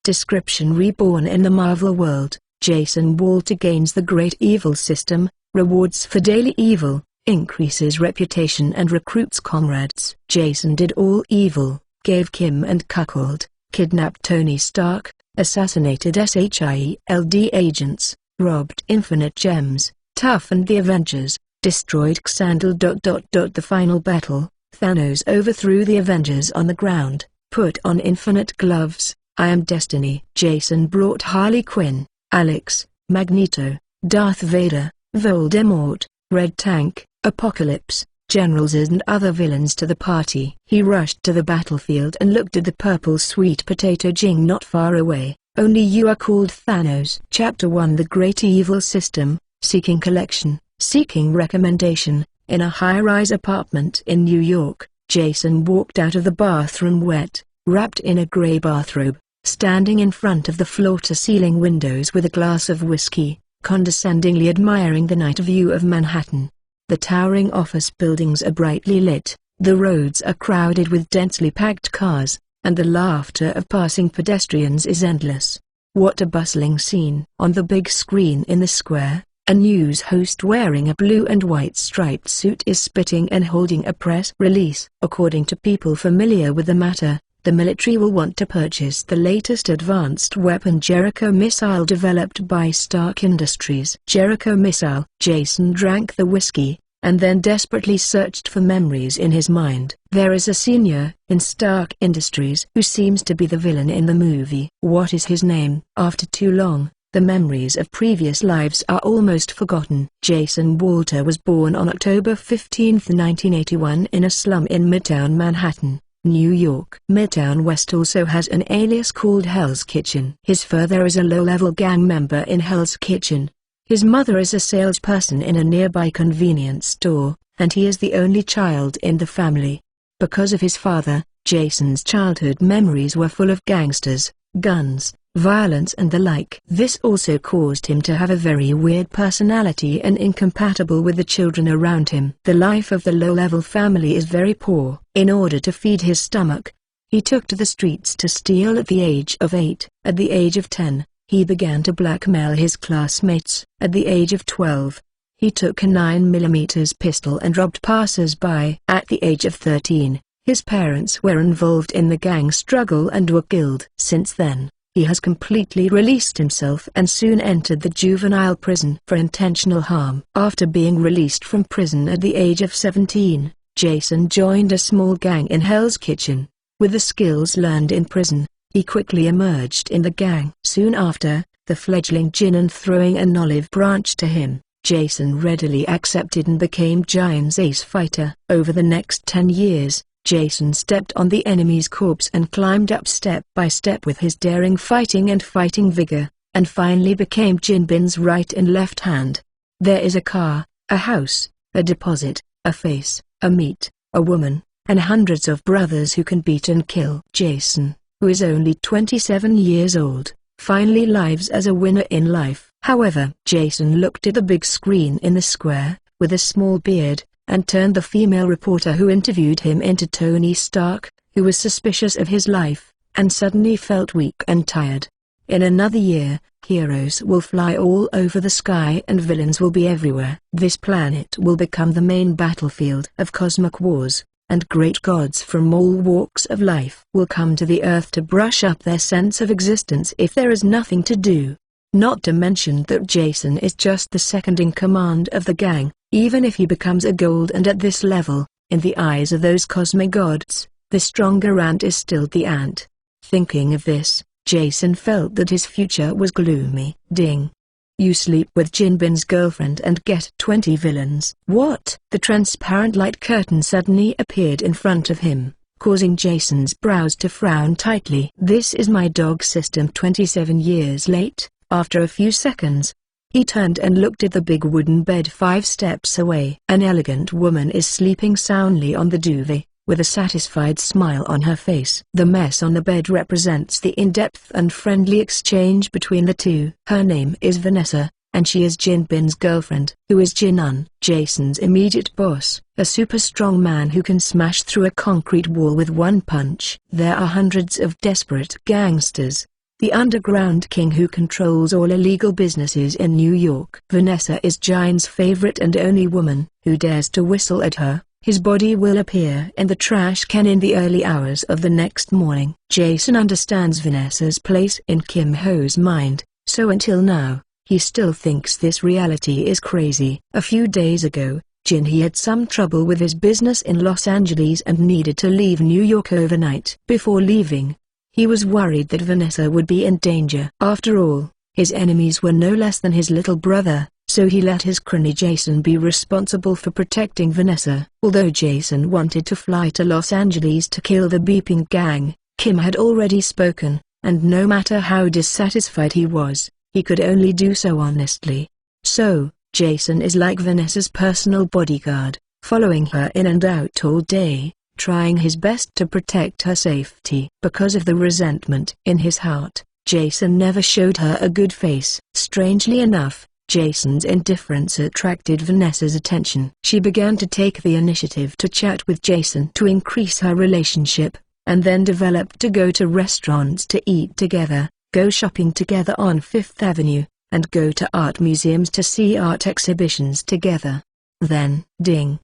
Description: reborn in the Marvel world, Jason Walter gains the Great Evil System, rewards for daily evil, increases reputation and recruits comrades. Jason did all evil, gave Kim and cuckold, kidnapped Tony Stark, assassinated SHIELD agents, robbed infinite gems, toughened the Avengers, destroyed Xandal. The final battle, Thanos overthrew the Avengers on the ground, put on infinite gloves. I am Destiny. Jason brought Harley Quinn, Alex, Magneto, Darth Vader, Voldemort, Red Tank, Apocalypse, Generals and other villains to the party. He rushed to the battlefield and looked at the purple sweet potato Jing not far away. Only you are called Thanos. Chapter 1: The Great Evil System. Seeking collection, seeking recommendation. In a high-rise apartment in New York, Jason walked out of the bathroom wet, wrapped in a gray bathrobe, standing in front of the floor-to-ceiling windows with a glass of whiskey, condescendingly admiring the night view of Manhattan. The towering office buildings are brightly lit, the roads are crowded with densely packed cars, and the laughter of passing pedestrians is endless. What a bustling scene! On the big screen in the square, a news host wearing a blue and white striped suit is spitting and holding a press release. According to people familiar with the matter, the military will want to purchase the latest advanced weapon Jericho missile developed by Stark Industries. Jericho missile. Jason drank the whiskey, and then desperately searched for memories in his mind. There is a senior in Stark Industries who seems to be the villain in the movie. What is his name? After too long, the memories of previous lives are almost forgotten. Jason Walter was born on October 15, 1981 in a slum in Midtown Manhattan, New York. Midtown West also has an alias called Hell's Kitchen. His father is a low-level gang member in Hell's Kitchen. His mother is a salesperson in a nearby convenience store, and he is the only child in the family. Because of his father, Jason's childhood memories were full of gangsters, guns, violence and the like. This also caused him to have a very weird personality and incompatible with the children around him. The life of the low-level family is very poor. In order to feed his stomach, he took to the streets to steal at the age of 8. At the age of 10, he began to blackmail his classmates. At the age of 12, he took a 9mm pistol and robbed passers-by. At the age of 13, his parents were involved in the gang struggle and were killed. Since then, he has completely released himself and soon entered the juvenile prison for intentional harm. After being released from prison at the age of 17, Jason joined a small gang in Hell's Kitchen. With the skills learned in prison, he quickly emerged in the gang. Soon after, the fledgling Jinan throwing an olive branch to him, Jason readily accepted and became Giant's ace fighter. Over the next 10 years, Jason stepped on the enemy's corpse and climbed up step by step with his daring fighting and fighting vigor, and finally became Jinbin's right and left hand. There is a car, a house, a deposit, a face, a meat, a woman, and hundreds of brothers who can beat and kill. Jason, who is only 27 years old, finally lives as a winner in life. However, Jason looked at the big screen in the square, with a small beard, and turned the female reporter who interviewed him into Tony Stark, who was suspicious of his life, and suddenly felt weak and tired. In another year, heroes will fly all over the sky and villains will be everywhere. This planet will become the main battlefield of cosmic wars, and great gods from all walks of life will come to the Earth to brush up their sense of existence if there is nothing to do. Not to mention that Jason is just the second in command of the gang. Even if he becomes a gold and at this level, in the eyes of those cosmic gods, the stronger ant is still the ant. Thinking of this, Jason felt that his future was gloomy. Ding. You sleep with Jinbin's girlfriend and get 20 villains. What? The transparent light curtain suddenly appeared in front of him, causing Jason's brows to frown tightly. This is my dog system. 27 years late. After a few seconds, he turned and looked at the big wooden bed 5 steps away. An elegant woman is sleeping soundly on the duvet, with a satisfied smile on her face. The mess on the bed represents the in-depth and friendly exchange between the two. Her name is Vanessa, and she is Jinbin's girlfriend. Who is Jinan? Jason's immediate boss, a super strong man who can smash through a concrete wall with one punch. There are hundreds of desperate gangsters, the underground king who controls all illegal businesses in New York. Vanessa is Jin's favorite and only woman. Who dares to whistle at her, his body will appear in the trash can in the early hours of the next morning. Jason understands Vanessa's place in Kim Ho's mind, so until now, he still thinks this reality is crazy. A few days ago, he had some trouble with his business in Los Angeles and needed to leave New York overnight. Before leaving, he was worried that Vanessa would be in danger. After all, his enemies were no less than his little brother, so he let his crony Jason be responsible for protecting Vanessa. Although Jason wanted to fly to Los Angeles to kill the beeping gang, Kim had already spoken, and no matter how dissatisfied he was, he could only do so honestly. So, Jason is like Vanessa's personal bodyguard, following her in and out all day, trying his best to protect her safety. Because of the resentment in his heart, Jason never showed her a good face. Strangely enough, Jason's indifference attracted Vanessa's attention. She began to take the initiative to chat with Jason to increase her relationship, and then developed to go to restaurants to eat together, go shopping together on Fifth Avenue, and go to art museums to see art exhibitions together. Then, ding!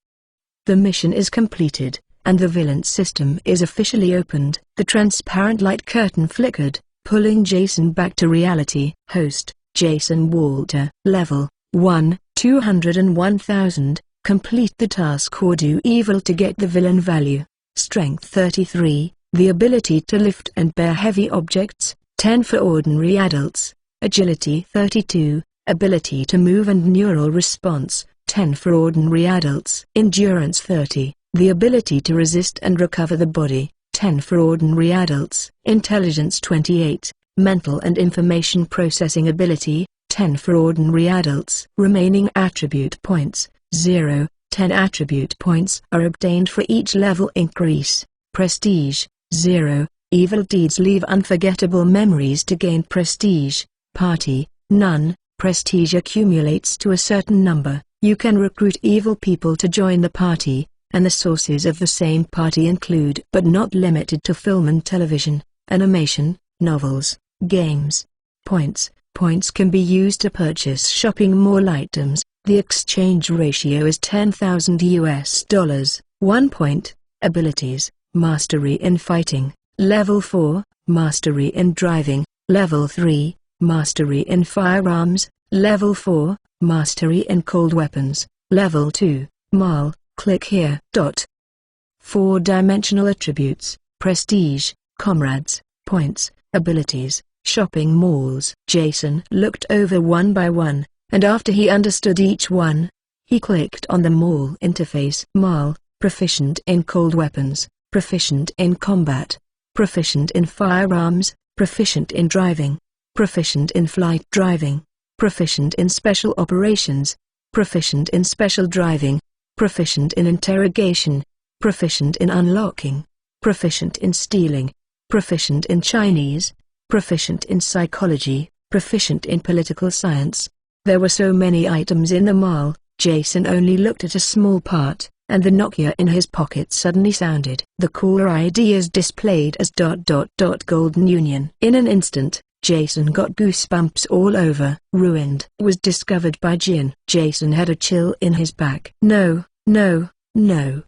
The mission is completed, and the villain system is officially opened. The transparent light curtain flickered, pulling Jason back to reality. Host, Jason Walter. Level 1, 201,000. Complete the task or do evil to get the villain value. Strength 33, the ability to lift and bear heavy objects, 10 for ordinary adults. Agility 32, ability to move and neural response, 10 for ordinary adults. Endurance 30, the ability to resist and recover the body, 10 for ordinary adults. Intelligence 28, mental and information processing ability, 10 for ordinary adults. Remaining attribute points, 0, 10 attribute points are obtained for each level increase. Prestige, 0, evil deeds leave unforgettable memories to gain prestige. Party, none. Prestige accumulates to a certain number. You can recruit evil people to join the party, and the sources of the same party include but not limited to film and television, animation, novels, games. Points can be used to purchase shopping mall items. The exchange ratio is 10,000 US. 1 point. Abilities: Mastery in Fighting, Level 4, Mastery in Driving, Level 3, Mastery in Firearms, Level 4, Mastery in Cold Weapons, Level 2, Mal. Click here. 4-dimensional attributes: Prestige, Comrades, Points, Abilities, Shopping malls. Jason looked over one by one, and after he understood each one, he clicked on the mall interface. Mal, proficient in cold weapons, proficient in combat, proficient in firearms, proficient in driving, proficient in flight driving, proficient in special operations, proficient in special driving, proficient in interrogation, proficient in unlocking, proficient in stealing, proficient in Chinese, proficient in psychology, proficient in political science. There were so many items in the mall, Jason only looked at a small part, and the Nokia in his pocket suddenly sounded. The caller ID is displayed as ... Golden Union. In an instant, Jason got goosebumps all over. Ruined was discovered by Jin. Jason had a chill in his back. No,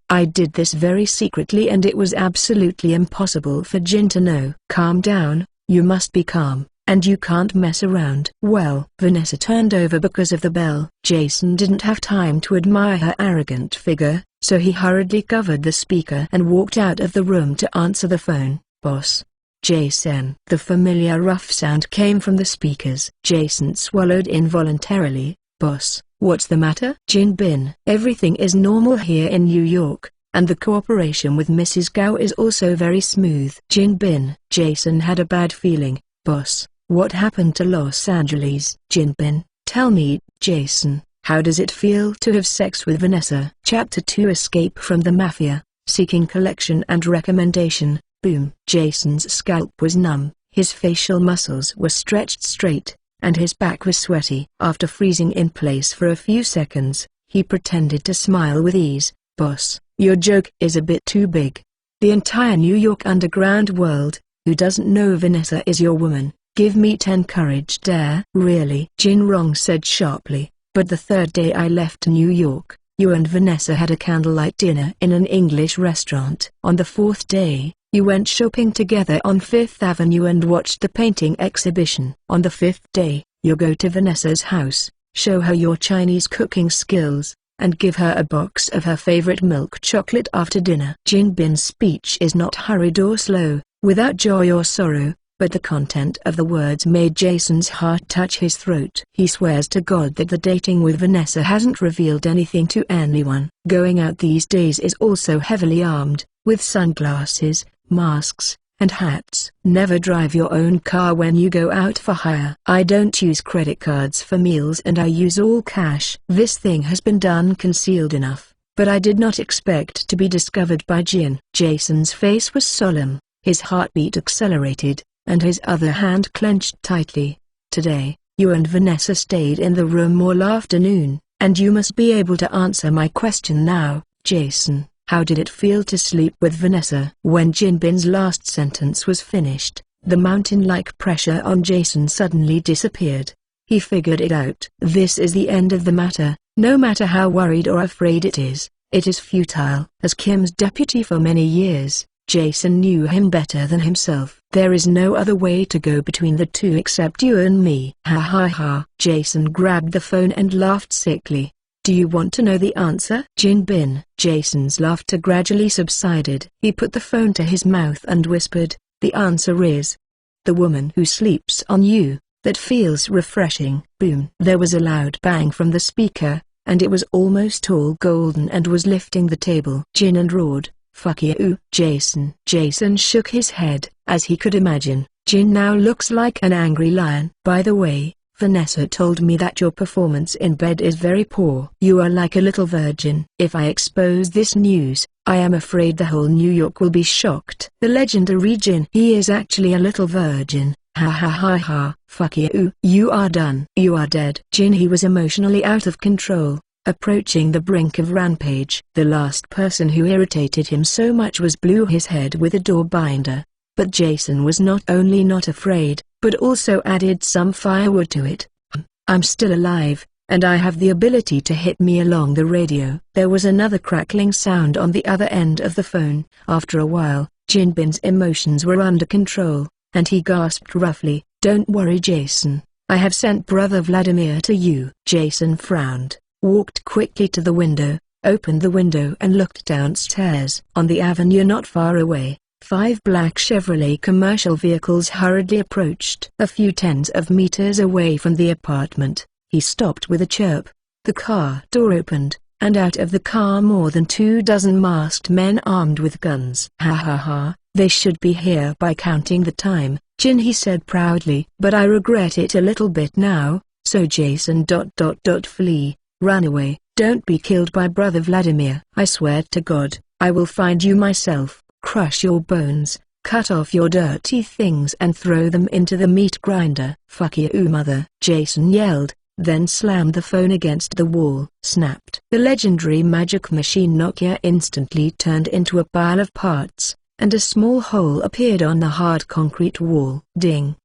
I did this very secretly and it was absolutely impossible for Jin to know. Calm down, you must be calm, and you can't mess around. Well, Vanessa turned over because of the bell. Jason didn't have time to admire her arrogant figure, so he hurriedly covered the speaker and walked out of the room to answer the phone. Boss. Jason. The familiar rough sound came from the speakers. Jason swallowed involuntarily. Boss, what's the matter? Jin Bin. Everything is normal here in New York, and the cooperation with Mrs. Gao is also very smooth. Jin Bin. Jason had a bad feeling. Boss, what happened to Los Angeles? Jin Bin. Tell me, Jason, how does it feel to have sex with Vanessa? Chapter 2: Escape from the Mafia, Seeking Collection and Recommendation. Boom. Jason's scalp was numb, his facial muscles were stretched straight, and his back was sweaty. After freezing in place for a few seconds, he pretended to smile with ease. Boss, your joke is a bit too big. The entire New York underground world, who doesn't know Vanessa is your woman, Give me 10 courage dare. Really? Jin Rong said sharply. But the third day I left New York, you and Vanessa had a candlelight dinner in an English restaurant. On the fourth day, you went shopping together on Fifth Avenue and watched the painting exhibition. On the fifth day, you go to Vanessa's house, show her your Chinese cooking skills, and give her a box of her favorite milk chocolate after dinner. Jin Bin's speech is not hurried or slow, without joy or sorrow, but the content of the words made Jason's heart touch his throat. He swears to God that the dating with Vanessa hasn't revealed anything to anyone. Going out these days is also heavily armed, with sunglasses, masks, and hats. Never drive your own car when you go out for hire. I don't use credit cards for meals and I use all cash. This thing has been done concealed enough, but I did not expect to be discovered by Jin. Jason's face was solemn, his heartbeat accelerated, and his other hand clenched tightly. Today, you and Vanessa stayed in the room all afternoon, and you must be able to answer my question now, Jason. How did it feel to sleep with Vanessa? When Jin Bin's last sentence was finished, the mountain-like pressure on Jason suddenly disappeared. He figured it out. This is the end of the matter, no matter how worried or afraid it is futile. As Kim's deputy for many years, Jason knew him better than himself. There is no other way to go between the two except you and me. Ha ha ha. Jason grabbed the phone and laughed sickly. Do you want to know the answer? Jin Bin. Jason's laughter gradually subsided. He put the phone to his mouth and whispered, the answer is the woman who sleeps on you. That feels refreshing. Boom. There was a loud bang from the speaker, and it was almost all golden and was lifting the table. Jin and roared, fuck you, Jason. Jason shook his head. As he could imagine, Jin now looks like an angry lion. By the way, Vanessa told me that your performance in bed is very poor. You are like a little virgin. If I expose this news, I am afraid the whole New York will be shocked. The legendary Jin. He is actually a little virgin. Ha ha ha ha. Fuck you. You are done. You are dead. Jin. He was emotionally out of control, approaching the brink of rampage. The last person who irritated him so much was blew his head with a door binder. But Jason was not only not afraid, but also added some firewood to it. I'm still alive, and I have the ability to hit me along the radio. There was another crackling sound on the other end of the phone. After a while, Jin Bin's emotions were under control, and he gasped roughly, don't worry Jason, I have sent Brother Vladimir to you. Jason frowned, walked quickly to the window, opened the window and looked downstairs. On the avenue not far away, 5 black Chevrolet commercial vehicles hurriedly approached. A few tens of meters away from the apartment, he stopped with a chirp. The car door opened, and out of the car more than 24 masked men armed with guns. Ha ha ha, they should be here by counting the time, Jin he said proudly. But I regret it a little bit now, so Jason ... flee, run away, don't be killed by Brother Vladimir. I swear to God, I will find you myself, crush your bones, cut off your dirty things and throw them into the meat grinder. Fuck you mother, Jason yelled, then slammed the phone against the wall. Snapped. The legendary magic machine Nokia instantly turned into a pile of parts, and a small hole appeared on the hard concrete wall. Ding.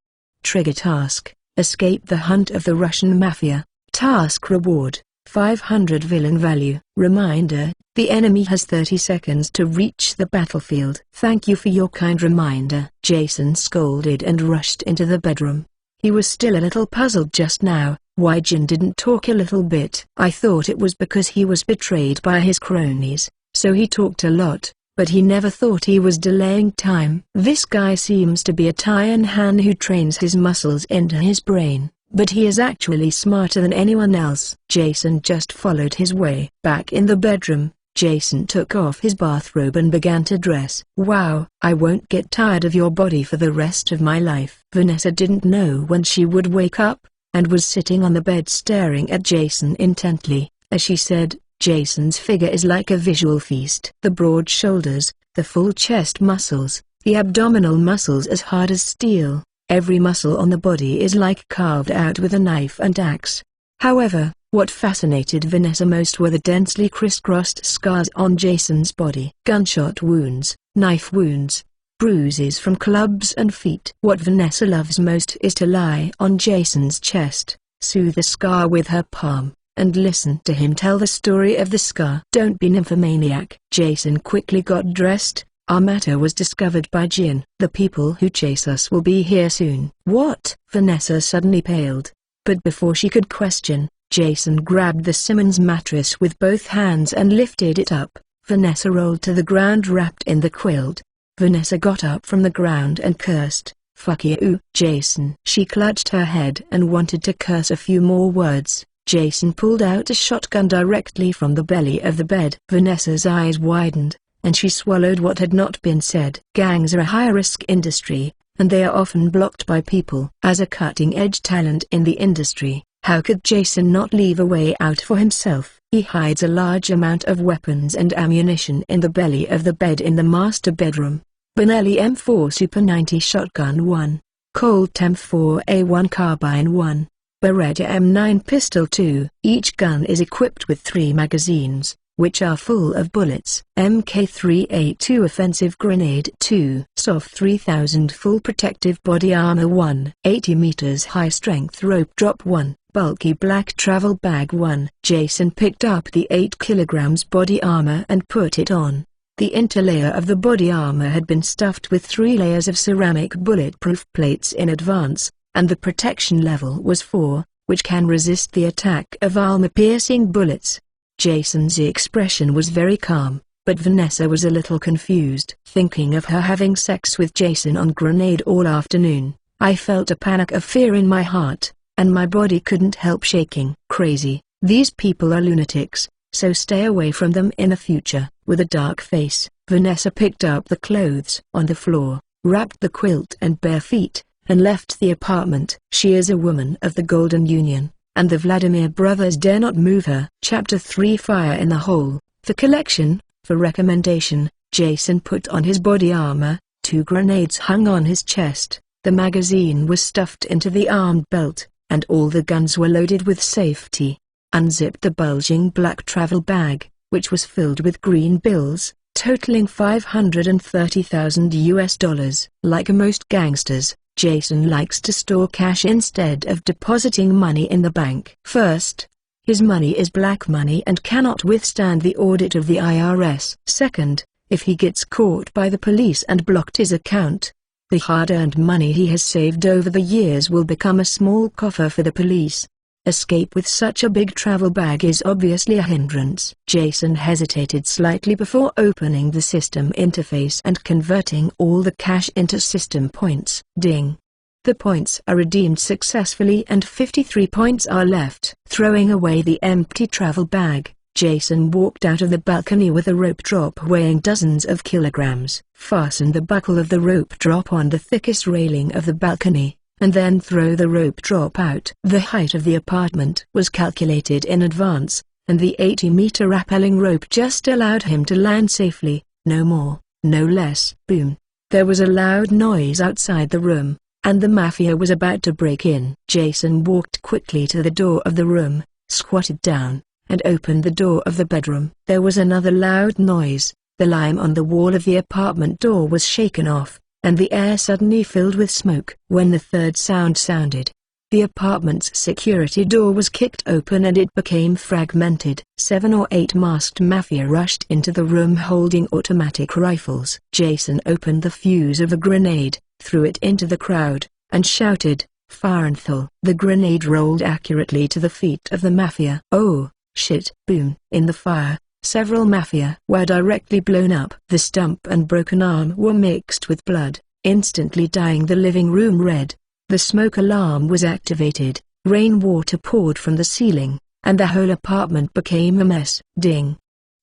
Trigger task, escape the hunt of the Russian mafia. Task reward, 500 villain value. Reminder, the enemy has 30 seconds to reach the battlefield. Thank you for your kind reminder. Jason scolded and rushed into the bedroom. He was still a little puzzled just now, why Jin didn't talk a little bit. I thought it was because he was betrayed by his cronies, so he talked a lot, but he never thought he was delaying time. This guy seems to be a Tian Han who trains his muscles into his brain, but he is actually smarter than anyone else. Jason just followed his way. Back in the bedroom, Jason took off his bathrobe and began to dress. Wow, I won't get tired of your body for the rest of my life. Vanessa didn't know when she would wake up, and was sitting on the bed staring at Jason intently. As she said, Jason's figure is like a visual feast. The broad shoulders, the full chest muscles, the abdominal muscles as hard as steel. Every muscle on the body is like carved out with a knife and axe. However, what fascinated Vanessa most were the densely crisscrossed scars on Jason's body. Gunshot wounds, knife wounds, bruises from clubs and feet. What Vanessa loves most is to lie on Jason's chest, soothe the scar with her palm, and listen to him tell the story of the scar. Don't be nymphomaniac. Jason quickly got dressed. Our matter was discovered by Jin. The people who chase us will be here soon. What? Vanessa suddenly paled. But before she could question, Jason grabbed the Simmons mattress with both hands and lifted it up. Vanessa rolled to the ground wrapped in the quilt. Vanessa got up from the ground and cursed, "Fuck you, Jason." She clutched her head and wanted to curse a few more words. Jason pulled out a shotgun directly from the belly of the bed. Vanessa's eyes widened, and she swallowed what had not been said. Gangs are a high-risk industry, and they are often blocked by people. As a cutting-edge talent in the industry, how could Jason not leave a way out for himself? He hides a large amount of weapons and ammunition in the belly of the bed in the master bedroom. Benelli M4 Super 90 Shotgun 1, Colt M4A1 Carbine 1, Beretta M9 Pistol 2. Each gun is equipped with 3 magazines, which are full of bullets. MK3A2 Offensive Grenade 2. SOF 3000 Full Protective Body Armor 1. 80 meters High Strength Rope Drop 1. Bulky Black Travel Bag 1. Jason picked up the 8 kilograms body armor and put it on. The interlayer of the body armor had been stuffed with 3 layers of ceramic bulletproof plates in advance, and the protection level was 4, which can resist the attack of armor-piercing bullets. Jason's expression was very calm, but Vanessa was a little confused. Thinking of her having sex with Jason on Grenade all afternoon, I felt a panic of fear in my heart, and my body couldn't help shaking. Crazy. These people are lunatics, so stay away from them in the future. With a dark face, Vanessa picked up the clothes on the floor, wrapped the quilt and bare feet, and left the apartment. She is a woman of the Golden Union, and the Vladimir brothers dare not move her. Chapter 3 Fire in the Hole. For collection, for recommendation, Jason put on his body armor. 2 grenades hung on his chest, the magazine was stuffed into the armed belt, and all the guns were loaded with safety. Unzipped the bulging black travel bag, which was filled with green bills, totaling $530,000. Like most gangsters, Jason likes to store cash instead of depositing money in the bank. First, his money is black money and cannot withstand the audit of the IRS. Second, if he gets caught by the police and blocked his account, the hard-earned money he has saved over the years will become a small coffer for the police. Escape with such a big travel bag is obviously a hindrance. Jason hesitated slightly before opening the system interface and converting all the cash into system points. Ding. The points are redeemed successfully and 53 points are left. Throwing away the empty travel bag, Jason walked out of the balcony with a rope drop weighing dozens of kilograms. Fasten the buckle of the rope drop on the thickest railing of the balcony, and then throw the rope drop out. The height of the apartment was calculated in advance, and the 80-meter rappelling rope just allowed him to land safely, no more, no less. Boom. There was a loud noise outside the room, and the mafia was about to break in. Jason walked quickly to the door of the room, squatted down, and opened the door of the bedroom. There was another loud noise. The lime on the wall of the apartment door was shaken off, and the air suddenly filled with smoke. When the third sound sounded, the apartment's security door was kicked open and it became fragmented. 7 or 8 masked mafia rushed into the room holding automatic rifles. Jason opened the fuse of a grenade, threw it into the crowd, and shouted, "Fahrenthal!" The grenade rolled accurately to the feet of the mafia. Oh, shit! Boom! In the fire, several mafia were directly blown up. The stump and broken arm were mixed with blood, instantly dyeing the living room red. The smoke alarm was activated, rainwater poured from the ceiling, and the whole apartment became a mess. Ding.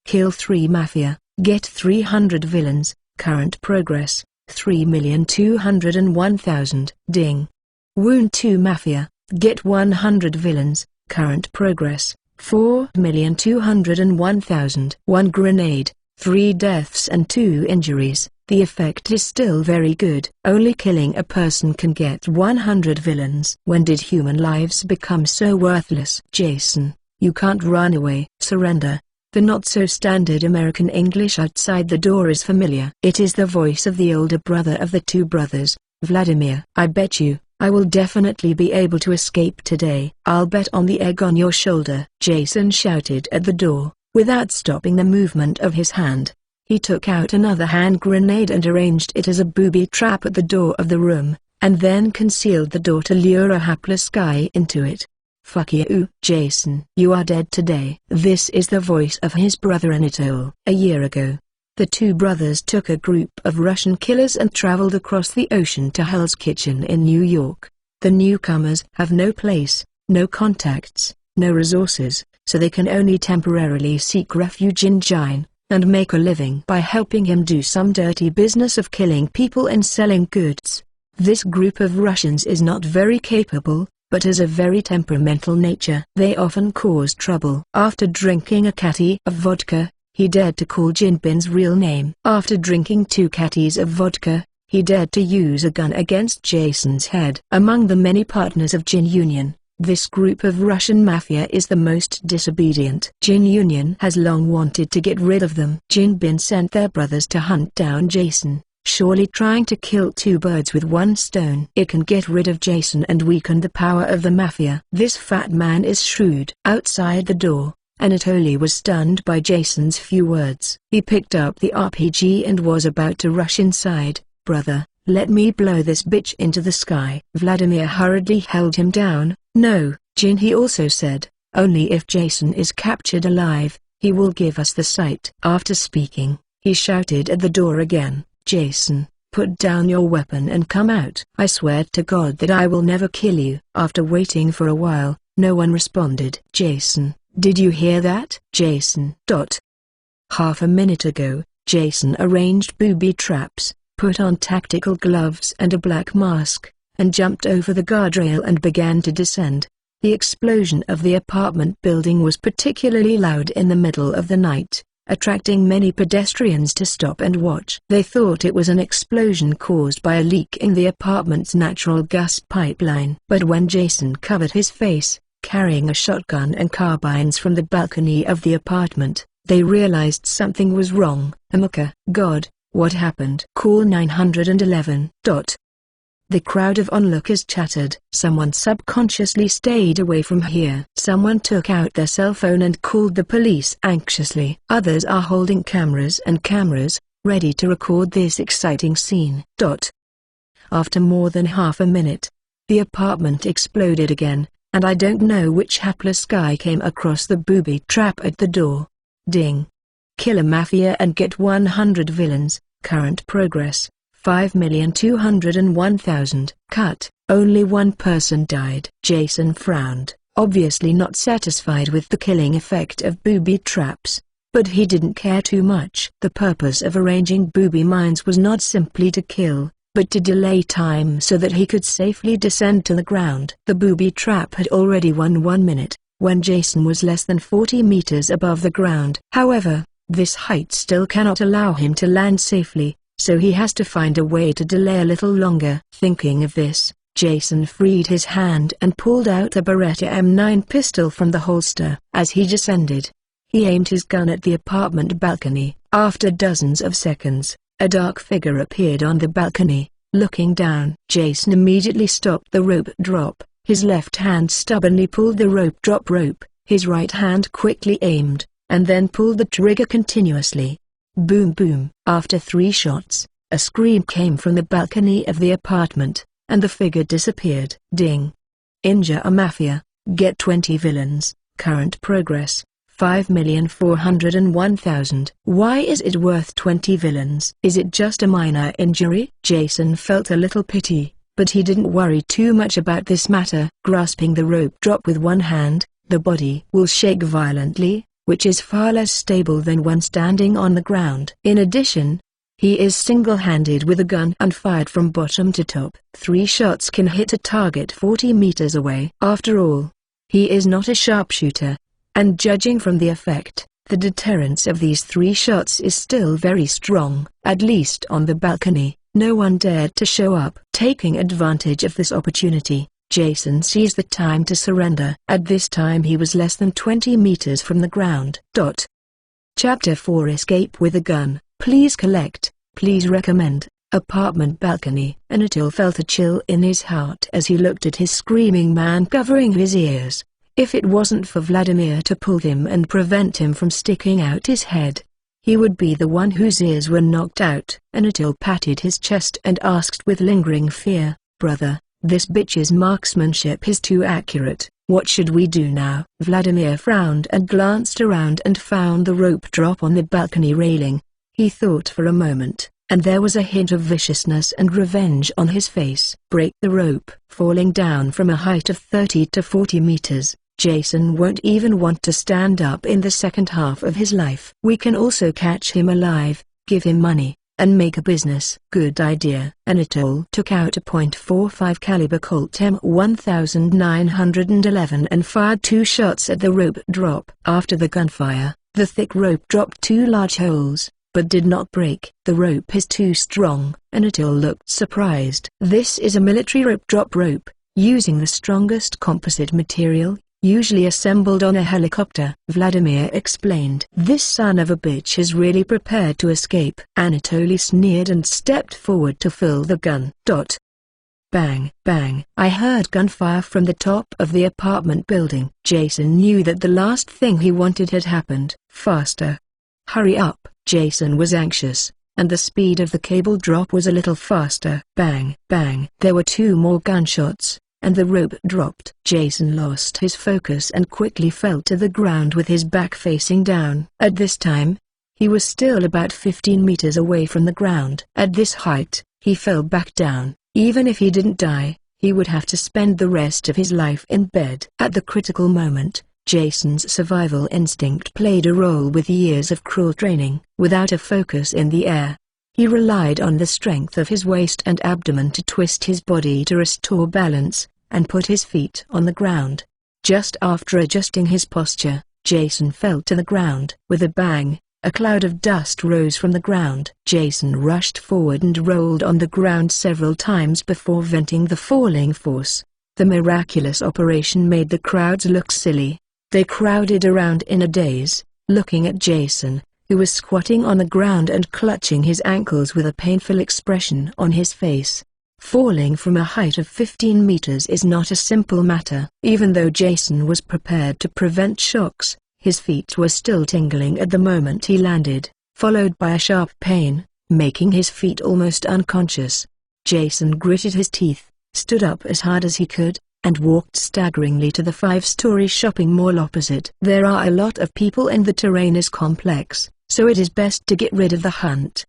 Kill 3 mafia, get 300 villains, current progress, 3,201,000. Ding. Wound 2 mafia, get 100 villains, current progress, 4,201,000. 1 grenade, 3 deaths and 2 injuries. The effect is still very good. Only killing a person can get 100 villains. When did human lives become so worthless? Jason, you can't run away. Surrender. The not-so-standard American English outside the door is familiar. It is the voice of the older brother of the two brothers, Vladimir. "I bet you, I will definitely be able to escape today. I'll bet on the egg on your shoulder," Jason shouted at the door, without stopping the movement of his hand. He took out another hand grenade and arranged it as a booby trap at the door of the room, and then concealed the door to lure a hapless guy into it. "Fuck you, Jason. You are dead today." This is the voice of his brother Anatole. A year ago, the two brothers took a group of Russian killers and traveled across the ocean to Hell's Kitchen in New York. The newcomers have no place, no contacts, no resources, so they can only temporarily seek refuge in Jin, and make a living by helping him do some dirty business of killing people and selling goods. This group of Russians is not very capable, but has a very temperamental nature. They often cause trouble. After drinking a catty of vodka, he dared to call Jinbin's real name. After drinking 2 catties of vodka, he dared to use a gun against Jason's head. Among the many partners of Jin Union, this group of Russian mafia is the most disobedient. Jin Union has long wanted to get rid of them. Jinbin sent their brothers to hunt down Jason, surely trying to kill 2 birds with 1 stone. It can get rid of Jason and weaken the power of the mafia. This fat man is shrewd. Outside the door, Anatoly was stunned by Jason's few words. He picked up the RPG and was about to rush inside. "Brother, let me blow this bitch into the sky." Vladimir hurriedly held him down. "No, Jin," he also said, "only if Jason is captured alive, he will give us the site." After speaking, he shouted at the door again, "Jason, put down your weapon and come out." "I swear to God that I will never kill you." After waiting for a while, no one responded. "Jason, did you hear that?" Jason. Half a minute ago, Jason arranged booby traps, put on tactical gloves and a black mask, and jumped over the guardrail and began to descend. The explosion of the apartment building was particularly loud in the middle of the night, attracting many pedestrians to stop and watch. They thought it was an explosion caused by a leak in the apartment's natural gas pipeline. But when Jason covered his face, carrying a shotgun and carbines from the balcony of the apartment, they realized something was wrong. "Amaka, God, what happened?" "Call 911." The crowd of onlookers chattered. "Someone subconsciously stayed away from here." Someone took out their cell phone and called the police anxiously. Others are holding cameras, ready to record this exciting scene. After more than half a minute, the apartment exploded again, and I don't know which hapless guy came across the booby trap at the door. Ding. Kill a mafia and get 100 villains. Current progress, 5,201,000. Cut. Only 1 person died. Jason frowned, obviously not satisfied with the killing effect of booby traps. But he didn't care too much. The purpose of arranging booby mines was not simply to kill, but to delay time so that he could safely descend to the ground. The booby trap had already won 1 minute, when Jason was less than 40 meters above the ground. However, this height still cannot allow him to land safely, so he has to find a way to delay a little longer. Thinking of this, Jason freed his hand and pulled out a Beretta M9 pistol from the holster. As he descended, he aimed his gun at the apartment balcony. After dozens of seconds, a dark figure appeared on the balcony, looking down. Jason immediately stopped the rope drop. His left hand stubbornly pulled the rope drop rope, his right hand quickly aimed, and then pulled the trigger continuously. Boom boom. After 3 shots, a scream came from the balcony of the apartment, and the figure disappeared. Ding. Injure a mafia, get 20 villains. Current progress, 5,401,000. Why is it worth 20 villains? Is it just a minor injury? Jason felt a little pity, but he didn't worry too much about this matter. Grasping the rope drop with one hand, the body will shake violently, which is far less stable than when standing on the ground. In addition, he is single-handed with a gun and fired from bottom to top. 3 shots can hit a target 40 meters away. After all, he is not a sharpshooter, and judging from the effect, the deterrence of these 3 shots is still very strong. At least on the balcony, no one dared to show up. Taking advantage of this opportunity, Jason seized the time to surrender. At this time he was less than 20 meters from the ground. Chapter 4 Escape with a Gun. Please collect, please recommend, apartment balcony. Anatole felt a chill in his heart as he looked at his screaming man covering his ears. If it wasn't for Vladimir to pull him and prevent him from sticking out his head, he would be the one whose ears were knocked out. Anatole patted his chest and asked with lingering fear, "Brother, this bitch's marksmanship is too accurate. What should we do now?" Vladimir frowned and glanced around and found the rope drop on the balcony railing. He thought for a moment, and there was a hint of viciousness and revenge on his face. Break the rope. Falling down from a height of 30 to 40 meters, Jason won't even want to stand up in the second half of his life. We can also catch him alive, give him money, and make a business. Good idea. Anatole took out a .45 caliber Colt M1911 and fired 2 shots at the rope drop. After the gunfire, the thick rope dropped 2 large holes, but did not break. The rope is too strong. Anatole looked surprised. This is a military rope drop rope, using the strongest composite material, usually assembled on a helicopter. Vladimir explained. This son of a bitch is really prepared to escape. Anatoly sneered and stepped forward to fill the gun. Bang, bang. I heard gunfire from the top of the apartment building. Jason knew that the last thing he wanted had happened. Faster. Hurry up. Jason was anxious, and the speed of the cable drop was a little faster. Bang, bang. There were 2 more gunshots, and the rope dropped. Jason lost his focus and quickly fell to the ground with his back facing down. At this time, he was still about 15 meters away from the ground. At this height, he fell back down. Even if he didn't die, he would have to spend the rest of his life in bed. At the critical moment, Jason's survival instinct played a role with years of cruel training. Without a focus in the air, he relied on the strength of his waist and abdomen to twist his body to restore balance, and put his feet on the ground. Just after adjusting his posture, Jason fell to the ground. With a bang, a cloud of dust rose from the ground. Jason rushed forward and rolled on the ground several times before venting the falling force. The miraculous operation made the crowds look silly. They crowded around in a daze, looking at Jason, who was squatting on the ground and clutching his ankles with a painful expression on his face. Falling from a height of 15 meters is not a simple matter. Even though Jason was prepared to prevent shocks, his feet were still tingling at the moment he landed, followed by a sharp pain, making his feet almost unconscious. Jason gritted his teeth, stood up as hard as he could, and walked staggeringly to the 5-story shopping mall opposite. There are a lot of people and the terrain is complex, so it is best to get rid of the hunt.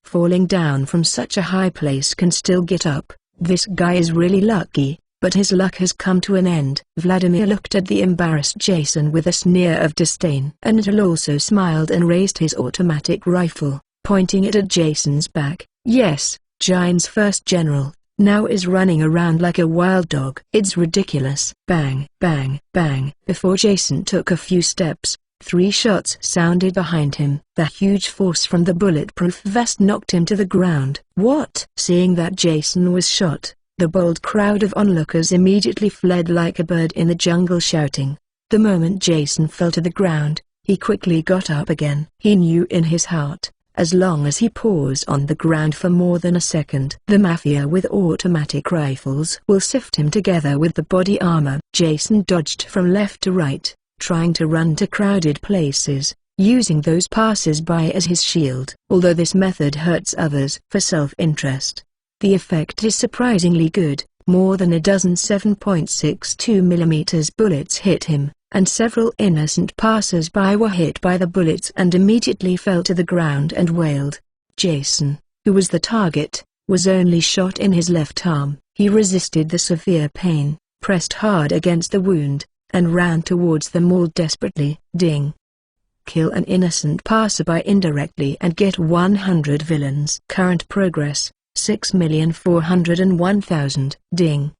Falling down from such a high place can still get up. This guy is really lucky, but his luck has come to an end. Vladimir looked at the embarrassed Jason with a sneer of disdain. Anatole also smiled and raised his automatic rifle, pointing it at Jason's back. Yes, Jain's first general now is running around like a wild dog. It's ridiculous. Bang, bang, bang. Before Jason took a few steps, 3 shots sounded behind him. The huge force from the bulletproof vest knocked him to the ground. What? Seeing that Jason was shot, the bold crowd of onlookers immediately fled like a bird in the jungle shouting. The moment Jason fell to the ground, he quickly got up again. He knew in his heart, as long as he paused on the ground for more than a second, the mafia with automatic rifles will sift him together with the body armor. Jason dodged from left to right, trying to run to crowded places, using those passers-by as his shield. Although this method hurts others for self-interest, the effect is surprisingly good. More than a dozen 7.62mm bullets hit him, and several innocent passers-by were hit by the bullets and immediately fell to the ground and wailed. Jason, who was the target, was only shot in his left arm. He resisted the severe pain, pressed hard against the wound, and ran towards the mall desperately. Ding. Kill an innocent passerby indirectly and get 100 villains. Current progress, 6,401,000. Ding.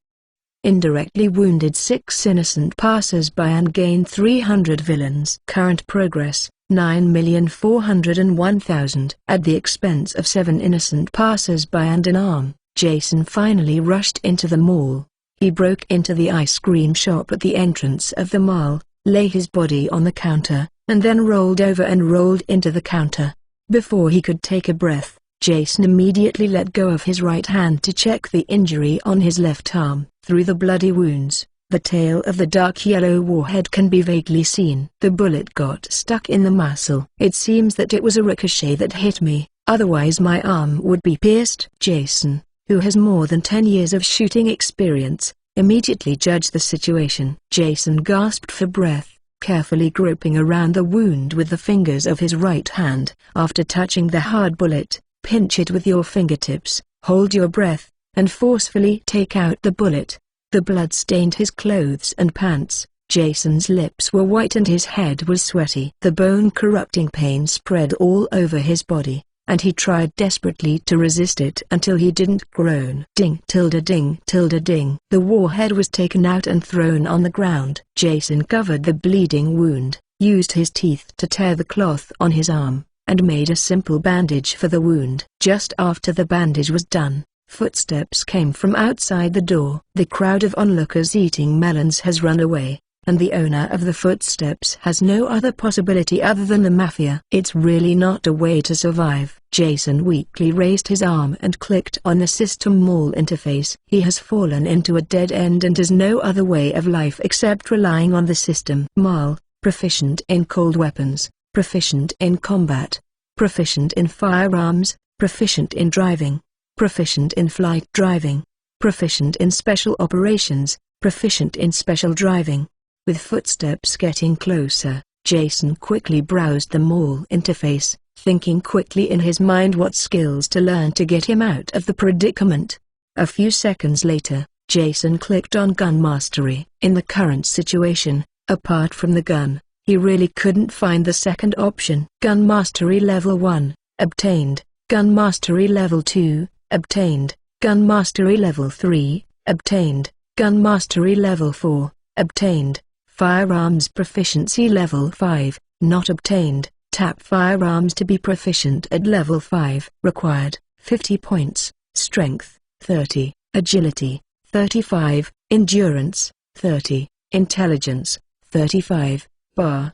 Indirectly wounded 6 innocent passers-by and gained 300 villains. Current progress, 9,401,000. At the expense of 7 innocent passers-by and an arm, Jason finally rushed into the mall. He broke into the ice cream shop at the entrance of the mall, lay his body on the counter, and then rolled over and rolled into the counter. Before he could take a breath, Jason immediately let go of his right hand to check the injury on his left arm. Through the bloody wounds, the tail of the dark yellow warhead can be vaguely seen. The bullet got stuck in the muscle. It seems that it was a ricochet that hit me, otherwise my arm would be pierced. Jason, who has more than 10 years of shooting experience, immediately judged the situation. Jason gasped for breath, carefully groping around the wound with the fingers of his right hand. After touching the hard bullet, pinch it with your fingertips, hold your breath, and forcefully take out the bullet. The blood stained his clothes and pants. Jason's lips were white and his head was sweaty. The bone-corrupting pain spread all over his body, and he tried desperately to resist it until he didn't groan. Ding tilde ding tilde ding. The warhead was taken out and thrown on the ground. Jason covered the bleeding wound, used his teeth to tear the cloth on his arm, and made a simple bandage for the wound. Just after the bandage was done, footsteps came from outside the door. The crowd of onlookers eating melons has run away, and the owner of the footsteps has no other possibility other than the mafia. It's really not a way to survive. Jason weakly raised his arm and clicked on the system mall interface. He has fallen into a dead end and has no other way of life except relying on the system. Mal, proficient in cold weapons, proficient in combat, proficient in firearms, proficient in driving, proficient in flight driving, proficient in special operations, proficient in special driving. With footsteps getting closer, Jason quickly browsed the mall interface, thinking quickly in his mind what skills to learn to get him out of the predicament. A few seconds later, Jason clicked on gun mastery. In the current situation, apart from the gun, he really couldn't find the second option. Gun mastery level 1, obtained. Gun mastery level 2, obtained. Gun mastery level 3, obtained. Gun mastery level 4, obtained. Firearms proficiency level 5, not obtained. Tap firearms to be proficient at level 5. Required, 50 points. Strength, 30. Agility, 35. Endurance, 30. Intelligence, 35.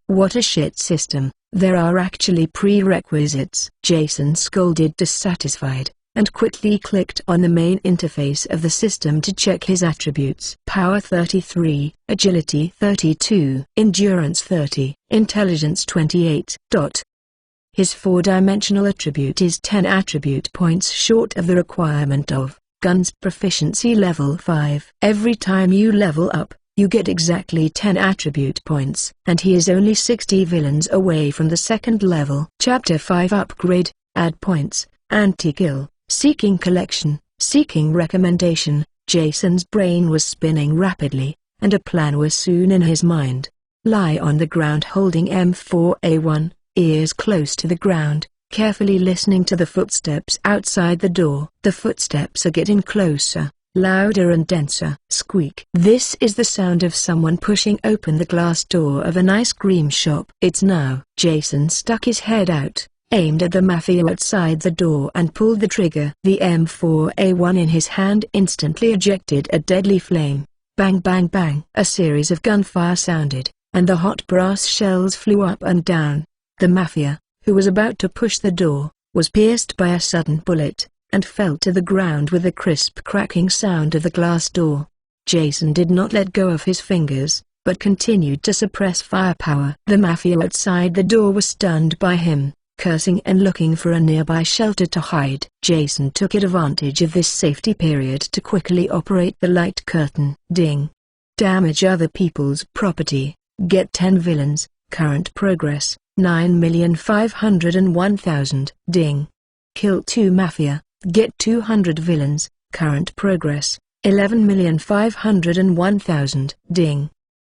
What a shit system. There are actually prerequisites. Jason scolded, dissatisfied, and quickly clicked on the main interface of the system to check his attributes. Power 33, Agility 32, Endurance 30, Intelligence 28. His 4-dimensional attribute is 10 attribute points short of the requirement of Guns Proficiency level 5. Every time you level up, you get exactly 10 attribute points. And he is only 60 villains away from the second level. Chapter 5 Upgrade, Add Points, Anti-Kill, Seeking Collection, Seeking Recommendation. Jason's brain was spinning rapidly, and a plan was soon in his mind. Lie on the ground holding M4A1, ears close to the ground, carefully listening to the footsteps outside the door. The footsteps are getting closer, louder and denser. Squeak. This is the sound of someone pushing open the glass door of an ice cream shop. It's now. Jason stuck his head out, aimed at the mafia outside the door and pulled the trigger. The M4A1 in his hand instantly ejected a deadly flame. Bang bang bang. A series of gunfire sounded, and the hot brass shells flew up and down. The mafia, who was about to push the door, was pierced by a sudden bullet, and fell to the ground with a crisp cracking sound of the glass door. Jason did not let go of his fingers, but continued to suppress firepower. The mafia outside the door was stunned by him, cursing and looking for a nearby shelter to hide. Jason took advantage of this safety period to quickly operate the light curtain. Ding. Damage other people's property. Get 10 villains. Current progress, 9,501,000. Ding. Kill 2 mafia. Get 200 villains. Current progress, 11,501,000. Ding.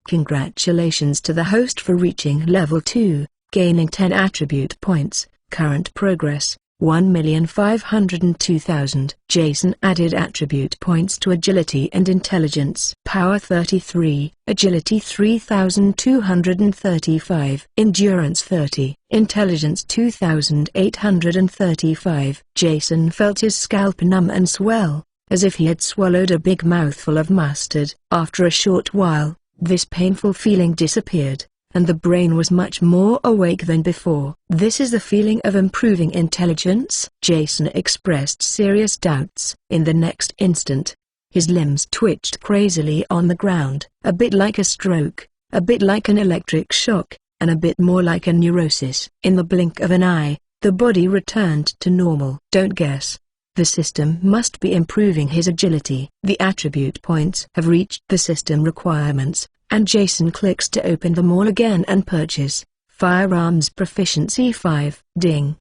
Congratulations to the host for reaching level 2, gaining 10 attribute points. Current progress, 1,502,000. Jason added attribute points to agility and intelligence. Power 33, agility 3,235, endurance 30, intelligence 2,835. Jason felt his scalp numb and swell, as if he had swallowed a big mouthful of mustard. After a short while, this painful feeling disappeared, and the brain was much more awake than before. This is the feeling of improving intelligence? Jason expressed serious doubts. In the next instant, his limbs twitched crazily on the ground. A bit like a stroke, a bit like an electric shock, and a bit more like a neurosis. In the blink of an eye, the body returned to normal. Don't guess. The system must be improving his agility. The attribute points have reached the system requirements, and Jason clicks to open them all again and purchase. Firearms proficiency 5. Ding.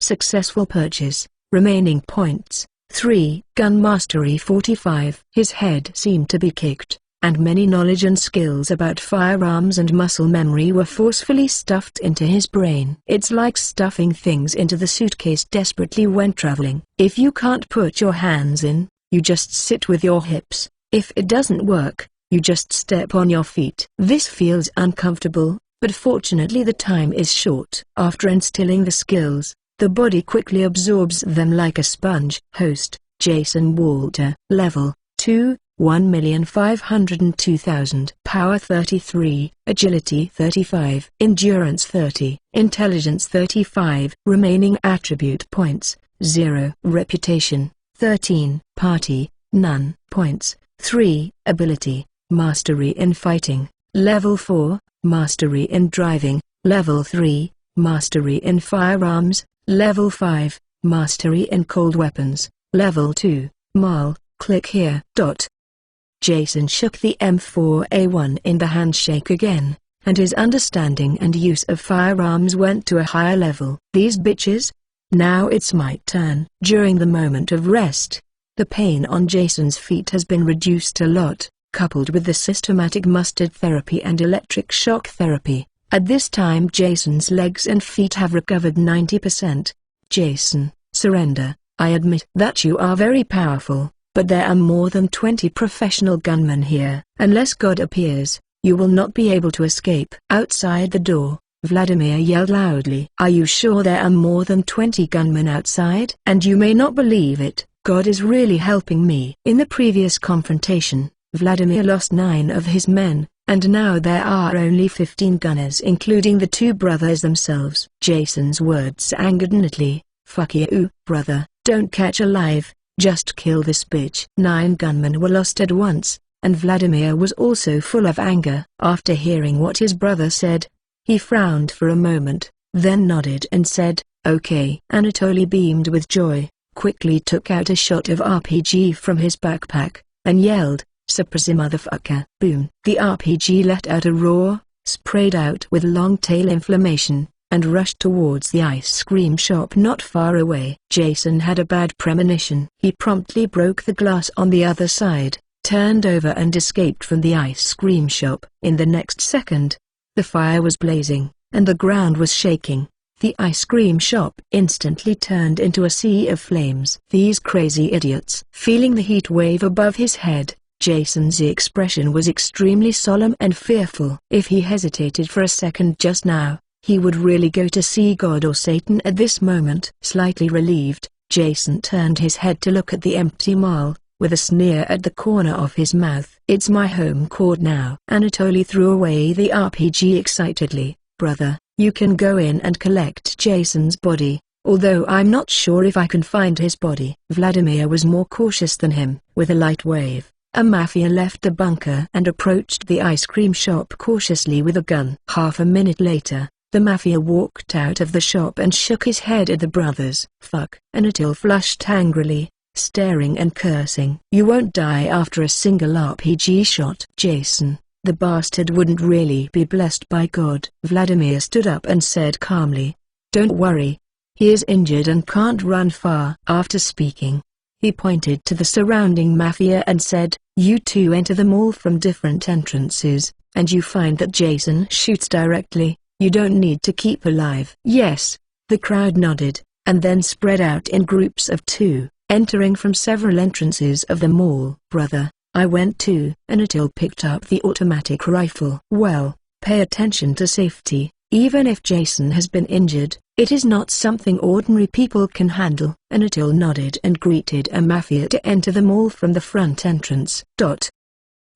Successful purchase. Remaining points 3. Gun mastery 45. His head seemed to be kicked, and many knowledge and skills about firearms and muscle memory were forcefully stuffed into his brain. It's like stuffing things into the suitcase desperately when traveling. If you can't put your hands in, you just sit with your hips. If it doesn't work, you just step on your feet. This feels uncomfortable, but fortunately the time is short. After instilling the skills, the body quickly absorbs them like a sponge. Host, Jason Walter. Level 2, 1,502,000. Power 33, Agility 35, Endurance 30, Intelligence 35. Remaining attribute points 0. Reputation 13. Party, none. Points 3. Ability, Mastery in Fighting, Level 4, Mastery in Driving, Level 3, Mastery in Firearms, Level 5, Mastery in Cold Weapons, Level 2, Mal. Click here. Jason shook the M4A1 in the handshake again, and his understanding and use of firearms went to a higher level. These bitches? Now it's my turn. During the moment of rest, the pain on Jason's feet has been reduced a lot, coupled with the systematic mustard therapy and electric shock therapy. At this time Jason's legs and feet have recovered 90%. Jason, surrender. I admit that you are very powerful, but there are more than 20 professional gunmen here. Unless God appears, you will not be able to escape. Outside the door, Vladimir yelled loudly. Are you sure there are more than 20 gunmen outside? And you may not believe it, God is really helping me. In the previous confrontation, Vladimir lost 9 of his men, and now there are only 15 gunners including the 2 brothers themselves. Jason's words angered Natalie. Fuck you, brother, don't catch alive. Just kill this bitch. 9 gunmen were lost at once, and Vladimir was also full of anger. After hearing what his brother said, he frowned for a moment, then nodded and said, okay. Anatoly beamed with joy, quickly took out a shot of RPG from his backpack, and yelled, surprise motherfucker. Boom. The RPG let out a roar, sprayed out with long tail inflammation, and rushed towards the ice cream shop not far away. Jason had a bad premonition. He promptly broke the glass on the other side, turned over and escaped from the ice cream shop. In the next second, the fire was blazing, and the ground was shaking. The ice cream shop instantly turned into a sea of flames. These crazy idiots. Feeling the heat wave above his head, Jason's expression was extremely solemn and fearful. If he hesitated for a second just now, he would really go to see God or Satan at this moment. Slightly relieved, Jason turned his head to look at the empty mall, with a sneer at the corner of his mouth. It's my home court now. Anatoly threw away the RPG excitedly. Brother, you can go in and collect Jason's body, although I'm not sure if I can find his body. Vladimir was more cautious than him. With a light wave, a mafia left the bunker and approached the ice cream shop cautiously with a gun. Half a minute later, the mafia walked out of the shop and shook his head at the brothers. Fuck. Anatoly flushed angrily, staring and cursing. You won't die after a single RPG shot. Jason, the bastard wouldn't really be blessed by God. Vladimir stood up and said calmly, don't worry. He is injured and can't run far. After speaking, he pointed to the surrounding mafia and said, you two enter the mall from different entrances, and you find that Jason shoots directly. You don't need to keep alive. Yes. The crowd nodded, and then spread out in groups of 2, entering from several entrances of the mall. Brother, I went too. Anatoly picked up the automatic rifle. Well, pay attention to safety. Even if Jason has been injured, it is not something ordinary people can handle. Anatoly nodded and greeted a mafia to enter the mall from the front entrance.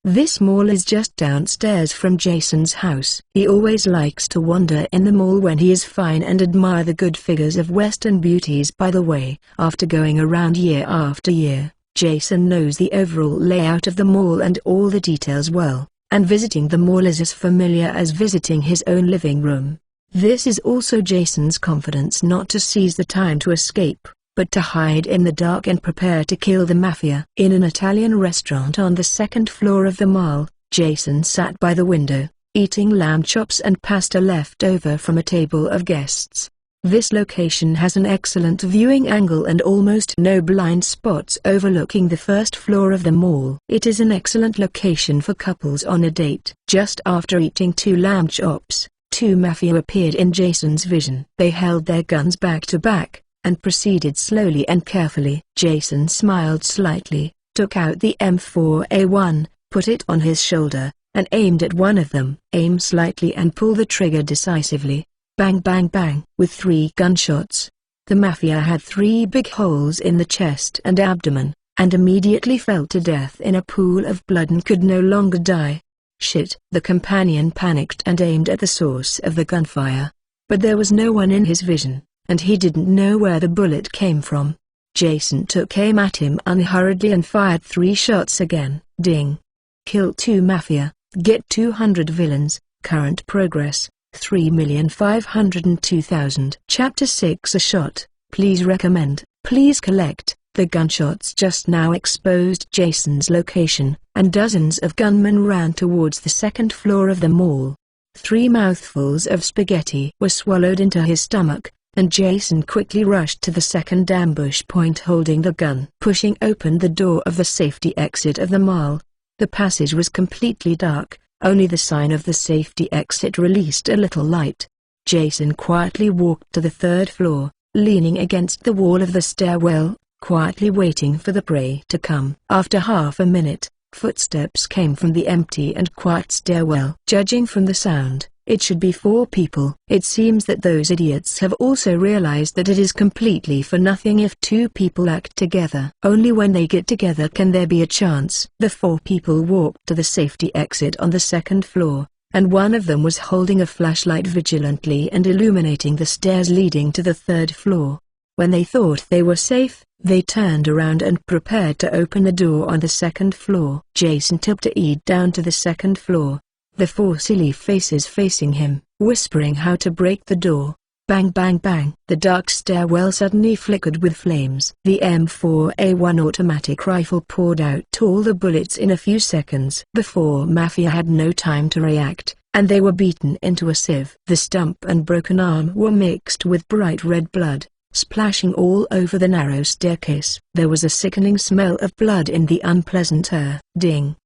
This mall is just downstairs from Jason's house. He always likes to wander in the mall when he is fine and admire the good figures of Western beauties. By the way, after going around year after year, Jason knows the overall layout of the mall and all the details well, and visiting the mall is as familiar as visiting his own living room. This is also Jason's confidence not to seize the time to escape, but to hide in the dark and prepare to kill the mafia. In an Italian restaurant on the second floor of the mall, Jason sat by the window, eating lamb chops and pasta left over from a table of guests. This location has an excellent viewing angle and almost no blind spots overlooking the first floor of the mall. It is an excellent location for couples on a date. Just after eating 2 lamb chops, 2 mafia appeared in Jason's vision. They held their guns back to back, and proceeded slowly and carefully. Jason smiled slightly, took out the M4A1, put it on his shoulder, and aimed at one of them. Aim slightly and pull the trigger decisively. Bang bang bang. With 3 gunshots, the mafia had 3 big holes in the chest and abdomen, and immediately fell to death in a pool of blood and could no longer die. Shit. The companion panicked and aimed at the source of the gunfire. But there was no one in his vision, and he didn't know where the bullet came from. Jason took aim at him unhurriedly and fired 3 shots again. Ding. Kill 2 mafia, get 200 villains, current progress, 3,502,000. Chapter 6. A shot, please recommend, please collect. The gunshots just now exposed Jason's location, and dozens of gunmen ran towards the second floor of the mall. 3 mouthfuls of spaghetti were swallowed into his stomach, and Jason quickly rushed to the second ambush point holding the gun. Pushing open the door of the safety exit of the mall, the passage was completely dark, only the sign of the safety exit released a little light. Jason quietly walked to the 3rd floor, leaning against the wall of the stairwell, quietly waiting for the prey to come. After half a minute, footsteps came from the empty and quiet stairwell. Judging from the sound, it should be 4 people. It seems that those idiots have also realized that it is completely for nothing if 2 people act together. Only when they get together can there be a chance. The 4 people walked to the safety exit on the 2nd floor, and one of them was holding a flashlight vigilantly and illuminating the stairs leading to the 3rd floor. When they thought they were safe, they turned around and prepared to open the door on the 2nd floor. Jason tiptoed down to the 2nd floor, the 4 silly faces facing him, whispering how to break the door. Bang bang bang. The dark stairwell suddenly flickered with flames. The M4A1 automatic rifle poured out all the bullets in a few seconds. The 4 mafia had no time to react, and they were beaten into a sieve. The stump and broken arm were mixed with bright red blood, splashing all over the narrow staircase. There was a sickening smell of blood in the unpleasant air. Ding.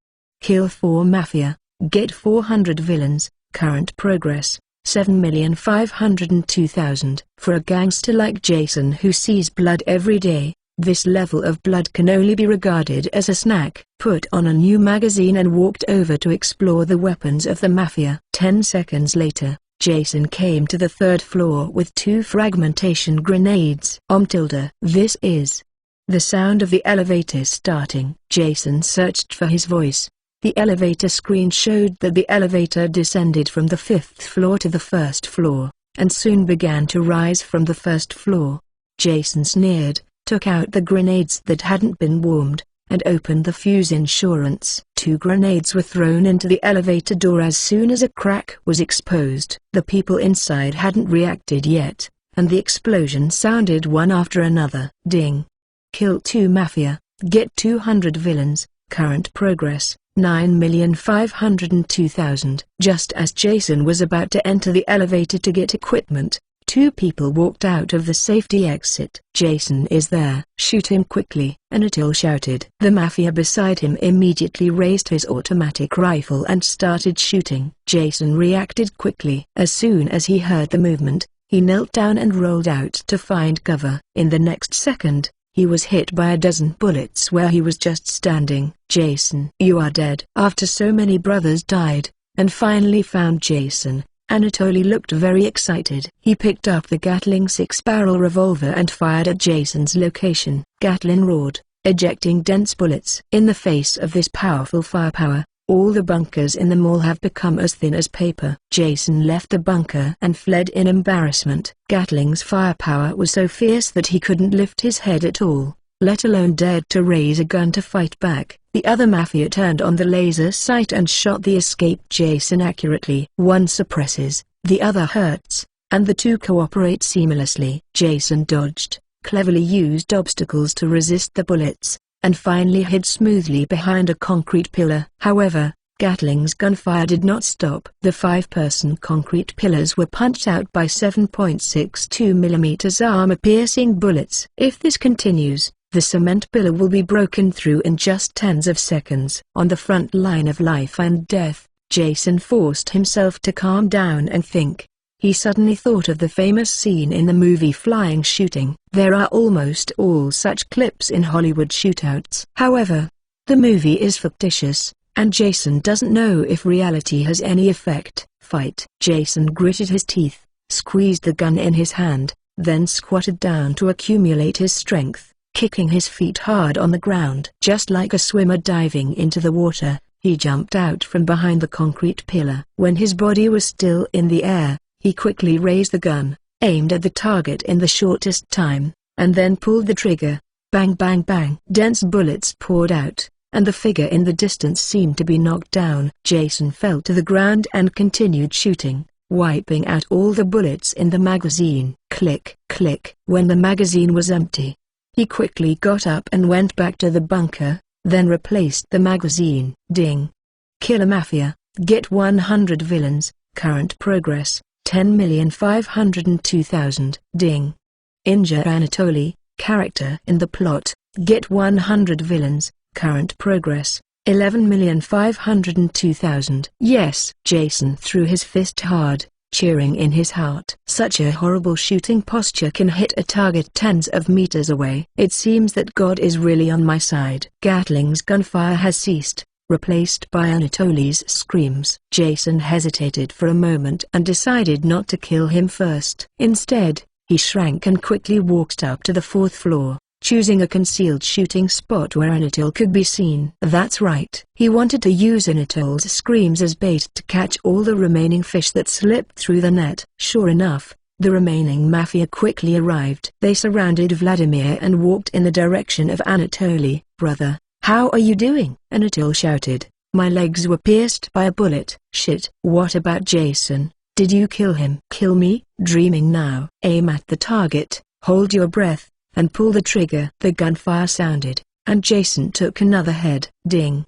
Kill 4 mafia, get 400 villains, current progress, 7,502,000. For a gangster like Jason who sees blood every day, this level of blood can only be regarded as a snack. Put on a new magazine and walked over to explore the weapons of the mafia. 10 seconds later, Jason came to the 3rd floor with 2 fragmentation grenades. This is the sound of the elevator starting. Jason searched for his voice. The elevator screen showed that the elevator descended from the 5th floor to the 1st floor, and soon began to rise from the 1st floor. Jason sneered, took out the grenades that hadn't been warmed, and opened the fuse insurance. 2 grenades were thrown into the elevator door as soon as a crack was exposed. The people inside hadn't reacted yet, and the explosion sounded one after another. Ding. Kill 2 mafia, get 200 villains, current progress, 9,502,000. Just as Jason was about to enter the elevator to get equipment, 2 people walked out of the safety exit. Jason is there. Shoot him quickly, Anatol shouted. The mafia beside him immediately raised his automatic rifle and started shooting. Jason reacted quickly. As soon as he heard the movement, he knelt down and rolled out to find cover. In the next second, he was hit by a dozen bullets where he was just standing. Jason, you are dead. After so many brothers died, and finally found Jason, Anatoly looked very excited. He picked up the Gatling 6-barrel revolver and fired at Jason's location. Gatling roared, ejecting dense bullets. In the face of this powerful firepower, All the bunkers in the mall have become as thin as paper. Jason left the bunker and fled in embarrassment. Gatling's firepower was so fierce that he couldn't lift his head at all, let alone dared to raise a gun to fight back. The other mafia turned on the laser sight and shot the escaped Jason accurately. One suppresses, the other hurts, and the two cooperate seamlessly. Jason dodged, cleverly used obstacles to resist the bullets, and finally hid smoothly behind a concrete pillar. However, Gatling's gunfire did not stop. The 5-person concrete pillars were punched out by 7.62mm armor-piercing bullets. If this continues, the cement pillar will be broken through in just tens of seconds. On the front line of life and death, Jason forced himself to calm down and think. He suddenly thought of the famous scene in the movie Flying Shooting. There are almost all such clips in Hollywood shootouts. However, the movie is fictitious, and Jason doesn't know if reality has any effect. Fight. Jason gritted his teeth, squeezed the gun in his hand, then squatted down to accumulate his strength, kicking his feet hard on the ground. Just like a swimmer diving into the water, he jumped out from behind the concrete pillar. When his body was still in the air, he quickly raised the gun, aimed at the target in the shortest time, and then pulled the trigger. Bang bang bang. Dense bullets poured out, and the figure in the distance seemed to be knocked down. Jason fell to the ground and continued shooting, wiping out all the bullets in the magazine. Click, click. When the magazine was empty, he quickly got up and went back to the bunker, then replaced the magazine. Ding. Killer Mafia, get 100 villains, current progress. 10,502,000. Ding. Injure Anatoly, character in the plot, get 100 villains, current progress, 11,502,000. Yes. Jason threw his fist hard, cheering in his heart. Such a horrible shooting posture can hit a target tens of meters away. It seems that God is really on my side. Gatling's gunfire has ceased, replaced by Anatoly's screams. Jason hesitated for a moment and decided not to kill him first. Instead, he shrank and quickly walked up to the 4th floor, choosing a concealed shooting spot where Anatoly could be seen. That's right. He wanted to use Anatoly's screams as bait to catch all the remaining fish that slipped through the net. Sure enough, the remaining mafia quickly arrived. They surrounded Vladimir and walked in the direction of Anatoly. Brother, how are you doing? Anatoly shouted. My legs were pierced by a bullet. Shit. What about Jason? Did you kill him? Kill me? Dreaming now. Aim at the target, hold your breath, and pull the trigger. The gunfire sounded, and Jason took another head. Ding.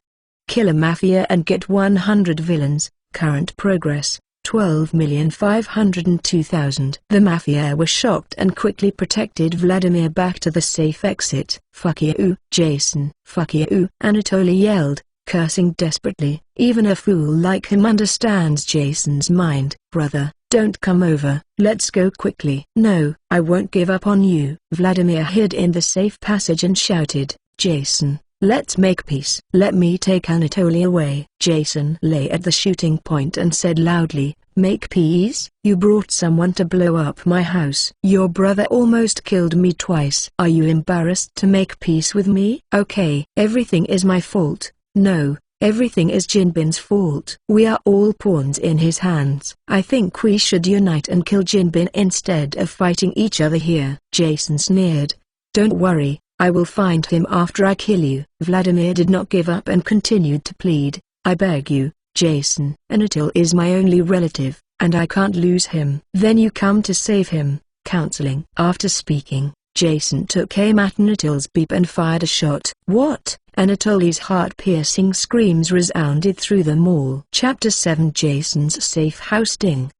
Kill a mafia and get 100 villains, current progress, 12,502,000. The mafia were shocked and quickly protected Vladimir back to the safe exit. Fuck you, Jason. Fuck you, Anatoly yelled, cursing desperately. Even a fool like him understands Jason's mind. Brother, don't come over. Let's go quickly. No, I won't give up on you. Vladimir hid in the safe passage and shouted, Jason, let's make peace. Let me take Anatoly away. Jason lay at the shooting point and said loudly, make peace? You brought someone to blow up my house. Your brother almost killed me twice. Are you embarrassed to make peace with me? Okay. Everything is my fault. No, everything is Jinbin's fault. We are all pawns in his hands. I think we should unite and kill Jinbin instead of fighting each other here. Jason sneered. Don't worry, I will find him after I kill you. Vladimir did not give up and continued to plead. I beg you, Jason. Anatoly is my only relative, and I can't lose him. Then you come to save him. Counseling. After speaking, Jason took aim at Anatoly's beep and fired a shot. What? Anatoly's heart-piercing screams resounded through the mall. Chapter 7 Jason's Safe House. Ding.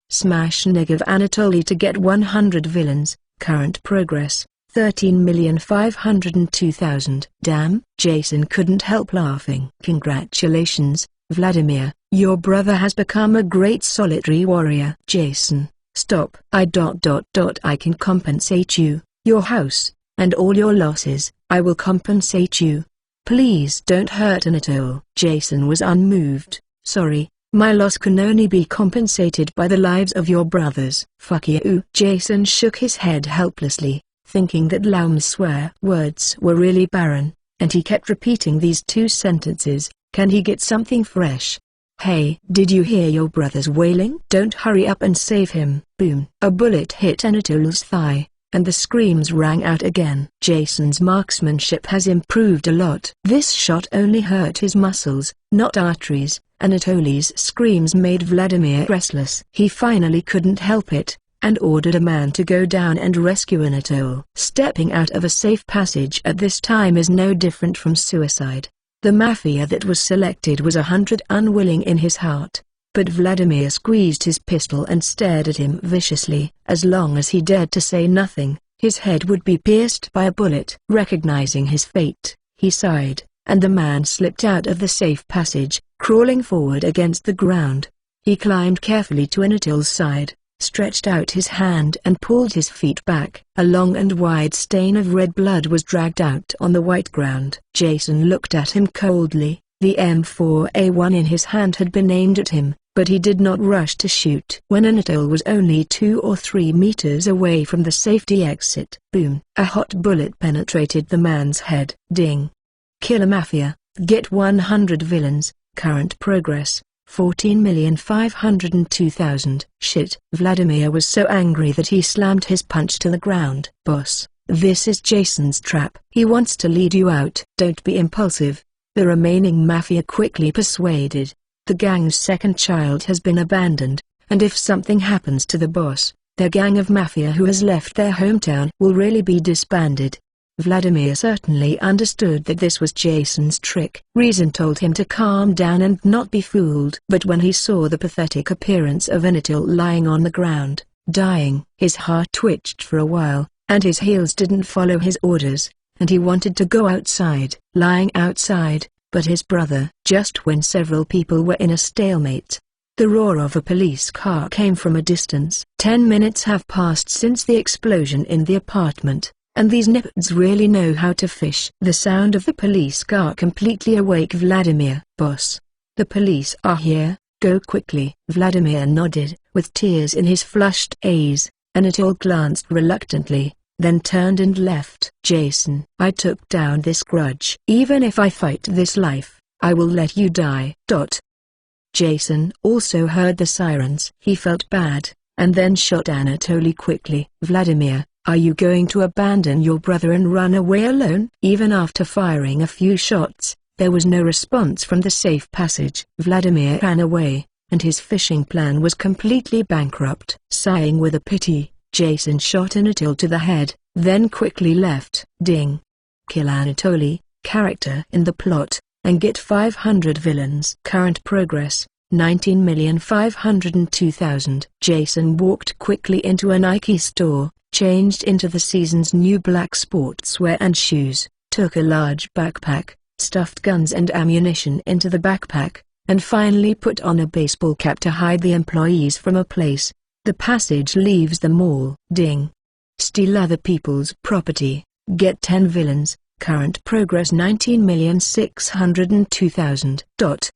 Smash negative Anatoly to get 100 villains, current progress, 13,502,000. Damn. Jason couldn't help laughing. Congratulations, Vladimir, your brother has become a great solitary warrior. Jason, stop. I can compensate you, your house, and all your losses. I will compensate you. Please don't hurt Anatoly. Jason was unmoved. Sorry, my loss can only be compensated by the lives of your brothers. Fuck you. Jason shook his head helplessly, thinking that Laum's swear words were really barren, and he kept repeating these two sentences, Can he get something fresh? Hey, did you hear your brother's wailing? Don't hurry up and save him. Boom. A bullet hit Anatol's thigh, and the screams rang out again. Jason's marksmanship has improved a lot. This shot only hurt his muscles, not arteries. Anatoly's screams made Vladimir restless. He finally couldn't help it, and ordered a man to go down and rescue Anatol. Stepping out of a safe passage at this time is no different from suicide. The mafia that was selected was 100 unwilling in his heart, but Vladimir squeezed his pistol and stared at him viciously. As long as he dared to say nothing, his head would be pierced by a bullet. Recognizing his fate, he sighed, and the man slipped out of the safe passage, crawling forward against the ground. He climbed carefully to Anatol's side, stretched out his hand and pulled his feet back. A long and wide stain of red blood was dragged out on the white ground. Jason looked at him coldly. The M4A1 in his hand had been aimed at him, but he did not rush to shoot. When Anatol was only 2 or 3 meters away from the safety exit, boom! A hot bullet penetrated the man's head. Ding! Killer Mafia, get 100 villains, current progress. 14,502,000. Shit. Vladimir was so angry that he slammed his punch to the ground. Boss, this is Jason's trap. He wants to lead you out. Don't be impulsive. The remaining mafia quickly persuaded. The gang's second child has been abandoned, and if something happens to the boss, their gang of mafia who has left their hometown will really be disbanded. Vladimir certainly understood that this was Jason's trick. Reason told him to calm down and not be fooled. But when he saw the pathetic appearance of Anatol lying on the ground, dying, his heart twitched for a while, and his heels didn't follow his orders, and he wanted to go outside. Lying outside, but his brother. Just when several people were in a stalemate, the roar of a police car came from a distance. 10 minutes have passed since the explosion in the apartment, and these nipds really know how to fish. The sound of the police car completely awake Vladimir. Boss, the police are here, go quickly. Vladimir nodded, with tears in his flushed eyes. Anatol glanced reluctantly, then turned and left. Jason, I took down this grudge. Even if I fight this life, I will let you die. Jason also heard the sirens. He felt bad, and then shot Anatoly quickly. Vladimir, are you going to abandon your brother and run away alone? Even after firing a few shots, there was no response from the safe passage. Vladimir ran away, and his fishing plan was completely bankrupt. Sighing with a pity, Jason shot Anatol to the head, then quickly left. Ding! Kill Anatoly, character in the plot, and get 500 villains. Current progress, 19,502,000. Jason walked quickly into a Nike store, changed into the season's new black sportswear and shoes, took a large backpack, stuffed guns and ammunition into the backpack, and finally put on a baseball cap to hide the employees from a place. The passage leaves the mall. Ding! Steal other people's property, get 10 villains, current progress 19,602,000.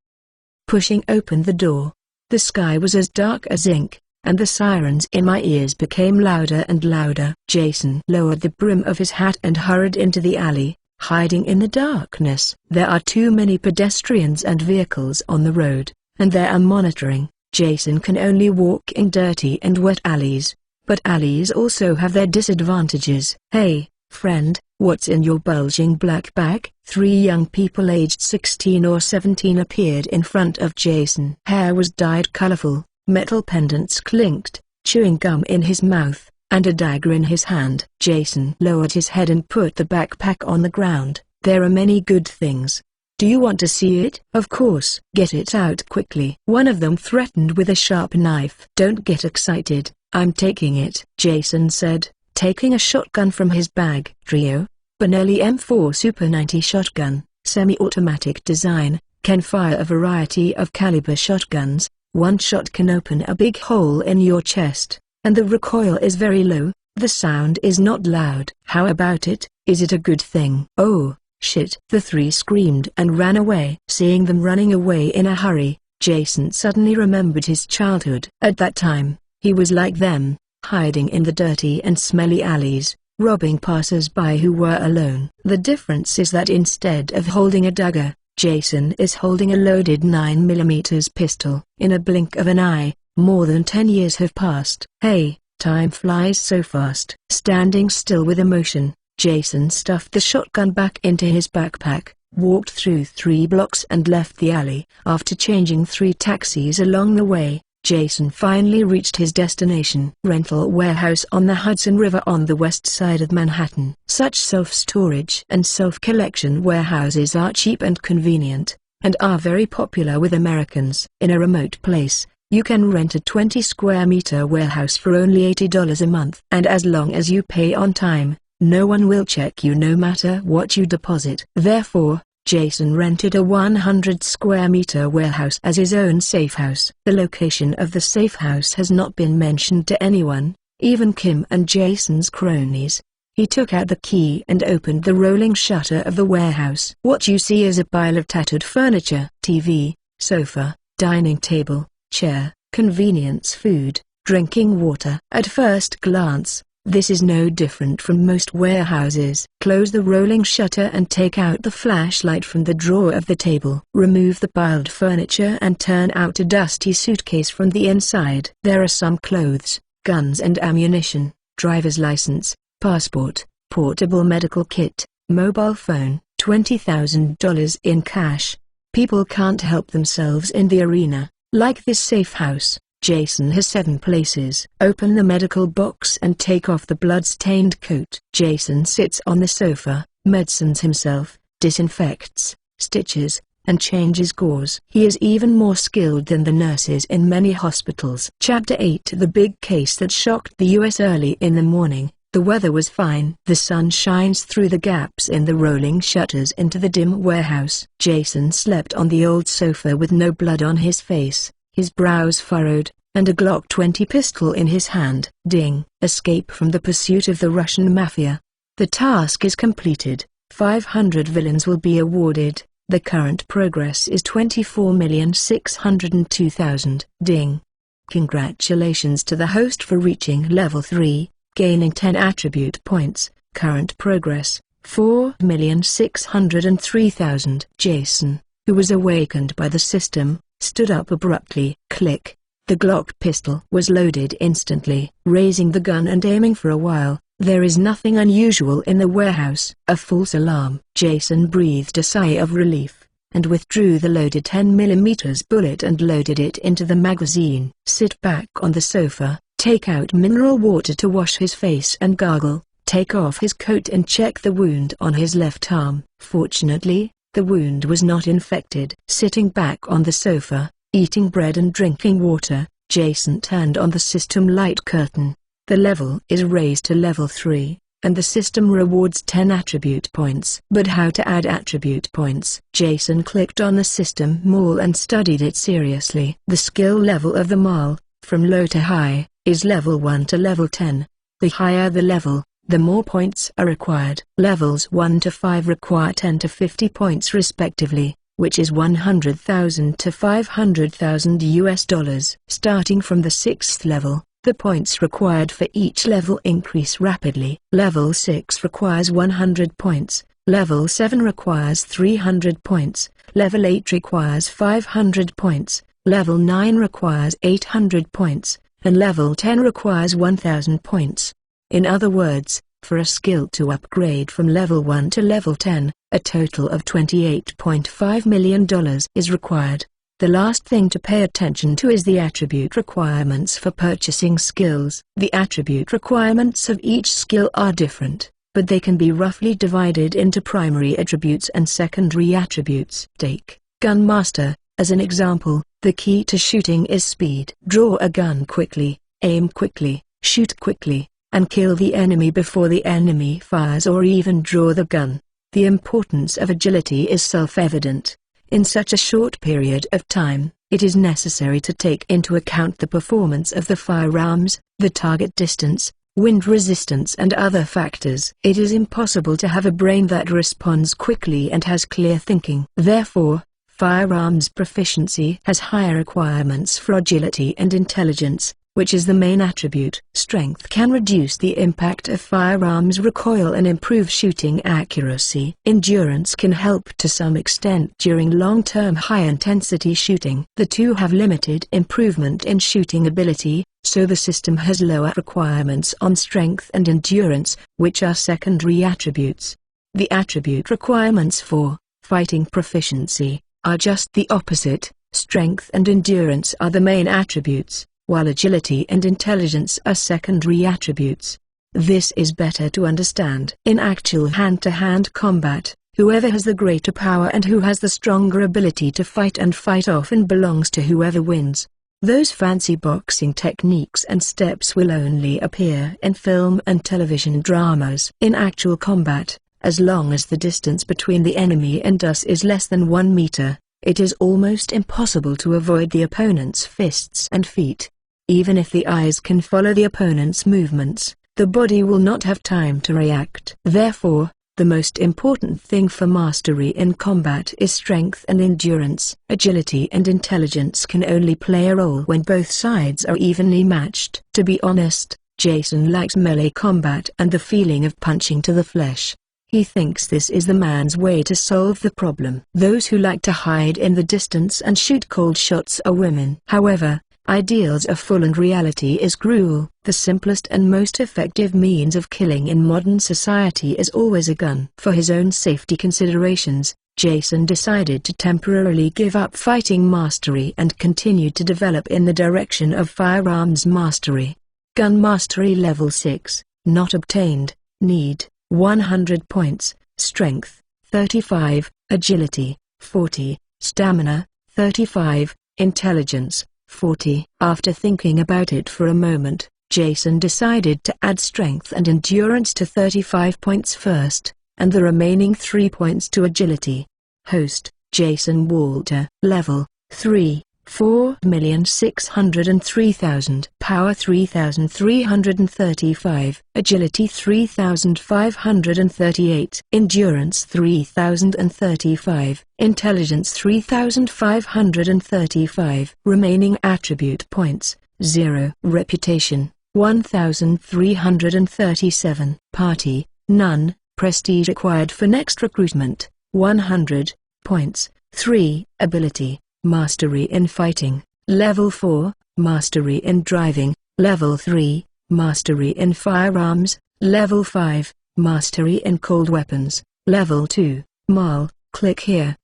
Pushing open the door, the sky was as dark as ink, and the sirens in my ears became louder and louder. Jason lowered the brim of his hat and hurried into the alley, hiding in the darkness. There are too many pedestrians and vehicles on the road, and they are monitoring. Jason can only walk in dirty and wet alleys, but alleys also have their disadvantages. Hey, friend, what's in your bulging black bag? 3 young people aged 16 or 17 appeared in front of Jason. Hair was dyed colorful. Metal pendants clinked, chewing gum in his mouth, and a dagger in his hand. Jason lowered his head and put the backpack on the ground. There are many good things. Do you want to see it? Of course. Get it out quickly. One of them threatened with a sharp knife. Don't get excited, I'm taking it, Jason said, taking a shotgun from his bag. Trio, Benelli M4 Super 90 shotgun, semi-automatic design, can fire a variety of caliber shotguns. One shot can open a big hole in your chest, and the recoil is very low. The sound is not loud. How about it? Is it a good thing? Oh, shit! The 3 screamed and ran away. Seeing them running away in a hurry, Jason suddenly remembered his childhood. At that time, he was like them, hiding in the dirty and smelly alleys, robbing passers-by who were alone. The difference is that instead of holding a dagger, Jason is holding a loaded 9mm pistol. In a blink of an eye, more than 10 years have passed. Hey, time flies so fast. Standing still with emotion, Jason stuffed the shotgun back into his backpack, walked through 3 blocks and left the alley. After changing 3 taxis along the way, Jason finally reached his destination. Rental warehouse on the Hudson River on the west side of Manhattan. Such self-storage and self-collection warehouses are cheap and convenient, and are very popular with Americans. In a remote place, you can rent a 20 square meter warehouse for only $80 a month. And as long as you pay on time, no one will check you no matter what you deposit. Therefore, Jason rented a 100 square meter warehouse as his own safe house. The location of the safe house has not been mentioned to anyone, even Kim and Jason's cronies. He took out the key and opened the rolling shutter of the warehouse. What you see is a pile of tattered furniture, TV, sofa, dining table, chair, convenience food, drinking water. At first glance, this is no different from most warehouses. Close the rolling shutter and take out the flashlight from the drawer of the table. Remove the piled furniture and turn out a dusty suitcase from the inside. There are some clothes, guns and ammunition, driver's license, passport, portable medical kit, mobile phone, $20,000 in cash. People can't help themselves in the arena. Like this safe house, Jason has 7 places. Open the medical box and take off the blood-stained coat. Jason sits on the sofa, medicines himself, disinfects, stitches, and changes gauze. He is even more skilled than the nurses in many hospitals. Chapter 8. The big case that shocked the US. Early in the morning, the weather was fine. The sun shines through the gaps in the rolling shutters into the dim warehouse. Jason slept on the old sofa with no blood on his face, his brows furrowed, and a Glock 20 pistol in his hand. Ding! Escape from the pursuit of the Russian mafia. The task is completed. 500 villains will be awarded. The current progress is 24,602,000. Ding! Congratulations to the host for reaching level 3, gaining 10 attribute points. Current progress, 4,603,000. Jason, who was awakened by the system, stood up abruptly. Click. The Glock pistol was loaded instantly. Raising the gun and aiming for a while, there is nothing unusual in the warehouse. A false alarm. Jason breathed a sigh of relief, and withdrew the loaded 10mm bullet and loaded it into the magazine. Sit back on the sofa, take out mineral water to wash his face and gargle, take off his coat and check the wound on his left arm. Fortunately, the wound was not infected. Sitting back on the sofa, eating bread and drinking water, Jason turned on the system light curtain. The level is raised to level 3, and the system rewards 10 attribute points. But how to add attribute points? Jason clicked on the system mall and studied it seriously. The skill level of the mall, from low to high, is level 1 to level 10. The higher the level, the more points are required. Levels 1 to 5 require 10 to 50 points respectively, which is 100,000 to 500,000 US dollars. Starting from the 6th level, the points required for each level increase rapidly. Level 6 requires 100 points, level 7 requires 300 points, level 8 requires 500 points, level 9 requires 800 points, and level 10 requires 1,000 points. In other words, for a skill to upgrade from level 1 to level 10, a total of $28.5 million is required. The last thing to pay attention to is the attribute requirements for purchasing skills. The attribute requirements of each skill are different, but they can be roughly divided into primary attributes and secondary attributes. Take Gun Master as an example. The key to shooting is speed. Draw a gun quickly, aim quickly, shoot quickly, and kill the enemy before the enemy fires or even draw the gun. The importance of agility is self-evident. In such a short period of time, it is necessary to take into account the performance of the firearms, the target distance, wind resistance and other factors. It is impossible to have a brain that responds quickly and has clear thinking. Therefore, firearms proficiency has higher requirements for agility and intelligence, which is the main attribute. Strength can reduce the impact of firearms recoil and improve shooting accuracy. Endurance can help to some extent during long-term high-intensity shooting. The two have limited improvement in shooting ability, so the system has lower requirements on strength and endurance, which are secondary attributes. The attribute requirements for fighting proficiency are just the opposite. Strength and endurance are the main attributes, while agility and intelligence are secondary attributes. This is better to understand. In actual hand-to-hand combat, whoever has the greater power and who has the stronger ability to fight and fight often belongs to whoever wins. Those fancy boxing techniques and steps will only appear in film and television dramas. In actual combat, as long as the distance between the enemy and us is less than 1 meter, it is almost impossible to avoid the opponent's fists and feet. Even if the eyes can follow the opponent's movements, the body will not have time to react. Therefore, the most important thing for mastery in combat is strength and endurance. Agility and intelligence can only play a role when both sides are evenly matched. To be honest, Jason likes melee combat and the feeling of punching to the flesh. He thinks this is the man's way to solve the problem. Those who like to hide in the distance and shoot cold shots are women. However, ideals are full and reality is cruel. The simplest and most effective means of killing in modern society is always a gun. For his own safety considerations, Jason decided to temporarily give up fighting mastery and continue to develop in the direction of firearms mastery. Gun mastery level 6, not obtained, need 100 points, strength 35, agility 40, stamina 35, intelligence 40. After thinking about it for a moment, Jason decided to add strength and endurance to 35 points first, and the remaining 3 points to agility. Host, Jason Walter. Level 3, 4,603,000. Power 3,335. Agility 3,538. Endurance 3,035. Intelligence 3,535. Remaining attribute points, 0. Reputation, 1,337. Party, none. Prestige acquired for next recruitment, 100 points. 3. Ability, Mastery in Fighting, Level 4, Mastery in Driving, Level 3, Mastery in Firearms, Level 5, Mastery in Cold Weapons, Level 2, Mal, click here.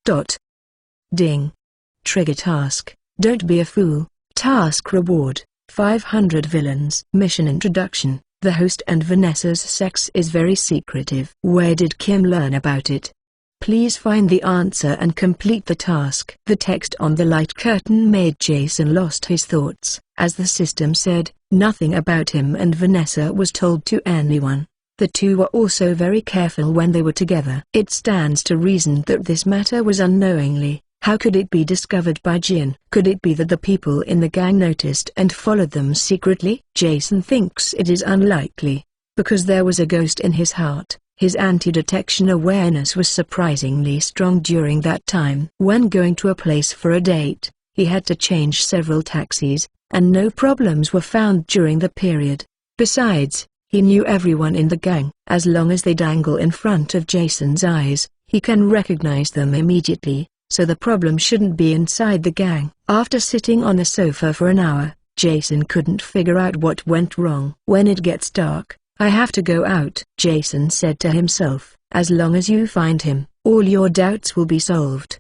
Ding. Trigger task, Don't Be a Fool, Task Reward, 500 Villains. Mission Introduction, The host and Vanessa's sex is very secretive. Where did Kim learn about it? Please find the answer and complete the task. The text on the light curtain made Jason lost his thoughts. As the system said, nothing about him and Vanessa was told to anyone. The two were also very careful when they were together. It stands to reason that this matter was unknowingly. How could it be discovered by Jin? Could it be that the people in the gang noticed and followed them secretly? Jason thinks it is unlikely, because there was a ghost in his heart. His anti-detection awareness was surprisingly strong during that time. When going to a place for a date, he had to change several taxis, and no problems were found during the period. Besides, he knew everyone in the gang. As long as they dangle in front of Jason's eyes, he can recognize them immediately, so the problem shouldn't be inside the gang. After sitting on the sofa for an hour, Jason couldn't figure out what went wrong. When it gets dark, I have to go out, Jason said to himself. As long as you find him, all your doubts will be solved.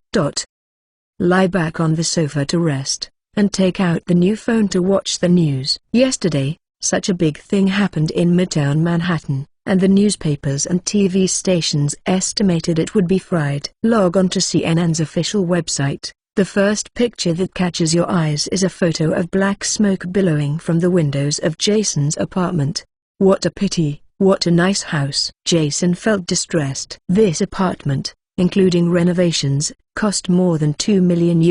Lie back on the sofa to rest, and take out the new phone to watch the news. Yesterday, such a big thing happened in Midtown Manhattan, and the newspapers and TV stations estimated it would be fried. Log on to CNN's official website. The first picture that catches your eyes is a photo of black smoke billowing from the windows of Jason's apartment. What a pity, what a nice house. Jason felt distressed. This apartment, including renovations, cost more than $2 million.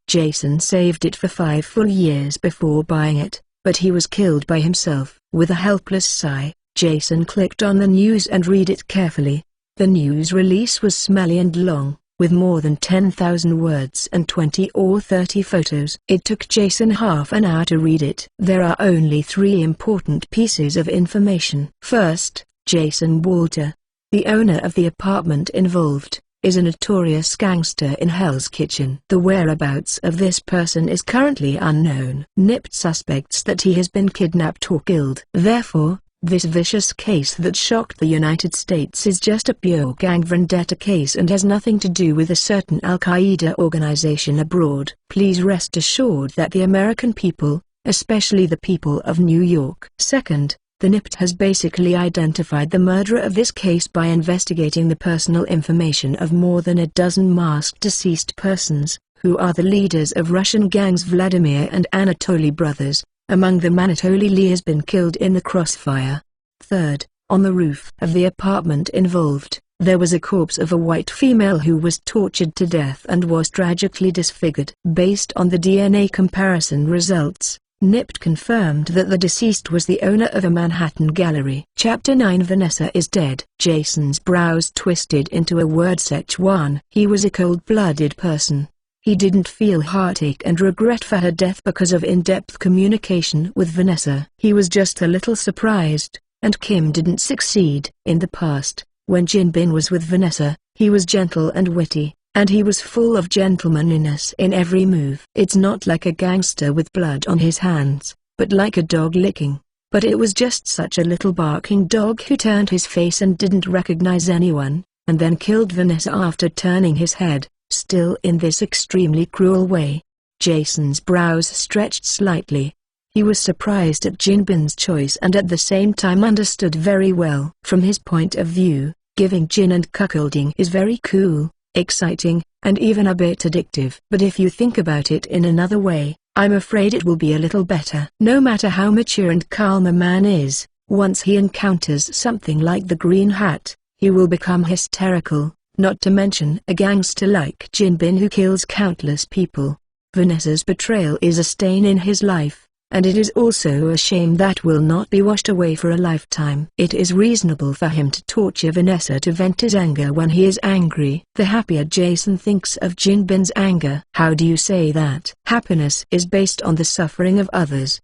Jason saved it for 5 full years before buying it, but he was killed by himself. With a helpless sigh, Jason clicked on the news and read it carefully. The news release was smelly and long, with more than 10,000 words and 20 or 30 photos. It took Jason half an hour to read it. There are only 3 important pieces of information. First, Jason Walter, the owner of the apartment involved, is a notorious gangster in Hell's Kitchen. The whereabouts of this person is currently unknown. NIPT suspects that he has been kidnapped or killed. Therefore, this vicious case that shocked the United States is just a pure gang vendetta case and has nothing to do with a certain Al-Qaeda organization abroad. Please rest assured that the American people, especially the people of New York. Second, the NIPT has basically identified the murderer of this case by investigating the personal information of more than a dozen masked deceased persons, who are the leaders of Russian gangs Vladimir and Anatoly brothers. Among them Anatoly Lee has been killed in the crossfire. Third, on the roof of the apartment involved, there was a corpse of a white female who was tortured to death and was tragically disfigured. Based on the DNA comparison results, NIPT confirmed that the deceased was the owner of a Manhattan gallery. Chapter 9 Vanessa is dead. Jason's brows twisted into a word Szechuan. He was a cold-blooded person. He didn't feel heartache and regret for her death because of in-depth communication with Vanessa. He was just a little surprised, and Kim didn't succeed. In the past, when Jin Bin was with Vanessa, he was gentle and witty, and he was full of gentlemanliness in every move. It's not like a gangster with blood on his hands, but like a dog licking. But it was just such a little barking dog who turned his face and didn't recognize anyone, and then killed Vanessa after turning his head, still in this extremely cruel way. Jason's brows stretched slightly. He was surprised at Jin Bin's choice and at the same time understood very well. From his point of view, giving Jin and cuckolding is very cool, exciting, and even a bit addictive. But if you think about it in another way, I'm afraid it will be a little better. No matter how mature and calm a man is, once he encounters something like the Green Hat, he will become hysterical, not to mention a gangster like Jin Bin who kills countless people. Vanessa's betrayal is a stain in his life, and it is also a shame that will not be washed away for a lifetime. It is reasonable for him to torture Vanessa to vent his anger when he is angry. The happier Jason thinks of Jin Bin's anger. How do you say that? Happiness is based on the suffering of others.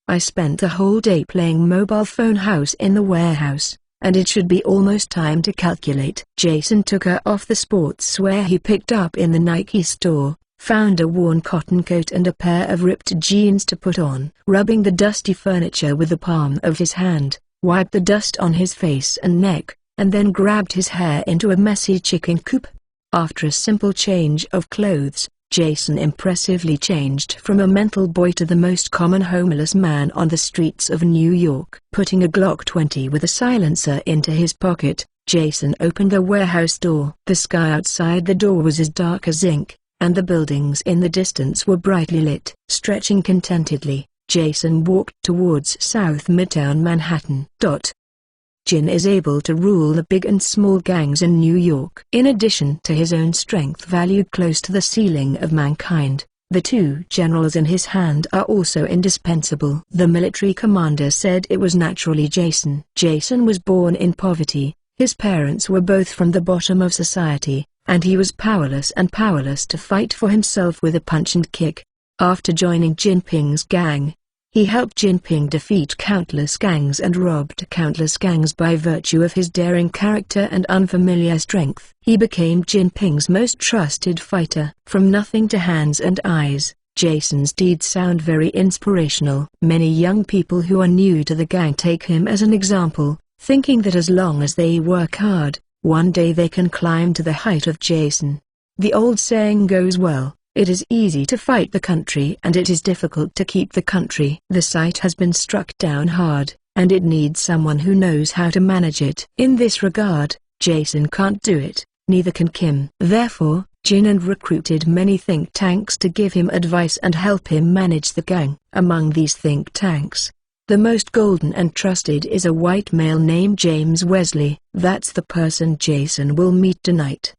I spent the whole day playing mobile phone house in the warehouse, and it should be almost time to calculate. Jason took her off the sportswear he picked up in the Nike store, found a worn cotton coat and a pair of ripped jeans to put on. Rubbing the dusty furniture with the palm of his hand, wiped the dust on his face and neck, and then grabbed his hair into a messy chicken coop. After a simple change of clothes, Jason impressively changed from a mental boy to the most common homeless man on the streets of New York. Putting a Glock 20 with a silencer into his pocket, Jason opened the warehouse door. The sky outside the door was as dark as ink, and the buildings in the distance were brightly lit. Stretching contentedly, Jason walked towards South Midtown Manhattan. Jin is able to rule the big and small gangs in New York. In addition to his own strength valued close to the ceiling of mankind, the 2 generals in his hand are also indispensable. The military commander said it was naturally Jason. Jason was born in poverty, his parents were both from the bottom of society, and he was powerless to fight for himself with a punch and kick. After joining Jinping's gang, he helped Jinping defeat countless gangs and robbed countless gangs by virtue of his daring character and unfamiliar strength. He became Jinping's most trusted fighter. From nothing to hands and eyes, Jason's deeds sound very inspirational. Many young people who are new to the gang take him as an example, thinking that as long as they work hard, one day they can climb to the height of Jason. The old saying goes well, it is easy to fight the country and it is difficult to keep the country. The site has been struck down hard, and it needs someone who knows how to manage it. In this regard, Jason can't do it, neither can Kim. Therefore, Jin and recruited many think tanks to give him advice and help him manage the gang. Among these think tanks, the most golden and trusted is a white male named James Wesley. That's the person Jason will meet tonight.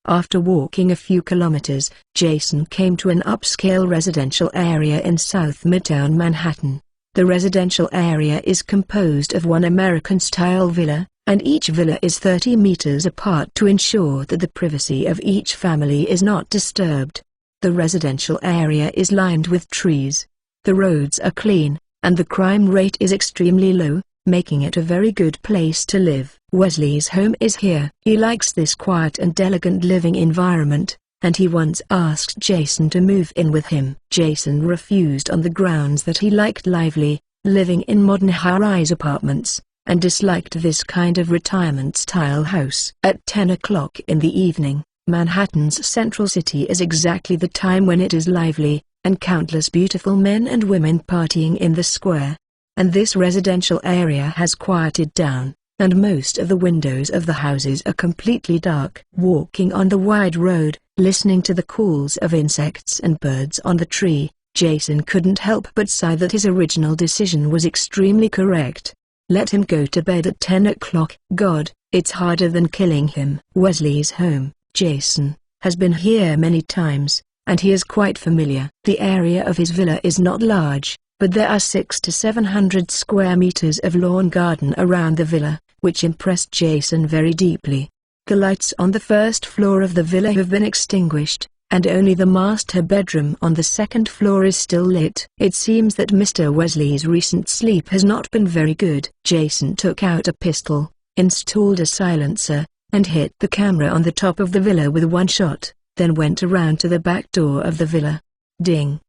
After walking a few kilometers, Jason came to an upscale residential area in South Midtown Manhattan. The residential area is composed of one American-style villa, and each villa is 30 meters apart to ensure that the privacy of each family is not disturbed. The residential area is lined with trees. The roads are clean, and the crime rate is extremely low, making it a very good place to live. Wesley's home is here. He likes this quiet and elegant living environment, and he once asked Jason to move in with him. Jason refused on the grounds that he liked lively, living in modern high-rise apartments, and disliked this kind of retirement-style house. At 10 o'clock in the evening, Manhattan's Central City is exactly the time when it is lively, and countless beautiful men and women partying in the square. And this residential area has quieted down, and most of the windows of the houses are completely dark. Walking on the wide road, listening to the calls of insects and birds on the tree, Jason couldn't help but sigh that his original decision was extremely correct. Let him go to bed at 10 o'clock. God, it's harder than killing him. Wesley's home, Jason, has been here many times, and he is quite familiar. The area of his villa is not large, but there are 600 to 700 square meters of lawn garden around the villa, which impressed Jason very deeply. The lights on the first floor of the villa have been extinguished, and only the master bedroom on the second floor is still lit. It seems that Mr. Wesley's recent sleep has not been very good. Jason took out a pistol, installed a silencer, and hit the camera on the top of the villa with one shot, then went around to the back door of the villa. Ding.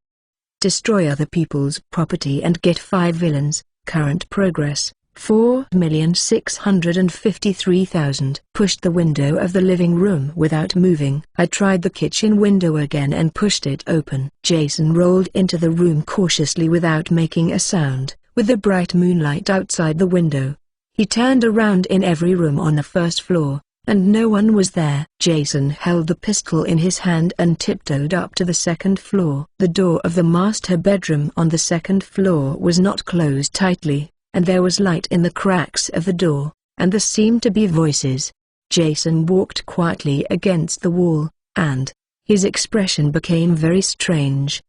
Destroy other people's property and get 5 villains. Current progress, 4,653,000. Pushed the window of the living room without moving. I tried the kitchen window again and pushed it open. Jason rolled into the room cautiously without making a sound, with the bright moonlight outside the window. He turned around in every room on the first floor, and no one was there. Jason held the pistol in his hand and tiptoed up to the second floor. The door of the master bedroom on the second floor was not closed tightly, and there was light in the cracks of the door, and there seemed to be voices. Jason walked quietly against the wall, and his expression became very strange.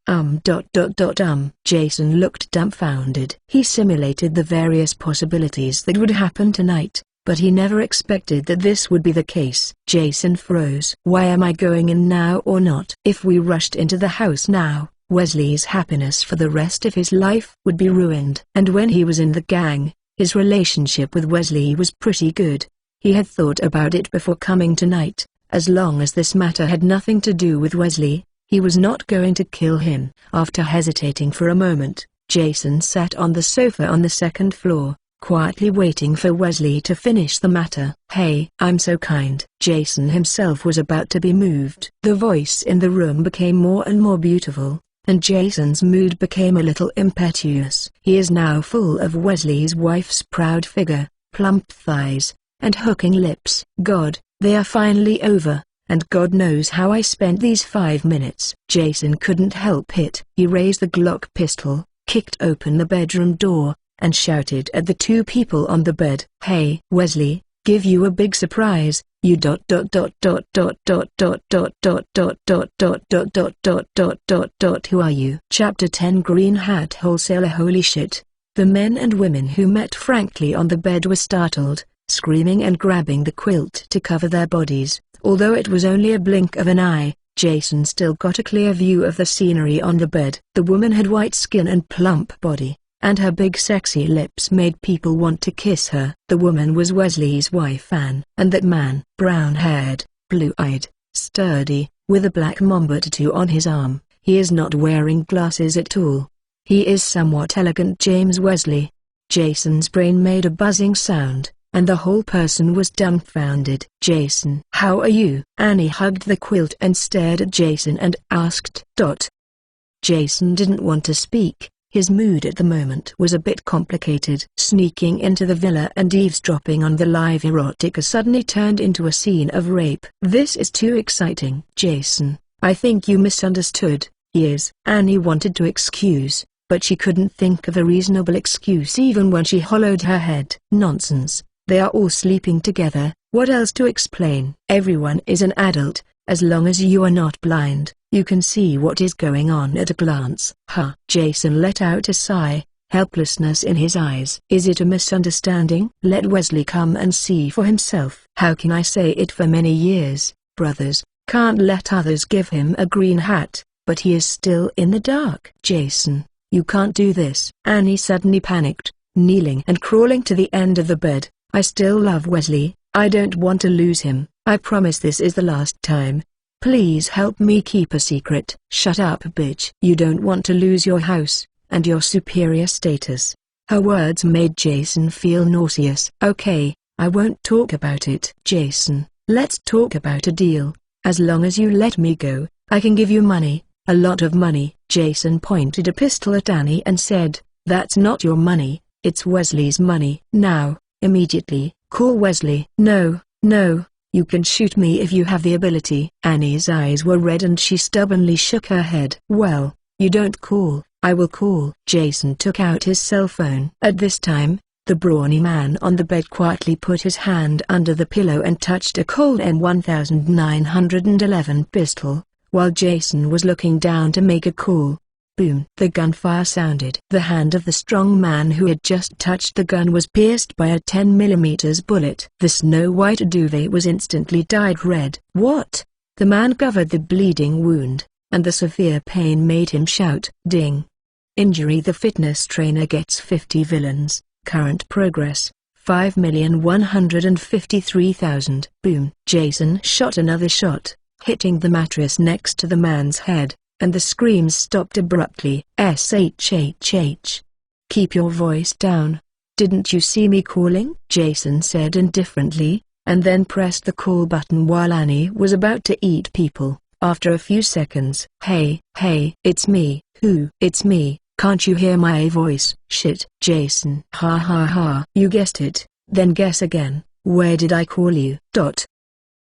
Jason looked dumbfounded. He simulated the various possibilities that would happen tonight, but he never expected that this would be the case. Jason froze. Why am I going in now or not? If we rushed into the house now, Wesley's happiness for the rest of his life would be ruined. And when he was in the gang, his relationship with Wesley was pretty good. He had thought about it before coming tonight. As long as this matter had nothing to do with Wesley, he was not going to kill him. After hesitating for a moment, Jason sat on the sofa on the second floor, quietly waiting for Wesley to finish the matter. Hey, I'm so kind. Jason himself was about to be moved. The voice in the room became more and more beautiful, and Jason's mood became a little impetuous. He is now full of Wesley's wife's proud figure, plump thighs, and hooking lips. God, they are finally over, and God knows how I spent these 5 minutes. Jason couldn't help it. He raised the Glock pistol, kicked open the bedroom door, and shouted at the 2 people on the bed. Hey, Wesley, give you a big surprise, you ... Who are you? Chapter 10 Green Hat Wholesaler. Holy shit. The men and women who met Frankie on the bed were startled, screaming and grabbing the quilt to cover their bodies. Although it was only a blink of an eye, Jason still got a clear view of the scenery on the bed. The woman had white skin and plump body, and her big sexy lips made people want to kiss her. The woman was Wesley's wife Anne. And that man, brown-haired, blue-eyed, sturdy, with a black Mamba tattoo on his arm, he is not wearing glasses at all. He is somewhat elegant. James Wesley. Jason's brain made a buzzing sound, and the whole person was dumbfounded. Jason. How are you? Annie hugged the quilt and stared at Jason and asked. Jason didn't want to speak. His mood at the moment was a bit complicated. Sneaking into the villa and eavesdropping on the live erotica suddenly turned into a scene of rape. This is too exciting. Jason, I think you misunderstood. Yes. Annie wanted to excuse, but she couldn't think of a reasonable excuse even when she hollowed her head. Nonsense. They are all sleeping together. What else to explain? Everyone is an adult. As long as you are not blind, you can see what is going on at a glance. Jason let out a sigh, helplessness in his eyes. "Is it a misunderstanding? Let Wesley come and see for himself." "How can I say it? For many years, brothers, can't let others give him a green hat, but he is still in the dark." "Jason, you can't do this." Annie suddenly panicked, kneeling and crawling to the end of the bed. "I still love Wesley, I don't want to lose him. I promise this is the last time. Please help me keep a secret." "Shut up, bitch. You don't want to lose your house, and your superior status." Her words made Jason feel nauseous. "Okay, I won't talk about it." "Jason, let's talk about a deal. As long as you let me go, I can give you money, a lot of money." Jason pointed a pistol at Annie and said, "That's not your money, it's Wesley's money." "Now, immediately, call Wesley." "No, no. You can shoot me if you have the ability." Annie's eyes were red and she stubbornly shook her head. "Well, you don't call, I will call." Jason took out his cell phone. At this time, the brawny man on the bed quietly put his hand under the pillow and touched a Colt M1911 pistol, while Jason was looking down to make a call. Boom! The gunfire sounded. The hand of the strong man who had just touched the gun was pierced by a 10mm bullet. The snow-white duvet was instantly dyed red. "What?" The man covered the bleeding wound, and the severe pain made him shout. Ding! Injury: the fitness trainer gets 50 villains. Current progress, 5,153,000. Boom! Jason shot another shot, hitting the mattress next to the man's head, and the screams stopped abruptly. "SHHH. Keep your voice down. Didn't you see me calling?" Jason said indifferently, and then pressed the call button while Annie was about to eat people. After a few seconds, "Hey, it's me." "Who?" "It's me. Can't you hear my voice?" "Shit, Jason." "Ha ha ha. You guessed it, then guess again. Where did I call you?"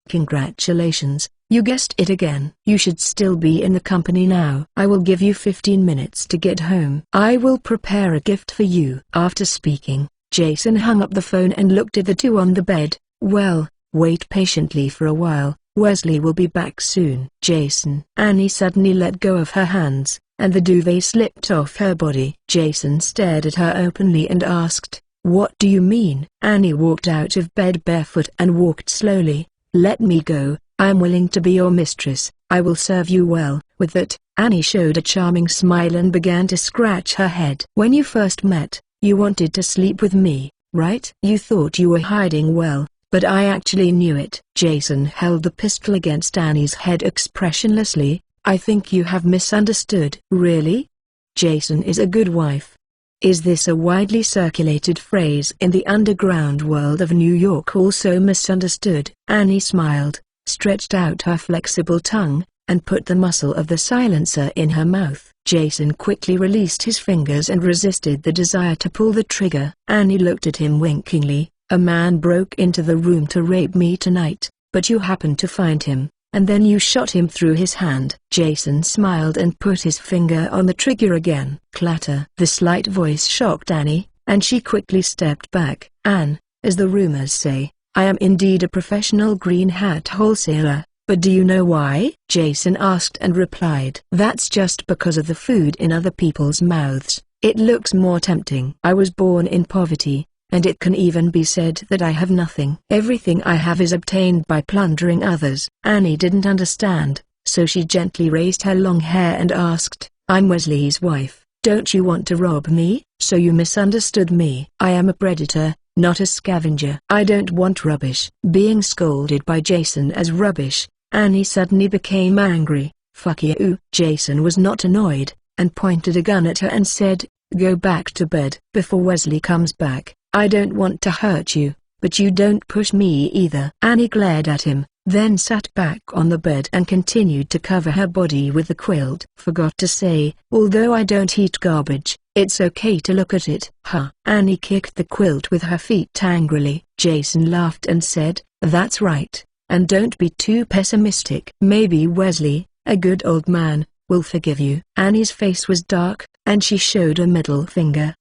"Congratulations. You guessed it again. You should still be in the company now. I will give you 15 minutes to get home. I will prepare a gift for you." After speaking, Jason hung up the phone and looked at the two on the bed. "Well, wait patiently for a while. Wesley will be back soon." "Jason." Annie suddenly let go of her hands, and the duvet slipped off her body. Jason stared at her openly and asked, "What do you mean?" Annie walked out of bed barefoot and walked slowly. "Let me go. I am willing to be your mistress. I will serve you well." With that, Annie showed a charming smile and began to scratch her head. "When you first met, you wanted to sleep with me, right? You thought you were hiding well, but I actually knew it." Jason held the pistol against Annie's head expressionlessly. "I think you have misunderstood." "Really? Jason is a good wife." Is this a widely circulated phrase in the underground world of New York? Also misunderstood. Annie smiled, stretched out her flexible tongue, and put the muzzle of the silencer in her mouth. Jason quickly released his fingers and resisted the desire to pull the trigger. Annie looked at him winkingly. "A man broke into the room to rape me tonight, but you happened to find him, and then you shot him through his hand." Jason smiled and put his finger on the trigger again. Clatter. The slight voice shocked Annie, and she quickly stepped back. "Anne, as the rumors say, I am indeed a professional green hat wholesaler, but do you know why?" Jason asked and replied, "That's just because of the food in other people's mouths. It looks more tempting. I was born in poverty, and it can even be said that I have nothing. Everything I have is obtained by plundering others." Annie didn't understand, so she gently raised her long hair and asked, "I'm Wesley's wife. Don't you want to rob me?" "So you misunderstood me. I am a predator, not a scavenger." "I don't want rubbish." Being scolded by Jason as rubbish, Annie suddenly became angry. "Fuck you." Jason was not annoyed, and pointed a gun at her and said, "Go back to bed. Before Wesley comes back, I don't want to hurt you, but you don't push me either." Annie glared at him, then sat back on the bed and continued to cover her body with the quilt. "Forgot to say, although I don't eat garbage, it's okay to look at it." "Huh?" Annie kicked the quilt with her feet angrily. Jason laughed and said, "That's right, and don't be too pessimistic. Maybe Wesley, a good old man, will forgive you." Annie's face was dark, and she showed a middle finger.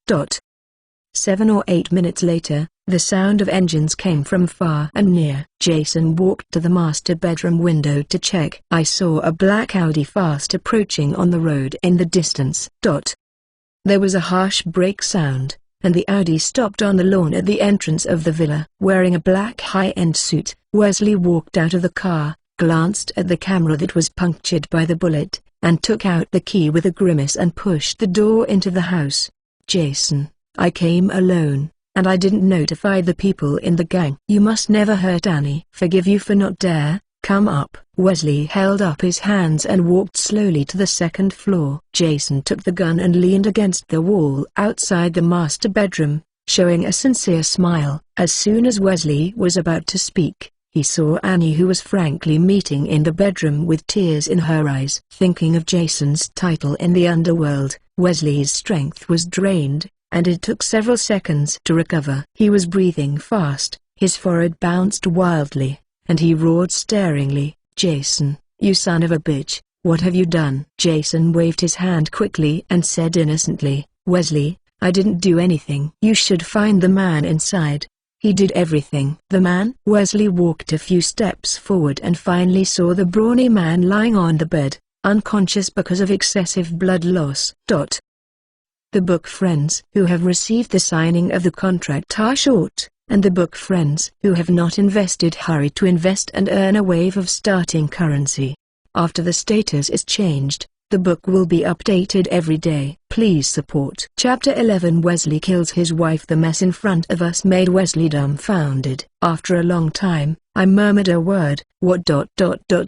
7 or 8 minutes later, the sound of engines came from far and near. Jason walked to the master bedroom window to check. "I saw a black Audi fast approaching on the road in the distance." There was a harsh brake sound, and the Audi stopped on the lawn at the entrance of the villa. Wearing a black high-end suit, Wesley walked out of the car, glanced at the camera that was punctured by the bullet, and took out the key with a grimace and pushed the door into the house. "Jason, I came alone, and I didn't notify the people in the gang. You must never hurt Annie. Forgive you for not dare. Come up." Wesley held up his hands and walked slowly to the second floor. Jason took the gun and leaned against the wall outside the master bedroom, showing a sincere smile. As soon as Wesley was about to speak, he saw Annie, who was frankly meeting in the bedroom with tears in her eyes. Thinking of Jason's title in the underworld, Wesley's strength was drained, and it took several seconds to recover. He was breathing fast, his forehead bounced wildly, and he roared staringly, "Jason, you son of a bitch, what have you done?" Jason waved his hand quickly and said innocently, "Wesley, I didn't do anything. You should find the man inside. He did everything." "The man?" Wesley walked a few steps forward and finally saw the brawny man lying on the bed, unconscious because of excessive blood loss. The book friends who have received the signing of the contract are short, and the book friends who have not invested hurry to invest and earn a wave of starting currency. After the status is changed, the book will be updated every day. Please support. Chapter 11. Wesley kills his wife. The mess in front of us made Wesley dumbfounded. After a long time, I murmured a word, "What?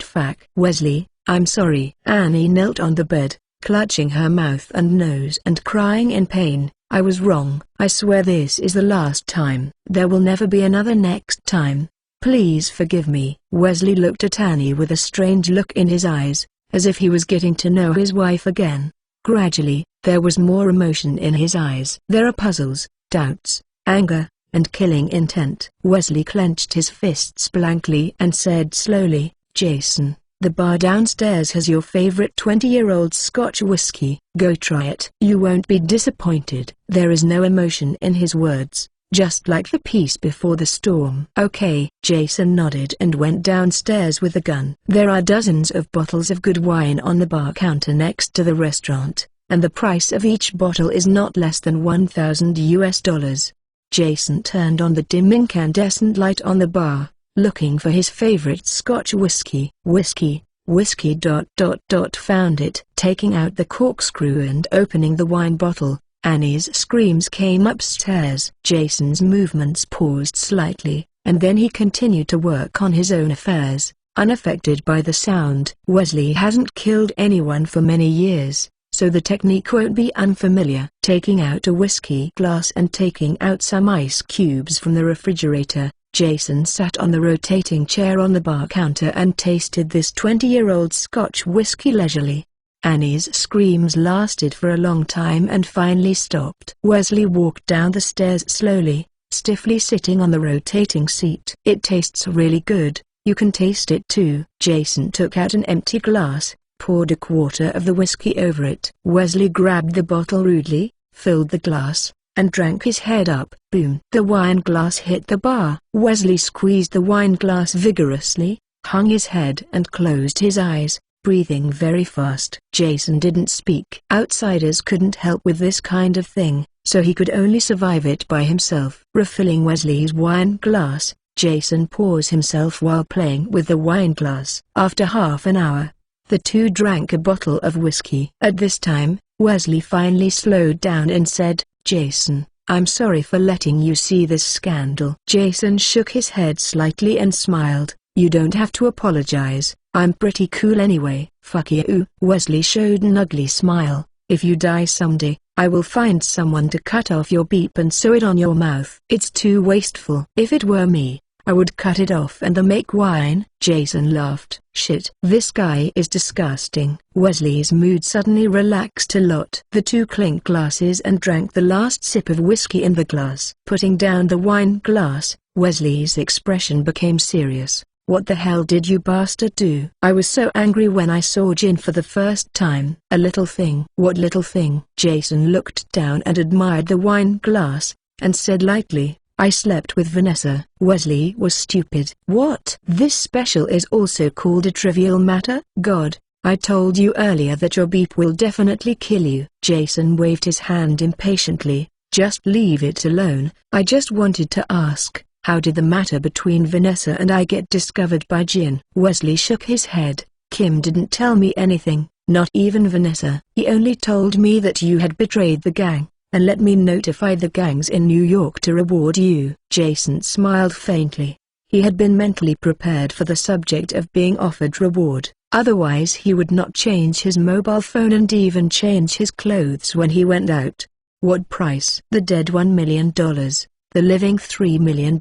Fuck." "Wesley, I'm sorry." Annie knelt on the bed, clutching her mouth and nose and crying in pain. "I was wrong. I swear this is the last time. There will never be another next time. Please forgive me." Wesley looked at Annie with a strange look in his eyes, as if he was getting to know his wife again. Gradually, there was more emotion in his eyes. There are puzzles, doubts, anger, and killing intent. Wesley clenched his fists blankly and said slowly, "Jason, the bar downstairs has your favorite 20-year-old Scotch whiskey. Go try it. You won't be disappointed." There is no emotion in his words, just like the peace before the storm. "Okay." Jason nodded and went downstairs with the gun. There are dozens of bottles of good wine on the bar counter next to the restaurant, and the price of each bottle is not less than $1,000. Jason turned on the dim incandescent light on the bar, looking for his favorite Scotch whiskey. Whiskey. Found it. Taking out the corkscrew and opening the wine bottle, Annie's screams came upstairs. Jason's movements paused slightly, and then he continued to work on his own affairs, unaffected by the sound. Wesley hasn't killed anyone for many years, so the technique won't be unfamiliar. Taking out a whiskey glass and taking out some ice cubes from the refrigerator, Jason sat on the rotating chair on the bar counter and tasted this 20-year-old Scotch whiskey leisurely. Annie's screams lasted for a long time and finally stopped. Wesley walked down the stairs slowly, stiffly sitting on the rotating seat. "It tastes really good. You can taste it too." Jason took out an empty glass, poured a quarter of the whiskey over it. Wesley grabbed the bottle rudely, filled the glass, and drank his head up. Boom! The wine glass hit the bar. Wesley squeezed the wine glass vigorously, hung his head and closed his eyes, breathing very fast. Jason didn't speak. Outsiders couldn't help with this kind of thing, so he could only survive it by himself. Refilling Wesley's wine glass, Jason pours himself while playing with the wine glass. After half an hour, the two drank a bottle of whiskey. At this time, Wesley finally slowed down and said, "Jason, I'm sorry for letting you see this scandal." Jason shook his head slightly and smiled. "You don't have to apologize. I'm pretty cool anyway." "Fuck you." Wesley showed an ugly smile. "If you die someday, I will find someone to cut off your beep and sew it on your mouth. It's too wasteful." "If it were me, I would cut it off and then make wine." Jason laughed. "Shit, this guy is disgusting." Wesley's mood suddenly relaxed a lot. The two clinked glasses and drank the last sip of whiskey in the glass. Putting down the wine glass, Wesley's expression became serious. "What the hell did you bastard do?" "I was so angry when I saw Jin for the first time." "A little thing." "What little thing?" Jason looked down and admired the wine glass, and said lightly, "I slept with Vanessa." Wesley was stupid. "What? This special is also called a trivial matter?" "God, I told you earlier that your beep will definitely kill you. Jason waved his hand impatiently. Just leave it alone. I just wanted to ask, how did the matter between Vanessa and I get discovered by Jin? Wesley shook his head. Kim didn't tell me anything, not even Vanessa. He only told me that you had betrayed the gang, and let me notify the gangs in New York to reward you. Jason smiled faintly. He had been mentally prepared for the subject of being offered reward. Otherwise he would not change his mobile phone and even change his clothes when he went out. What price? The dead $1 million, the living $3 million.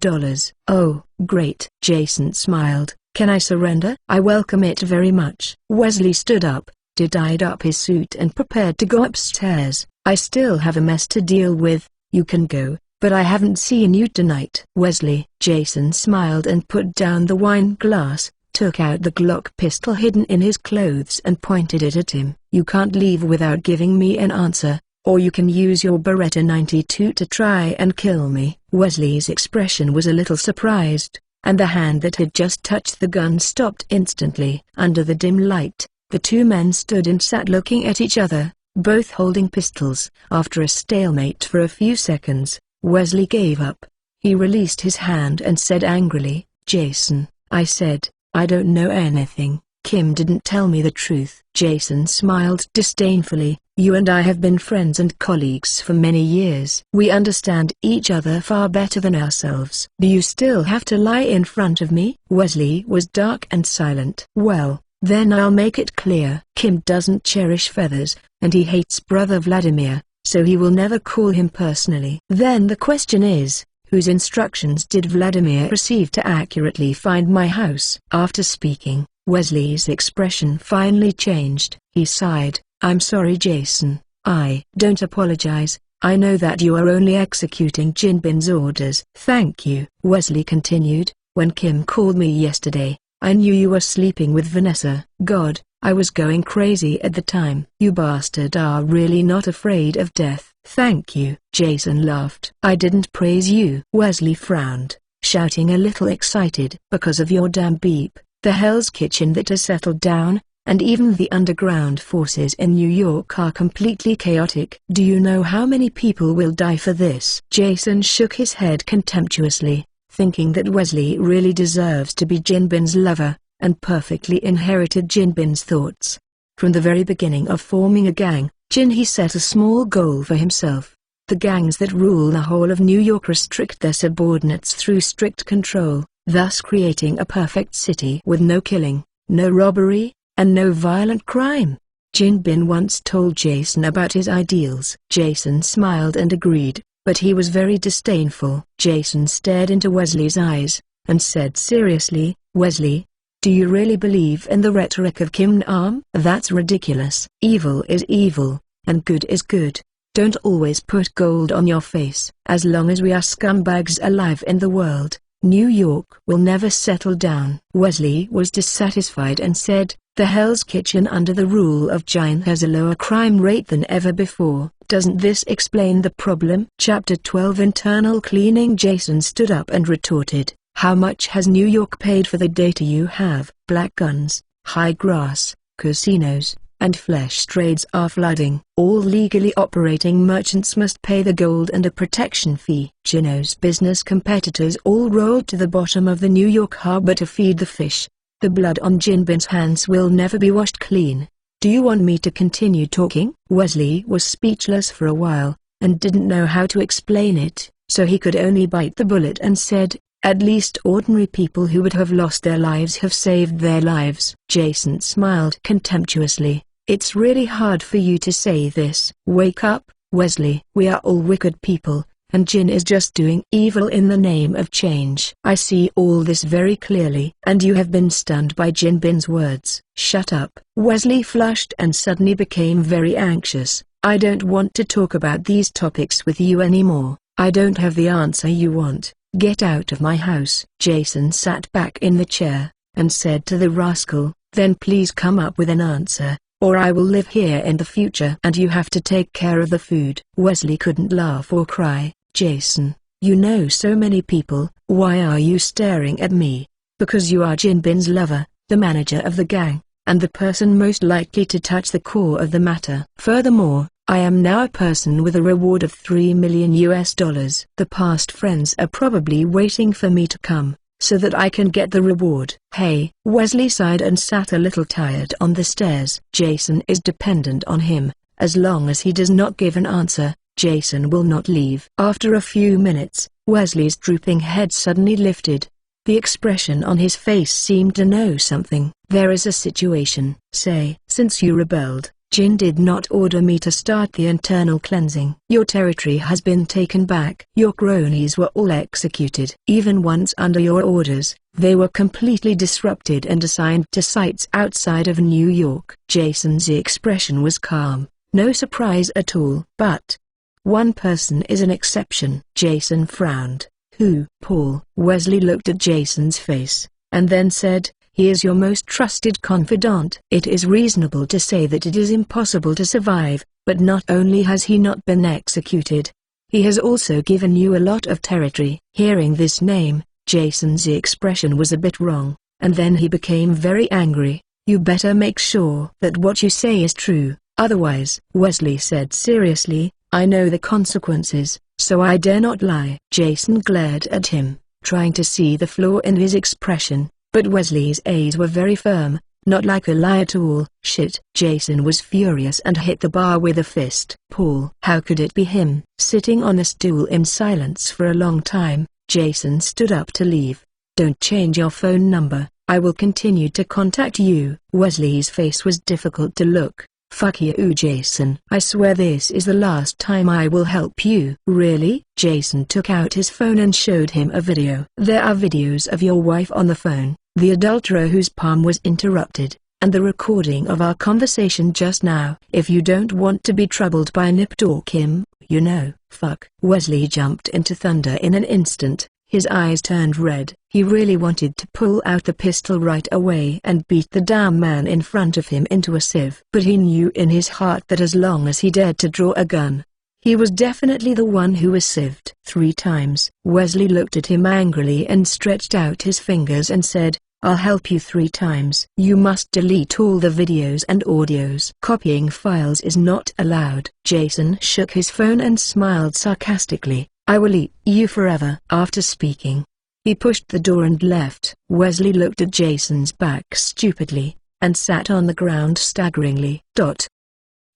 Oh, great. Jason smiled. Can I surrender? I welcome it very much. Wesley stood up, tied up his suit and prepared to go upstairs. I still have a mess to deal with. You can go, but I haven't seen you tonight. Wesley. Jason smiled and put down the wine glass, took out the Glock pistol hidden in his clothes and pointed it at him. You can't leave without giving me an answer, or you can use your Beretta 92 to try and kill me. Wesley's expression was a little surprised, and the hand that had just touched the gun stopped instantly. Under the dim light, the two men stood and sat looking at each other, both holding pistols. After a stalemate for a few seconds, Wesley gave up. He released his hand and said angrily, Jason, I said, I don't know anything. Kim didn't tell me the truth. Jason smiled disdainfully. You and I have been friends and colleagues for many years. We understand each other far better than ourselves. Do you still have to lie in front of me? Wesley was dark and silent. Well, then I'll make it clear. Kim doesn't cherish feathers, and he hates brother Vladimir, so he will never call him personally. Then the question is, whose instructions did Vladimir receive to accurately find my house? After speaking, Wesley's expression finally changed. He sighed. I'm sorry, Jason. I don't apologize. I know that you are only executing Jinbin's orders. Thank you. Wesley continued. When Kim called me yesterday, I knew you were sleeping with Vanessa. God, I was going crazy at the time. You bastard are really not afraid of death. Thank you. Jason laughed. I didn't praise you. Wesley frowned, shouting a little excited. Because of your damn beep, the Hell's Kitchen that has settled down, and even the underground forces in New York are completely chaotic. Do you know how many people will die for this? Jason shook his head contemptuously, thinking that Wesley really deserves to be Jinbin's lover, and perfectly inherited Jinbin's thoughts. From the very beginning of forming a gang, He set a small goal for himself. The gangs that rule the whole of New York restrict their subordinates through strict control, thus creating a perfect city with no killing, no robbery, and no violent crime. Jinbin once told Jason about his ideals. Jason smiled and agreed, but he was very disdainful. Jason stared into Wesley's eyes, and said seriously, Wesley, do you really believe in the rhetoric of Kim Nam? That's ridiculous. Evil is evil, and good is good. Don't always put gold on your face. As long as we are scumbags alive in the world, New York will never settle down. Wesley was dissatisfied and said, the Hell's Kitchen under the rule of Jin has a lower crime rate than ever before. Doesn't this explain the problem? Chapter 12 Internal Cleaning. Jason stood up and retorted, how much has New York paid for the data you have? Black guns, high grass, casinos, and flesh trades are flooding. All legally operating merchants must pay the gold and a protection fee. Jino's business competitors all rolled to the bottom of the New York harbor to feed the fish. The blood on Jinbin's hands will never be washed clean. Do you want me to continue talking? Wesley was speechless for a while, and didn't know how to explain it, so he could only bite the bullet and said, at least ordinary people who would have lost their lives have saved their lives. Jason smiled contemptuously. It's really hard for you to say this. Wake up, Wesley. We are all wicked people, and Jin is just doing evil in the name of change. I see all this very clearly. And you have been stunned by Jinbin's words. Shut up. Wesley flushed and suddenly became very anxious. I don't want to talk about these topics with you anymore. I don't have the answer you want. Get out of my house. Jason sat back in the chair, and said to the rascal, then please come up with an answer, or I will live here in the future and you have to take care of the food. Wesley couldn't laugh or cry. Jason, you know so many people. Why are you staring at me? Because you are Jinbin's lover, the manager of the gang, and the person most likely to touch the core of the matter. Furthermore, I am now a person with a reward of $3 million. The past friends are probably waiting for me to come, so that I can get the reward. Hey, Wesley sighed and sat a little tired on the stairs. Jason is dependent on him. As long as he does not give an answer, Jason will not leave. After a few minutes, Wesley's drooping head suddenly lifted. The expression on his face seemed to know something. There is a situation. Say, since you rebelled, Jin did not order me to start the internal cleansing. Your territory has been taken back. Your cronies were all executed. Even once under your orders, they were completely disrupted and assigned to sites outside of New York. Jason's expression was calm, no surprise at all. But one person is an exception. Jason frowned. Who? Paul. Wesley looked at Jason's face, and then said, he is your most trusted confidant. It is reasonable to say that it is impossible to survive, but not only has he not been executed, he has also given you a lot of territory. Hearing this name, Jason's expression was a bit wrong, and then he became very angry. You better make sure that what you say is true, otherwise, Wesley said seriously, I know the consequences, so I dare not lie. Jason glared at him, trying to see the flaw in his expression, but Wesley's eyes were very firm, not like a lie at all. Shit. Jason was furious and hit the bar with a fist. Paul. How could it be him? Sitting on a stool in silence for a long time, Jason stood up to leave. Don't change your phone number, I will continue to contact you. Wesley's face was difficult to look. Fuck you, Jason. I swear this is the last time I will help you. Really? Jason took out his phone and showed him a video. There are videos of your wife on the phone, the adulterer whose palm was interrupted, and the recording of our conversation just now. If you don't want to be troubled by Nip or Kim, you know, fuck. Wesley jumped into thunder in an instant. His eyes turned red. He really wanted to pull out the pistol right away and beat the damn man in front of him into a sieve. But he knew in his heart that as long as he dared to draw a gun, he was definitely the one who was sieved. 3 times. Wesley looked at him angrily and stretched out his fingers and said, I'll help you 3 times. You must delete all the videos and audios. Copying files is not allowed. Jason shook his phone and smiled sarcastically. I will eat you forever. After speaking, he pushed the door and left. Wesley looked at Jason's back stupidly, and sat on the ground staggeringly.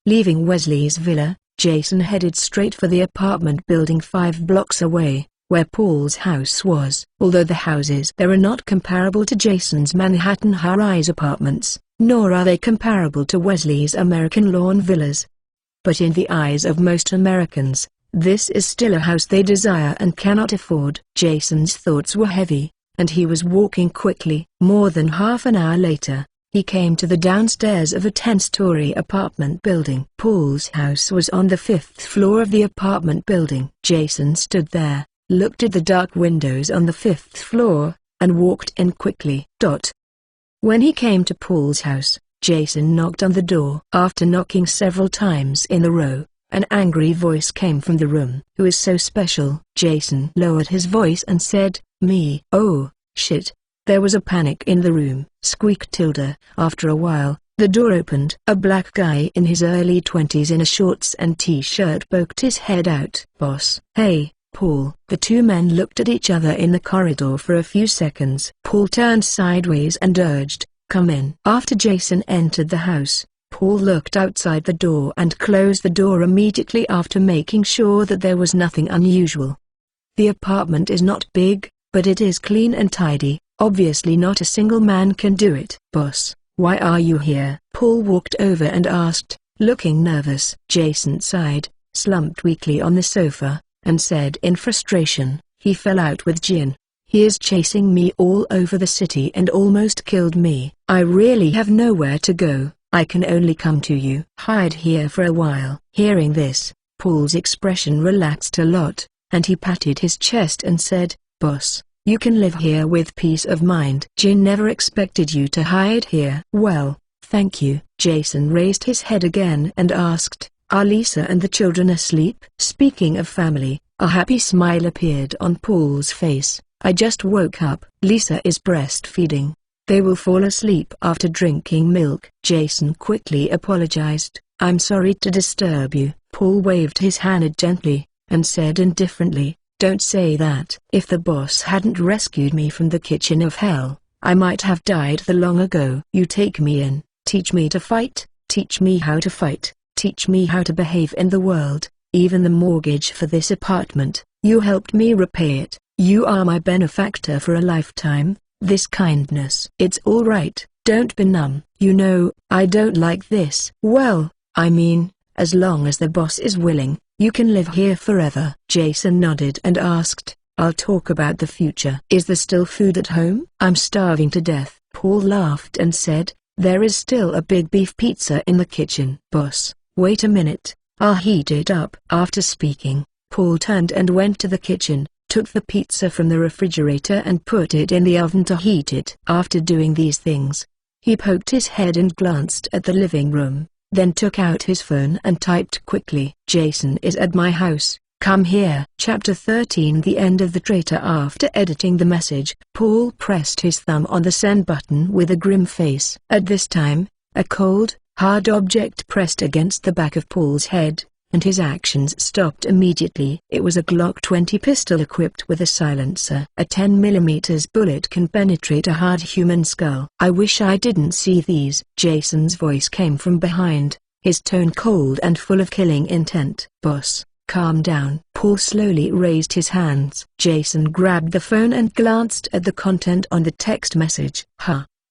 Leaving Wesley's villa, Jason headed straight for the apartment building 5 blocks away, where Paul's house was. Although the houses there are not comparable to Jason's Manhattan high-rise apartments, nor are they comparable to Wesley's American lawn villas. But in the eyes of most Americans, this is still a house they desire and cannot afford. Jason's thoughts were heavy, and he was walking quickly. More than half an hour later, he came to the downstairs of a 10-story apartment building. Paul's house was on the 5th floor of the apartment building. Jason stood there, looked at the dark windows on the 5th floor, and walked in quickly. When he came to Paul's house, Jason knocked on the door. After knocking several times in a row, an angry voice came from the room. Who is so special? Jason lowered his voice and said, me. Oh, shit. There was a panic in the room. Squeaked Tilda. After a while, the door opened. A black guy in his early 20s in a shorts and t-shirt poked his head out. Boss. Hey, Paul. The 2 men looked at each other in the corridor for a few seconds. Paul turned sideways and urged, come in. After Jason entered the house, Paul looked outside the door and closed the door immediately after making sure that there was nothing unusual. The apartment is not big, but it is clean and tidy. Obviously not a single man can do it. Boss, why are you here? Paul walked over and asked, looking nervous. Jason sighed, slumped weakly on the sofa, and said in frustration, he fell out with Jin. He is chasing me all over the city and almost killed me. I really have nowhere to go. I can only come to you. Hide here for a while. Hearing this, Paul's expression relaxed a lot, and he patted his chest and said, Boss, you can live here with peace of mind. Jin never expected you to hide here. Well, thank you. Jason raised his head again and asked, are Lisa and the children asleep? Speaking of family, a happy smile appeared on Paul's face. I just woke up. Lisa is breastfeeding. They will fall asleep after drinking milk. Jason quickly apologized. I'm sorry to disturb you. Paul waved his hand gently, and said indifferently, don't say that. If the boss hadn't rescued me from the kitchen of hell, I might have died long ago. You take me in, teach me to fight, teach me how to fight, teach me how to behave in the world, even the mortgage for this apartment. You helped me repay it. You are my benefactor for a lifetime. This kindness. It's all right, don't be numb. You know, I don't like this. Well, I mean, as long as the boss is willing, you can live here forever. Jason nodded and asked, I'll talk about the future. Is there still food at home? I'm starving to death. Paul laughed and said, there is still a big beef pizza in the kitchen. Boss, wait a minute, I'll heat it up. After speaking, Paul turned and went to the kitchen, took the pizza from the refrigerator and put it in the oven to heat it. After doing these things, he poked his head and glanced at the living room, then took out his phone and typed quickly, Jason is at my house, come here. Chapter 13. The end of the traitor. After editing the message, Paul pressed his thumb on the send button with a grim face. At this time, a cold, hard object pressed against the back of Paul's head, and his actions stopped immediately. It was a Glock 20 pistol equipped with a silencer. A 10mm bullet can penetrate a hard human skull. I wish I didn't see these. Jason's voice came from behind, his tone cold and full of killing intent. Boss, calm down. Paul slowly raised his hands. Jason grabbed the phone and glanced at the content on the text message.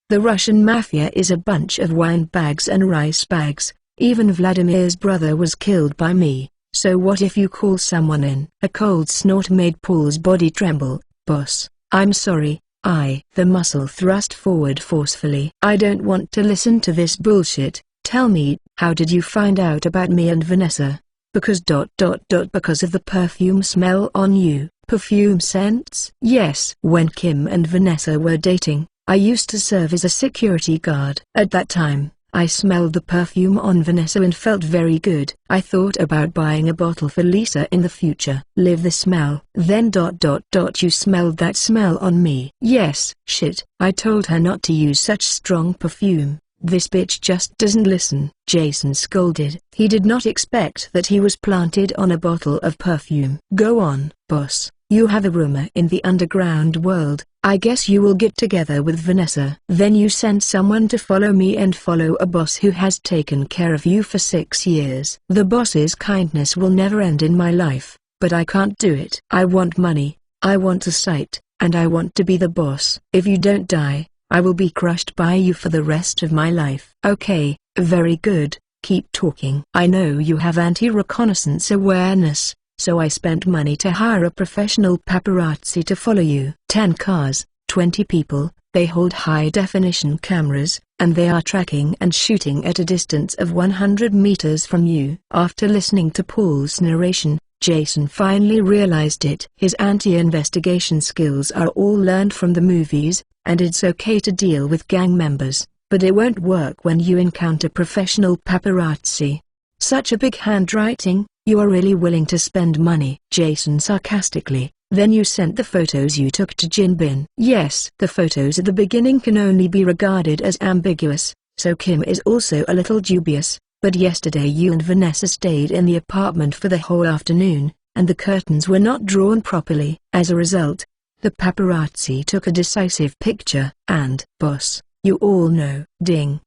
The Russian mafia is a bunch of wine bags and rice bags. Even Vladimir's brother was killed by me, so what if you call someone in? A cold snort made Paul's body tremble. Boss, I'm sorry, The muscle thrust forward forcefully. I don't want to listen to this bullshit. Tell me, how did you find out about me and Vanessa? Because because of the perfume smell on you. Perfume scents? Yes. When Kim and Vanessa were dating, I used to serve as a security guard. At that time, I smelled the perfume on Vanessa and felt very good. I thought about buying a bottle for Lisa in the future. Live the smell. Then you smelled that smell on me. Yes. Shit. I told her not to use such strong perfume. This bitch just doesn't listen. Jason scolded. He did not expect that he was planted on a bottle of perfume. Go on, boss. You have a rumor in the underground world. I guess you will get together with Vanessa. Then you send someone to follow me and follow a boss who has taken care of you for 6 years. The boss's kindness will never end in my life, but I can't do it. I want money, I want a site, and I want to be the boss. If you don't die, I will be crushed by you for the rest of my life. Okay, very good, keep talking. I know you have anti-reconnaissance awareness, so I spent money to hire a professional paparazzi to follow you. 10 cars, 20 people, they hold high-definition cameras, and they are tracking and shooting at a distance of 100 meters from you. After listening to Paul's narration, Jason finally realized it. His anti-investigation skills are all learned from the movies, and it's okay to deal with gang members, but it won't work when you encounter professional paparazzi. Such a big handwriting. You are really willing to spend money. Jason sarcastically. Then you sent the photos you took to Jinbin. Yes. The photos at the beginning can only be regarded as ambiguous, so Kim is also a little dubious, but yesterday you and Vanessa stayed in the apartment for the whole afternoon, and the curtains were not drawn properly. As a result, the paparazzi took a decisive picture, and, boss, you all know. Ding.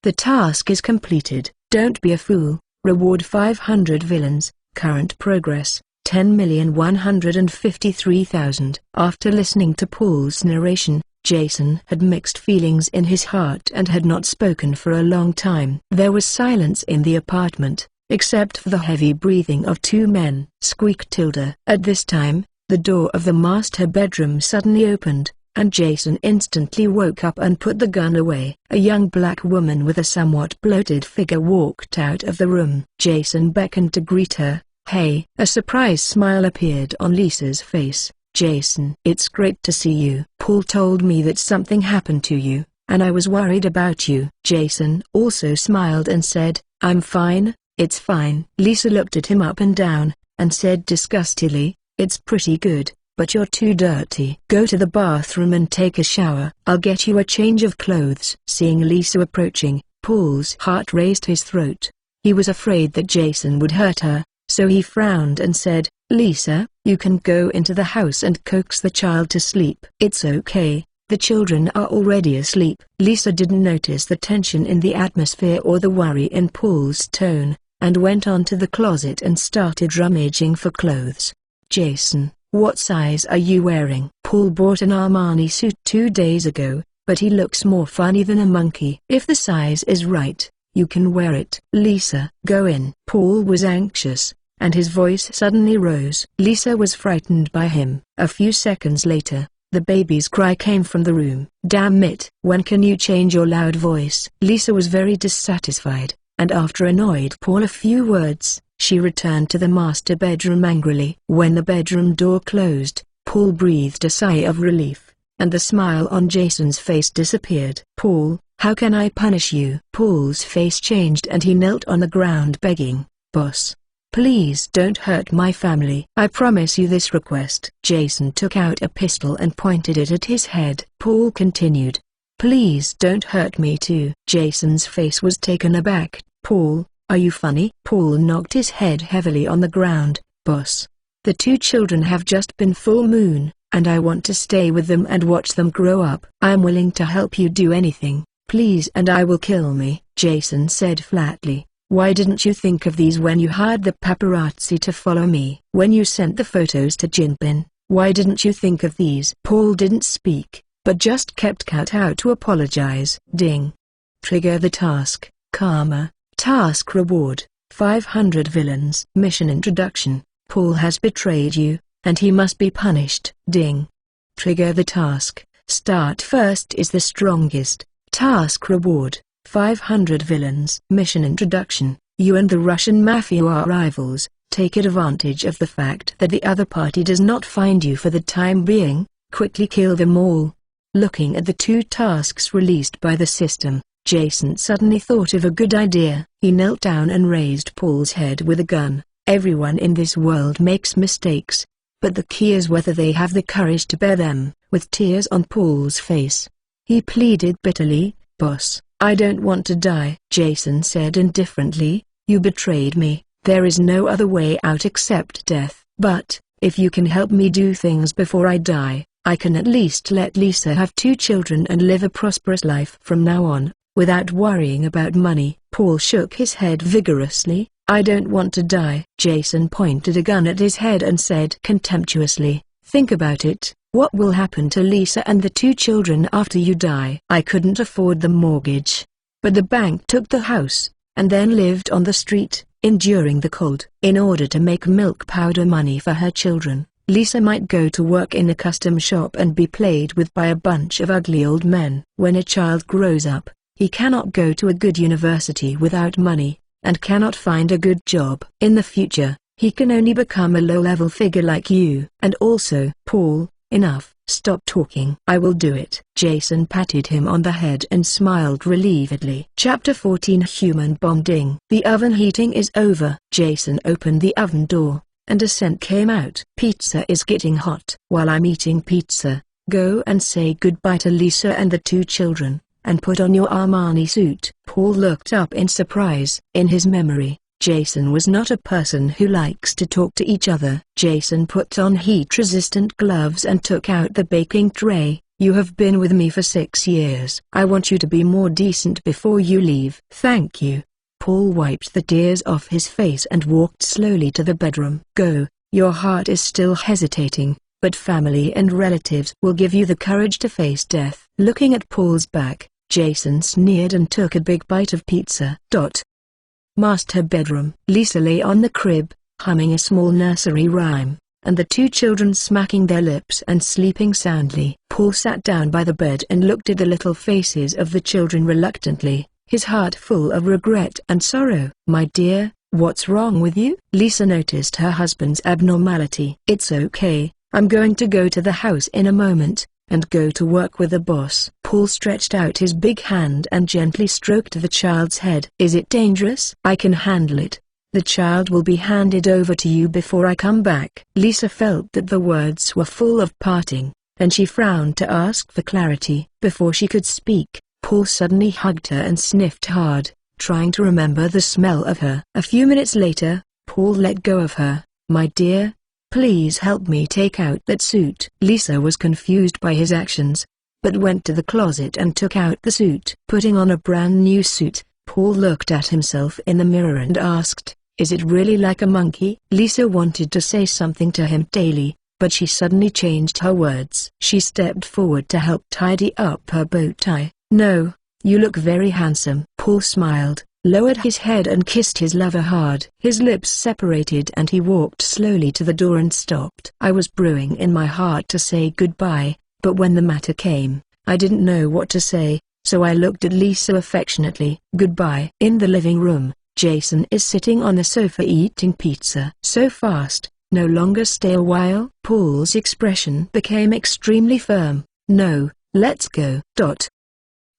The task is completed. Don't be a fool. Reward 500 villains. Current progress, 10,153,000. After listening to Paul's narration, Jason had mixed feelings in his heart and had not spoken for a long time. There was silence in the apartment, except for the heavy breathing of 2 men. Squeak tilde. At this time, the door of the master bedroom suddenly opened, and Jason instantly woke up and put the gun away. A young black woman with a somewhat bloated figure walked out of the room. Jason beckoned to greet her. Hey. A surprised smile appeared on Lisa's face. Jason. It's great to see you. Paul told me that something happened to you, and I was worried about you. Jason also smiled and said, I'm fine, it's fine. Lisa looked at him up and down, and said disgustedly, it's pretty good. but you're too dirty. Go to the bathroom and take a shower. I'll get you a change of clothes." Seeing Lisa approaching, Paul's heart raced his throat. He was afraid that Jason would hurt her, so he frowned and said, "Lisa, you can go into the house and coax the child to sleep." "It's okay. The children are already asleep." Lisa didn't notice the tension in the atmosphere or the worry in Paul's tone, and went on to the closet and started rummaging for clothes. "Jason, what size are you wearing?" "Paul bought an Armani suit 2 days ago, but he looks more funny than a monkey." "If the size is right, you can wear it." "Lisa, go in." Paul was anxious, and his voice suddenly rose. Lisa was frightened by him. A few seconds later, the baby's cry came from the room. "Damn it! When can you change your loud voice?" Lisa was very dissatisfied, and after annoyed Paul a few words, she returned to the master bedroom angrily. When the bedroom door closed, Paul breathed a sigh of relief, and the smile on Jason's face disappeared. "Paul, how can I punish you?" Paul's face changed and he knelt on the ground begging, "Boss, please don't hurt my family. I promise you this request." Jason took out a pistol and pointed it at his head. Paul continued, "Please don't hurt me too." Jason's face was taken aback. "Paul, are you funny?" Paul knocked his head heavily on the ground. "Boss, the 2 children have just been full moon, and I want to stay with them and watch them grow up. I am willing to help you do anything, please, and I will kill me," Jason said flatly. "Why didn't you think of these when you hired the paparazzi to follow me? When you sent the photos to Jinping, why didn't you think of these?" Paul didn't speak, but just kept cut out to apologize. Ding. Trigger the task. Karma. Task reward, 500 villains. Mission introduction. Paul has betrayed you, and he must be punished. Ding. Trigger the task. Start first is the strongest. Task reward, 500 villains. Mission introduction. You and the Russian mafia are rivals. Take advantage of the fact that the other party does not find you for the time being. Quickly kill them all. Looking at the 2 tasks released by the system, Jason suddenly thought of a good idea. He knelt down and raised Paul's head with a gun. Everyone in this world makes mistakes, but the key is whether they have the courage to bear them. With tears on Paul's face, he pleaded bitterly, "Boss, I don't want to die." Jason said indifferently, "You betrayed me. There is no other way out except death. But, if you can help me do things before I die, I can at least let Lisa have 2 children and live a prosperous life from now on, without worrying about money." Paul shook his head vigorously. "I don't want to die." Jason pointed a gun at his head and said contemptuously, "Think about it. What will happen to Lisa and the 2 children after you die?" "I couldn't afford the mortgage. But the bank took the house, and then lived on the street, enduring the cold. In order to make milk powder money for her children, Lisa might go to work in a custom shop and be played with by a bunch of ugly old men. When a child grows up, he cannot go to a good university without money, and cannot find a good job. In the future, he can only become a low-level figure like you. And also, Paul, enough. Stop talking." "I will do it." Jason patted him on the head and smiled relievedly. Chapter 14. Human Bonding. The oven heating is over. Jason opened the oven door, and a scent came out. "Pizza is getting hot." "While I'm eating pizza, go and say goodbye to Lisa and the 2 children, and put on your Armani suit." Paul looked up in surprise. In his memory, Jason was not a person who likes to talk to each other. Jason put on heat-resistant gloves and took out the baking tray. "You have been with me for 6 years. I want you to be more decent before you leave." "Thank you." Paul wiped the tears off his face and walked slowly to the bedroom. "Go, your heart is still hesitating, but family and relatives will give you the courage to face death." Looking at Paul's back, Jason sneered and took a big bite of pizza. Master bedroom. Lisa lay on the crib, humming a small nursery rhyme, and the 2 children smacking their lips and sleeping soundly. Paul sat down by the bed and looked at the little faces of the children reluctantly, his heart full of regret and sorrow. "My dear, what's wrong with you?" Lisa noticed her husband's abnormality. "It's okay, I'm going to go to the house in a moment, and go to work with the boss." Paul stretched out his big hand and gently stroked the child's head. "Is it dangerous?" "I can handle it. The child will be handed over to you before I come back." Lisa felt that the words were full of parting, and she frowned to ask for clarity. Before she could speak, Paul suddenly hugged her and sniffed hard, trying to remember the smell of her. A few minutes later, Paul let go of her. "My dear, please help me take out that suit." Lisa was confused by his actions, but went to the closet and took out the suit. Putting on a brand new suit, Paul looked at himself in the mirror and asked, "Is it really like a monkey?" Lisa wanted to say something to him daily, but she suddenly changed her words. She stepped forward to help tidy up her bow tie. "No, you look very handsome." Paul smiled, lowered his head and kissed his lover hard. His lips separated and he walked slowly to the door and stopped. "I was brewing in my heart to say goodbye, but when the matter came, I didn't know what to say, so I looked at Lisa affectionately." "Goodbye." In the living room, Jason is sitting on the sofa eating pizza. "So fast, no longer stay a while?" Paul's expression became extremely firm. "No, let's go."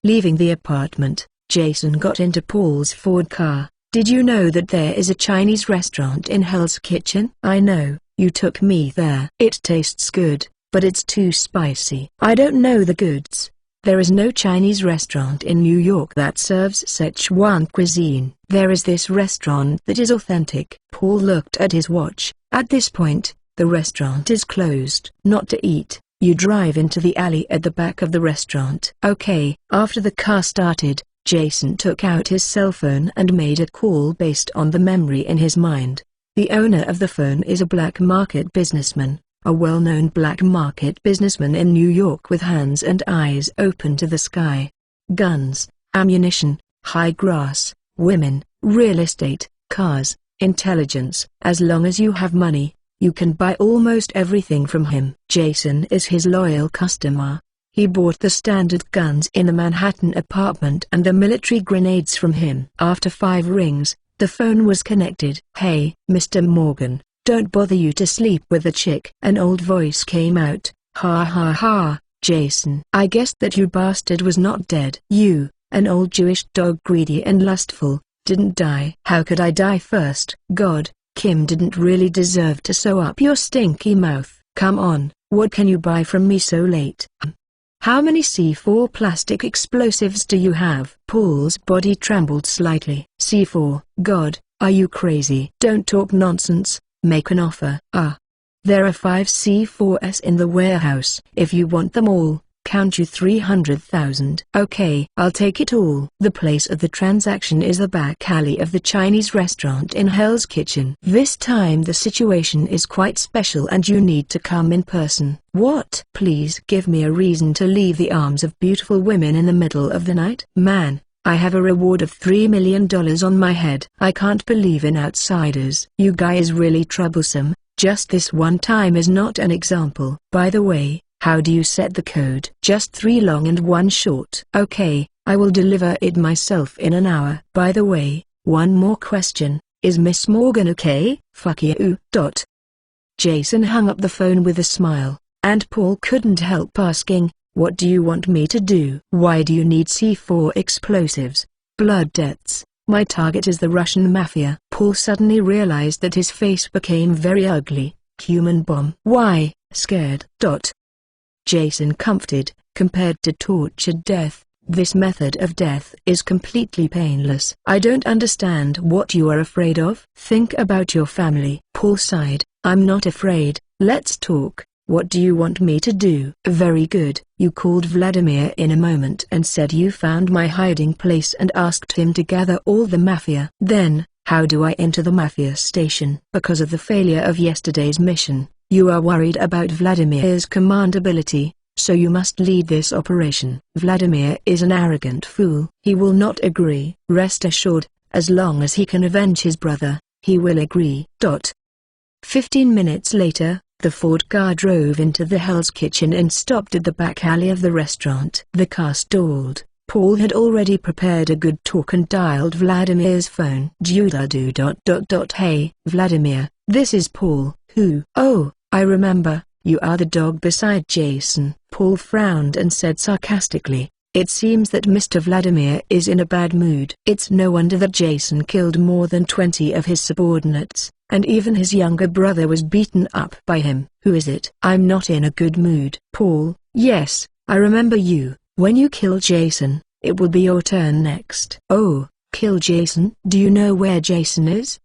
Leaving the apartment, Jason got into Paul's Ford car. "Did you know that there is a Chinese restaurant in Hell's Kitchen?" "I know, you took me there." "It tastes good, but it's too spicy." "I don't know the goods. There is no Chinese restaurant in New York that serves Sichuan cuisine. There is this restaurant that is authentic." Paul looked at his watch. "At this point, the restaurant is closed." "Not to eat. You drive into the alley at the back of the restaurant." "Okay." After the car started, Jason took out his cell phone and made a call based on the memory in his mind. The owner of the phone is a black market businessman, a well-known black market businessman in New York with hands and eyes open to the sky. Guns, ammunition, high grass, women, real estate, cars, intelligence. As long as you have money, you can buy almost everything from him. Jason is his loyal customer. He bought the standard guns in the Manhattan apartment and the military grenades from him. After 5 rings, the phone was connected. "Hey, Mr. Morgan, don't bother you to sleep with the chick." An old voice came out. "Ha ha ha, Jason. I guessed that you bastard was not dead. You, an old Jewish dog greedy and lustful, didn't die." "How could I die first?" "God, Kim didn't really deserve to sew up your stinky mouth." "Come on, what can you buy from me so late?" "How many C4 plastic explosives do you have?" Paul's body trembled slightly. "C4? God, are you crazy?" "Don't talk nonsense, make an offer." There are 5 C4s in the warehouse. If you want them all, count you 300,000. "Okay, I'll take it all." The place of the transaction is the back alley of the Chinese restaurant in Hell's Kitchen. This time the situation is quite special and you need to come in person. "What?" "Please give me a reason to leave the arms of beautiful women in the middle of the night." "Man, I have a reward of $3 million on my head." "I can't believe in outsiders." "You guy is really troublesome. Just this one time is not an example." "By the way, how do you set the code?" "Just 3 long and 1 short." "Okay, I will deliver it myself in an hour." "By the way, one more question, is Miss Morgan okay?" "Fuck you." Jason hung up the phone with a smile, and Paul couldn't help asking, "What do you want me to do?" "Why do you need C4 explosives?" "Blood debts. My target is the Russian mafia." Paul suddenly realized that his face became very ugly. "Human bomb." "Why?" "Scared." Jason comforted. Compared to tortured death, this method of death is completely painless. "I don't understand what you are afraid of." "Think about your family." Paul sighed. "I'm not afraid. Let's talk. What do you want me to do?" "Very good. You called Vladimir in a moment and said you found my hiding place and asked him to gather all the mafia. Then, how do I enter the mafia station?" "Because of the failure of yesterday's mission, you are worried about Vladimir's commandability, so you must lead this operation." "Vladimir is an arrogant fool. He will not agree." "Rest assured, as long as he can avenge his brother, he will agree." 15 minutes later, the Ford car drove into the Hell's Kitchen and stopped at the back alley of the restaurant. The car stalled. Paul had already prepared a good talk and dialed Vladimir's phone. "Hey, Vladimir, this is Paul." "Who?" "Oh, I remember, you are the dog beside Jason." Paul frowned and said sarcastically, It seems that Mr. Vladimir is in a bad mood. It's no wonder that Jason killed more than 20 of his subordinates, and even his younger brother was beaten up by him. Who is it? I'm not in a good mood. Paul. Yes, I remember you. When you kill Jason, it will be your turn next. Oh, kill Jason? Do you know where Jason is?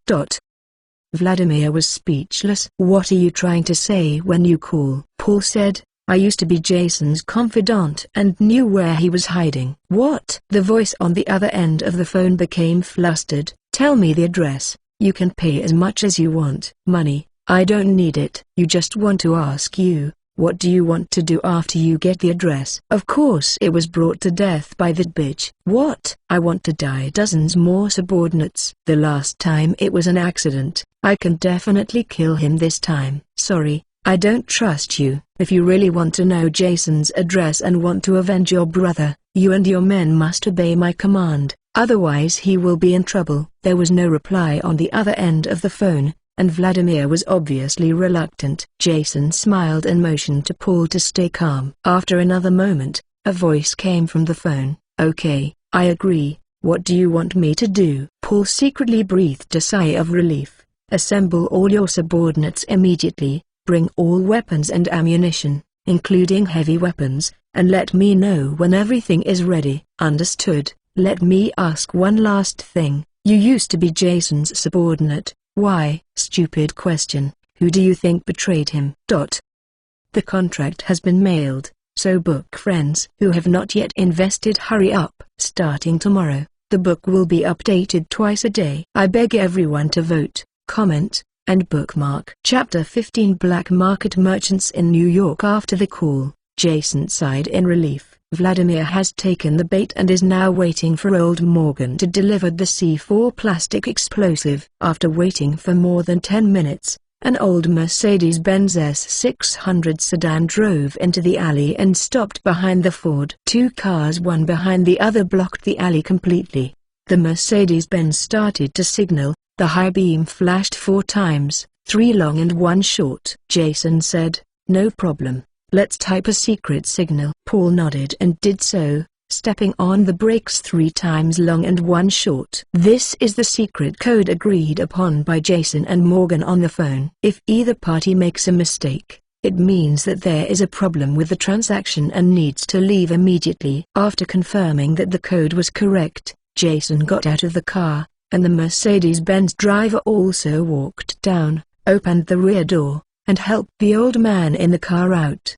Vladimir was speechless. What are you trying to say when you call? Paul said, I used to be Jason's confidant and knew where he was hiding. What? The voice on the other end of the phone became flustered. Tell me the address. You can pay as much as you want. Money, I don't need it. You just want to ask you, what do you want to do after you get the address? Of course it was brought to death by that bitch. What? I want to die dozens more subordinates. The last time it was an accident. I can definitely kill him this time. Sorry, I don't trust you. If you really want to know Jason's address and want to avenge your brother, you and your men must obey my command, otherwise he will be in trouble. There was no reply on the other end of the phone, and Vladimir was obviously reluctant. Jason smiled and motioned to Paul to stay calm. After another moment, a voice came from the phone. Okay, I agree. What do you want me to do? Paul secretly breathed a sigh of relief. Assemble all your subordinates immediately, bring all weapons and ammunition, including heavy weapons, and let me know when everything is ready. Understood. Let me ask one last thing. You used to be Jason's subordinate. Why? Stupid question. Who do you think betrayed him? The contract has been mailed, so book friends who have not yet invested hurry up. Starting tomorrow, the book will be updated twice a day. I beg everyone to vote, comment, and bookmark. Chapter 15. Black Market Merchants in New York. After the call, Jason sighed in relief. Vladimir has taken the bait and is now waiting for old Morgan to deliver the C4 plastic explosive. After waiting for more than 10 minutes, an old Mercedes-Benz S600 sedan drove into the alley and stopped behind the Ford. Two cars, one behind the other, blocked the alley completely. The Mercedes-Benz started to signal. The high beam flashed 4 times, 3 long and 1 short. Jason said, "No problem. Let's type a secret signal." Paul nodded and did so, stepping on the brakes 3 times long and 1 short. This is the secret code agreed upon by Jason and Morgan on the phone. If either party makes a mistake, it means that there is a problem with the transaction and needs to leave immediately. After confirming that the code was correct, Jason got out of the car, and the Mercedes-Benz driver also walked down, opened the rear door, and helped the old man in the car out.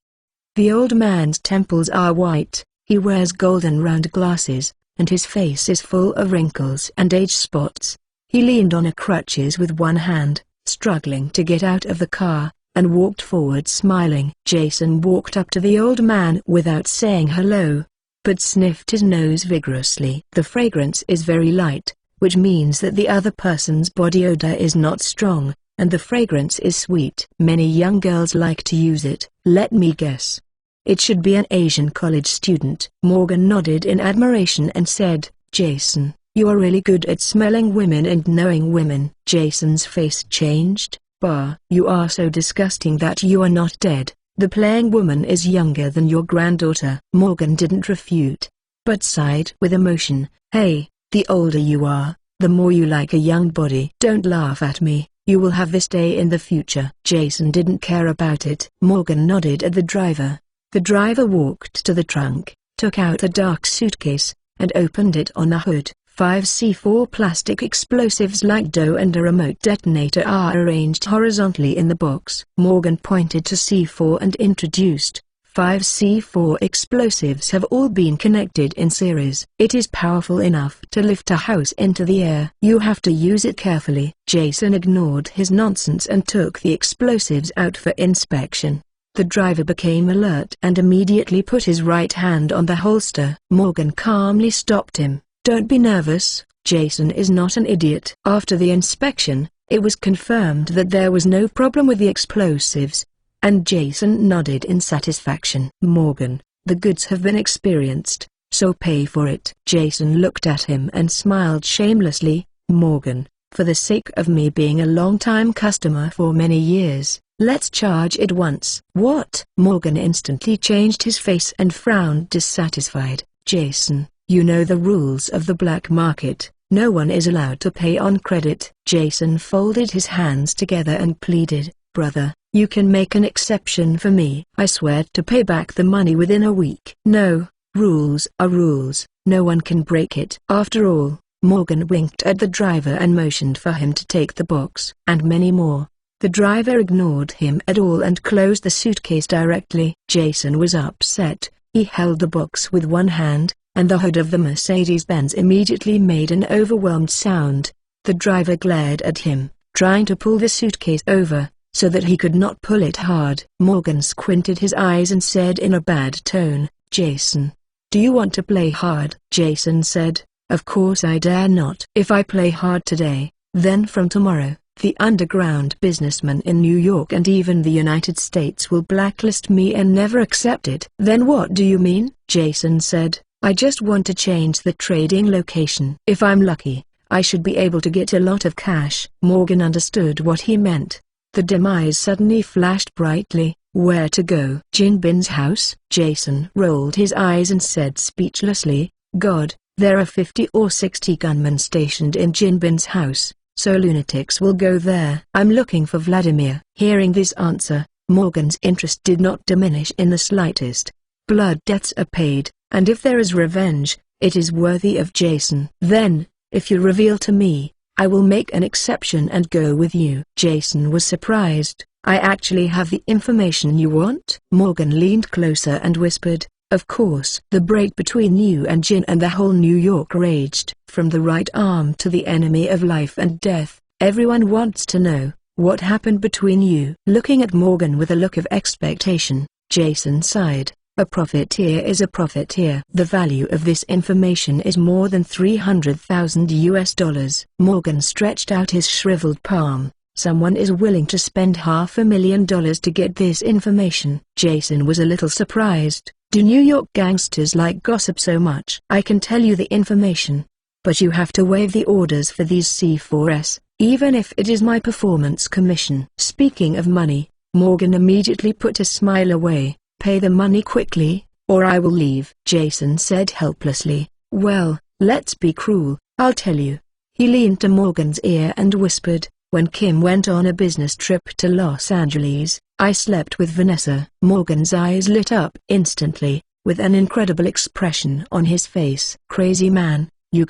The old man's temples are white, he wears golden round glasses, and his face is full of wrinkles and age spots. He leaned on a crutches with one hand, struggling to get out of the car, and walked forward smiling. Jason walked up to the old man without saying hello, but sniffed his nose vigorously. The fragrance is very light, which means that the other person's body odor is not strong, and the fragrance is sweet. Many young girls like to use it. Let me guess. It should be an Asian college student. Morgan nodded in admiration and said, Jason, you are really good at smelling women and knowing women. Jason's face changed. Bah, you are so disgusting that you are not dead. The playing woman is younger than your granddaughter. Morgan didn't refute, but sighed with emotion. Hey, the older you are, the more you like a young body. Don't laugh at me. You will have this day in the future. Jason didn't care about it. Morgan nodded at the driver. The driver walked to the trunk, took out a dark suitcase, and opened it. On the hood, 5 C4 plastic explosives like dough and a remote detonator are arranged horizontally in the box. Morgan pointed to C4 and introduced, 5 C4 explosives have all been connected in series. It is powerful enough to lift a house into the air. You have to use it carefully. Jason ignored his nonsense and took the explosives out for inspection. The driver became alert and immediately put his right hand on the holster. Morgan calmly stopped him. Don't be nervous, Jason is not an idiot. After the inspection, it was confirmed that there was no problem with the explosives, and Jason nodded in satisfaction. Morgan, the goods have been experienced, so pay for it. Jason looked at him and smiled shamelessly. Morgan, for the sake of me being a long-time customer for many years, let's charge it once. What? Morgan instantly changed his face and frowned dissatisfied. Jason, you know the rules of the black market. No one is allowed to pay on credit. Jason folded his hands together and pleaded, brother, you can make an exception for me. I swear to pay back the money within a week. No, rules are rules, no one can break it. After all, Morgan winked at the driver and motioned for him to take the box. And many more. The driver ignored him at all and closed the suitcase directly. Jason was upset. He held the box with one hand, and the hood of the Mercedes-Benz immediately made an overwhelmed sound. The driver glared at him, trying to pull the suitcase over, so that he could not pull it hard. Morgan squinted his eyes and said in a bad tone, Jason, do you want to play hard? Jason said, of course I dare not. If I play hard today, then from tomorrow, the underground businessmen in New York and even the United States will blacklist me and never accept it. Then what do you mean? Jason said, I just want to change the trading location. If I'm lucky, I should be able to get a lot of cash. Morgan understood what he meant. The dim eyes suddenly flashed brightly. Where to go? Jin Bin's house? Jason rolled his eyes and said speechlessly, God, there are 50 or 60 gunmen stationed in Jin Bin's house, so lunatics will go there. I'm looking for Vladimir. Hearing this answer, Morgan's interest did not diminish in the slightest. Blood debts are paid, and if there is revenge, it is worthy of Jason. Then, if you reveal to me, I will make an exception and go with you. Jason was surprised. I actually have the information you want? Morgan leaned closer and whispered, of course. The break between you and Jin and the whole New York raged. From the right arm to the enemy of life and death, everyone wants to know, what happened between you? Looking at Morgan with a look of expectation, Jason sighed. A profiteer is a profiteer. The value of this information is more than $300,000. Morgan stretched out his shriveled palm. Someone is willing to spend $500,000 to get this information. Jason was a little surprised. Do New York gangsters like gossip so much? I can tell you the information, but you have to waive the orders for these C4s, even if it is my performance commission. Speaking of money, Morgan immediately put a smile away. Pay the money quickly, or I will leave. Jason said helplessly, well, let's be cruel, I'll tell you. He leaned to Morgan's ear and whispered, when Kim went on a business trip to Los Angeles, I slept with Vanessa. Morgan's eyes lit up instantly, with an incredible expression on his face. Crazy man, you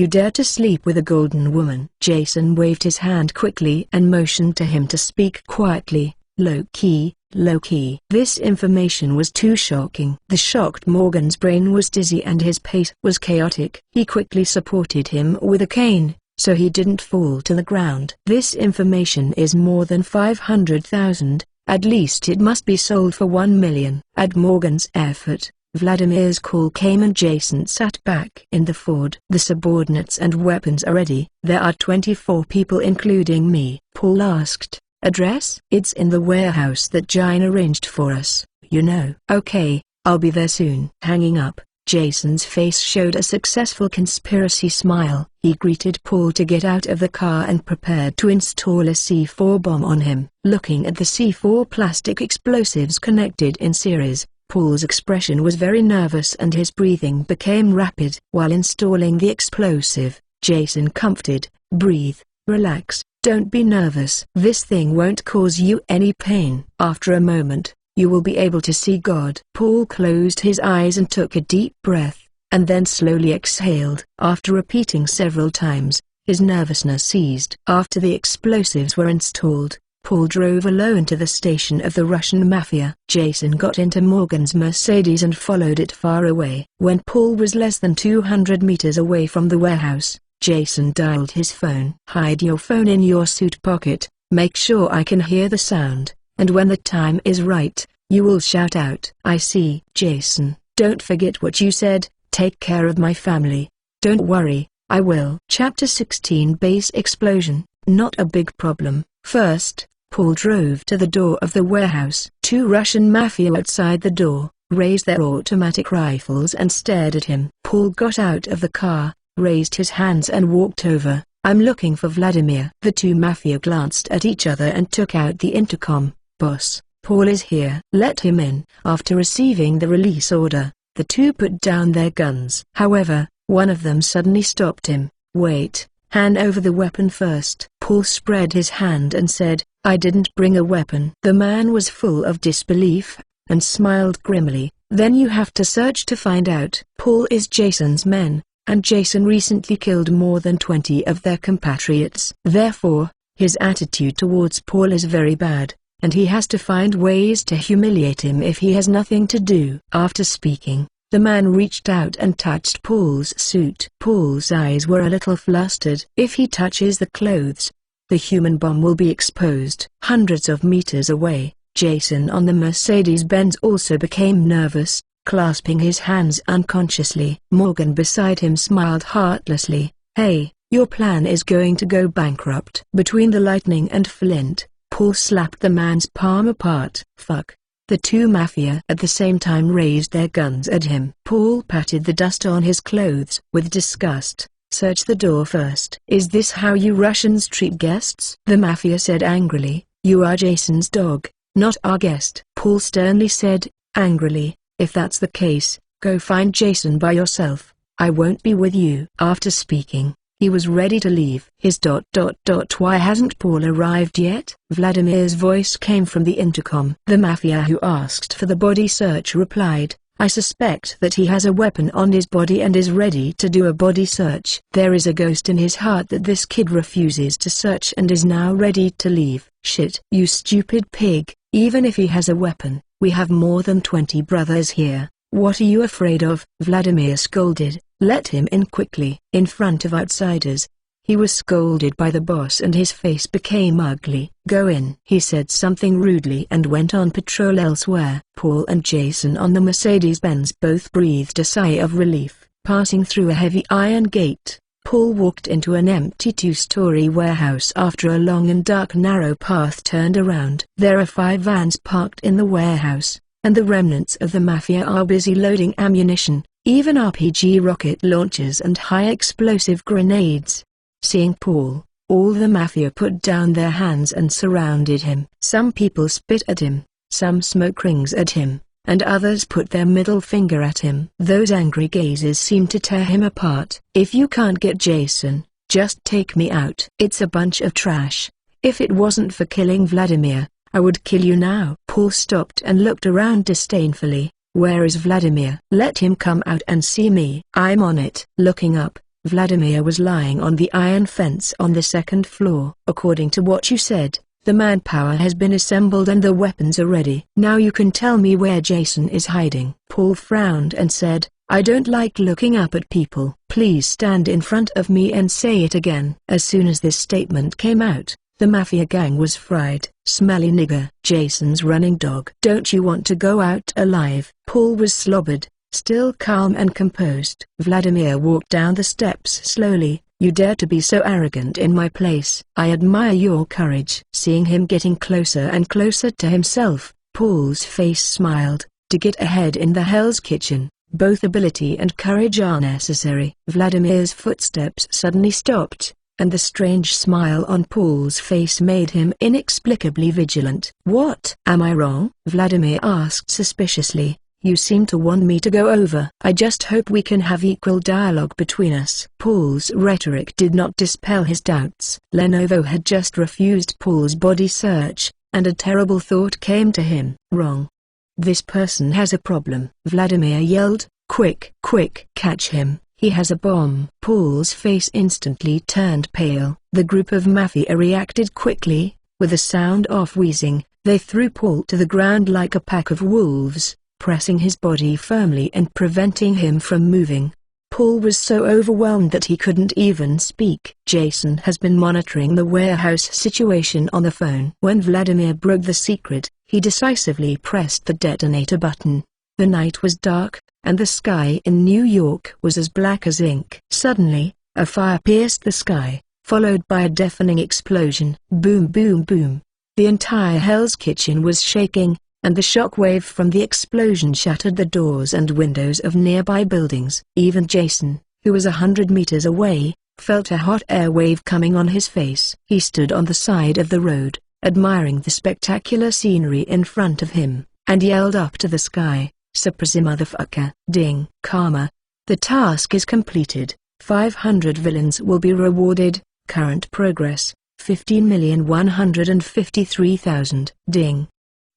dare to sleep with a golden woman. Jason waved his hand quickly and motioned to him to speak quietly, low key. This information was too shocking. The shocked Morgan's brain was dizzy and his pace was chaotic. He quickly supported him with a cane, so he didn't fall to the ground. This information is more than 500,000, at least it must be sold for 1 million. At Morgan's effort, Vladimir's call came and Jason sat back in the Ford. The subordinates and weapons are ready. There are 24 people including me. Paul asked. Address? It's in the warehouse that Jine arranged for us, you know. Okay, I'll be there soon. Hanging up, Jason's face showed a successful conspiracy smile. He greeted Paul to get out of the car and prepared to install a C4 bomb on him. Looking at the C4 plastic explosives connected in series, Paul's expression was very nervous and his breathing became rapid. While installing the explosive, Jason comforted, breathe, relax. Don't be nervous. This thing won't cause you any pain. After a moment, you will be able to see God. Paul closed his eyes and took a deep breath, and then slowly exhaled. After repeating several times, his nervousness ceased. After the explosives were installed, Paul drove alone to the station of the Russian mafia. Jason got into Morgan's Mercedes and followed it far away. When Paul was less than 200 meters away from the warehouse, Jason dialed his phone. Hide your phone in your suit pocket, make sure I can hear the sound, and when the time is right, you will shout out. I see. Jason, don't forget what you said, take care of my family. Don't worry, I will. Chapter 16 Base Explosion. Not a big problem. First, Paul drove to the door of the warehouse. 2 Russian mafia outside the door, raised their automatic rifles and stared at him. Paul got out of the car, raised his hands and walked over. I'm looking for Vladimir. The 2 mafia glanced at each other and took out the intercom. Boss, Paul is here. Let him in. After receiving the release order, The two put down their guns. However, one of them suddenly stopped him. "Wait, hand over the weapon first." Paul spread his hand and said, "I didn't bring a weapon." The man was full of disbelief, and smiled grimly. "Then you have to search to find out." Paul is Jason's men, and Jason recently killed more than 20 of their compatriots. Therefore, his attitude towards Paul is very bad, and he has to find ways to humiliate him if he has nothing to do. After speaking, the man reached out and touched Paul's suit. Paul's eyes were a little flustered. If he touches the clothes, the human bomb will be exposed. Hundreds of meters away, Jason on the Mercedes-Benz also became nervous, clasping his hands unconsciously. Morgan beside him smiled heartlessly. "Hey, your plan is going to go bankrupt." Between the lightning and Flint, Paul slapped the man's palm apart. "Fuck." The two mafia at the same time raised their guns at him. Paul patted the dust on his clothes with disgust. "Search the door first." "Is this how you Russians treat guests?" the mafia said angrily. "You are Jason's dog, not our guest." Paul sternly said, angrily, "If that's the case, go find Jason by yourself. I won't be with you." After speaking, he was ready to leave. Why hasn't Paul arrived yet? Vladimir's voice came from the intercom. The mafia who asked for the body search replied, "I suspect that he has a weapon on his body and is ready to do a body search. There is a ghost in his heart that this kid refuses to search and is now ready to leave." "Shit, you stupid pig, even if he has a weapon, we have more than 20 brothers here. What are you afraid of?" Vladimir scolded. "Let him in quickly." In front of outsiders, he was scolded by the boss and his face became ugly. "Go in." He said something rudely and went on patrol elsewhere. Paul and Jason on the Mercedes-Benz both breathed a sigh of relief. Passing through a heavy iron gate, Paul walked into an empty 2-story warehouse. After a long and dark narrow path turned around. There are 5 vans parked in the warehouse, and the remnants of the mafia are busy loading ammunition, even RPG rocket launchers and high-explosive grenades. Seeing Paul, all the mafia put down their hands and surrounded him. Some people spit at him, some smoke rings at him, and others put their middle finger at him. Those angry gazes seemed to tear him apart. "If you can't get Jason, just take me out." "It's a bunch of trash. If it wasn't for killing Vladimir, I would kill you now." Paul stopped and looked around disdainfully. "Where is Vladimir?" "Let him come out and see me." "I'm on it." Looking up, Vladimir was lying on the iron fence on the 2nd floor. "According to what you said, the manpower has been assembled and the weapons are ready. Now you can tell me where Jason is hiding." Paul frowned and said, "I don't like looking up at people. Please stand in front of me and say it again." As soon as this statement came out, the mafia gang was fried. "Smelly nigger." "Jason's running dog." "Don't you want to go out alive?" Paul was slobbered, still calm and composed. Vladimir walked down the steps slowly. "You dare to be so arrogant in my place. I admire your courage." Seeing him getting closer and closer to himself, Paul's face smiled. To get ahead in the Hell's Kitchen, both ability and courage are necessary. Vladimir's footsteps suddenly stopped, and the strange smile on Paul's face made him inexplicably vigilant. "What? Am I wrong?" Vladimir asked suspiciously. "You seem to want me to go over." "I just hope we can have equal dialogue between us." Paul's rhetoric did not dispel his doubts. Lenovo had just refused Paul's body search, and a terrible thought came to him. Wrong. This person has a problem. Vladimir yelled, "Quick, quick, catch him. He has a bomb." Paul's face instantly turned pale. The group of mafia reacted quickly. With a sound of wheezing, they threw Paul to the ground like a pack of wolves, pressing his body firmly and preventing him from moving. Paul was so overwhelmed that he couldn't even speak. Jason has been monitoring the warehouse situation on the phone. When Vladimir broke the secret, he decisively pressed the detonator button. The night was dark, and the sky in New York was as black as ink. Suddenly, a fire pierced the sky, followed by a deafening explosion. Boom, boom, boom. The entire Hell's Kitchen was shaking, and the shockwave from the explosion shattered the doors and windows of nearby buildings. Even Jason, who was 100 meters away, felt a hot air wave coming on his face. He stood on the side of the road, admiring the spectacular scenery in front of him, and yelled up to the sky, Surprise motherfucker. Ding. Karma. The task is completed. 500 villains will be rewarded. Current progress, 15,153,000. Ding.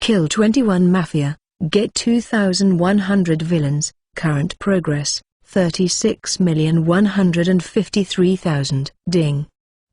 Kill 21 Mafia. Get 2,100 villains. Current progress, 36,153,000. Ding.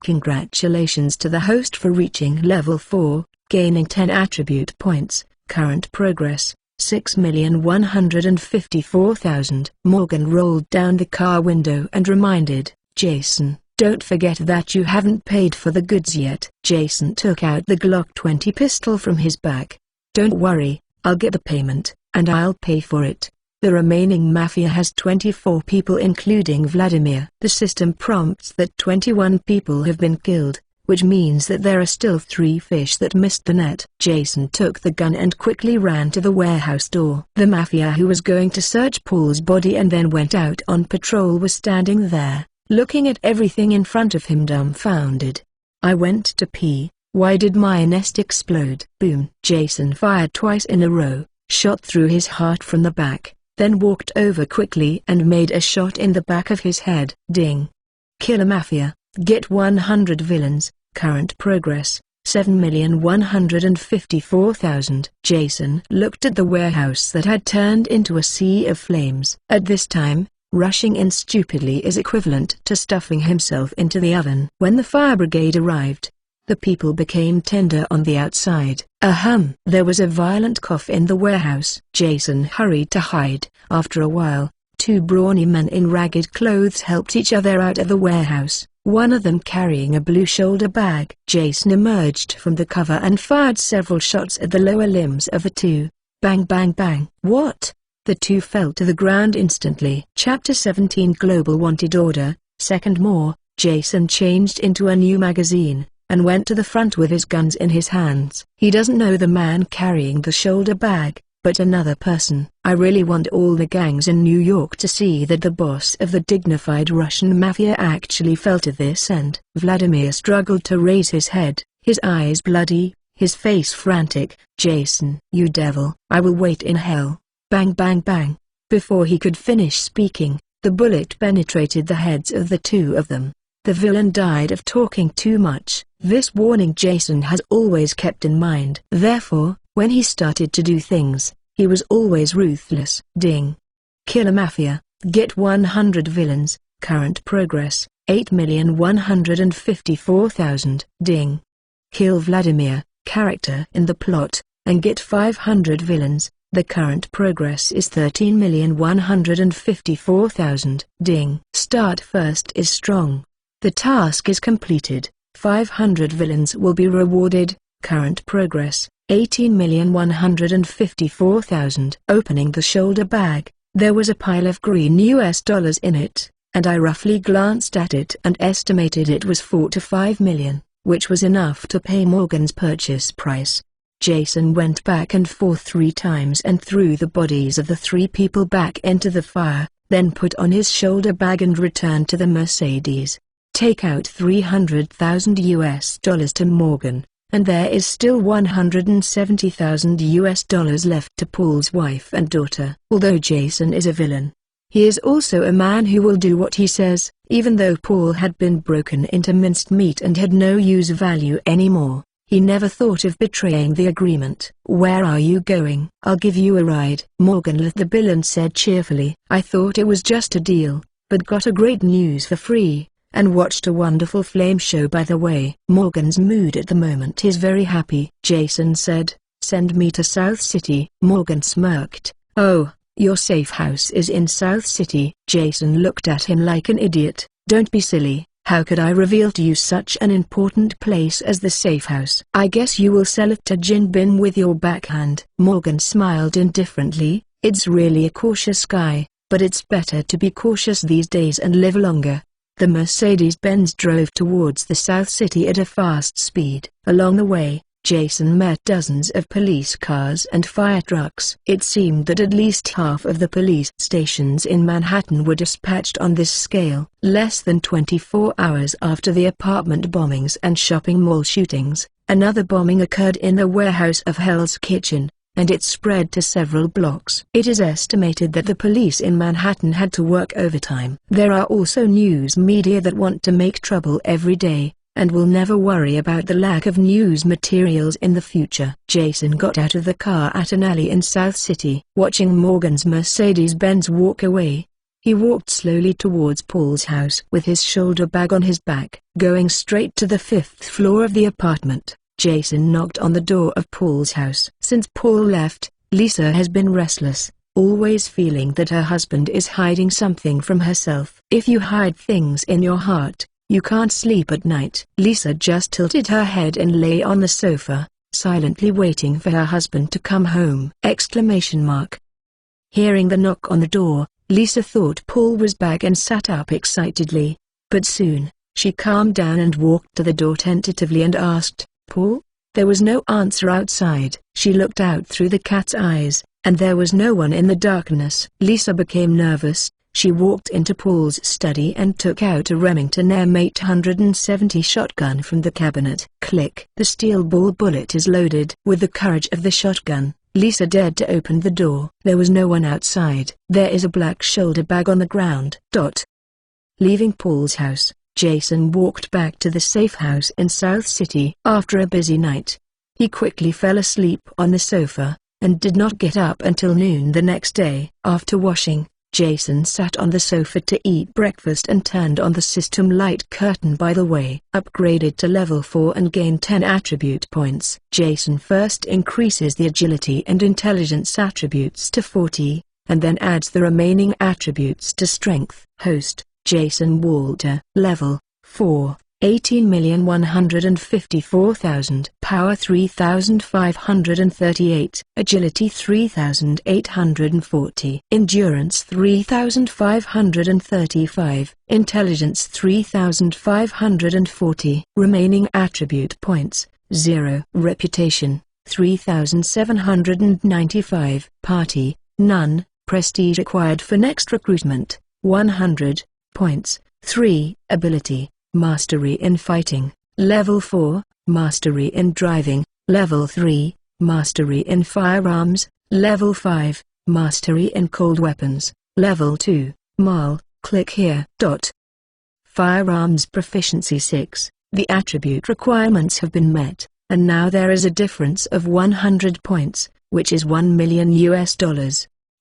Congratulations to the host for reaching level 4, gaining 10 attribute points. Current progress, 6,154,000. Morgan rolled down the car window and reminded Jason, "Don't forget that you haven't paid for the goods yet." Jason took out the Glock 20 pistol from his bag. "Don't worry, I'll get the payment, and I'll pay for it." The remaining Mafia has 24 people including Vladimir. The system prompts that 21 people have been killed, which means that there are still 3 fish that missed the net. Jason took the gun and quickly ran to the warehouse door. The Mafia who was going to search Paul's body and then went out on patrol was standing there, looking at everything in front of him dumbfounded. "I went to pee. Why did my nest explode?" Boom. Jason fired twice in a row, shot through his heart from the back, then walked over quickly and made a shot in the back of his head. Ding. Kill a Mafia. Get 100 villains. Current progress, 7,154,000. Jason looked at the warehouse that had turned into a sea of flames. At this time, rushing in stupidly is equivalent to stuffing himself into the oven. When the fire brigade arrived, the people became tender on the outside. Ahem. There was a violent cough in the warehouse. Jason hurried to hide. After a while, 2 brawny men in ragged clothes helped each other out of the warehouse, one of them carrying a blue shoulder bag. Jason emerged from the cover and fired several shots at the lower limbs of the 2. Bang bang bang. What? The 2 fell to the ground instantly. Chapter 17 Global Wanted Order, Second More. Jason changed into a new magazine, and went to the front with his guns in his hands. He doesn't know the man carrying the shoulder bag, but another person. I really want all the gangs in New York to see that the boss of the dignified Russian Mafia actually fell to this end. Vladimir struggled to raise his head, his eyes bloody, his face frantic. "Jason, you devil, I will wait in hell." Bang bang bang. Before he could finish speaking, the bullet penetrated the heads of the 2 of them. The villain died of talking too much. This warning Jason has always kept in mind. Therefore, when he started to do things, he was always ruthless. Ding. Kill a Mafia. Get 100 villains. Current progress, 8,154,000. Ding. Kill Vladimir, character in the plot, and get 500 villains. The current progress is 13,154,000. Ding. Start first is strong. The task is completed. 500 villains will be rewarded. Current progress, 18,154,000. Opening the shoulder bag, there was a pile of green US dollars in it, and I roughly glanced at it and estimated it was 4 to 5 million, which was enough to pay Morgan's purchase price. Jason went back and forth 3 times and threw the bodies of the 3 people back into the fire, then put on his shoulder bag and returned to the Mercedes. Take out 300,000 US dollars to Morgan, and there is still 170,000 US dollars left to Paul's wife and daughter. Although Jason is a villain, he is also a man who will do what he says. Even though Paul had been broken into minced meat and had no use value anymore, he never thought of betraying the agreement. "Where are you going?" "I'll give you a ride." Morgan lit the bill and said cheerfully, "I thought it was just a deal, but got a great news for free. And watched a wonderful flame show by the way." Morgan's mood at the moment is very happy. Jason said, "Send me to South City." Morgan smirked. "Oh, your safe house is in South City." Jason looked at him like an idiot. "Don't be silly. How could I reveal to you such an important place as the safe house?" "I guess you will sell it to Jin Bin with your backhand." Morgan smiled indifferently. "It's really a cautious guy, but it's better to be cautious these days and live longer." The Mercedes-Benz drove towards the South City at a fast speed. Along the way, Jason met dozens of police cars and fire trucks. It seemed that at least half of the police stations in Manhattan were dispatched on this scale. Less than 24 hours after the apartment bombings and shopping mall shootings, another bombing occurred in the warehouse of Hell's Kitchen, and it spread to several blocks. It is estimated that the police in Manhattan had to work overtime. There are also news media that want to make trouble every day, and will never worry about the lack of news materials in the future. Jason got out of the car at an alley in South City. Watching Morgan's Mercedes-Benz walk away, he walked slowly towards Paul's house with his shoulder bag on his back. Going straight to the 5th floor of the apartment, Jason knocked on the door of Paul's house. Since Paul left, Lisa has been restless, always feeling that her husband is hiding something from herself. If you hide things in your heart, you can't sleep at night. Lisa just tilted her head and lay on the sofa, silently waiting for her husband to come home. Hearing the knock on the door, Lisa thought Paul was back and sat up excitedly, but soon, she calmed down and walked to the door tentatively and asked, "Paul?" There was no answer outside. She looked out through the cat's eyes, and there was no one in the darkness. Lisa became nervous. She walked into Paul's study and took out a Remington M870 shotgun from the cabinet. Click. The steel ball bullet is loaded. With the courage of the shotgun, Lisa dared to open the door. There was no one outside. There is a black shoulder bag on the ground. Leaving Paul's house, Jason walked back to the safe house in South City. After a busy night, he quickly fell asleep on the sofa, and did not get up until noon the next day. After washing, Jason sat on the sofa to eat breakfast and turned on the system light curtain. By the way, upgraded to level 4 and gained 10 attribute points. Jason first increases the agility and intelligence attributes to 40, and then adds the remaining attributes to strength. Host, Jason Walter. Level 4. 18,154,000. Power 3,538. Agility 3,840. Endurance 3,535. Intelligence 3,540. Remaining attribute points, 0. Reputation, 3,795. Party, none. Prestige acquired for next recruitment, 100 points. 3. Ability, Mastery in Fighting, Level 4, Mastery in Driving, Level 3, Mastery in Firearms, Level 5, Mastery in Cold Weapons, Level 2, Mal. Click here. Firearms Proficiency 6. The attribute requirements have been met, and now there is a difference of 100 points, which is $1 million.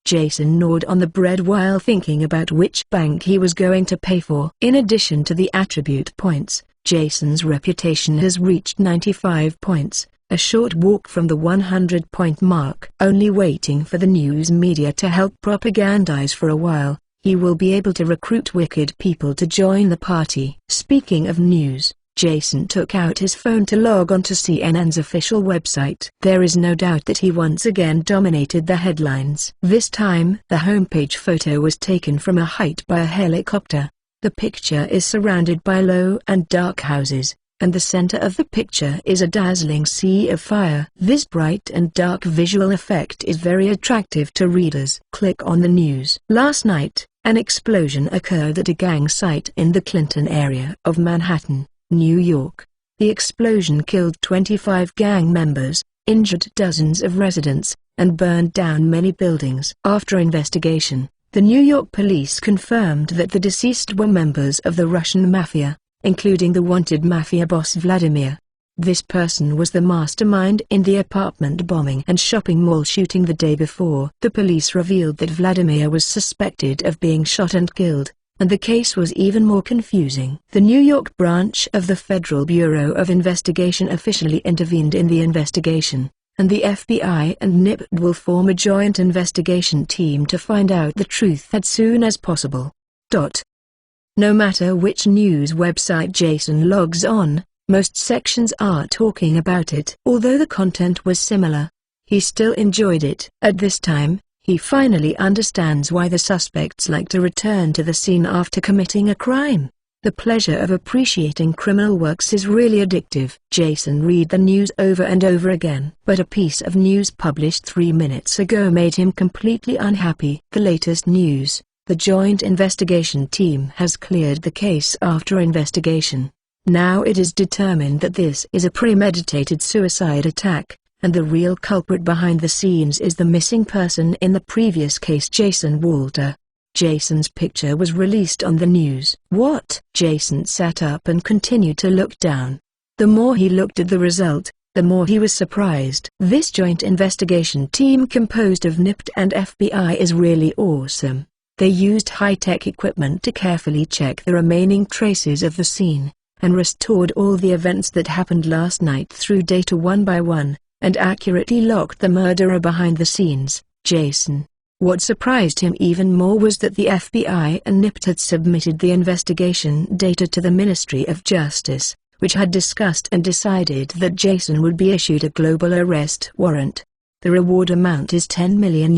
Jason gnawed on the bread while thinking about which bank he was going to pay for. In addition to the attribute points, Jason's reputation has reached 95 points, a short walk from the 100-point mark. Only waiting for the news media to help propagandize for a while, he will be able to recruit wicked people to join the party. Speaking of news, Jason took out his phone to log on to CNN's official website. There is no doubt that he once again dominated the headlines. This time, the homepage photo was taken from a height by a helicopter. The picture is surrounded by low and dark houses, and the center of the picture is a dazzling sea of fire. This bright and dark visual effect is very attractive to readers. Click on the news. Last night, an explosion occurred at a gang site in the Clinton area of Manhattan, New York. The explosion killed 25 gang members, injured dozens of residents, and burned down many buildings. After investigation, the New York police confirmed that the deceased were members of the Russian mafia, including the wanted mafia boss Vladimir. This person was the mastermind in the apartment bombing and shopping mall shooting the day before. The police revealed that Vladimir was suspected of being shot and killed, and the case was even more confusing. The New York branch of the Federal Bureau of Investigation officially intervened in the investigation, and the FBI and NIPD will form a joint investigation team to find out the truth as soon as possible. No matter which news website Jason logs on, most sections are talking about it. Although the content was similar, he still enjoyed it. At this time, he finally understands why the suspects like to return to the scene after committing a crime. The pleasure of appreciating criminal works is really addictive. Jason read the news over and over again. But a piece of news published 3 minutes ago made him completely unhappy. The latest news: the Joint Investigation Team has cleared the case after investigation. Now it is determined that this is a premeditated suicide attack, and the real culprit behind the scenes is the missing person in the previous case, Jason Walter. Jason's picture was released on the news. What? Jason sat up and continued to look down. The more he looked at the result, the more he was surprised. This joint investigation team composed of NIPT and FBI is really awesome. They used high-tech equipment to carefully check the remaining traces of the scene, and restored all the events that happened last night through data one by one, and accurately locked the murderer behind the scenes, Jason. What surprised him even more was that the FBI and NIPT had submitted the investigation data to the Ministry of Justice, which had discussed and decided that Jason would be issued a global arrest warrant. The reward amount is $10 million.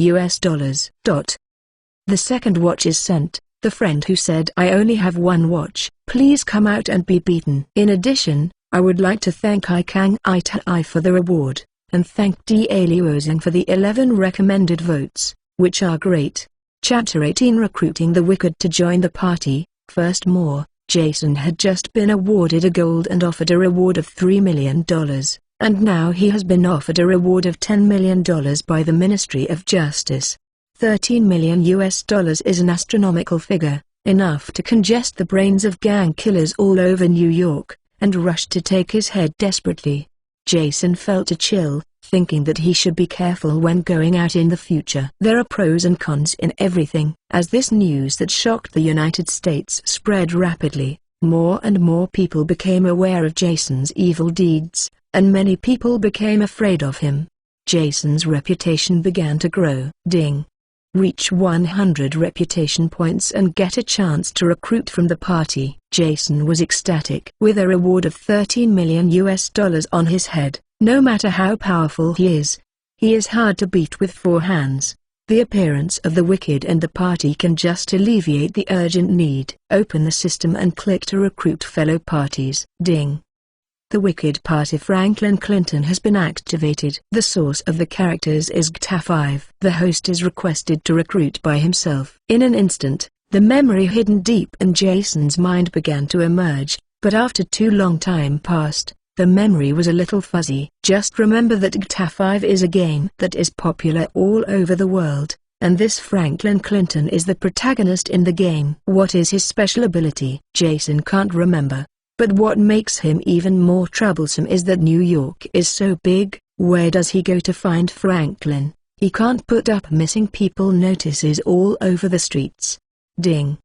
The second watch is sent. The friend who said, "I only have one watch, please come out and be beaten." In addition, I would like to thank Ikang Itai for the reward, and thank Da Liuozing for the 11 recommended votes, which are great. Chapter 18 Recruiting the Wicked to join the party. First more, Jason had just been awarded a gold and offered a reward of $3 million, and now he has been offered a reward of $10 million by the Ministry of Justice. $13 million is an astronomical figure, enough to congest the brains of gang killers all over New York, and rushed to take his head desperately. Jason felt a chill, thinking that he should be careful when going out in the future. There are pros and cons in everything. As this news that shocked the United States spread rapidly, more and more people became aware of Jason's evil deeds, and many people became afraid of him. Jason's reputation began to grow. Ding. Reach 100 reputation points and get a chance to recruit from the party. Jason was ecstatic. With a reward of $13 million on his head, no matter how powerful he is hard to beat with 4 hands. The appearance of the Wicked and the party can just alleviate the urgent need. Open the system and click to recruit fellow parties. Ding. The Wicked Party Franklin Clinton has been activated. The source of the characters is GTA5. The host is requested to recruit by himself. In an instant, the memory hidden deep in Jason's mind began to emerge, but after too long time passed, the memory was a little fuzzy. Just remember that GTA5 is a game that is popular all over the world, and this Franklin Clinton is the protagonist in the game. What is his special ability? Jason can't remember. But what makes him even more troublesome is that New York is so big. Where does he go to find Franklin? He can't put up missing people notices all over the streets. Ding.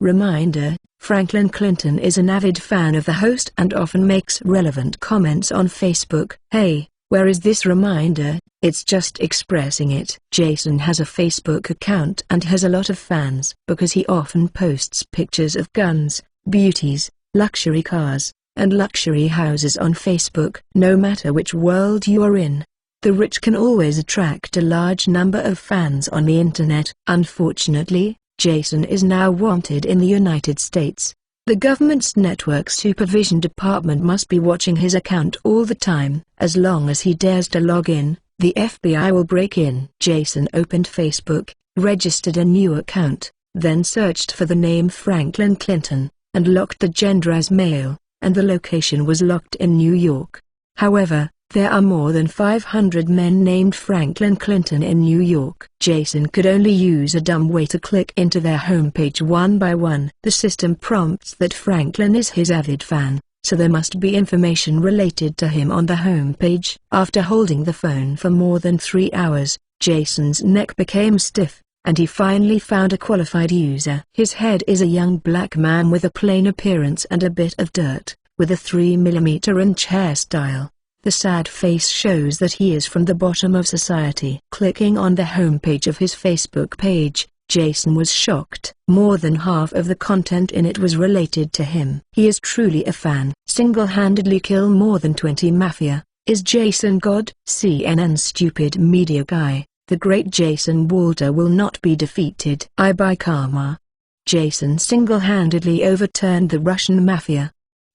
Reminder, Franklin Clinton is an avid fan of the host and often makes relevant comments on Facebook. Hey, where is this reminder? It's just expressing it. Jason has a Facebook account and has a lot of fans because he often posts pictures of guns, beauties, luxury cars, and luxury houses on Facebook. No matter which world you are in, the rich can always attract a large number of fans on the internet. Unfortunately, Jason is now wanted in the United States. The government's network supervision department must be watching his account all the time. As long as he dares to log in, the FBI will break in. Jason opened Facebook, registered a new account, then searched for the name Franklin Clinton, and locked the gender as male, and the location was locked in New York. However, there are more than 500 men named Franklin Clinton in New York. Jason could only use a dumb way to click into their homepage one by one. The system prompts that Franklin is his avid fan, so there must be information related to him on the homepage. After holding the phone for more than 3 hours, Jason's neck became stiff, and he finally found a qualified user. His head is a young black man with a plain appearance and a bit of dirt, with a 3mm-inch hairstyle. The sad face shows that he is from the bottom of society. Clicking on the homepage of his Facebook page, Jason was shocked. More than half of the content in it was related to him. He is truly a fan. Single-handedly kill more than 20 mafia. Is Jason God? CNN's stupid media guy. The great Jason Walter will not be defeated. I buy karma. Jason single-handedly overturned the Russian mafia.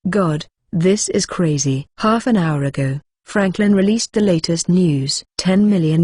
God, this is crazy. Half an hour ago, Franklin released the latest news. $10 million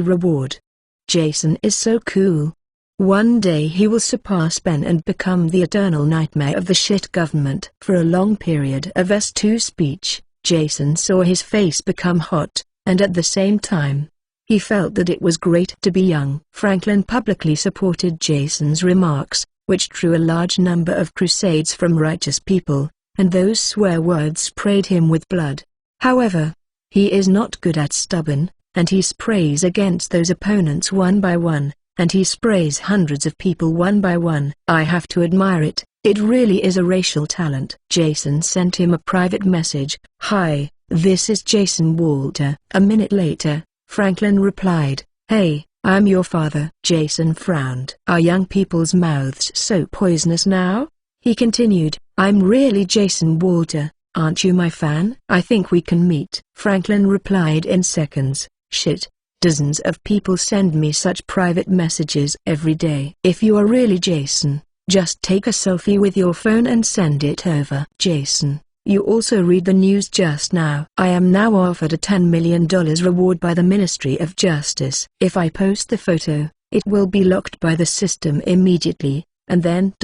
reward. Jason is so cool. One day he will surpass Ben and become the eternal nightmare of the shit government. For a long period of S2 speech, Jason saw his face become hot, and at the same time, he felt that it was great to be young. Franklin publicly supported Jason's remarks, which drew a large number of crusades from righteous people, and those swear words sprayed him with blood. However, he is not good at stubborn, and he sprays against those opponents one by one, and he sprays hundreds of people one by one. I have to admire it. It really is a racial talent. Jason sent him a private message. "Hi, this is Jason Walter." A minute later, Franklin replied, "Hey, I'm your father." Jason frowned. "Are young people's mouths so poisonous now?" He continued, "I'm really Jason Walter, aren't you my fan? I think we can meet." Franklin replied in seconds, "Shit, dozens of people send me such private messages every day. If you are really Jason, just take a selfie with your phone and send it over." "Jason, you also read the news just now. I am now offered a $10 million reward by the Ministry of Justice. If I post the photo, it will be locked by the system immediately, and then ...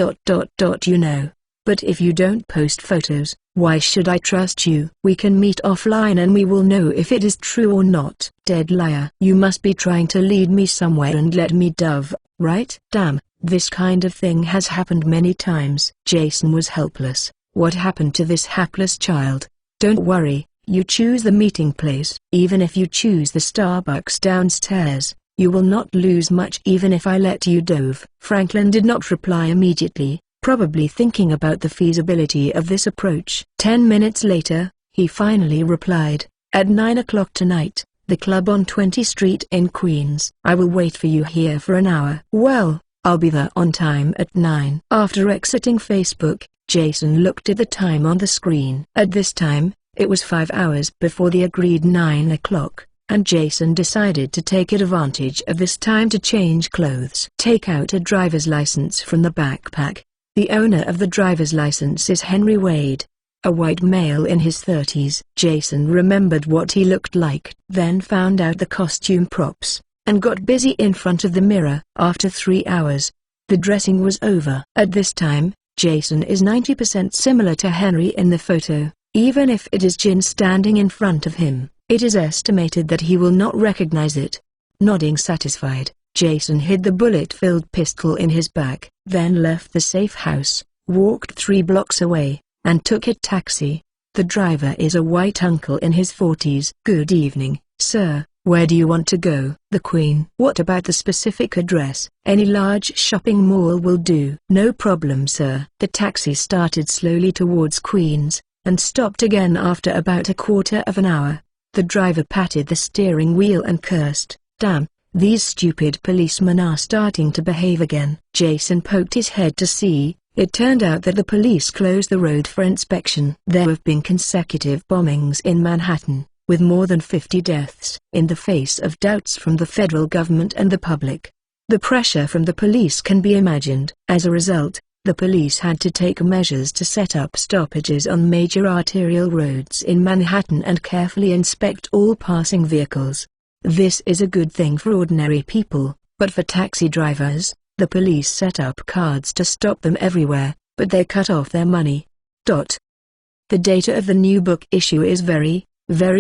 But if you don't post photos, why should I trust you? We can meet offline and we will know if it is true or not." "Dead liar. You must be trying to lead me somewhere and let me dove, right?" "Damn, this kind of thing has happened many times." Jason was helpless. What happened to this hapless child? "Don't worry, you choose the meeting place. Even if you choose the Starbucks downstairs, you will not lose much even if I let you dove." Franklin did not reply immediately, probably thinking about the feasibility of this approach. 10 minutes later, he finally replied, "At 9 o'clock tonight, the club on 20th Street in Queens. I will wait for you here for an hour." "Well, I'll be there on time at 9. After exiting Facebook, Jason looked at the time on the screen. At this time, it was 5 hours before the agreed 9 o'clock, and Jason decided to take advantage of this time to change clothes. Take out a driver's license from the backpack. The owner of the driver's license is Henry Wade, a white male in his 30s. Jason remembered what he looked like, then found out the costume props, and got busy in front of the mirror. After 3 hours, the dressing was over. At this time, Jason is 90% similar to Henry in the photo. Even if it is Jin standing in front of him, it is estimated that he will not recognize it. Nodding satisfied, Jason hid the bullet-filled pistol in his back, then left the safe house, walked 3 blocks away, and took a taxi. The driver is a white uncle in his 40s. "Good evening, sir. Where do you want to go?" "The Queen." "What about the specific address?" "Any large shopping mall will do." "No problem, sir." The taxi started slowly towards Queens, and stopped again after about a quarter of an hour. The driver patted the steering wheel and cursed, "Damn, these stupid policemen are starting to behave again." Jason poked his head to see. It turned out that the police closed the road for inspection. There have been consecutive bombings in Manhattan, with more than 50 deaths. In the face of doubts from the federal government and the public, the pressure from the police can be imagined. As a result, the police had to take measures to set up stoppages on major arterial roads in Manhattan and carefully inspect all passing vehicles. This is a good thing for ordinary people, but for taxi drivers, the police set up cards to stop them everywhere, but they cut off their money. The data of the new book issue is very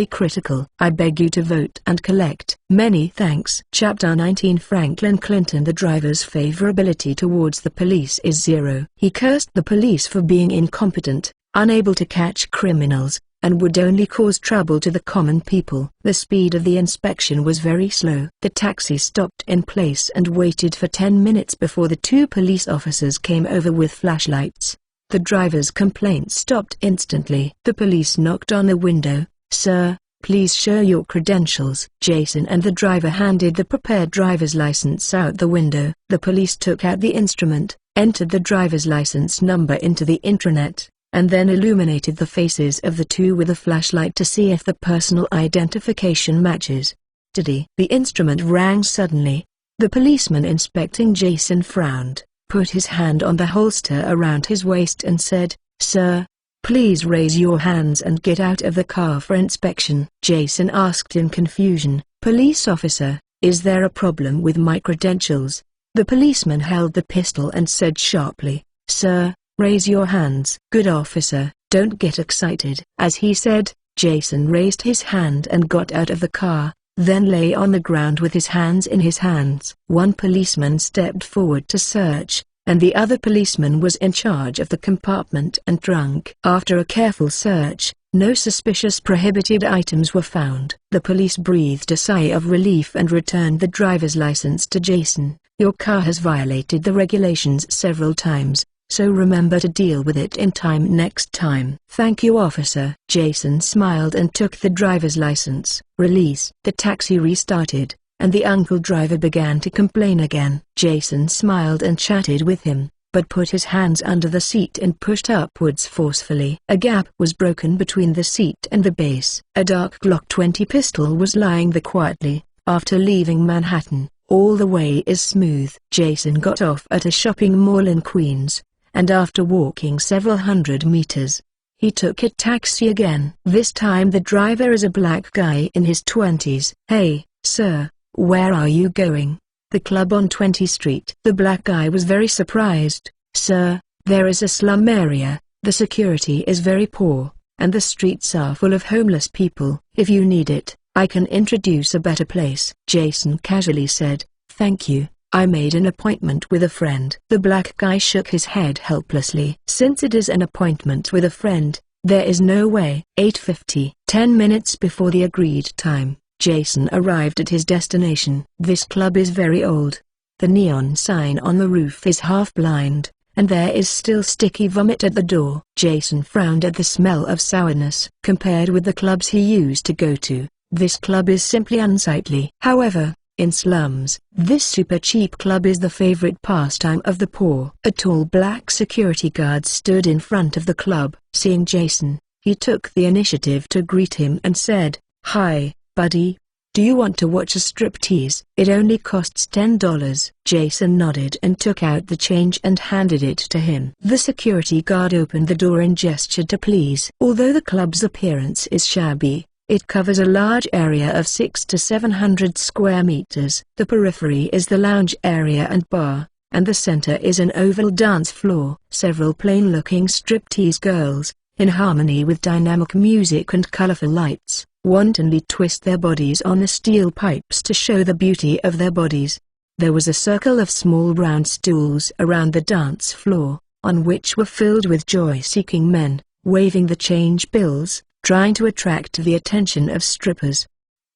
critical. I beg you to vote and collect. Many thanks. Chapter 19. Franklin Clinton. The driver's favorability towards the police is 0. He cursed the police for being incompetent, unable to catch criminals, and would only cause trouble to the common people. The speed of the inspection was very slow. The taxi stopped in place and waited for 10 minutes before the 2 police officers came over with flashlights. The driver's complaint stopped instantly. The police knocked on the window. "Sir, please show your credentials." Jason and the driver handed the prepared driver's license out the window. The police took out the instrument, entered the driver's license number into the intranet, and then illuminated the faces of the 2 with a flashlight to see if the personal identification matches. The instrument rang suddenly. The policeman inspecting Jason frowned, put his hand on the holster around his waist and said, "Sir, please raise your hands and get out of the car for inspection." Jason asked in confusion, "Police officer, is there a problem with my credentials?" The policeman held the pistol and said sharply, "Sir, raise your hands." "Good officer, don't get excited." As he said, Jason raised his hand and got out of the car, then lay on the ground with his hands in his hands. One policeman stepped forward to search, and the other policeman was in charge of the compartment and trunk. After a careful search, no suspicious prohibited items were found. The police breathed a sigh of relief and returned the driver's license to Jason. "Your car has violated the regulations several times, so remember to deal with it in time next time." "Thank you, officer." Jason smiled and took the driver's license. Release. The taxi restarted, and the uncle driver began to complain again. Jason smiled and chatted with him, but put his hands under the seat and pushed upwards forcefully. A gap was broken between the seat and the base. A dark Glock 20 pistol was lying there quietly. After leaving Manhattan, all the way is smooth. Jason got off at a shopping mall in Queens, and after walking several hundred meters, he took a taxi again. This time the driver is a black guy in his 20s. "Hey, sir, where are you going?" "The club on 20th Street." The black guy was very surprised. "Sir, there is a slum area, the security is very poor, and the streets are full of homeless people. If you need it, I can introduce a better place." Jason casually said, "Thank you, I made an appointment with a friend." The black guy shook his head helplessly. "Since it is an appointment with a friend, there is no way." 8:50. 10 minutes before the agreed time, Jason arrived at his destination. This club is very old. The neon sign on the roof is half blind, and there is still sticky vomit at the door. Jason frowned at the smell of sourness. Compared with the clubs he used to go to, this club is simply unsightly. However, in slums, this super cheap club is the favorite pastime of the poor. A tall black security guard stood in front of the club. Seeing Jason, he took the initiative to greet him and said, "Hi, buddy. Do you want to watch a striptease? It only costs $10. Jason nodded and took out the change and handed it to him. The security guard opened the door and gestured to please. Although the club's appearance is shabby, it covers a large area of 600 to 700 square meters. The periphery is the lounge area and bar, and the center is an oval dance floor. Several plain-looking striptease girls, in harmony with dynamic music and colorful lights, wantonly twist their bodies on the steel pipes to show the beauty of their bodies. There was a circle of small round stools around the dance floor, on which were filled with joy-seeking men, waving the change bills, trying to attract the attention of strippers.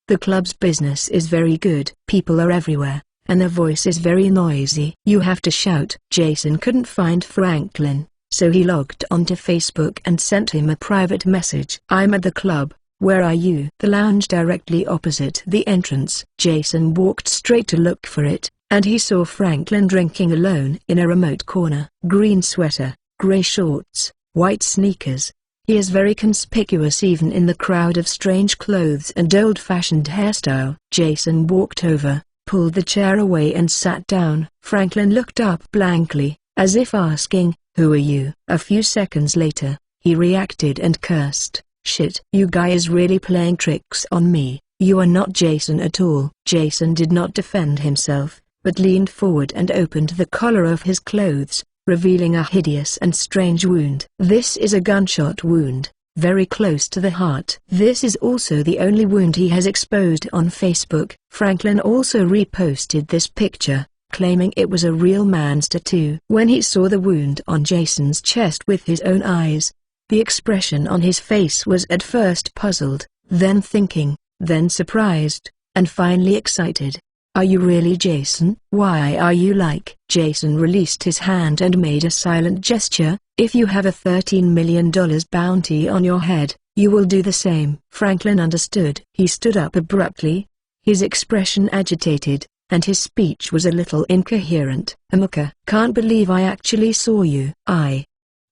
The club's business is very good. People are everywhere, and their voice is very noisy. You have to shout. Jason couldn't find Franklin, so he logged onto Facebook and sent him a private message. "I'm at the club. Where are you?" "The lounge directly opposite the entrance." Jason walked straight to look for it, and he saw Franklin drinking alone in a remote corner. Green sweater, gray shorts, white sneakers. He is very conspicuous even in the crowd of strange clothes and old-fashioned hairstyle. Jason walked over, pulled the chair away and sat down. Franklin looked up blankly, as if asking, "Who are you?" A few seconds later, he reacted and cursed. "Shit, you guy is really playing tricks on me. You are not Jason at all." Jason did not defend himself, but leaned forward and opened the collar of his clothes, revealing a hideous and strange wound. This is a gunshot wound, very close to the heart. This is also the only wound he has exposed on Facebook. Franklin also reposted this picture, claiming it was a real man's tattoo. When he saw the wound on Jason's chest with his own eyes, the expression on his face was at first puzzled, then thinking, then surprised, and finally excited. "Are you really Jason? Why are you like?" Jason released his hand and made a silent gesture. "If you have a $13 million bounty on your head, you will do the same." Franklin understood. He stood up abruptly, his expression agitated, and his speech was a little incoherent. "Amaka, can't believe I actually saw you.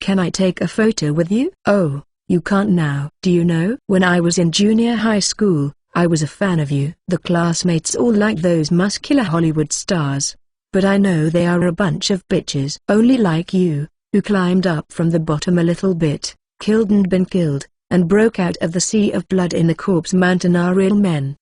Can I take a photo with you?" "Oh, you can't now." "Do you know, when I was in junior high school, I was a fan of you." "The classmates all like those muscular Hollywood stars. But I know they are a bunch of bitches. Only like you, who climbed up from the bottom a little bit, killed and been killed, and broke out of the sea of blood in the Corpse Mountain are real men."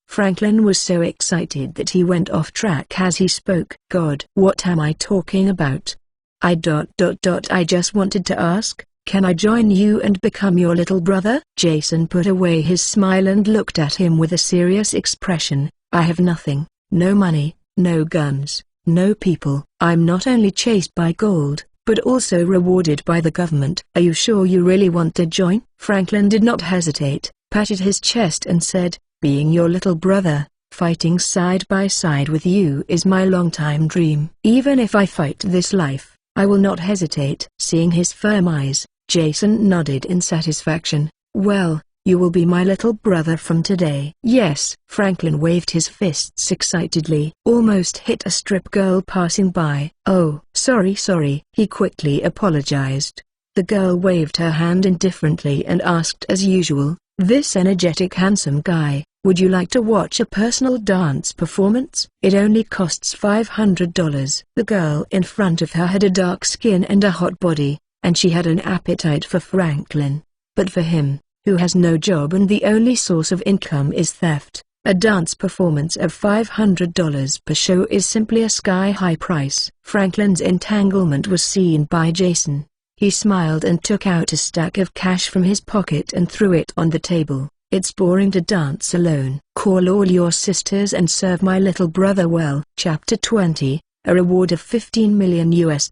Franklin was so excited that he went off track as he spoke. "God, what am I talking about? I just wanted to ask, Can I join you and become your little brother? Jason put away his smile and looked at him with a serious expression. I have nothing, no money, no guns, no people. I'm not only chased by gold, but also rewarded by the government. Are you sure you really want to join? Franklin did not hesitate, patted his chest and said, being your little brother, fighting side by side with you is my long-time dream. Even if I fight this life, I will not hesitate. Seeing his firm eyes, Jason nodded in satisfaction. Well, you will be my little brother from today. Yes. Franklin waved his fists excitedly. Almost hit a strip girl passing by. Oh, sorry. He quickly apologized. The girl waved her hand indifferently and asked as usual, this energetic handsome guy, would you like to watch a personal dance performance? It only costs $500. The girl in front of her had a dark skin and a hot body, and she had an appetite for Franklin. But for him, who has no job and the only source of income is theft, a dance performance of $500 per show is simply a sky-high price. Franklin's entanglement was seen by Jason. He smiled and took out a stack of cash from his pocket and threw it on the table. It's boring to dance alone. Call all your sisters and serve my little brother well. Chapter 20, a reward of $15 million. As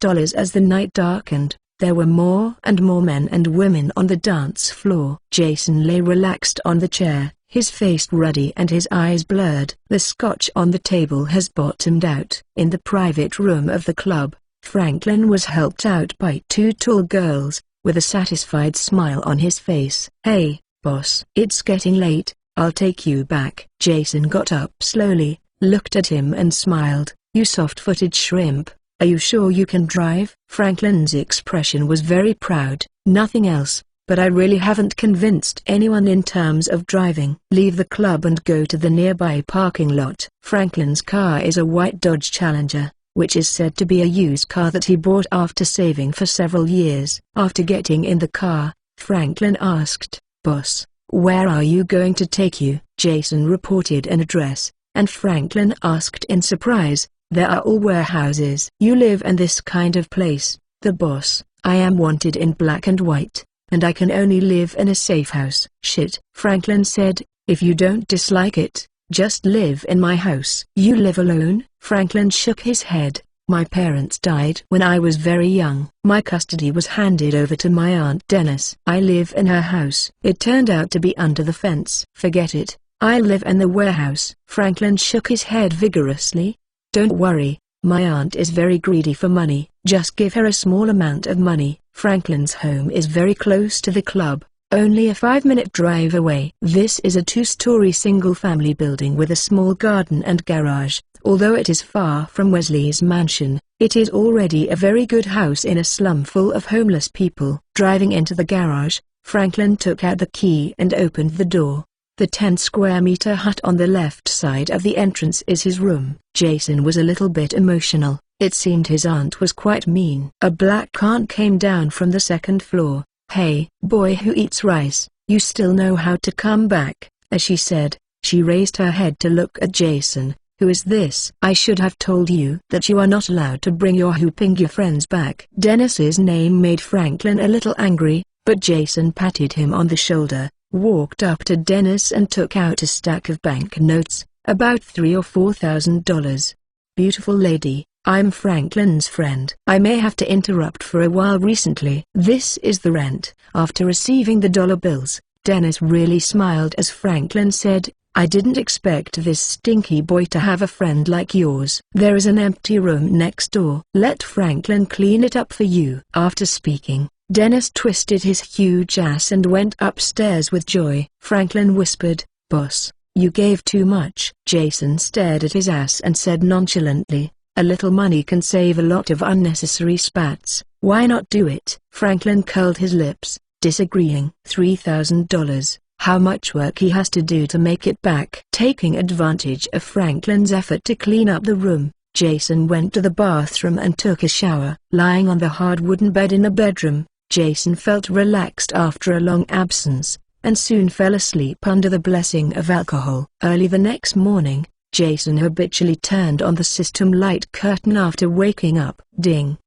the night darkened, there were more and more men and women on the dance floor. Jason lay relaxed on the chair, his face ruddy and his eyes blurred. The scotch on the table has bottomed out. In the private room of the club, Franklin was helped out by two tall girls, with a satisfied smile on his face. Hey, boss. It's getting late, I'll take you back. Jason got up slowly, looked at him and smiled. You soft-footed shrimp, are you sure you can drive? Franklin's expression was very proud. Nothing else, but I really haven't convinced anyone in terms of driving. Leave the club and go to the nearby parking lot. Franklin's car is a white Dodge Challenger, which is said to be a used car that he bought after saving for several years. After getting in the car, Franklin asked, Boss, where are you going to take you? Jason reported an address, and Franklin asked in surprise, there are all warehouses. You live in this kind of place? The boss, I am wanted in black and white, and I can only live in a safe house. Shit, Franklin said, if you don't dislike it, just live in my house. You live alone? Franklin shook his head. My parents died when I was very young. My custody was handed over to my aunt Dennis. I live in her house. It turned out to be under the fence. Forget it. I live in the warehouse. Franklin shook his head vigorously. Don't worry, my aunt is very greedy for money. Just give her a small amount of money. Franklin's home is very close to the club, only a 5-minute drive away. This is a 2-story single-family building with a small garden and garage. Although it is far from Wesley's mansion, it is already a very good house in a slum full of homeless people. Driving into the garage, Franklin took out the key and opened the door. The 10-square-meter hut on the left side of the entrance is his room. Jason was a little bit emotional. It seemed his aunt was quite mean. A black aunt came down from the second floor. Hey, boy who eats rice, you still know how to come back. As she said, she raised her head to look at Jason. Who is this? I should have told you that you are not allowed to bring your Hoopinga friends back. Dennis's name made Franklin a little angry, but Jason patted him on the shoulder, walked up to Dennis and took out a stack of banknotes, about $3,000 or $4,000. Beautiful lady, I'm Franklin's friend. I may have to interrupt for a while recently. This is the rent. After receiving the dollar bills, Dennis really smiled as Franklin said, I didn't expect this stinky boy to have a friend like yours. There is an empty room next door. Let Franklin clean it up for you. After speaking, Dennis twisted his huge ass and went upstairs with joy. Franklin whispered, Boss, you gave too much. Jason stared at his ass and said nonchalantly, a little money can save a lot of unnecessary spats. Why not do it? Franklin curled his lips, disagreeing. $3,000. How much work he has to do to make it back. Taking advantage of Franklin's effort to clean up the room, Jason went to the bathroom and took a shower. Lying on the hard wooden bed in the bedroom, Jason felt relaxed after a long absence, and soon fell asleep under the blessing of alcohol. Early the next morning, Jason habitually turned on the system light curtain after waking up. Ding!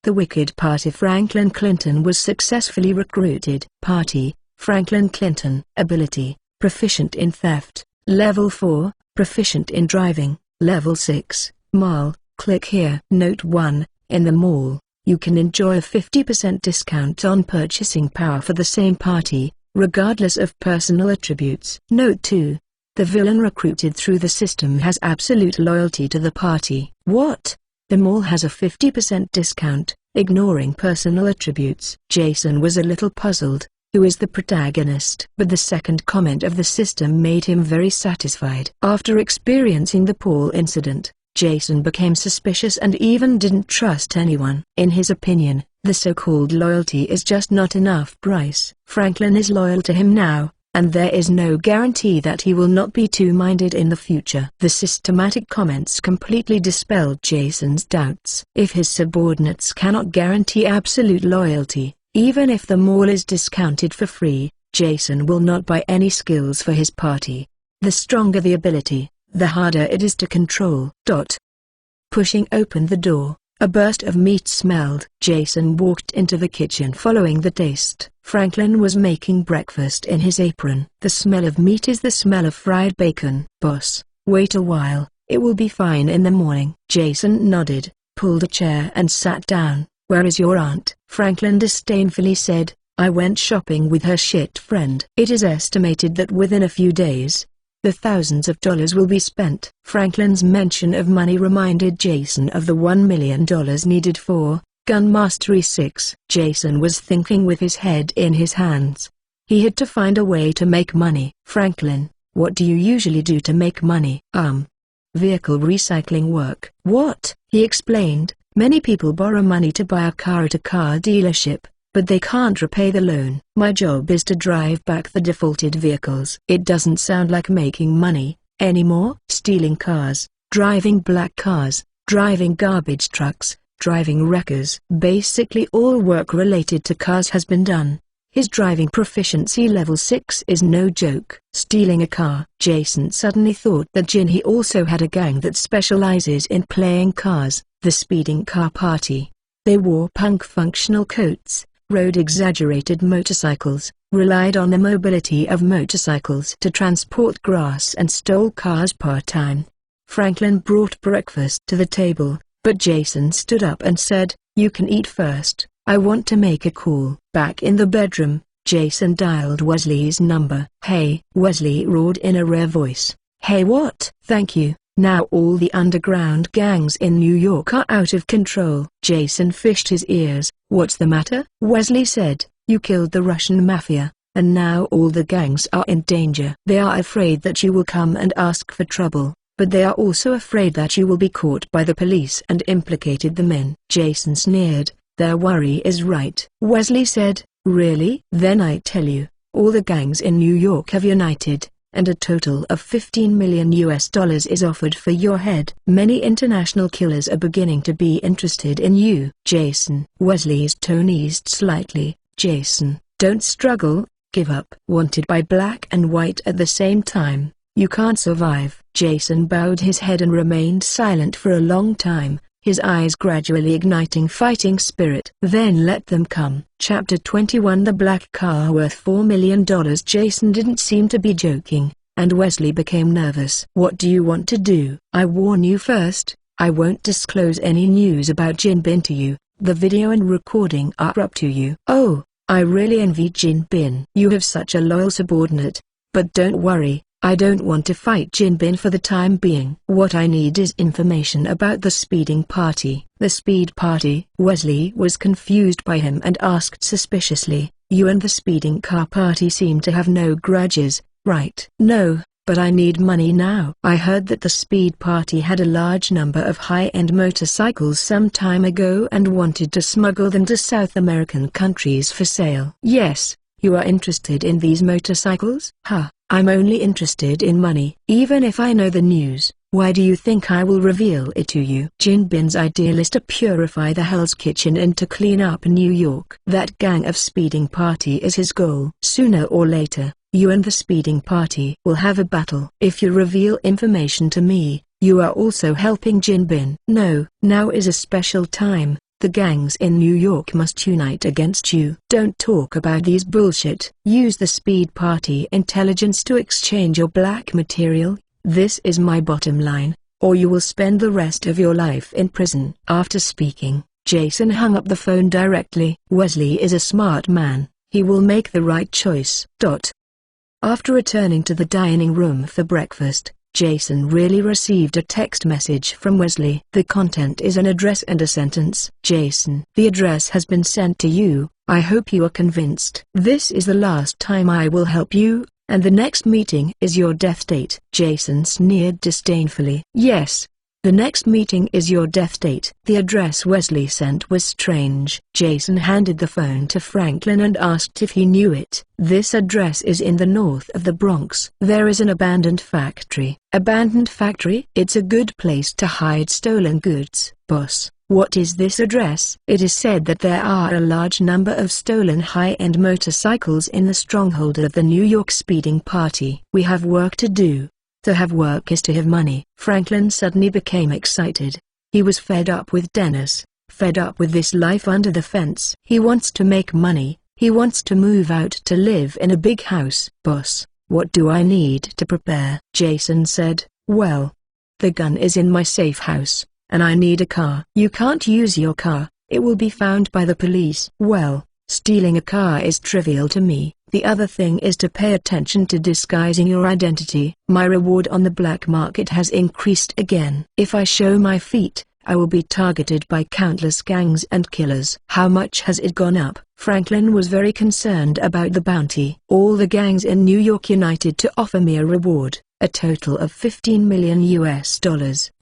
The wicked party. Franklin Clinton was successfully recruited. Party: Franklin Clinton. Ability: proficient in theft, level 4, proficient in driving, level 6, mall. Click here. Note 1, in the mall, you can enjoy a 50% discount on purchasing power for the same party, regardless of personal attributes. Note 2, the villain recruited through the system has absolute loyalty to the party. What? The mall has a 50% discount, ignoring personal attributes. Jason was a little puzzled. Who is the protagonist? But the second comment of the system made him very satisfied. After experiencing the Paul incident, Jason became suspicious and even didn't trust anyone. In his opinion, the so-called loyalty is just not enough. Bryce Franklin is loyal to him now, and there is no guarantee that he will not be two-minded in the future. The systematic comments completely dispelled Jason's doubts. If his subordinates cannot guarantee absolute loyalty, even if the mall is discounted for free, Jason will not buy any skills for his party. The stronger the ability, the harder it is to control. Pushing open the door, a burst of meat smelled. Jason walked into the kitchen following the taste. Franklin was making breakfast in his apron. The smell of meat is the smell of fried bacon. Boss, wait a while, it will be fine in the morning. Jason nodded, pulled a chair and sat down. Where is your aunt? Franklin disdainfully said, I went shopping with her shit friend. It is estimated that within a few days, the thousands of dollars will be spent. Franklin's mention of money reminded Jason of the $1 million needed for Gun Mastery 6. Jason was thinking with his head in his hands. He had to find a way to make money. Franklin, what do you usually do to make money? Vehicle recycling work. What? He explained. Many people borrow money to buy a car at a car dealership, but they can't repay the loan. My job is to drive back the defaulted vehicles. It doesn't sound like making money anymore. Stealing cars, driving black cars, driving garbage trucks, driving wreckers. Basically all work related to cars has been done. His driving proficiency level 6 is no joke. Stealing a car. Jason suddenly thought that Jinhee also had a gang that specializes in playing cars, the Speeding Car Party. They wore punk functional coats, rode exaggerated motorcycles, relied on the mobility of motorcycles to transport grass and stole cars part-time. Franklin brought breakfast to the table, but Jason stood up and said, you can eat first. I want to make a call. Back in the bedroom, Jason dialed Wesley's number. Hey, Wesley roared in a rare voice. Hey, what? Thank you. Now all the underground gangs in New York are out of control. Jason fished his ears. What's the matter? Wesley said, you killed the Russian mafia, and now all the gangs are in danger. They are afraid that you will come and ask for trouble, but they are also afraid that you will be caught by the police and implicated them in. Jason sneered. Their worry is right. Wesley said, really? Then I tell you, all the gangs in New York have united, and a total of $15 million is offered for your head. Many international killers are beginning to be interested in you. Jason. Wesley's tone eased slightly. Jason, don't struggle, give up. Wanted by black and white at the same time, you can't survive. Jason bowed his head and remained silent for a long time, his eyes gradually igniting fighting spirit. Then let them come. Chapter 21. The black car worth $4 million. Jason didn't seem to be joking, and Wesley became nervous. What do you want to do? I warn you first, I won't disclose any news about Jin Bin to you. The video and recording are up to you. Oh, I really envy Jin Bin. You have such a loyal subordinate, but don't worry. I don't want to fight Jin Bin for the time being. What I need is information about the speeding party. The speed party? Wesley was confused by him and asked suspiciously, you and the speeding car party seem to have no grudges, right? No, but I need money now. I heard that the speed party had a large number of high-end motorcycles some time ago and wanted to smuggle them to South American countries for sale. Yes, you are interested in these motorcycles? I'm only interested in money. Even if I know the news, why do you think I will reveal it to you? Jin Bin's ideal is to purify the Hell's Kitchen and to clean up New York. That gang of speeding party is his goal. Sooner or later, you and the speeding party will have a battle. If you reveal information to me, you are also helping Jin Bin. No, now is a special time. The gangs in New York must unite against you. Don't talk about these bullshit. Use the Speed Party intelligence to exchange your black material. This is my bottom line, or you will spend the rest of your life in prison. After speaking, Jason hung up the phone directly. Wesley is a smart man. He will make the right choice. After returning to the dining room for breakfast, Jason really received a text message from Wesley. The content is an address and a sentence. Jason, the address has been sent to you. I hope you are convinced. This is the last time I will help you, and the next meeting is your death date. Jason sneered disdainfully. Yes. The next meeting is your death date. The address Wesley sent was strange. Jason handed the phone to Franklin and asked if he knew it. This address is in the north of the Bronx. There is an abandoned factory. Abandoned factory? It's a good place to hide stolen goods. Boss, what is this address? It is said that there are a large number of stolen high-end motorcycles in the stronghold of the New York Speeding Party. We have work to do. To have work is to have money. Franklin suddenly became excited. He was fed up with Dennis, fed up with this life under the fence. He wants to make money. He wants to move out to live in a big house. Boss, what do I need to prepare? Jason said, well, the gun is in my safe house, and I need a car. You can't use your car. It will be found by the police. Well, stealing a car is trivial to me. The other thing is to pay attention to disguising your identity. My reward on the black market has increased again. If I show my feet, I will be targeted by countless gangs and killers. How much has it gone up? Franklin was very concerned about the bounty. All the gangs in New York united to offer me a reward, a total of $15 million US.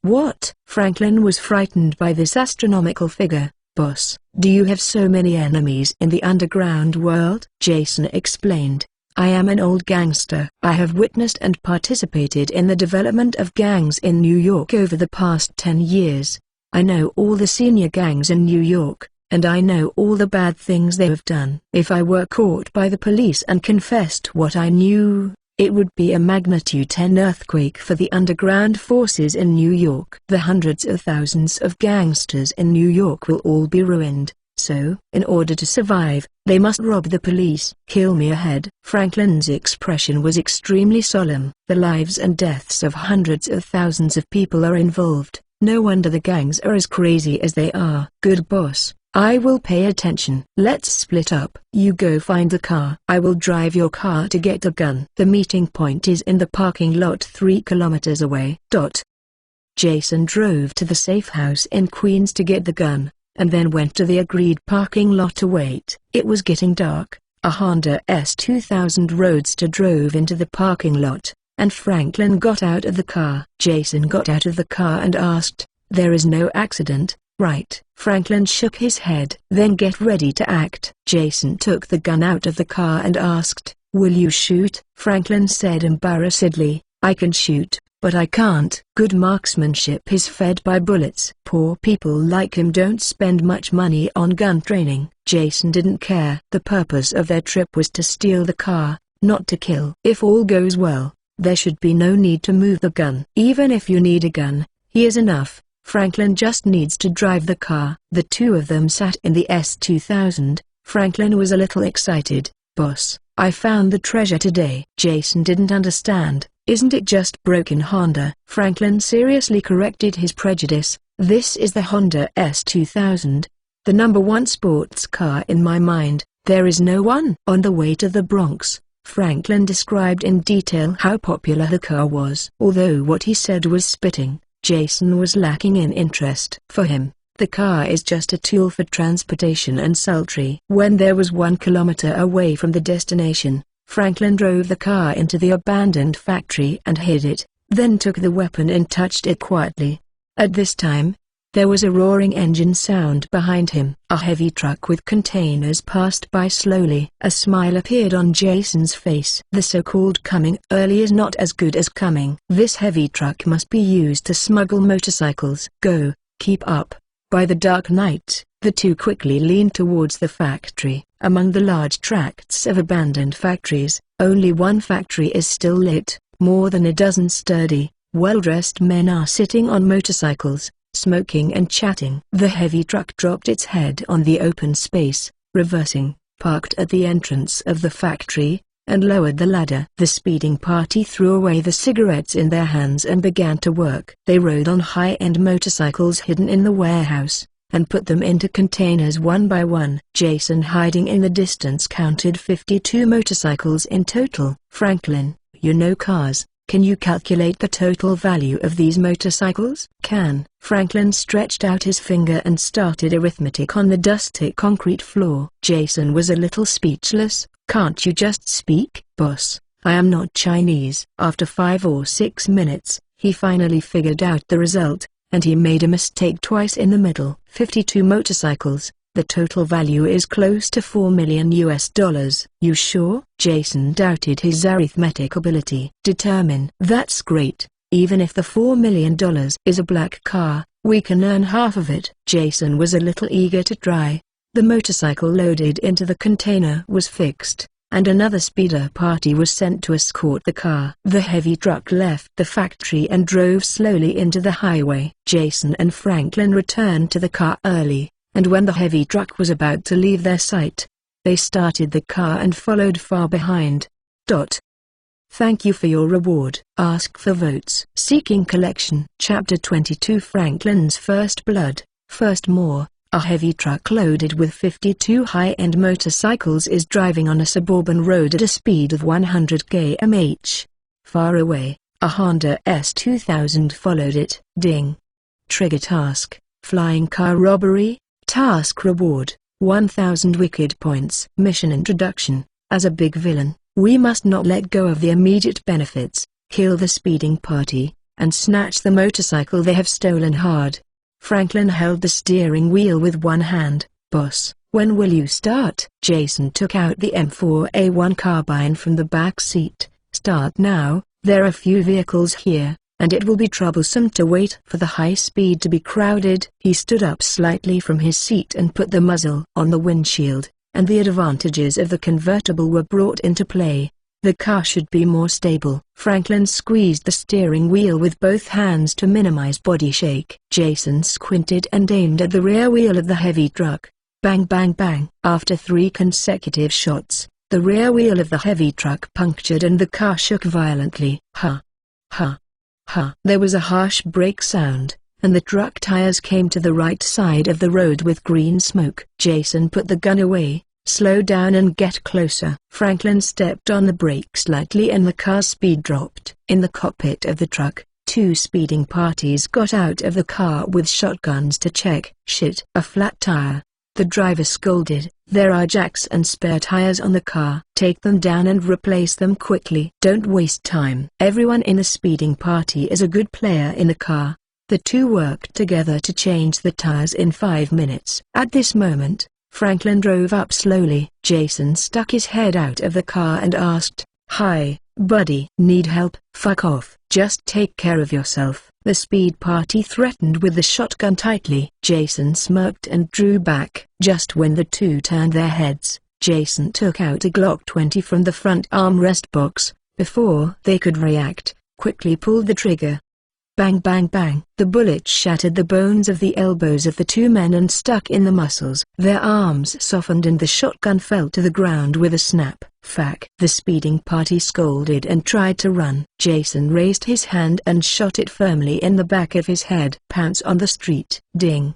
What? Franklin was frightened by this astronomical figure. Boss, do you have so many enemies in the underground world? Jason explained. I am an old gangster. I have witnessed and participated in the development of gangs in New York over the past 10 years. I know all the senior gangs in New York, and I know all the bad things they have done. If I were caught by the police and confessed what I knew, it would be a magnitude 10 earthquake for the underground forces in New York. The hundreds of thousands of gangsters in New York will all be ruined. So, in order to survive, they must rob the police. Kill me ahead. Franklin's expression was extremely solemn. The lives and deaths of hundreds of thousands of people are involved. No wonder the gangs are as crazy as they are. Good boss. I will pay attention. Let's split up. You go find the car. I will drive your car to get the gun. The meeting point is in the parking lot 3 kilometers away. Jason drove to the safe house in Queens to get the gun, and then went to the agreed parking lot to wait. It was getting dark. A Honda S2000 Roadster drove into the parking lot, and Franklin got out of the car. Jason got out of the car and asked, "There is no accident, right?" Franklin shook his head. "Then get ready to act." Jason took the gun out of the car and asked, "Will you shoot?" Franklin said embarrassedly, "I can shoot, but I can't." Good marksmanship is fed by bullets. Poor people like him don't spend much money on gun training. Jason didn't care. The purpose of their trip was to steal the car, not to kill. If all goes well, there should be no need to move the gun. Even if you need a gun, he is enough. Franklin just needs to drive the car. The two of them sat in the S2000. Franklin was a little excited. "Boss, I found the treasure today." Jason didn't understand. "Isn't it just broken Honda?" Franklin seriously corrected his prejudice. "This is the Honda S2000, the #1 sports car in my mind. There is no one." On the way to the Bronx, Franklin described in detail how popular the car was. Although what he said was spitting, Jason was lacking in interest. For him, the car is just a tool for transportation and sultry. When there was 1 kilometer away from the destination, Franklin drove the car into the abandoned factory and hid it, then took the weapon and touched it quietly. At this time, there was a roaring engine sound behind him. A heavy truck with containers passed by slowly. A smile appeared on Jason's face. The so-called coming early is not as good as coming. This heavy truck must be used to smuggle motorcycles. Go, keep up. By the dark night, the two quickly leaned towards the factory. Among the large tracts of abandoned factories, only one factory is still lit. More than a dozen sturdy, well-dressed men are sitting on motorcycles, smoking and chatting. The heavy truck dropped its head on the open space, reversing, parked at the entrance of the factory, and lowered the ladder. The speeding party threw away the cigarettes in their hands and began to work. They rode on high-end motorcycles hidden in the warehouse, and put them into containers one by one. Jason, hiding in the distance, counted 52 motorcycles in total. "Franklin, you know cars. Can you calculate the total value of these motorcycles?" "Can." Franklin stretched out his finger and started arithmetic on the dusty concrete floor. Jason was a little speechless. "Can't you just speak?" "Boss, I am not Chinese." After 5 or 6 minutes, he finally figured out the result, and he made a mistake twice in the middle. 52 motorcycles. The total value is close to $4 million US. "You sure?" Jason doubted his arithmetic ability. "Determine." "That's great. Even if the $4 million is a black car, we can earn half of it." Jason was a little eager to try. The motorcycle loaded into the container was fixed, and another speeder party was sent to escort the car. The heavy truck left the factory and drove slowly into the highway. Jason and Franklin returned to the car early, and when the heavy truck was about to leave their sight, they started the car and followed far behind. Thank you for your reward. Ask for votes. Seeking collection. Chapter 22. Franklin's First Blood. First More. A heavy truck loaded with 52 high-end motorcycles is driving on a suburban road at a speed of 100 km/h. Far away, a Honda S2000 followed it. Ding. Trigger task: flying car robbery. Task reward: 1000 wicked points. Mission introduction: as a big villain, we must not let go of the immediate benefits, kill the speeding party, and snatch the motorcycle they have stolen hard. Franklin held the steering wheel with one hand. "Boss, when will you start?" Jason took out the M4A1 carbine from the back seat. "Start now. There are few vehicles here, and it will be troublesome to wait for the high speed to be crowded." He stood up slightly from his seat and put the muzzle on the windshield, and the advantages of the convertible were brought into play. The car should be more stable. Franklin squeezed the steering wheel with both hands to minimize body shake. Jason squinted and aimed at the rear wheel of the heavy truck. Bang bang bang. After 3 consecutive shots, the rear wheel of the heavy truck punctured and the car shook violently. Ha! Ha! Ha! There was a harsh brake sound, and the truck tires came to the right side of the road with green smoke. Jason put the gun away. "Slow down and get closer." Franklin stepped on the brake slightly and the car's speed dropped. In the cockpit of the truck, 2 speeding parties got out of the car with shotguns to check. "Shit, a flat tire." The driver scolded. "There are jacks and spare tires on the car. Take them down and replace them quickly. Don't waste time." Everyone in the speeding party is a good player in the car. The 2 worked together to change the tires in 5 minutes. At this moment, Franklin drove up slowly. Jason stuck his head out of the car and asked, "Hi, buddy. Need help?" "Fuck off. Just take care of yourself." The speed party threatened with the shotgun tightly. Jason smirked and drew back. Just when the 2 turned their heads, Jason took out a Glock 20 from the front armrest box. Before they could react, quickly pulled the trigger. Bang bang bang. The bullet shattered the bones of the elbows of the 2 men and stuck in the muscles. Their arms softened and the shotgun fell to the ground with a snap. "Fuck!" The speeding party scolded and tried to run. Jason raised his hand and shot it firmly in the back of his head. Pants on the street. Ding.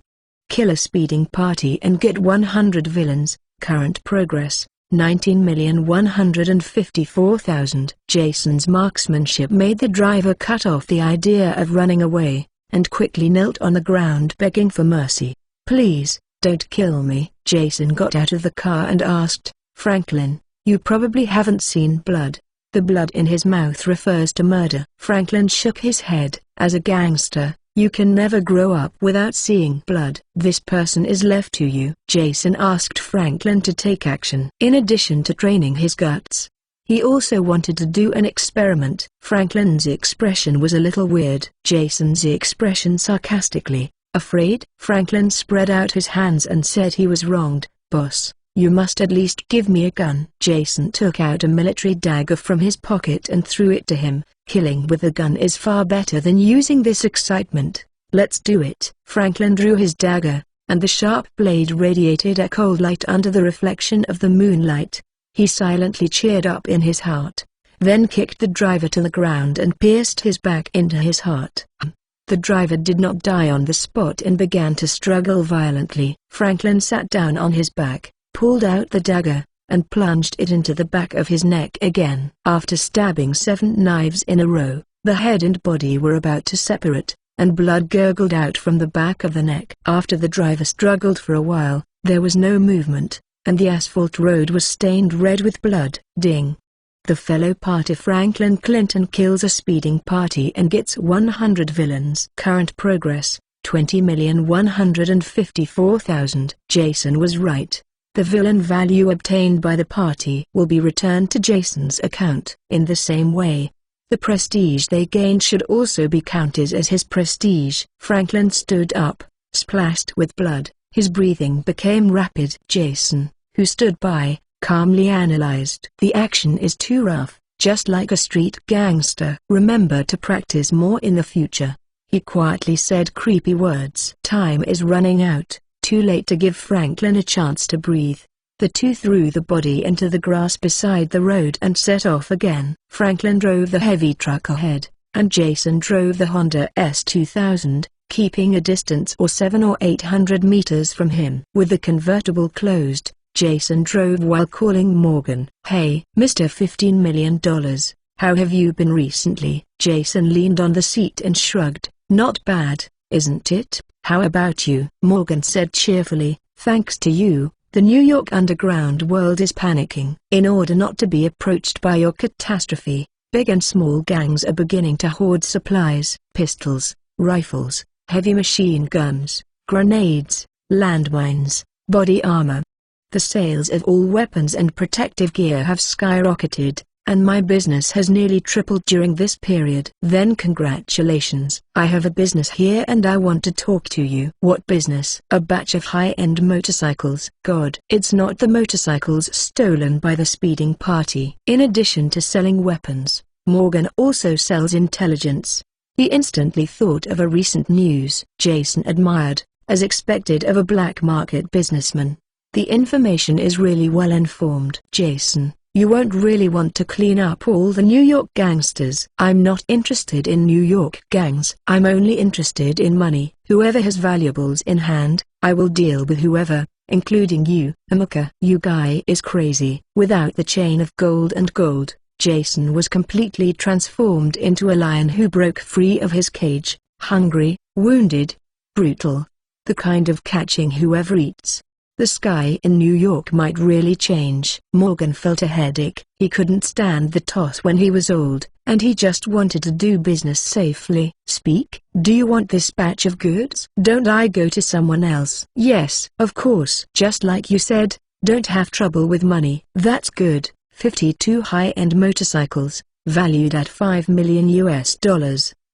Kill a speeding party and get 100 villains. Current progress: 19,154,000. Jason's marksmanship made the driver cut off the idea of running away, and quickly knelt on the ground begging for mercy. "Please, don't kill me." Jason got out of the car and asked, "Franklin, you probably haven't seen blood." The blood in his mouth refers to murder. Franklin shook his head. "As a gangster, you can never grow up without seeing blood." "This person is left to you." Jason asked Franklin to take action. In addition to training his guts, he also wanted to do an experiment. Franklin's expression was a little weird. Jason's expression sarcastically. "Afraid?" Franklin spread out his hands and said he was wronged. "Boss, you must at least give me a gun." Jason took out a military dagger from his pocket and threw it to him. "Killing with a gun is far better than using this excitement." Let's do it. Franklin drew his dagger, and the sharp blade radiated a cold light under the reflection of the moonlight. He silently cheered up in his heart, then kicked the driver to the ground and pierced his back into his heart. The driver did not die on the spot and began to struggle violently. Franklin sat down on his back, pulled out the dagger, and plunged it into the back of his neck again. After stabbing 7 knives in a row, the head and body were about to separate, and blood gurgled out from the back of the neck. After the driver struggled for a while, there was no movement, and the asphalt road was stained red with blood. Ding! The fellow party Franklin Clinton kills a speeding party and gets 100 villains. Current progress, 20,154,000. Jason was right. The villain value obtained by the party will be returned to Jason's account. In the same way, the prestige they gained should also be counted as his prestige. Franklin stood up, splashed with blood. His breathing became rapid. Jason, who stood by, calmly analyzed. The action is too rough, just like a street gangster. Remember to practice more in the future. He quietly said creepy words. Time is running out. Too late to give Franklin a chance to breathe. The two threw the body into the grass beside the road and set off again. Franklin drove the heavy truck ahead, and Jason drove the Honda S2000, keeping a distance of 700 or 800 meters from him. With the convertible closed, Jason drove while calling Morgan. "Hey, Mr. $15 million, how have you been recently?" Jason leaned on the seat and shrugged. "Not bad, isn't it? How about you?" Morgan said cheerfully, "Thanks to you, the New York underground world is panicking. In order not to be approached by your catastrophe, big and small gangs are beginning to hoard supplies, pistols, rifles, heavy machine guns, grenades, landmines, body armor. The sales of all weapons and protective gear have skyrocketed, and my business has nearly tripled during this period." "Then congratulations. I have a business here and I want to talk to you." "What business?" "A batch of high-end motorcycles." "God, it's not the motorcycles stolen by the speeding party." In addition to selling weapons, Morgan also sells intelligence. He instantly thought of a recent news Jason admired, as expected of a black market businessman. "The information is really well informed." "Jason, you won't really want to clean up all the New York gangsters." "I'm not interested in New York gangs. I'm only interested in money. Whoever has valuables in hand, I will deal with whoever, including you." "Amaka, you guy is crazy." Without the chain of gold and gold, Jason was completely transformed into a lion who broke free of his cage, hungry, wounded, brutal. The kind of catching whoever eats. The sky in New York might really change. Morgan felt a headache. He couldn't stand the toss when he was old, and he just wanted to do business safely. "Speak. Do you want this batch of goods? Don't I go to someone else?" "Yes, of course. Just like you said, don't have trouble with money." "That's good. 52 high-end motorcycles, valued at $5 million US.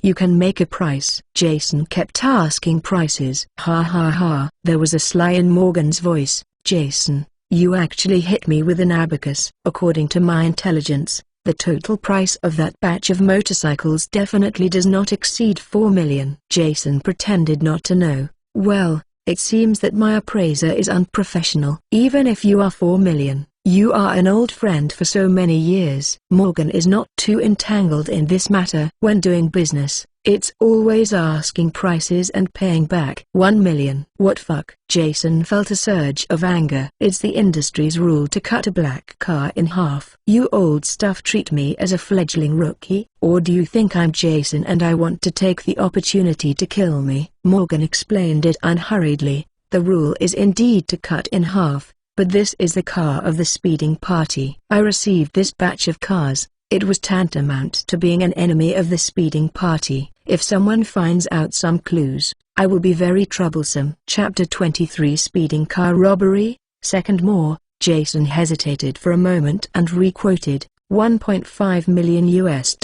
You can make a price." Jason kept asking prices. "Ha ha ha." There was a sly in Morgan's voice. "Jason, you actually hit me with an abacus. According to my intelligence, the total price of that batch of motorcycles definitely does not exceed $4 million. Jason pretended not to know. "Well, it seems that my appraiser is unprofessional." "Even if you are $4 million, you are an old friend for so many years." Morgan is not too entangled in this matter. When doing business, it's always asking prices and paying back. $1 million. What fuck? Jason felt a surge of anger. It's the industry's rule to cut a black car in half. "You old stuff treat me as a fledgling rookie, or do you think I'm Jason and I want to take the opportunity to kill me?" Morgan explained it unhurriedly. The rule is indeed to cut in half. But this is the car of the speeding party. I received this batch of cars. It was tantamount to being an enemy of the speeding party. If someone finds out some clues, I will be very troublesome. Chapter 23 Speeding Car Robbery, Second More. Jason hesitated for a moment and requoted, $1.5 million US.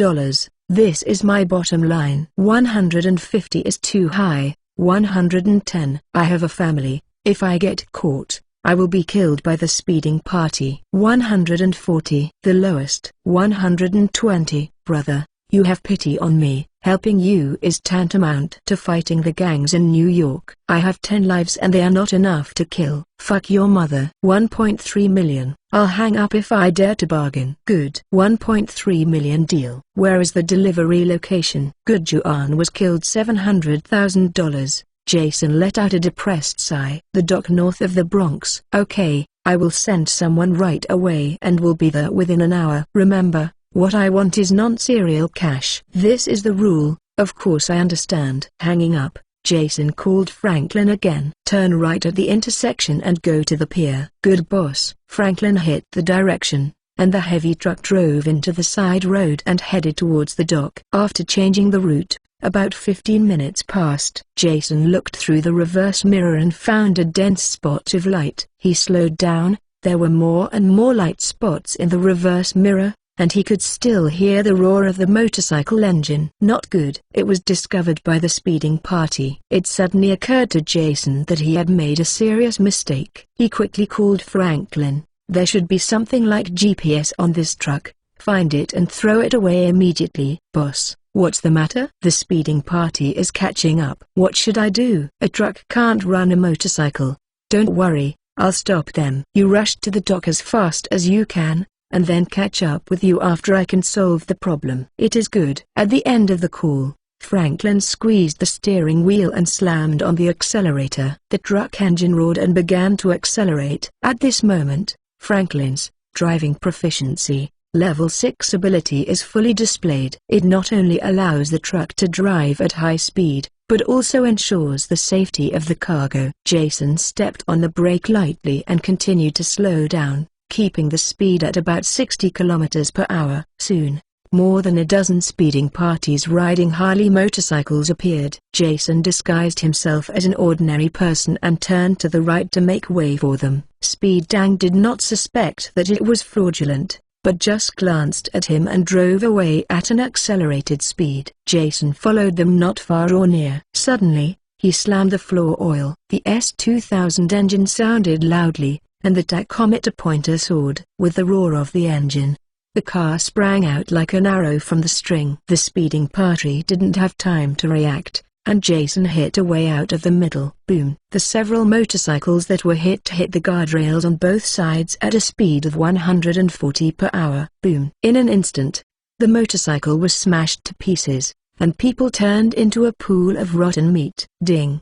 "This is my bottom line. 150 is too high. 110. I have a family. If I get caught, I will be killed by the speeding party." 140. The lowest. 120. "Brother, you have pity on me, Helping you is tantamount to fighting the gangs in New York. I have 10 lives and they are not enough to kill. Fuck your mother. 1.3 million. I'll hang up if I dare to bargain. Good. 1.3 million deal. Where is the delivery location? Good. Juan was killed. $700,000. Jason let out a depressed sigh. The dock north of the Bronx. Okay, I will send someone right away and will be there within an hour. Remember, what I want is non-serial cash. This is the rule. Of course I understand. Hanging up, Jason called Franklin again. Turn right at the intersection and go to the pier. Good boss. Franklin hit the direction, and the heavy truck drove into the side road and headed towards the dock. After changing the route, about 15 minutes passed. Jason looked through the reverse mirror and found a dense spot of light. He slowed down. There were more and more light spots in the reverse mirror, and he could still hear the roar of the motorcycle engine. Not good. It was discovered by the speeding party. It suddenly occurred to Jason that he had made a serious mistake. He quickly called Franklin. There should be something like GPS on this truck. Find it and throw it away immediately. Boss, what's the matter? The speeding party is catching up. What should I do? A truck can't run a motorcycle. Don't worry, I'll stop them. You rush to the dock as fast as you can, and then catch up with you after I can solve the problem. It is good. At the end of the call, Franklin squeezed the steering wheel and slammed on the accelerator. The truck engine roared and began to accelerate. At this moment, Franklin's driving proficiency, level 6 ability is fully displayed. It not only allows the truck to drive at high speed, but also ensures the safety of the cargo. Jason stepped on the brake lightly and continued to slow down, keeping the speed at about 60 km per hour. Soon, more than a dozen speeding parties riding Harley motorcycles appeared. Jason disguised himself as an ordinary person and turned to the right to make way for them. Speed Dang did not suspect that it was fraudulent, but just glanced at him and drove away at an accelerated speed. Jason followed them not far or near. Suddenly, he slammed the floor oil. The S2000 engine sounded loudly, and the tachometer pointer soared. With the roar of the engine, the car sprang out like an arrow from the string. The speeding party didn't have time to react, and Jason hit away out of the middle. Boom! The several motorcycles that were hit the guardrails on both sides at a speed of 140 per hour. Boom! In an instant, the motorcycle was smashed to pieces, and people turned into a pool of rotten meat. Ding!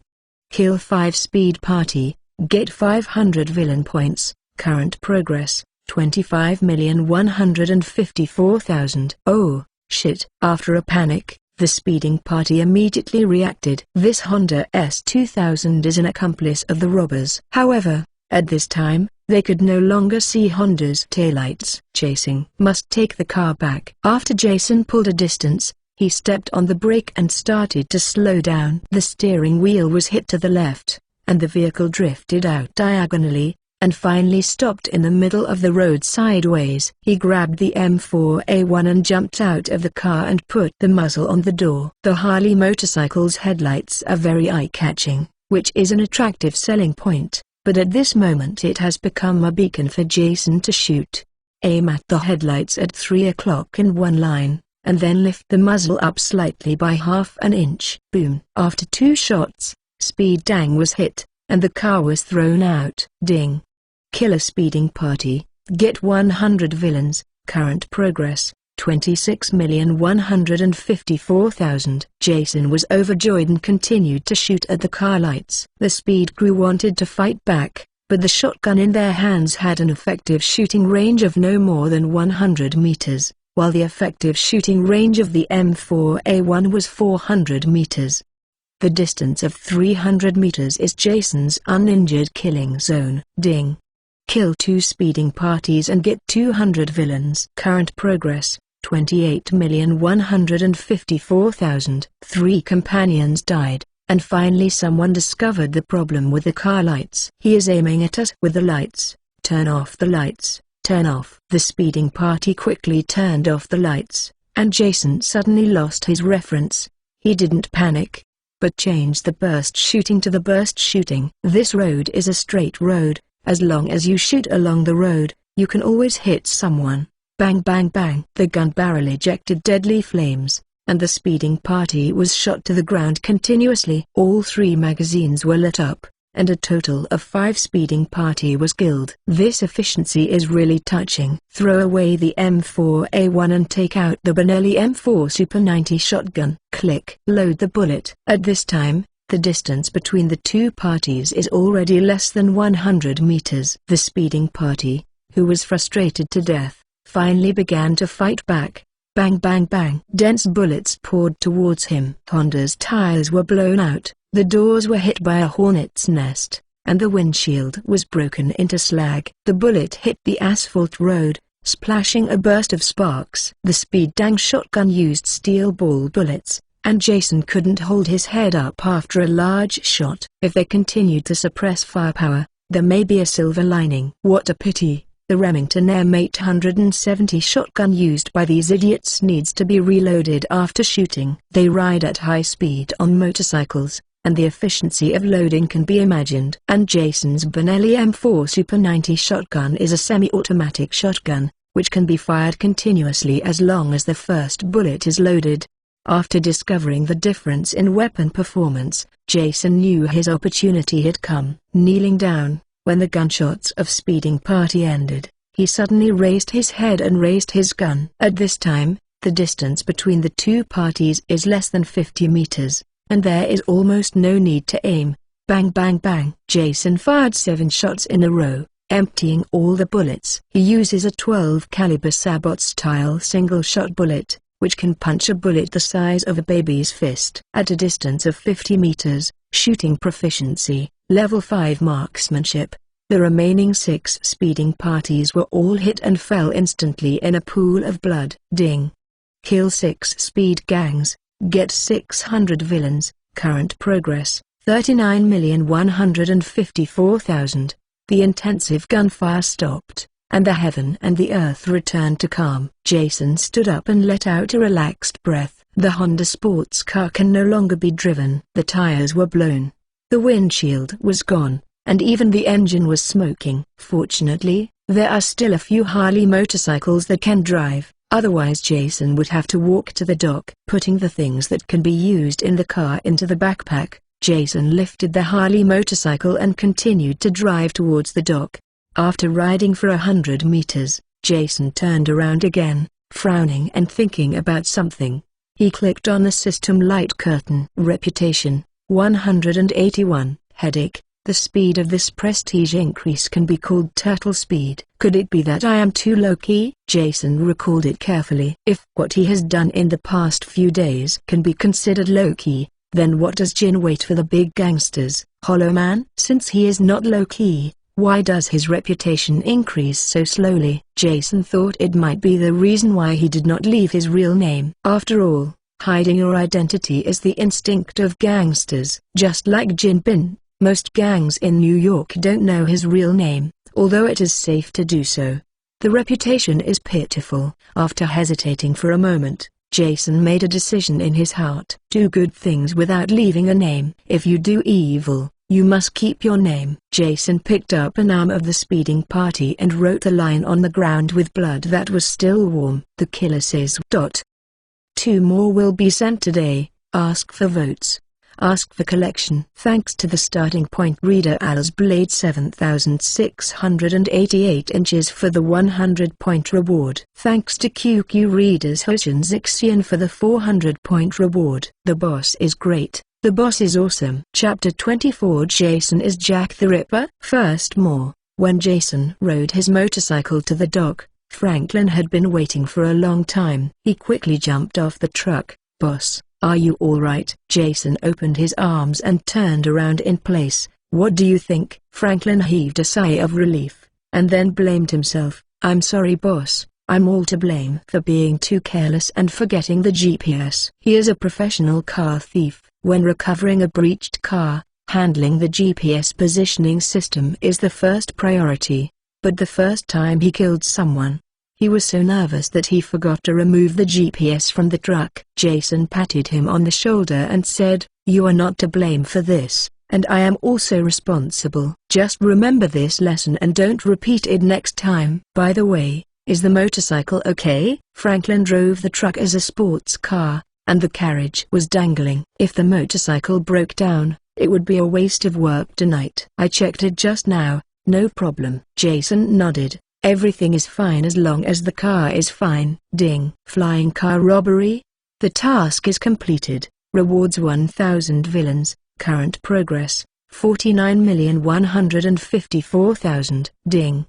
Kill 5 speed party. Get 500 villain points. Current progress, 25,154,000. Oh, shit. After a panic, the speeding party immediately reacted. This Honda S2000 is an accomplice of the robbers. However, at this time, they could no longer see Honda's taillights. Chasing must take the car back. After Jason pulled a distance, he stepped on the brake and started to slow down. The steering wheel was hit to the left, and the vehicle drifted out diagonally, and finally stopped in the middle of the road sideways. He grabbed the M4A1 and jumped out of the car and put the muzzle on the door. The Harley motorcycle's headlights are very eye-catching, which is an attractive selling point, but at this moment it has become a beacon for Jason to shoot. Aim at the headlights at 3 o'clock in one line, and then lift the muzzle up slightly by half an inch. Boom! After 2 shots, Speed Dang was hit, and the car was thrown out. Ding! Kill a speeding party. Get 100 villains. Current progress, 26,154,000. Jason was overjoyed and continued to shoot at the car lights. The speed crew wanted to fight back, but the shotgun in their hands had an effective shooting range of no more than 100 meters, while the effective shooting range of the M4A1 was 400 meters. The distance of 300 meters is Jason's uninjured killing zone. Ding! Kill 2 speeding parties and get 200 villains. Current progress, 28,154,000. 3 companions died, and finally someone discovered the problem with the car lights. He is aiming at us with the lights. Turn off the lights. Turn off. The speeding party quickly turned off the lights, and Jason suddenly lost his reference. He didn't panic, but changed the burst shooting to the burst shooting. This road is a straight road. As long as you shoot along the road, you can always hit someone. Bang bang bang. The gun barrel ejected deadly flames, and the speeding party was shot to the ground continuously. All 3 magazines were lit up, and a total of 5 speeding party was killed. This efficiency is really touching. Throw away the M4A1 and take out the Benelli M4 Super 90 shotgun. Click. Load the bullet. At this time, the distance between the 2 parties is already less than 100 meters. The speeding party, who was frustrated to death, finally began to fight back. Bang bang bang. Dense bullets poured towards him. Honda's tires were blown out, the doors were hit by a hornet's nest, and the windshield was broken into slag. The bullet hit the asphalt road, splashing a burst of sparks. The Speed Dang shotgun used steel ball bullets, and Jason couldn't hold his head up after a large shot. If they continued to suppress firepower, there may be a silver lining. What a pity. The Remington M870 shotgun used by these idiots needs to be reloaded after shooting. They ride at high speed on motorcycles, and the efficiency of loading can be imagined. And Jason's Benelli M4 Super 90 shotgun is a semi-automatic shotgun, which can be fired continuously as long as the first bullet is loaded. After discovering the difference in weapon performance, Jason knew his opportunity had come. Kneeling down, when the gunshots of speeding party ended, he suddenly raised his head and raised his gun. At this time, the distance between the 2 parties is less than 50 meters, and there is almost no need to aim. Bang bang bang. Jason fired 7 shots in a row, emptying all the bullets. He uses a 12 caliber Sabot-style single-shot bullet, which can punch a bullet the size of a baby's fist. At a distance of 50 meters, shooting proficiency, level 5 marksmanship. The remaining 6 speeding parties were all hit and fell instantly in a pool of blood. Ding. Kill 6 speed gangs, get 600 villains. Current progress, 39,154,000. The intensive gunfire stopped, and the heaven and the earth returned to calm. Jason stood up and let out a relaxed breath. The Honda sports car can no longer be driven. The tires were blown. The windshield was gone, and even the engine was smoking. Fortunately, there are still a few Harley motorcycles that can drive, otherwise Jason would have to walk to the dock. Putting the things that can be used in the car into the backpack, Jason lifted the Harley motorcycle and continued to drive towards the dock. After riding for 100 meters, Jason turned around again, frowning and thinking about something. He clicked on the system light curtain. Reputation, 181. Headache. The speed of this prestige increase can be called turtle speed. Could it be that I am too low-key? Jason recalled it carefully. If what he has done in the past few days can be considered low-key, then what does Jin wait for the big gangsters? Hollow Man? Since he is not low-key, why does his reputation increase so slowly? Jason thought it might be the reason why he did not leave his real name. After all, hiding your identity is the instinct of gangsters. Just like Jin Bin, most gangs in New York don't know his real name, although it is safe to do so. The reputation is pitiful. After hesitating for a moment, Jason made a decision in his heart. Do good things without leaving a name. If you do evil, you must keep your name. Jason picked up an arm of the speeding party and wrote the line on the ground with blood that was still warm. The killer says, 2 more will be sent today. Ask for votes. Ask for collection. Thanks to the starting point reader Al's Blade 7688 inches for the 100-point reward. Thanks to QQ readers Hoshin Zixian for the 400-point reward. The boss is great. The boss is awesome. Chapter 24. Jason is Jack the Ripper. First more. When Jason rode his motorcycle to the dock, Franklin had been waiting for a long time. He quickly jumped off the truck. Boss, are you alright? Jason opened his arms and turned around in place. What do you think? Franklin heaved a sigh of relief, and then blamed himself. I'm sorry boss, I'm all to blame for being too careless and forgetting the GPS. He is a professional car thief. When recovering a breached car, handling the GPS positioning system is the first priority. But the first time he killed someone, he was so nervous that he forgot to remove the GPS from the truck. Jason patted him on the shoulder and said, "You are not to blame for this, and I am also responsible. Just remember this lesson and don't repeat it next time." By the way, is the motorcycle okay? Franklin drove the truck as a sports car, and the carriage was dangling. If the motorcycle broke down, it would be a waste of work tonight. I checked it just now, no problem. Jason nodded. Everything is fine as long as the car is fine. Ding. Flying car robbery? The task is completed. Rewards 1,000 villains. Current progress, 49,154,000. Ding.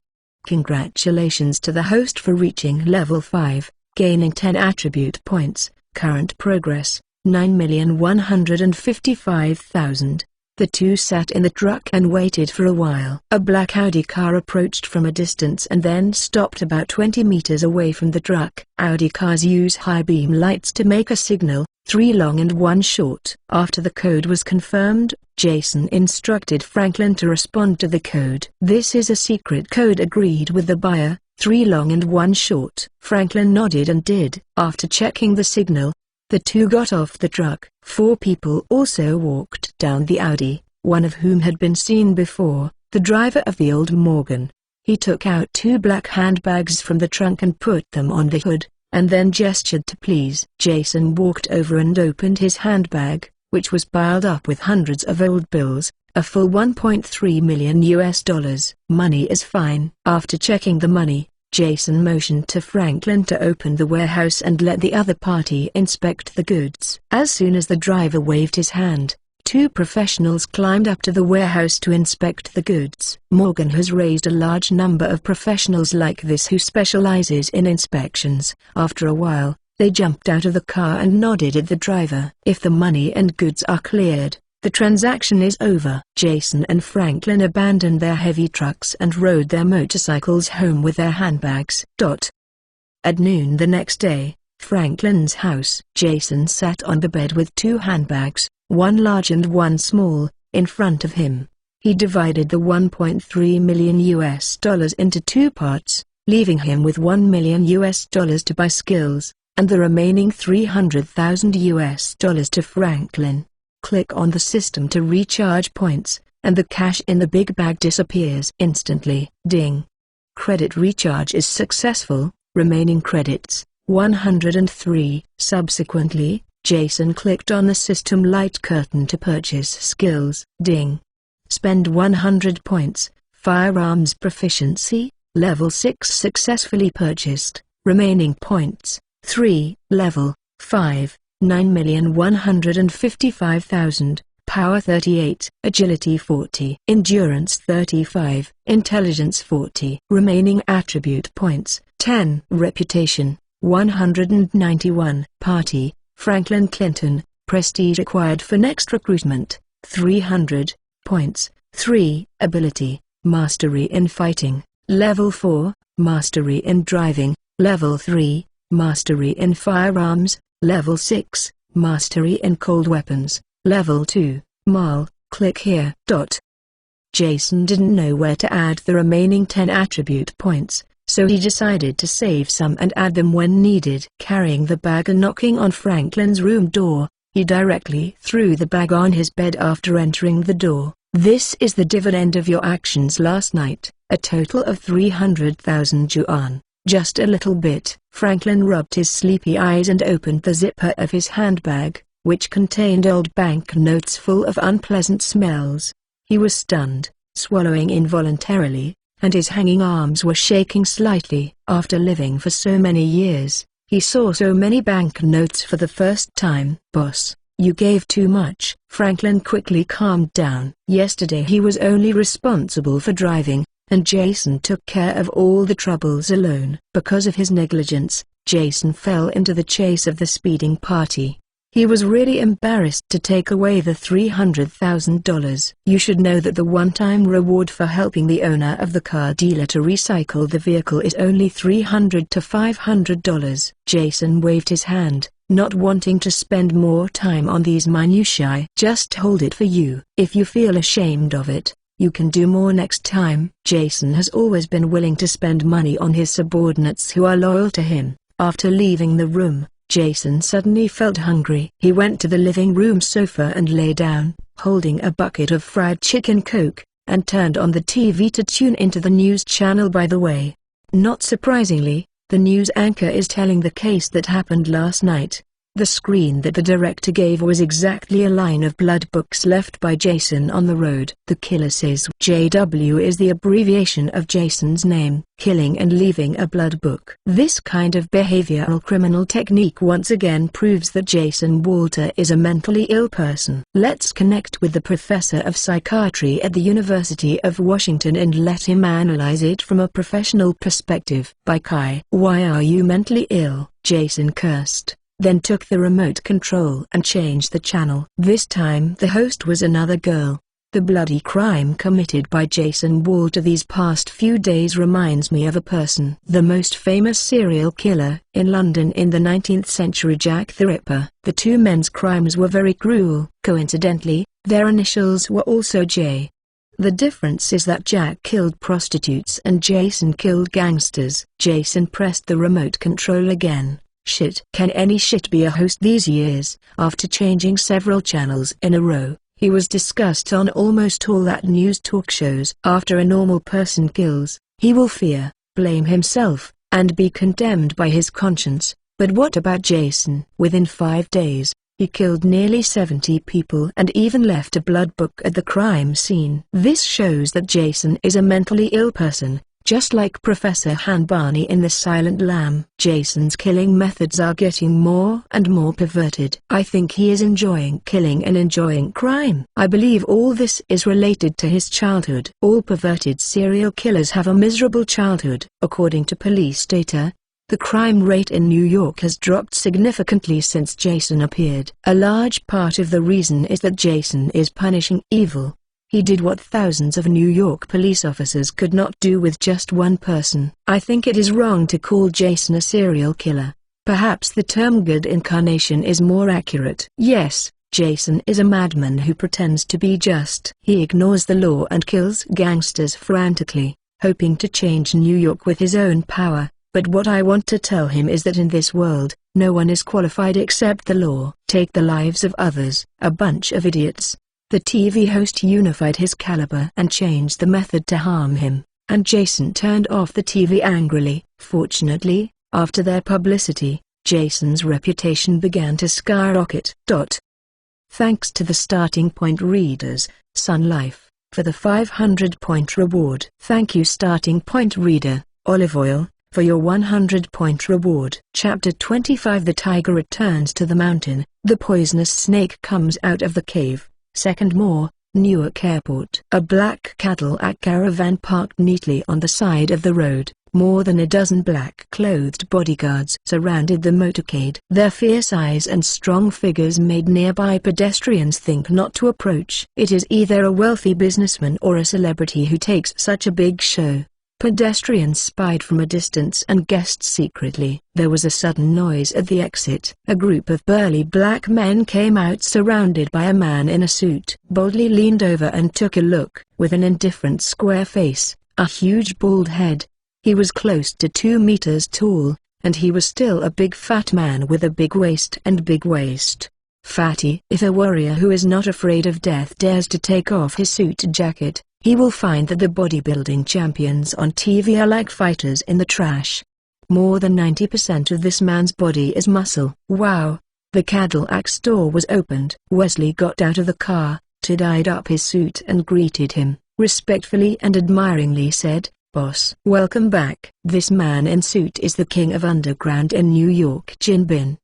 Congratulations to the host for reaching level 5, gaining 10 attribute points. Current progress, 9,155,000. The two sat in the truck and waited for a while. A black Audi car approached from a distance and then stopped about 20 meters away from the truck. Audi cars use high beam lights to make a signal, 3 long and 1 short. After the code was confirmed, Jason instructed Franklin to respond to the code. This is a secret code agreed with the buyer, 3 long and 1 short. Franklin nodded and did. After checking the signal, the two got off the truck. 4 people also walked down the Audi, one of whom had been seen before, the driver of the old Morgan. He took out 2 black handbags from the trunk and put them on the hood, and then gestured to please. Jason walked over and opened his handbag, which was piled up with hundreds of old bills, a full $1.3 million. Money is fine. After checking the money, Jason motioned to Franklin to open the warehouse and let the other party inspect the goods. As soon as the driver waved his hand, 2 professionals climbed up to the warehouse to inspect the goods. Morgan has raised a large number of professionals like this who specializes in inspections. After a while, they jumped out of the car and nodded at the driver. If the money and goods are cleared, the transaction is over. Jason and Franklin abandoned their heavy trucks and rode their motorcycles home with their handbags. At noon the next day, Franklin's house. Jason sat on the bed with 2 handbags, 1 large and 1 small, in front of him. He divided the $1.3 million into 2 parts, leaving him with $1 million to buy skills, and the remaining $300,000 to Franklin. Click on the system to recharge points, and the cash in the big bag disappears instantly. Ding. Credit recharge is successful, remaining credits, 103. Subsequently, Jason clicked on the system light curtain to purchase skills. Ding. Spend 100 points, firearms proficiency, level 6 successfully purchased, remaining points, 3, level 5. 9,155,000, Power 38, Agility 40, Endurance 35, Intelligence 40. Remaining attribute points, 10. Reputation, 191. Party, Franklin Clinton, Prestige acquired for next recruitment, 300 points. 3. Ability, Mastery in Fighting, Level 4, Mastery in Driving, Level 3, Mastery in Firearms, Level 6, Mastery in Cold Weapons, Level 2, Mal. Click here. Jason didn't know where to add the remaining 10 attribute points, so he decided to save some and add them when needed. Carrying the bag and knocking on Franklin's room door, he directly threw the bag on his bed after entering the door. This is the dividend of your actions last night, a total of 300,000 yuan. Just a little bit. Franklin rubbed his sleepy eyes and opened the zipper of his handbag, which contained old bank notes full of unpleasant smells. He was stunned, swallowing involuntarily, and his hanging arms were shaking slightly. After living for so many years, he saw so many bank notes for the first time. Boss, you gave too much. Franklin quickly calmed down. Yesterday he was only responsible for driving, and Jason took care of all the troubles alone. Because of his negligence, Jason fell into the chase of the speeding party. He was really embarrassed to take away the $300,000. You should know that the one-time reward for helping the owner of the car dealer to recycle the vehicle is only $300 to $500. Jason waved his hand, not wanting to spend more time on these minutiae. Just hold it for you. If you feel ashamed of it, you can do more next time. Jason has always been willing to spend money on his subordinates who are loyal to him. After leaving the room, Jason suddenly felt hungry. He went to the living room sofa and lay down, holding a bucket of fried chicken Coke, and turned on the TV to tune into the news channel. By the way, not surprisingly, the news anchor is telling the case that happened last night. The screen that the director gave was exactly a line of blood books left by Jason on the road. The killer says JW is the abbreviation of Jason's name, killing and leaving a blood book. This kind of behavioral criminal technique once again proves that Jason Walter is a mentally ill person. Let's connect with the professor of psychiatry at the University of Washington and let him analyze it from a professional perspective. By Kai. Why are you mentally ill? Jason cursed, then took the remote control and changed the channel. This time the host was another girl. The bloody crime committed by Jason Walter these past few days reminds me of a person. The most famous serial killer in London in the 19th century, Jack the Ripper. The two men's crimes were very cruel. Coincidentally, their initials were also J. The difference is that Jack killed prostitutes and Jason killed gangsters. Jason pressed the remote control again. Shit. Can any shit be a host these years? After changing several channels in a row, he was discussed on almost all that news talk shows. After a normal person kills, he will fear, blame himself, and be condemned by his conscience. But what about Jason? Within 5 days, he killed nearly 70 people and even left a blood book at the crime scene. This shows that Jason is a mentally ill person, just like Professor Han Barney in The Silent Lamb. Jason's killing methods are getting more and more perverted. I think he is enjoying killing and enjoying crime. I believe all this is related to his childhood. All perverted serial killers have a miserable childhood. According to police data, the crime rate in New York has dropped significantly since Jason appeared. A large part of the reason is that Jason is punishing evil. He did what thousands of New York police officers could not do with just one person. I think it is wrong to call Jason a serial killer. Perhaps the term good incarnation is more accurate. Yes, Jason is a madman who pretends to be just. He ignores the law and kills gangsters frantically, hoping to change New York with his own power. But what I want to tell him is that in this world, no one is qualified except the law. Take the lives of others, a bunch of idiots. The TV host unified his caliber and changed the method to harm him, and Jason turned off the TV angrily. Fortunately, after their publicity, Jason's reputation began to skyrocket. Thanks to the Starting Point readers, Sun Life, for the 500-point reward. Thank you Starting Point reader, Olive Oil, for your 100-point reward. Chapter 25. The tiger returns to the mountain. The poisonous snake comes out of the cave. Second More, Newark Airport. A black Cadillac caravan parked neatly on the side of the road. More than a dozen black-clothed bodyguards surrounded the motorcade. Their fierce eyes and strong figures made nearby pedestrians think not to approach. It is either a wealthy businessman or a celebrity who takes such a big show. Pedestrians spied from a distance and guessed secretly. There was a sudden noise at the exit. A group of burly black men came out surrounded by a man in a suit. Boldly leaned over and took a look. With an indifferent square face, a huge bald head. He was close to 2 meters tall, and he was still a big fat man with a big waist and big waist. Fatty. If a warrior who is not afraid of death dares to take off his suit jacket, he will find that the bodybuilding champions on TV are like fighters in the trash. More than 90% of this man's body is muscle. Wow! The Cadillac store was opened. Wesley got out of the car, tidied up his suit and greeted him, respectfully and admiringly said, "Boss." "Welcome back." This man in suit is the king of underground in New York. Jin Bin.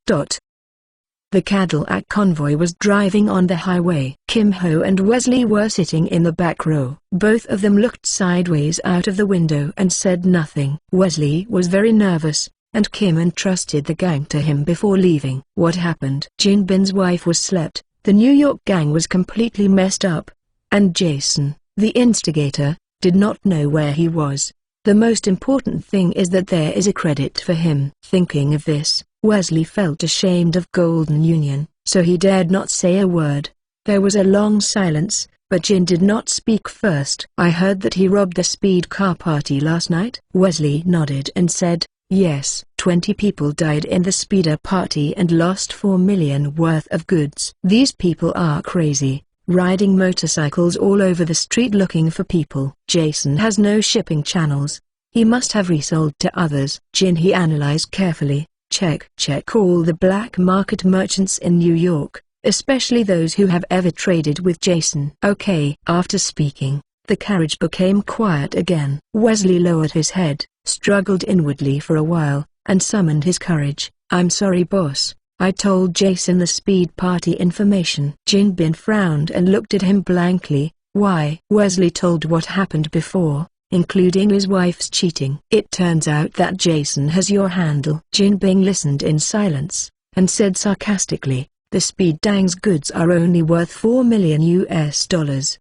The Cadillac convoy was driving on the highway. Kim Ho and Wesley were sitting in the back row. Both of them looked sideways out of the window and said nothing. Wesley was very nervous, and Kim entrusted the gang to him before leaving. What happened? Jin Bin's wife was slept, the New York gang was completely messed up, and Jason, the instigator, did not know where he was. The most important thing is that there is a credit for him. Thinking of this, Wesley felt ashamed of Golden Union, so he dared not say a word. There was a long silence, but Jin did not speak first. "I heard that he robbed the speed car party last night." Wesley nodded and said, "Yes, 20 people died in the speeder party and lost $4 million worth of goods. These people are crazy, riding motorcycles all over the street looking for people. Jason has no shipping channels. He must have resold to others." Jin he analyzed carefully. Check all the black market merchants in New York, especially those who have ever traded with Jason. Okay. After speaking, the carriage became quiet again. Wesley lowered his head, struggled inwardly for a while, and summoned his courage. I'm sorry, boss. I told Jason the speed party information. Jin Bin frowned and looked at him blankly. Why? Wesley told what happened before, including his wife's cheating. It turns out that Jason has your handle. Jin Bing listened in silence, and said sarcastically, the Speed Dang's goods are only worth $4 million US.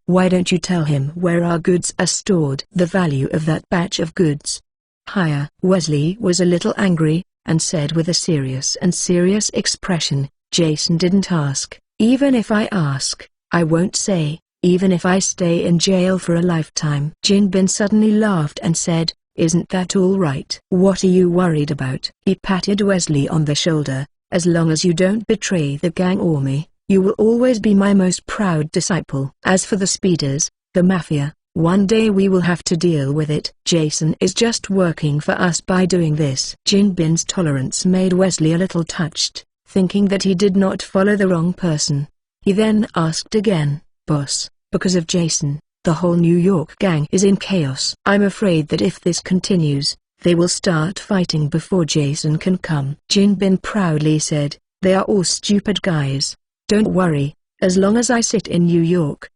Why don't you tell him where our goods are stored? The value of that batch of goods. Higher. Wesley was a little angry, and said with a serious expression, Jason didn't ask. Even if I ask, I won't say. Even if I stay in jail for a lifetime. Jin Bin suddenly laughed and said, isn't that all right? What are you worried about? He patted Wesley on the shoulder. As long as you don't betray the gang or me, you will always be my most proud disciple. As for the speeders, the mafia, one day we will have to deal with it. Jason is just working for us by doing this. Jin Bin's tolerance made Wesley a little touched, thinking that he did not follow the wrong person. He then asked again, boss, because of Jason, the whole New York gang is in chaos. I'm afraid that if this continues, they will start fighting before Jason can come. Jin Bin proudly said, they are all stupid guys. Don't worry, as long as I sit in New York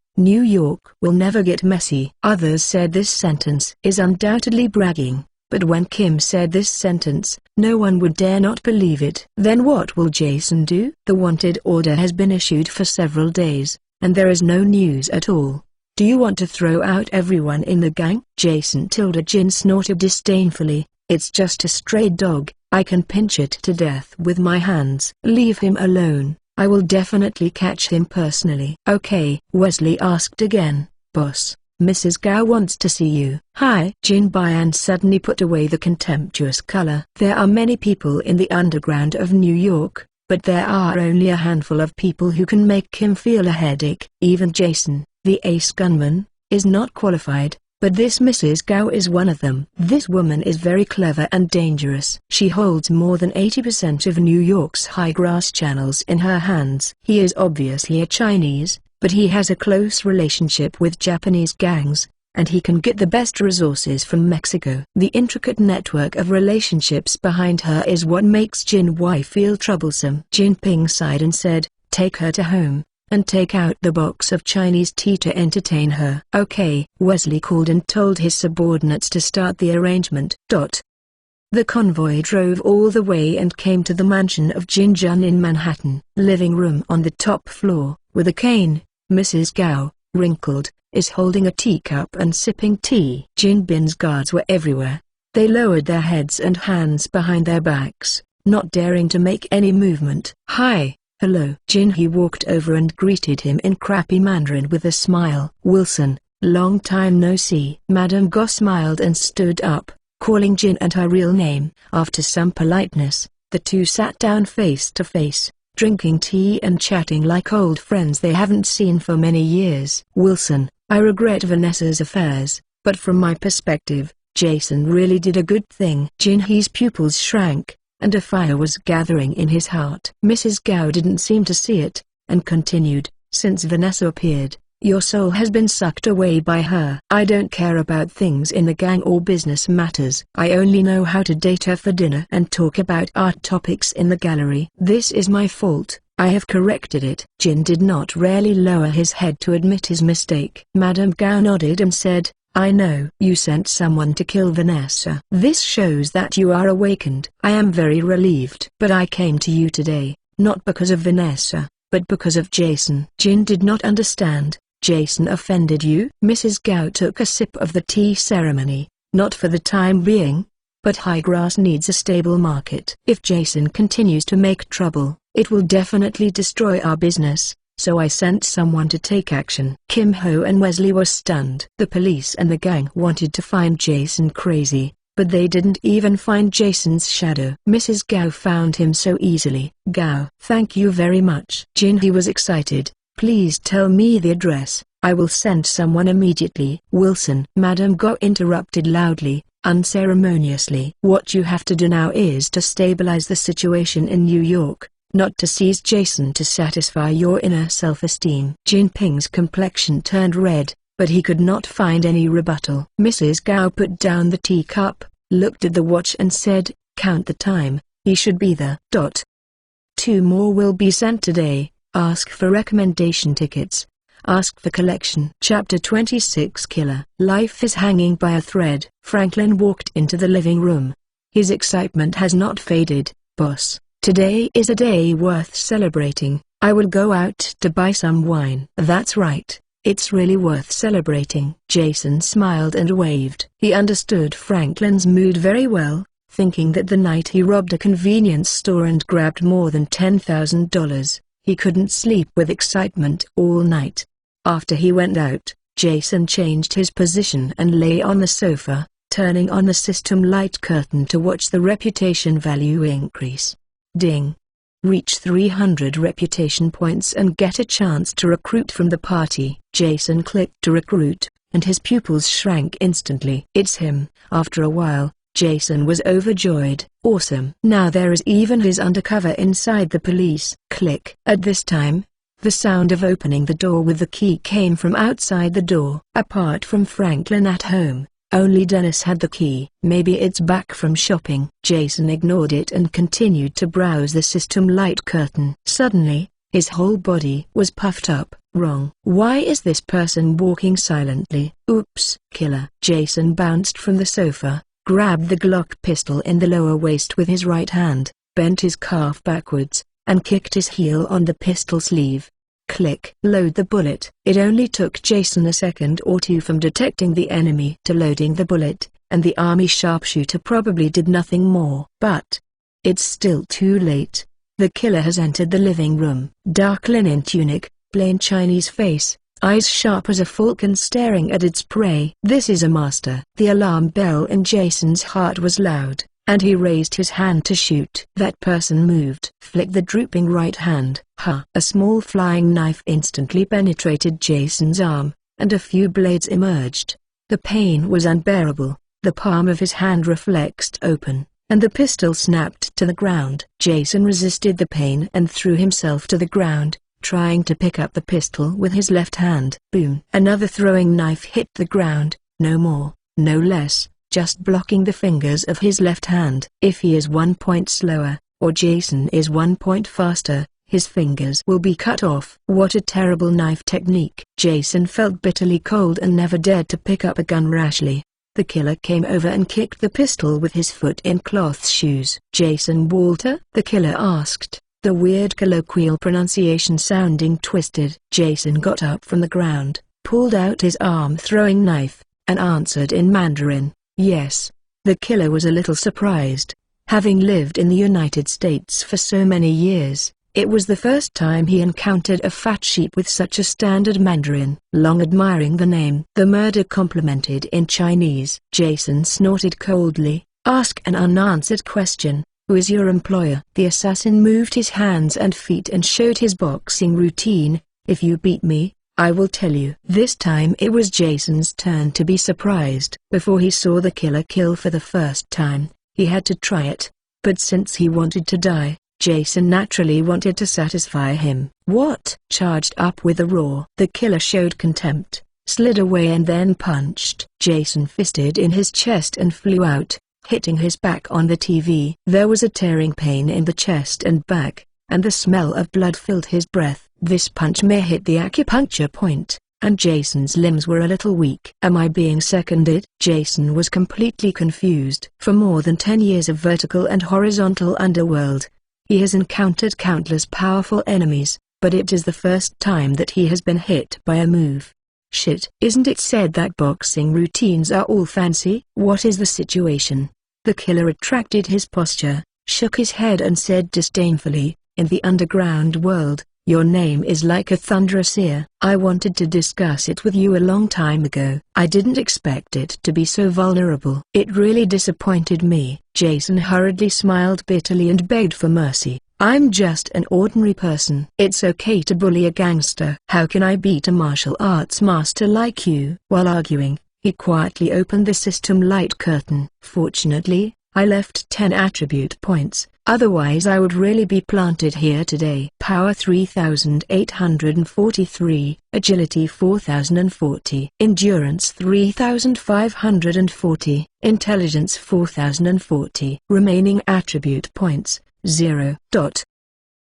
will never get messy. Others said this sentence is undoubtedly bragging, but when Kim said this sentence, no one would dare not believe it. Then what will Jason do? The wanted order has been issued for several days, and there is no news at all. Do you want to throw out everyone in the gang? Jason Jin snorted disdainfully, it's just a stray dog, I can pinch it to death with my hands. Leave him alone, I will definitely catch him personally. Okay. Wesley asked again, boss, Mrs. Gao wants to see you. Hi. Jin Bian suddenly put away the contemptuous color. There are many people in the underground of New York, but there are only a handful of people who can make Kim feel a headache. Even Jason, the ace gunman, is not qualified, but this Mrs. Gao is one of them. This woman is very clever and dangerous. She holds more than 80% of New York's high-grass channels in her hands. He is obviously a Chinese, but he has a close relationship with Japanese gangs, and he can get the best resources from Mexico. The intricate network of relationships behind her is what makes Jin Wei feel troublesome. Jin Ping sighed and said, take her to home, and take out the box of Chinese tea to entertain her. Okay. Wesley called and told his subordinates to start the arrangement. The convoy drove all the way and came to the mansion of Jin Jun in Manhattan. Living room on the top floor, with a cane. Mrs. Gao, wrinkled, is holding a teacup and sipping tea. Jin Bin's guards were everywhere. They lowered their heads and hands behind their backs, not daring to make any movement. Hi. Hello. Jin He walked over and greeted him in crappy Mandarin with a smile. Wilson, long time no see. Madame Go smiled and stood up, calling Jin and her real name. After some politeness, the two sat down face to face, drinking tea and chatting like old friends they haven't seen for many years. Wilson, I regret Vanessa's affairs, but from my perspective, Jason really did a good thing. Jin He's pupils shrank, and a fire was gathering in his heart. Mrs. Gao didn't seem to see it, and continued, since Vanessa appeared, your soul has been sucked away by her. I don't care about things in the gang or business matters. I only know how to date her for dinner and talk about art topics in the gallery. This is my fault. I have corrected it. Jin did not rarely lower his head to admit his mistake. Madame Gao nodded and said, I know. You sent someone to kill Vanessa. This shows that you are awakened. I am very relieved. But I came to you today, not because of Vanessa, but because of Jason. Jin did not understand. Jason offended you? Mrs. Gao took a sip of the tea ceremony. Not for the time being. But high grass needs a stable market. If Jason continues to make trouble, it will definitely destroy our business. So I sent someone to take action. Kim Ho and Wesley were stunned. The police and the gang wanted to find Jason crazy, but they didn't even find Jason's shadow. Mrs. Gao found him so easily. Gao, thank you very much. Jin He was excited. Please tell me the address. I will send someone immediately. Wilson. Madame Go interrupted loudly. unceremoniously. "What you have to do now is to stabilize the situation in New York, not to seize Jason to satisfy your inner self-esteem." Jinping's complexion turned red, but he could not find any rebuttal. Mrs. Gao put down the teacup, looked at the watch and said, "Count the time, he should be there." 2 more will be sent today. Ask for recommendation tickets. Ask for collection. Chapter 26 Killer. Life is hanging by a thread. Franklin walked into the living room. His excitement has not faded. "Boss, today is a day worth celebrating. I will go out to buy some wine." "That's right. It's really worth celebrating." Jason smiled and waved. He understood Franklin's mood very well, thinking that the night he robbed a convenience store and grabbed more than $10,000, he couldn't sleep with excitement all night. After he went out, Jason changed his position and lay on the sofa, turning on the system light curtain to watch the reputation value increase. Ding! Reach 300 reputation points and get a chance to recruit from the party. Jason clicked to recruit, and his pupils shrank instantly. "It's him." After a while, Jason was overjoyed. "Awesome. Now there is even his undercover inside the police." Click. At this time, the sound of opening the door with the key came from outside the door. Apart from Franklin at home, only Dennis had the key. "Maybe it's back from shopping." Jason ignored it and continued to browse the system light curtain. Suddenly, his whole body was puffed up. Wrong. Why is this person walking silently? Oops. Killer. Jason bounced from the sofa, grabbed the Glock pistol in the lower waist with his right hand, bent his calf backwards, and kicked his heel on the pistol sleeve. Click. Load the bullet. It only took Jason a second or two from detecting the enemy to loading the bullet, and the army sharpshooter probably did nothing more. But it's still too late. The killer has entered the living room. Dark linen tunic, plain Chinese face, eyes sharp as a falcon staring at its prey. This is a master. The alarm bell in Jason's heart was loud, and he raised his hand to shoot. That person moved. Flick the drooping right hand. A small flying knife instantly penetrated Jason's arm, and a few blades emerged. The pain was unbearable. The palm of his hand reflexed open, and the pistol snapped to the ground. Jason resisted the pain and threw himself to the ground, trying to pick up the pistol with his left hand. Boom! Another throwing knife hit the ground, no more, no less, just blocking the fingers of his left hand. If he is 1 point slower, or Jason is 1 point faster, his fingers will be cut off. What a terrible knife technique! Jason felt bitterly cold and never dared to pick up a gun rashly. The killer came over and kicked the pistol with his foot in cloth shoes. "Jason Walter?" the killer asked, the weird colloquial pronunciation sounding twisted. Jason got up from the ground, pulled out his arm-throwing knife, and answered in Mandarin, "Yes." The killer was a little surprised. Having lived in the United States for so many years, it was the first time he encountered a fat sheep with such a standard Mandarin. Long admiring the name the murder complimented in Chinese, Jason snorted coldly. "Ask an unanswered question. Who is your employer?" The assassin moved his hands and feet and showed his boxing routine. "If you beat me, I will tell you." This time it was Jason's turn to be surprised. Before he saw the killer kill for the first time, he had to try it. But since he wanted to die, Jason naturally wanted to satisfy him. "What?" Charged up with a roar. The killer showed contempt, slid away and then punched. Jason fisted in his chest and flew out, hitting his back on the TV. There was a tearing pain in the chest and back, and the smell of blood filled his breath. This punch may hit the acupuncture point, and Jason's limbs were a little weak. "Am I being seconded?" Jason was completely confused. For more than 10 years of vertical and horizontal underworld, he has encountered countless powerful enemies, but it is the first time that he has been hit by a move. Shit. Isn't it said that boxing routines are all fancy? What is the situation? The killer retracted his posture, shook his head and said disdainfully, "In the underground world, your name is like a thunderous ear. I wanted to discuss it with you a long time ago. I didn't expect it to be so vulnerable." "It really disappointed me." Jason hurriedly smiled bitterly and begged for mercy. "I'm just an ordinary person. It's okay to bully a gangster. How can I beat a martial arts master like you?" While arguing, He quietly opened the system light curtain. "Fortunately, I left 10 attribute points, otherwise I would really be planted here today." Power 3843, Agility 4040, Endurance 3540, Intelligence 4040. Remaining attribute points, 0.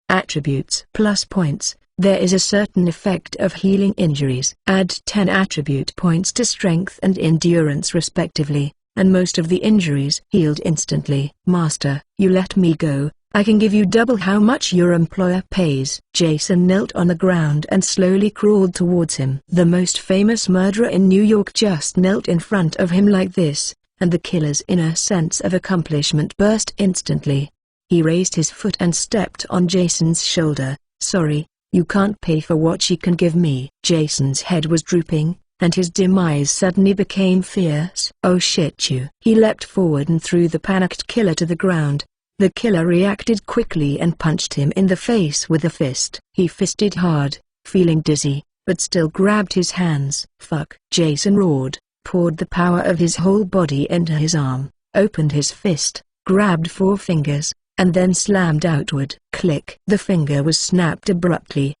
Attributes plus points. There is a certain effect of healing injuries. Add 10 attribute points to strength and endurance respectively, and most of the injuries healed instantly. "Master, you let me go. I can give you double how much your employer pays." Jason knelt on the ground and slowly crawled towards him. The most famous murderer in New York just knelt in front of him like this, and the killer's inner sense of accomplishment burst instantly. He raised his foot and stepped on Jason's shoulder. "Sorry, you can't pay for what she can give me." Jason's head was drooping, and his dim eyes suddenly became fierce. "Oh shit you!" He leapt forward and threw the panicked killer to the ground. The killer reacted quickly and punched him in the face with a fist. He fisted hard, feeling dizzy, but still grabbed his hands. "Fuck!" Jason roared, poured the power of his whole body into his arm, opened his fist, grabbed 4 fingers, and then slammed outward. Click. The finger was snapped abruptly.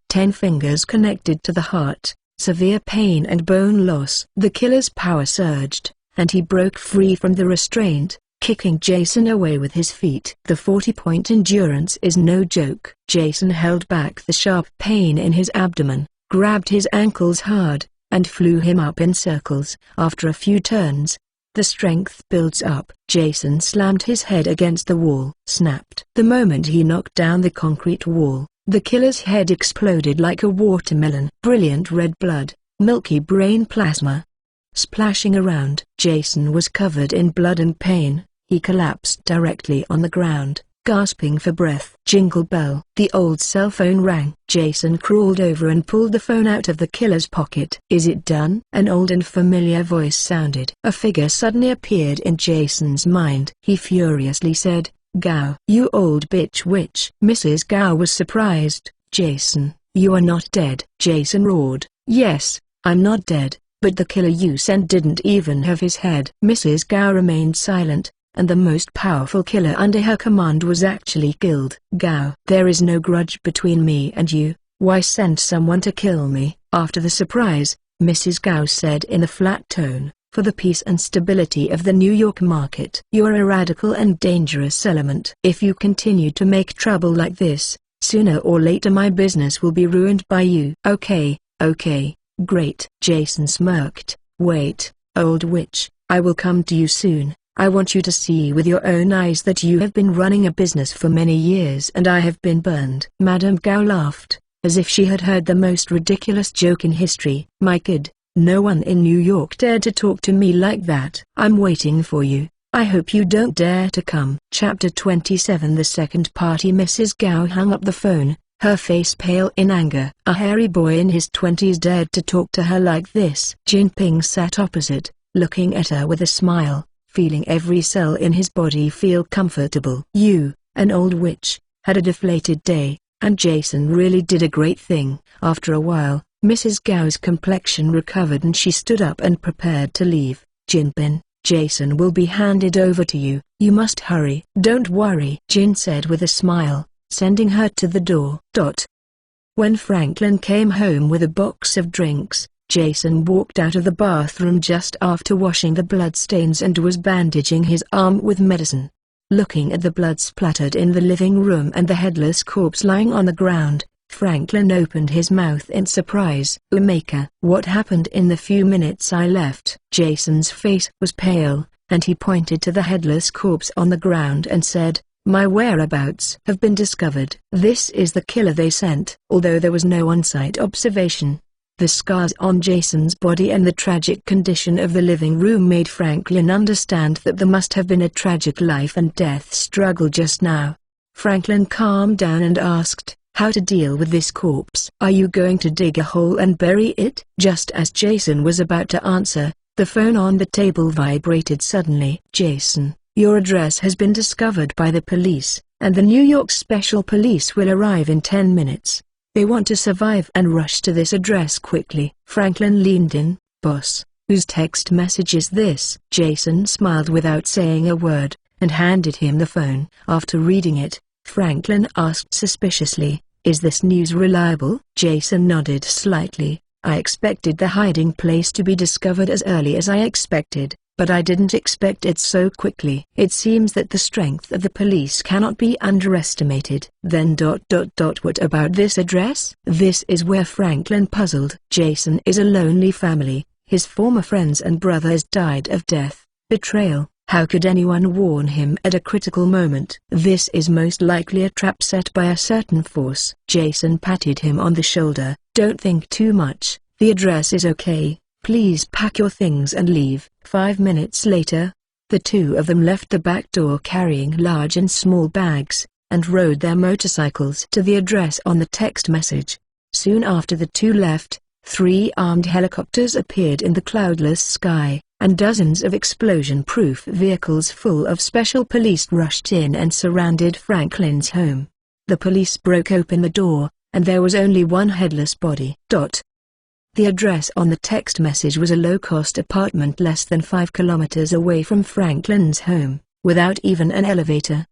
10 fingers connected to the heart. Severe pain and bone loss. The killer's power surged, and he broke free from the restraint, kicking Jason away with his feet. The 40-point endurance is no joke. Jason held back the sharp pain in his abdomen, grabbed his ankles hard, and flew him up in circles. After a few turns, the strength builds up. Jason slammed his head against the wall. Snapped. The moment he knocked down the concrete wall, the killer's head exploded like a watermelon. Brilliant red blood, milky brain plasma, splashing around. Jason was covered in blood and pain. He collapsed directly on the ground, gasping for breath. Jingle bell. The old cell phone rang. Jason crawled over and pulled the phone out of the killer's pocket. "Is it done?" An old and familiar voice sounded. A figure suddenly appeared in Jason's mind. He furiously said, "Gao." "You old bitch witch." Mrs. Gao was surprised. "Jason, you are not dead." Jason roared, "Yes, I'm not dead, but the killer you sent didn't even have his head." Mrs. Gao remained silent, and the most powerful killer under her command was actually killed. "Gao, there is no grudge between me and you. Why send someone to kill me?" After the surprise, Mrs. Gao said in a flat tone, "For the peace and stability of the New York market. You're a radical and dangerous element. If you continue to make trouble like this, sooner or later my business will be ruined by you." Okay, great." Jason smirked. "Wait, old witch, I will come to you soon. I want you to see with your own eyes that you have been running a business for many years and I have been burned." Madame Gao laughed, as if she had heard the most ridiculous joke in history. "My kid, no one in New York dared to talk to me like that. I'm waiting for you. I hope you don't dare to come." Chapter 27. The second party. Mrs. Gao hung up the phone, her face pale in anger. A hairy boy in his 20s dared to talk to her like this. Jinping sat opposite, looking at her with a smile, feeling every cell in his body feel comfortable. "You, an old witch, had a deflated day, and Jason really did a great thing." After a while, Mrs. Gao's complexion recovered and she stood up and prepared to leave. "Jinping, Jason will be handed over to you. You must hurry." "Don't worry," Jin said with a smile, sending her to the door. When Franklin came home with a box of drinks, Jason walked out of the bathroom just after washing the bloodstains and was bandaging his arm with medicine. Looking at the blood splattered in the living room and the headless corpse lying on the ground, Franklin opened his mouth in surprise. "Umeka, what happened in the few minutes I left?" Jason's face was pale, and he pointed to the headless corpse on the ground and said, "My whereabouts have been discovered. This is the killer they sent." Although there was no on-site observation, the scars on Jason's body and the tragic condition of the living room made Franklin understand that there must have been a tragic life and death struggle just now. Franklin calmed down and asked, "How to deal with this corpse? Are you going to dig a hole and bury it?" Just as Jason was about to answer, the phone on the table vibrated suddenly. "Jason, your address has been discovered by the police, and the New York Special Police will arrive in 10 minutes. They want to survive and rush to this address quickly." Franklin leaned in. "Boss, Whose text message is this? Jason smiled without saying a word, and handed him the phone. After reading it, Franklin asked suspiciously, "Is this news reliable?" Jason nodded slightly. "I expected the hiding place to be discovered as early as I expected, but I didn't expect it so quickly. It seems that the strength of the police cannot be underestimated." Then ... What about this address? This is where Franklin puzzled. Jason is a lonely family. His former friends and brothers died of death, betrayal. How could anyone warn him at a critical moment? This is most likely a trap set by a certain force. Jason patted him on the shoulder. "Don't think too much. The address is okay. Please pack your things and leave." 5 minutes later, the two of them left the back door carrying large and small bags, and rode their motorcycles to the address on the text message. Soon after the two left, 3 armed helicopters appeared in the cloudless sky, and dozens of explosion-proof vehicles full of special police rushed in and surrounded Franklin's home. The police broke open the door, and there was only one headless body. The address on the text message was a low-cost apartment less than 5 kilometers away from Franklin's home, without even an elevator.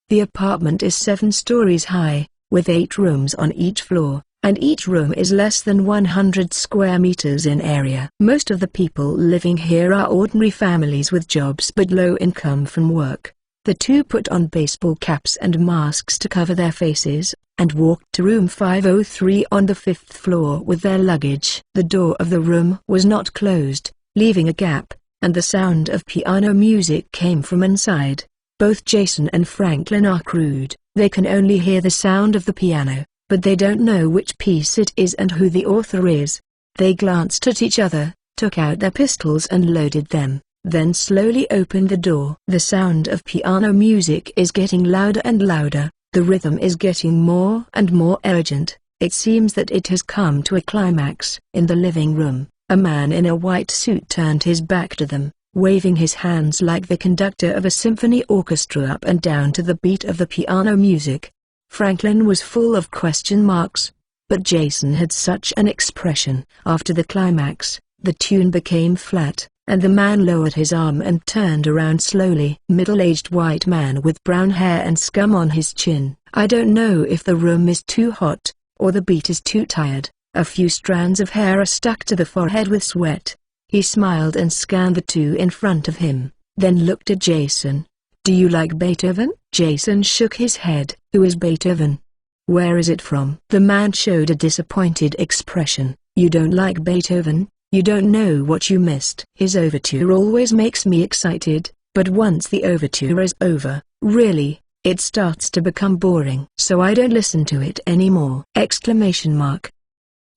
The apartment is 7 stories high, with 8 rooms on each floor, and each room is less than 100 square meters in area. Most of the people living here are ordinary families with jobs but low income from work. The two put on baseball caps and masks to cover their faces, and walked to room 503 on the 5th floor with their luggage. The door of the room was not closed, leaving a gap, and the sound of piano music came from inside. Both Jason and Franklin are crude. They can only hear the sound of the piano, but they don't know which piece it is and who the author is. They glanced at each other, took out their pistols and loaded them, then slowly opened the door. The sound of piano music is getting louder and louder. The rhythm is getting more and more urgent. It seems that it has come to a climax. In the living room, a man in a white suit turned his back to them, waving his hands like the conductor of a symphony orchestra up and down to the beat of the piano music. Franklin was full of question marks, but Jason had such an expression. After the climax, the tune became flat, and the man lowered his arm and turned around slowly. Middle-aged white man with brown hair and scum on his chin. "I don't know if the room is too hot, or the beat is too tired. A few strands of hair are stuck to the forehead with sweat." He smiled and scanned the two in front of him, then looked at Jason. "Do you like Beethoven?" Jason shook his head. "Who is Beethoven? Where is it from?" The man showed a disappointed expression. "You don't like Beethoven? You don't know what you missed. His overture always makes me excited, but once the overture is over, really, it starts to become boring. So I don't listen to it anymore!"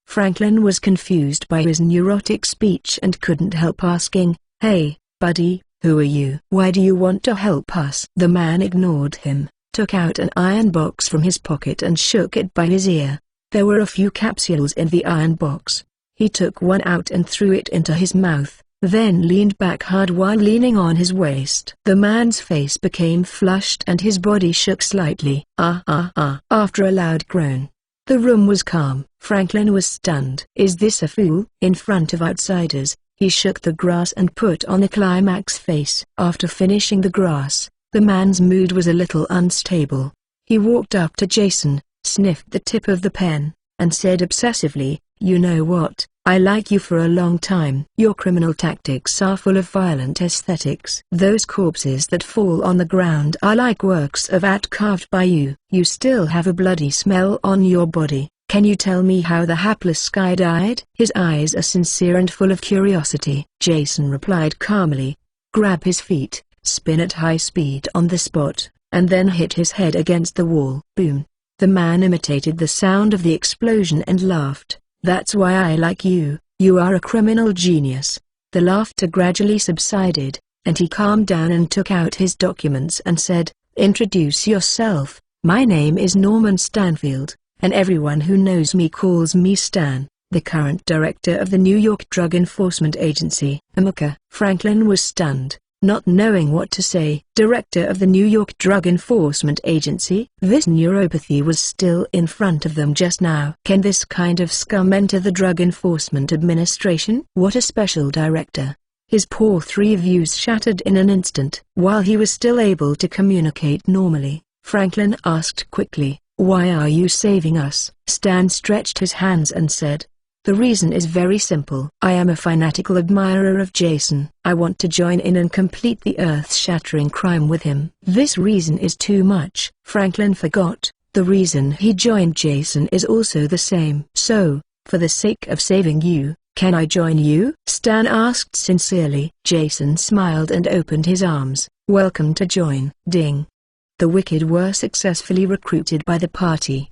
Franklin was confused by his neurotic speech and couldn't help asking, "Hey, buddy, who are you? Why do you want to help us?" The man ignored him, took out an iron box from his pocket and shook it by his ear. There were a few capsules in the iron box. He took one out and threw it into his mouth, then leaned back hard while leaning on his waist. The man's face became flushed and his body shook slightly. After a loud groan, the room was calm. Franklin was stunned. "Is this a fool?" In front of outsiders, he shook the grass and put on a climax face. After finishing the grass, the man's mood was a little unstable. He walked up to Jason, sniffed the tip of the pen, and said obsessively, "You know what? I like you for a long time. Your criminal tactics are full of violent aesthetics. Those corpses that fall on the ground are like works of art carved by you. You still have a bloody smell on your body. Can you tell me how the hapless guy died?" His eyes are sincere and full of curiosity. Jason replied calmly, "Grab his feet, spin at high speed on the spot, and then hit his head against the wall." Boom. The man imitated the sound of the explosion and laughed. "That's why I like you. You are a criminal genius." The laughter gradually subsided, and he calmed down and took out his documents and said, "Introduce yourself. My name is Norman Stanfield, and everyone who knows me calls me Stan, the current director of the New York Drug Enforcement Agency." Franklin was stunned. not knowing what to say. Director of the New York Drug Enforcement Agency? This neuropathy was still in front of them just now. Can this kind of scum enter the Drug Enforcement Administration? What a special director. His poor three views shattered in an instant. While he was still able to communicate normally, Franklin asked quickly, "Why are you saving us?" Stan stretched his hands and said, "The reason is very simple. I am a fanatical admirer of Jason. I want to join in and complete the earth-shattering crime with him." This reason is too much. Franklin forgot, the reason he joined Jason is also the same. "So, for the sake of saving you, can I join you?" Stan asked sincerely. Jason smiled and opened his arms. "Welcome to join." Ding. The wicked were successfully recruited by the party.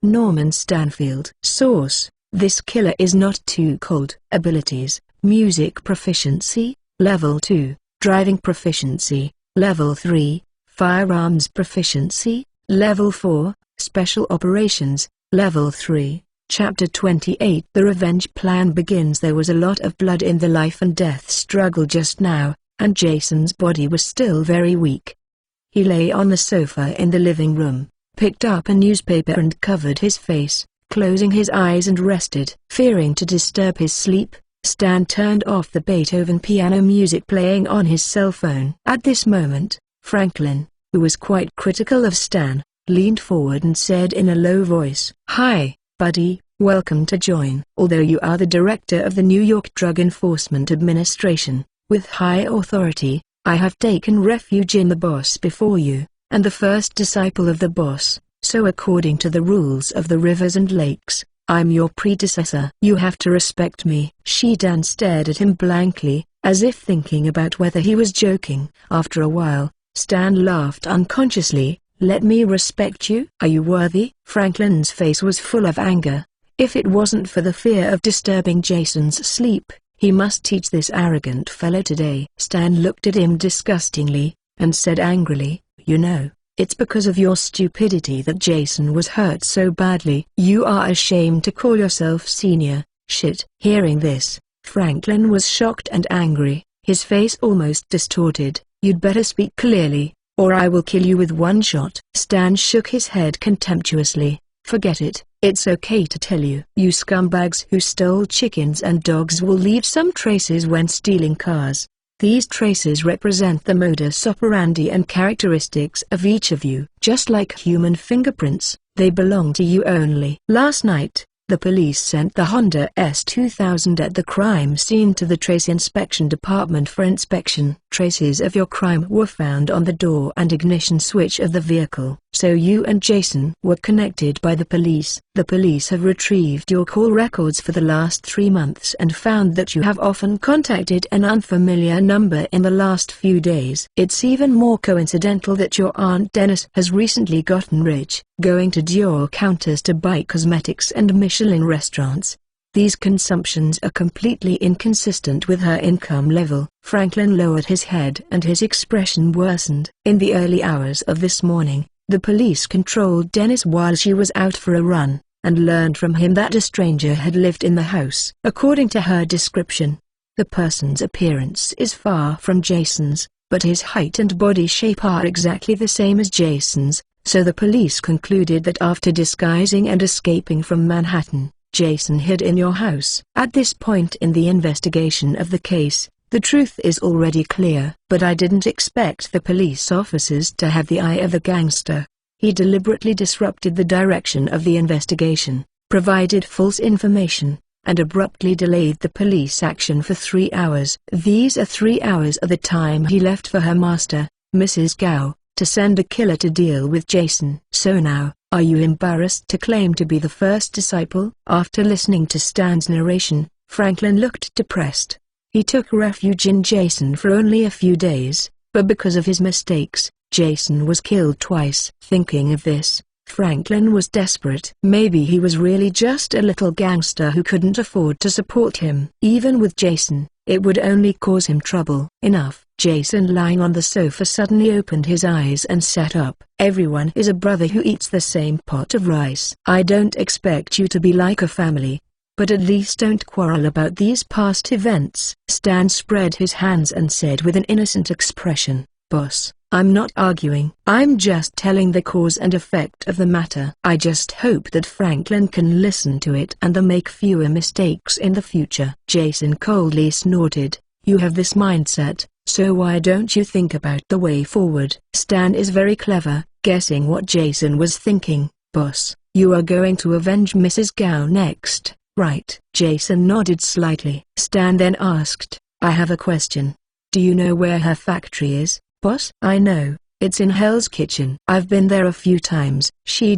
Norman Stanfield. Source: this killer is not too cold. Abilities: music proficiency, level 2, driving proficiency, level 3, firearms proficiency, level 4, special operations, level 3. Chapter 28. The revenge plan begins. There was a lot of blood in the life and death struggle just now, and Jason's body was still very weak. He lay on the sofa in the living room, picked up a newspaper and covered his face, closing his eyes and rested. Fearing to disturb his sleep, Stan turned off the Beethoven piano music playing on his cell phone. At this moment, Franklin, who was quite critical of Stan, leaned forward and said in a low voice, "Hi, buddy, welcome to join." Although you are the director of the New York Drug Enforcement Administration, with high authority, I have taken refuge in the boss before you, and the first disciple of the boss, so according to the rules of the rivers and lakes, I'm your predecessor. You have to respect me. Stan stared at him blankly, as if thinking about whether he was joking. After a while, Stan laughed unconsciously. "Let me respect you? Are you worthy?" Franklin's face was full of anger. If it wasn't for the fear of disturbing Jason's sleep, he must teach this arrogant fellow today. Stan looked at him disgustingly, and said angrily, "You know, it's because of your stupidity that Jason was hurt so badly. You are ashamed to call yourself senior." Shit. Hearing this, Franklin was shocked and angry, his face almost distorted. "You'd better speak clearly, or I will kill you with one shot." Stan shook his head contemptuously. "Forget it. It's okay to tell you. You scumbags who stole chickens and dogs will leave some traces when stealing cars. These traces represent the modus operandi and characteristics of each of you. Just like human fingerprints, they belong to you only." Last night, the police sent the Honda S2000 at the crime scene to the Trace Inspection Department for inspection. Traces of your crime were found on the door and ignition switch of the vehicle. So you and Jason were connected by the police. The police have retrieved your call records for the last 3 months and found that you have often contacted an unfamiliar number in the last few days. It's even more coincidental that your Aunt Dennis has recently gotten rich, going to Dior counters to buy cosmetics and Michelin restaurants. These consumptions are completely inconsistent with her income level. Franklin lowered his head and his expression worsened. In the early hours of this morning, the police controlled Dennis while she was out for a run, and learned from him that a stranger had lived in the house. According to her description, the person's appearance is far from Jason's, but his height and body shape are exactly the same as Jason's, so the police concluded that after disguising and escaping from Manhattan, Jason hid in your house. At this point in the investigation of the case, the truth is already clear. But I didn't expect the police officers to have the eye of a gangster. He deliberately disrupted the direction of the investigation, provided false information, and abruptly delayed the police action for 3 hours. These are 3 hours of the time he left for her master, Mrs. Gao, to send a killer to deal with Jason. So now, are you embarrassed to claim to be the first disciple? After listening to Stan's narration, Franklin looked depressed. He took refuge in Jason for only a few days, but because of his mistakes, Jason was killed twice. Thinking of this, Franklin was desperate. Maybe he was really just a little gangster who couldn't afford to support him. Even with Jason, it would only cause him trouble. Enough. Jason, lying on the sofa, suddenly opened his eyes and sat up. Everyone is a brother who eats the same pot of rice. I don't expect you to be like a family. but at least don't quarrel about these past events." Stan spread his hands and said with an innocent expression, "Boss, I'm not arguing. I'm just telling the cause and effect of the matter. I just hope that Franklin can listen to it and make fewer mistakes in the future." Jason coldly snorted, "You have this mindset, so why don't you think about the way forward?" Stan is very clever, guessing what Jason was thinking. "Boss, you are going to avenge Mrs. Gao next, right?" Jason nodded slightly. Stan then asked, "I have a question. Do you know where her factory is, boss?" "I know, it's in Hell's Kitchen. I've been there a few times."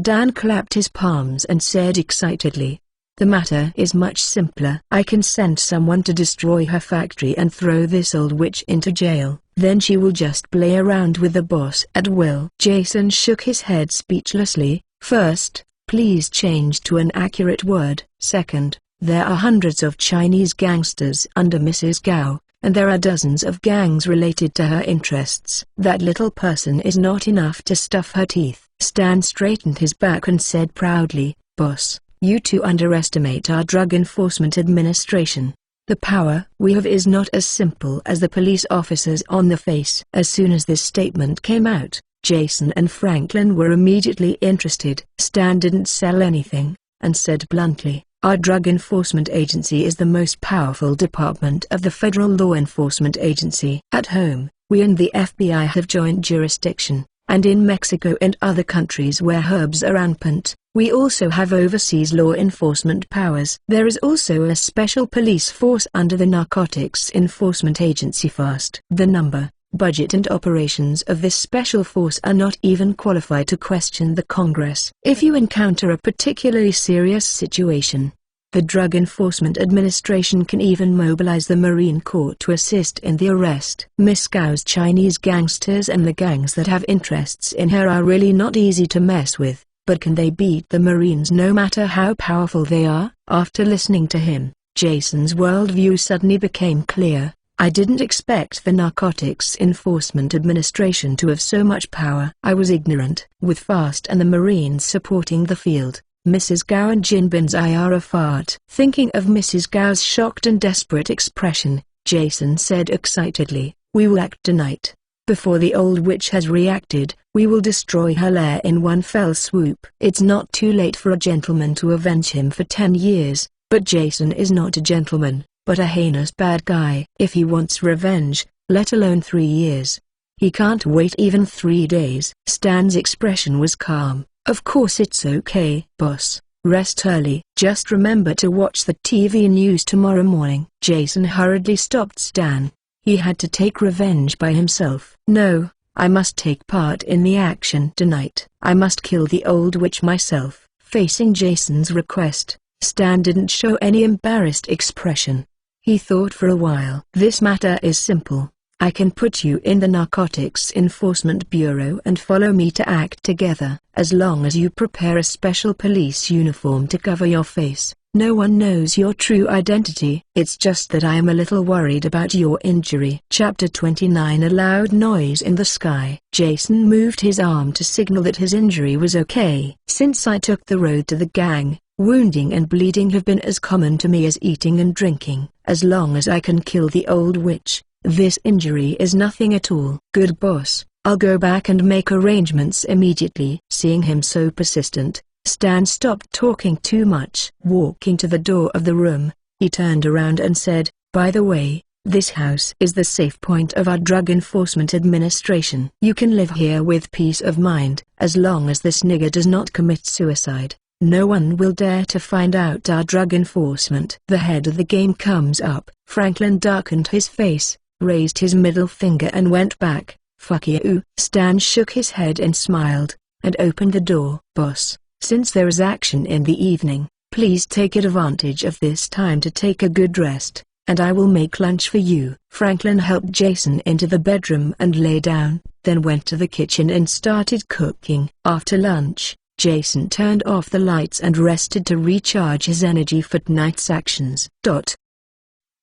Dan clapped his palms and said excitedly, "The matter is much simpler. I can send someone to destroy her factory and throw this old witch into jail. Then she will just play around with the boss at will." Jason shook his head speechlessly. "First, please change to an accurate word. Second, there are hundreds of Chinese gangsters under Mrs. Gao, and there are dozens of gangs related to her interests. That little person is not enough to stuff her teeth." Stan straightened his back and said proudly, "Boss, you two underestimate our Drug Enforcement Administration. The power we have is not as simple as the police officers on the face." As soon as this statement came out, Jason and Franklin were immediately interested. Stan didn't sell anything, and said bluntly, "Our Drug Enforcement Agency is the most powerful department of the Federal Law Enforcement Agency. At home, we and the FBI have joint jurisdiction, and in Mexico and other countries where herbs are rampant, we also have overseas law enforcement powers. There is also a special police force under the Narcotics Enforcement Agency FAST. The number, budget and operations of this special force are not even qualified to question the Congress. If you encounter a particularly serious situation, the Drug Enforcement Administration can even mobilize the Marine Corps to assist in the arrest." Miss Gao's Chinese gangsters and the gangs that have interests in her are really not easy to mess with, but can they beat the Marines no matter how powerful they are? After listening to him, Jason's worldview suddenly became clear. "I didn't expect the Narcotics Enforcement Administration to have so much power. I was ignorant." With FAST and the Marines supporting the field, Mrs. Gao and Jinbin's IRA fart. Thinking of Mrs. Gao's shocked and desperate expression, Jason said excitedly, "We will act tonight. Before the old witch has reacted, we will destroy her lair in one fell swoop." It's not too late for a gentleman to avenge him for 10 years, but Jason is not a gentleman, but a heinous bad guy. If he wants revenge, let alone 3 years, he can't wait even 3 days. Stan's expression was calm. "Of course it's okay, boss. Rest early. Just remember to watch the TV news tomorrow morning." Jason hurriedly stopped Stan. He had to take revenge by himself. "No, I must take part in the action tonight. I must kill the old witch myself." Facing Jason's request, Stan didn't show any embarrassed expression. He thought for a while. "This matter is simple. I can put you in the Narcotics Enforcement Bureau and follow me to act together. As long as you prepare a special police uniform to cover your face, no one knows your true identity. It's just that I am a little worried about your injury." Chapter 29. A loud noise in the sky. Jason moved his arm to signal that his injury was okay. "Since I took the road to the gang, wounding and bleeding have been as common to me as eating and drinking. As long as I can kill the old witch, this injury is nothing at all." "Good boss, I'll go back and make arrangements immediately." Seeing him so persistent, Stan stopped talking too much. Walking to the door of the room, he turned around and said, "By the way, this house is the safe point of our Drug Enforcement Administration. You can live here with peace of mind. As long as this nigger does not commit suicide, no one will dare to find out our drug enforcement." The head of the game comes up. Franklin darkened his face, raised his middle finger and went back. "Fuck you." Stan shook his head and smiled, and opened the door. "Boss, since there is action in the evening, please take advantage of this time to take a good rest, and I will make lunch for you." Franklin helped Jason into the bedroom and lay down, then went to the kitchen and started cooking. After lunch, Jason turned off the lights and rested to recharge his energy for tonight's actions.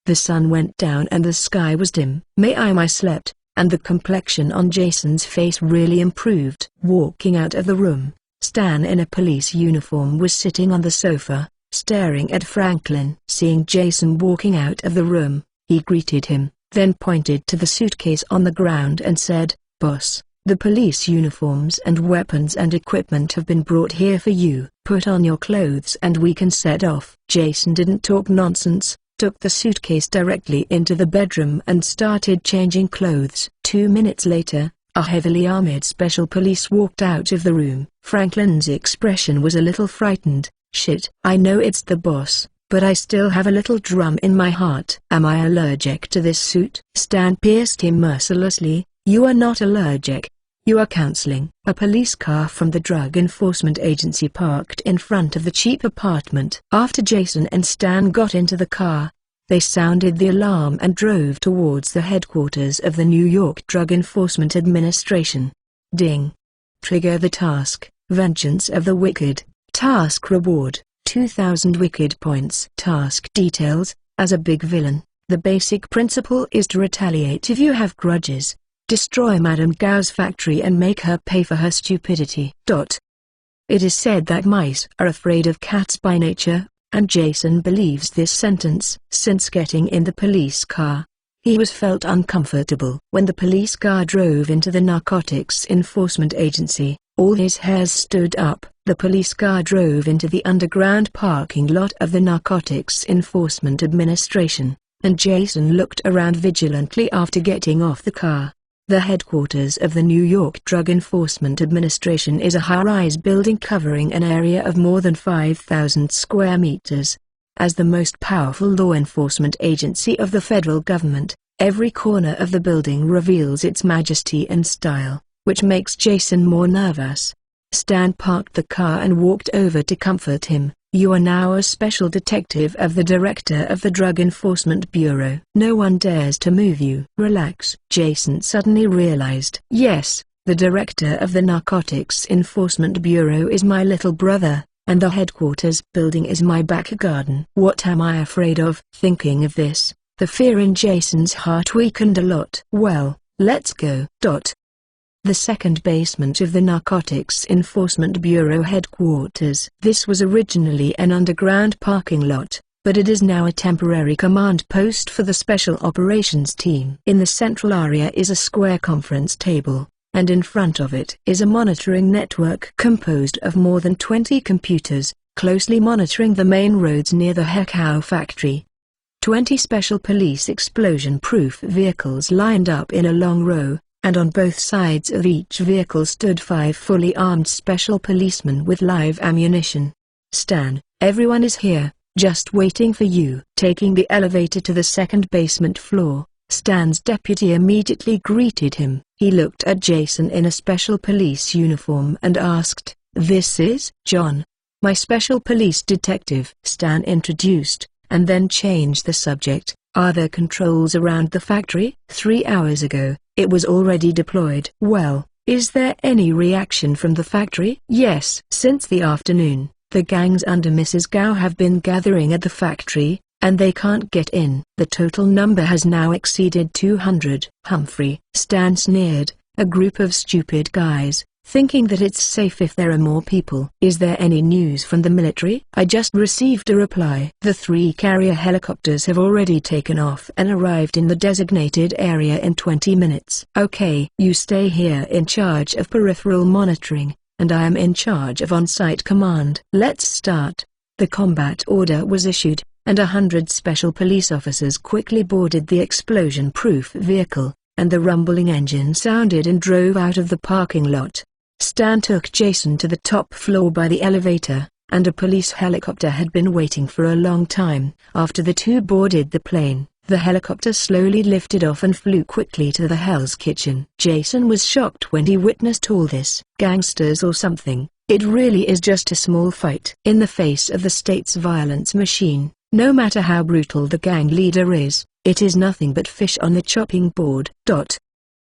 The sun went down and the sky was dim. I slept, and the complexion on Jason's face really improved. Walking out of the room, Stan in a police uniform was sitting on the sofa, staring at Franklin. Seeing Jason walking out of the room, he greeted him, then pointed to the suitcase on the ground and said, "Boss, the police uniforms and weapons and equipment have been brought here for you. Put on your clothes and we can set off." Jason didn't talk nonsense, took the suitcase directly into the bedroom and started changing clothes. 2 minutes later, a heavily armored special police walked out of the room. Franklin's expression was a little frightened. "Shit, I know it's the boss, but I still have a little drum in my heart. Am I allergic to this suit?" Stan pierced him mercilessly. "You are not allergic. You are counseling." A police car from the Drug Enforcement Agency parked in front of the cheap apartment. After Jason and Stan got into the car, they sounded the alarm and drove towards the headquarters of the New York Drug Enforcement Administration. Ding. Trigger the task, Vengeance of the Wicked. Task reward, 2,000 wicked points. Task details: as a big villain, the basic principle is to retaliate if you have grudges. Destroy Madame Gao's factory and make her pay for her stupidity. It is said that mice are afraid of cats by nature, and Jason believes this sentence. Since getting in the police car, he was felt uncomfortable. When the police car drove into the Narcotics Enforcement Agency, all his hairs stood up. The police car drove into the underground parking lot of the Narcotics Enforcement Administration, and Jason looked around vigilantly after getting off the car. The headquarters of the New York Drug Enforcement Administration is a high-rise building covering an area of more than 5,000 square meters. As the most powerful law enforcement agency of the federal government, every corner of the building reveals its majesty and style, which makes Jason more nervous. Stan parked the car and walked over to comfort him. "You are now a special detective of the director of the Drug Enforcement Bureau. No one dares to move you." "Relax." Jason suddenly realized. "Yes, the director of the Narcotics Enforcement Bureau is my little brother, and the headquarters building is my back garden. What am I afraid of?" Thinking of this, the fear in Jason's heart weakened a lot. "Well, let's go." The second basement of the Narcotics Enforcement Bureau headquarters. This was originally an underground parking lot, but it is now a temporary command post for the Special Operations Team. In the central area is a square conference table, and in front of it is a monitoring network composed of more than 20 computers, closely monitoring the main roads near the Hekau factory. 20 special police explosion-proof vehicles lined up in a long row, and on both sides of each vehicle stood 5 fully armed special policemen with live ammunition. "Stan, everyone is here, just waiting for you." Taking the elevator to the second basement floor, Stan's deputy immediately greeted him. He looked at Jason in a special police uniform and asked, "This is John, my special police detective." Stan introduced, and then changed the subject. "Are there controls around the factory?" 3 hours ago, it was already deployed. "Well, is there any reaction from the factory?" "Yes." Since the afternoon, the gangs under Mrs. Gao have been gathering at the factory, and they can't get in. The total number has now exceeded 200. "Humphrey," Stan sneered, "a group of stupid guys, thinking that it's safe if there are more people." "Is there any news from the military?" "I just received a reply. The 3 carrier helicopters have already taken off and arrived in the designated area in 20 minutes. "Okay. You stay here in charge of peripheral monitoring, and I am in charge of on-site command." "Let's start." The combat order was issued, and 100 special police officers quickly boarded the explosion-proof vehicle, and the rumbling engine sounded and drove out of the parking lot. Stan took Jason to the top floor by the elevator, and a police helicopter had been waiting for a long time. After the two boarded the plane, the helicopter slowly lifted off and flew quickly to the Hell's Kitchen. Jason was shocked when he witnessed all this. Gangsters or something, it really is just a small fight. In the face of the state's violence machine, no matter how brutal the gang leader is, it is nothing but fish on the chopping board.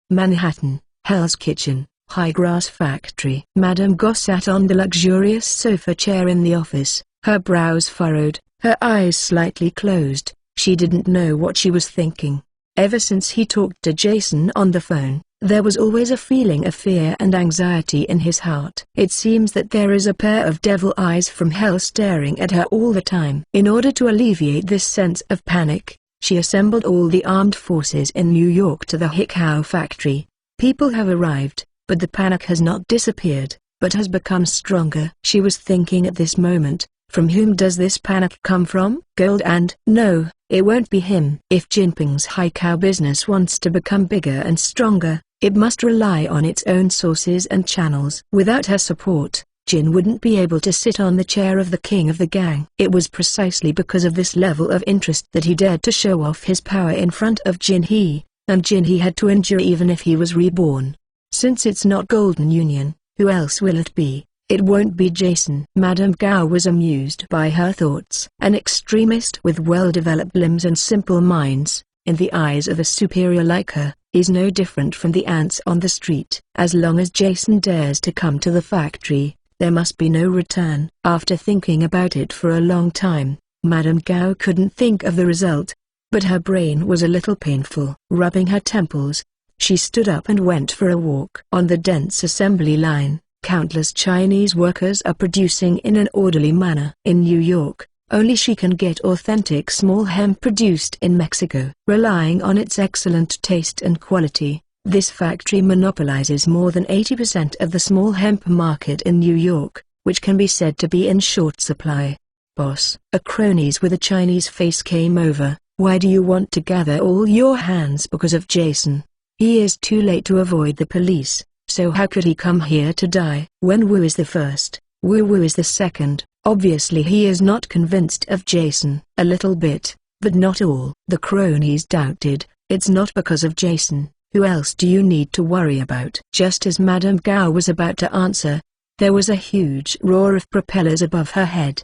Manhattan, Hell's Kitchen, High Grass Factory. Madame Goss sat on the luxurious sofa chair in the office, her brows furrowed, her eyes slightly closed. She didn't know what she was thinking. Ever since he talked to Jason on the phone, There was always a feeling of fear and anxiety in his heart. It seems that there is a pair of devil eyes from hell staring at her all the time. In order to alleviate this sense of panic, she assembled all the armed forces in New York to the Hikau factory. People have arrived, but the panic has not disappeared, but has become stronger. She was thinking at this moment, from whom does this panic come from? Gold, and no, it won't be him. If Jinping's Hikau business wants to become bigger and stronger, it must rely on its own sources and channels. Without her support, Jin wouldn't be able to sit on the chair of the king of the gang. It was precisely because of this level of interest that he dared to show off his power in front of Jin He, and Jin He had to endure even if he was reborn. Since it's not Golden Union, who else will it be? It won't be Jason. Madame Gao was amused by her thoughts. An extremist with well-developed limbs and simple minds, in the eyes of a superior like her, is no different from the ants on the street. As long as Jason dares to come to the factory, there must be no return. After thinking about it for a long time, Madame Gao couldn't think of the result, but her brain was a little painful. Rubbing her temples, she stood up and went for a walk. On the dense assembly line, countless Chinese workers are producing in an orderly manner. In New York, only she can get authentic small hemp produced in Mexico. Relying on its excellent taste and quality, this factory monopolizes more than 80% of the small hemp market in New York, which can be said to be in short supply. Boss, a cronies with a Chinese face came over. Why do you want to gather all your hands? Because of Jason. He is too late to avoid the police, so how could he come here to die? Wen Wu is the first, Wu Wu is the second. Obviously he is not convinced of Jason. A little bit, but not all. The cronies doubted. It's not because of Jason. Who else do you need to worry about? Just as Madame Gao was about to answer, there was a huge roar of propellers above her head.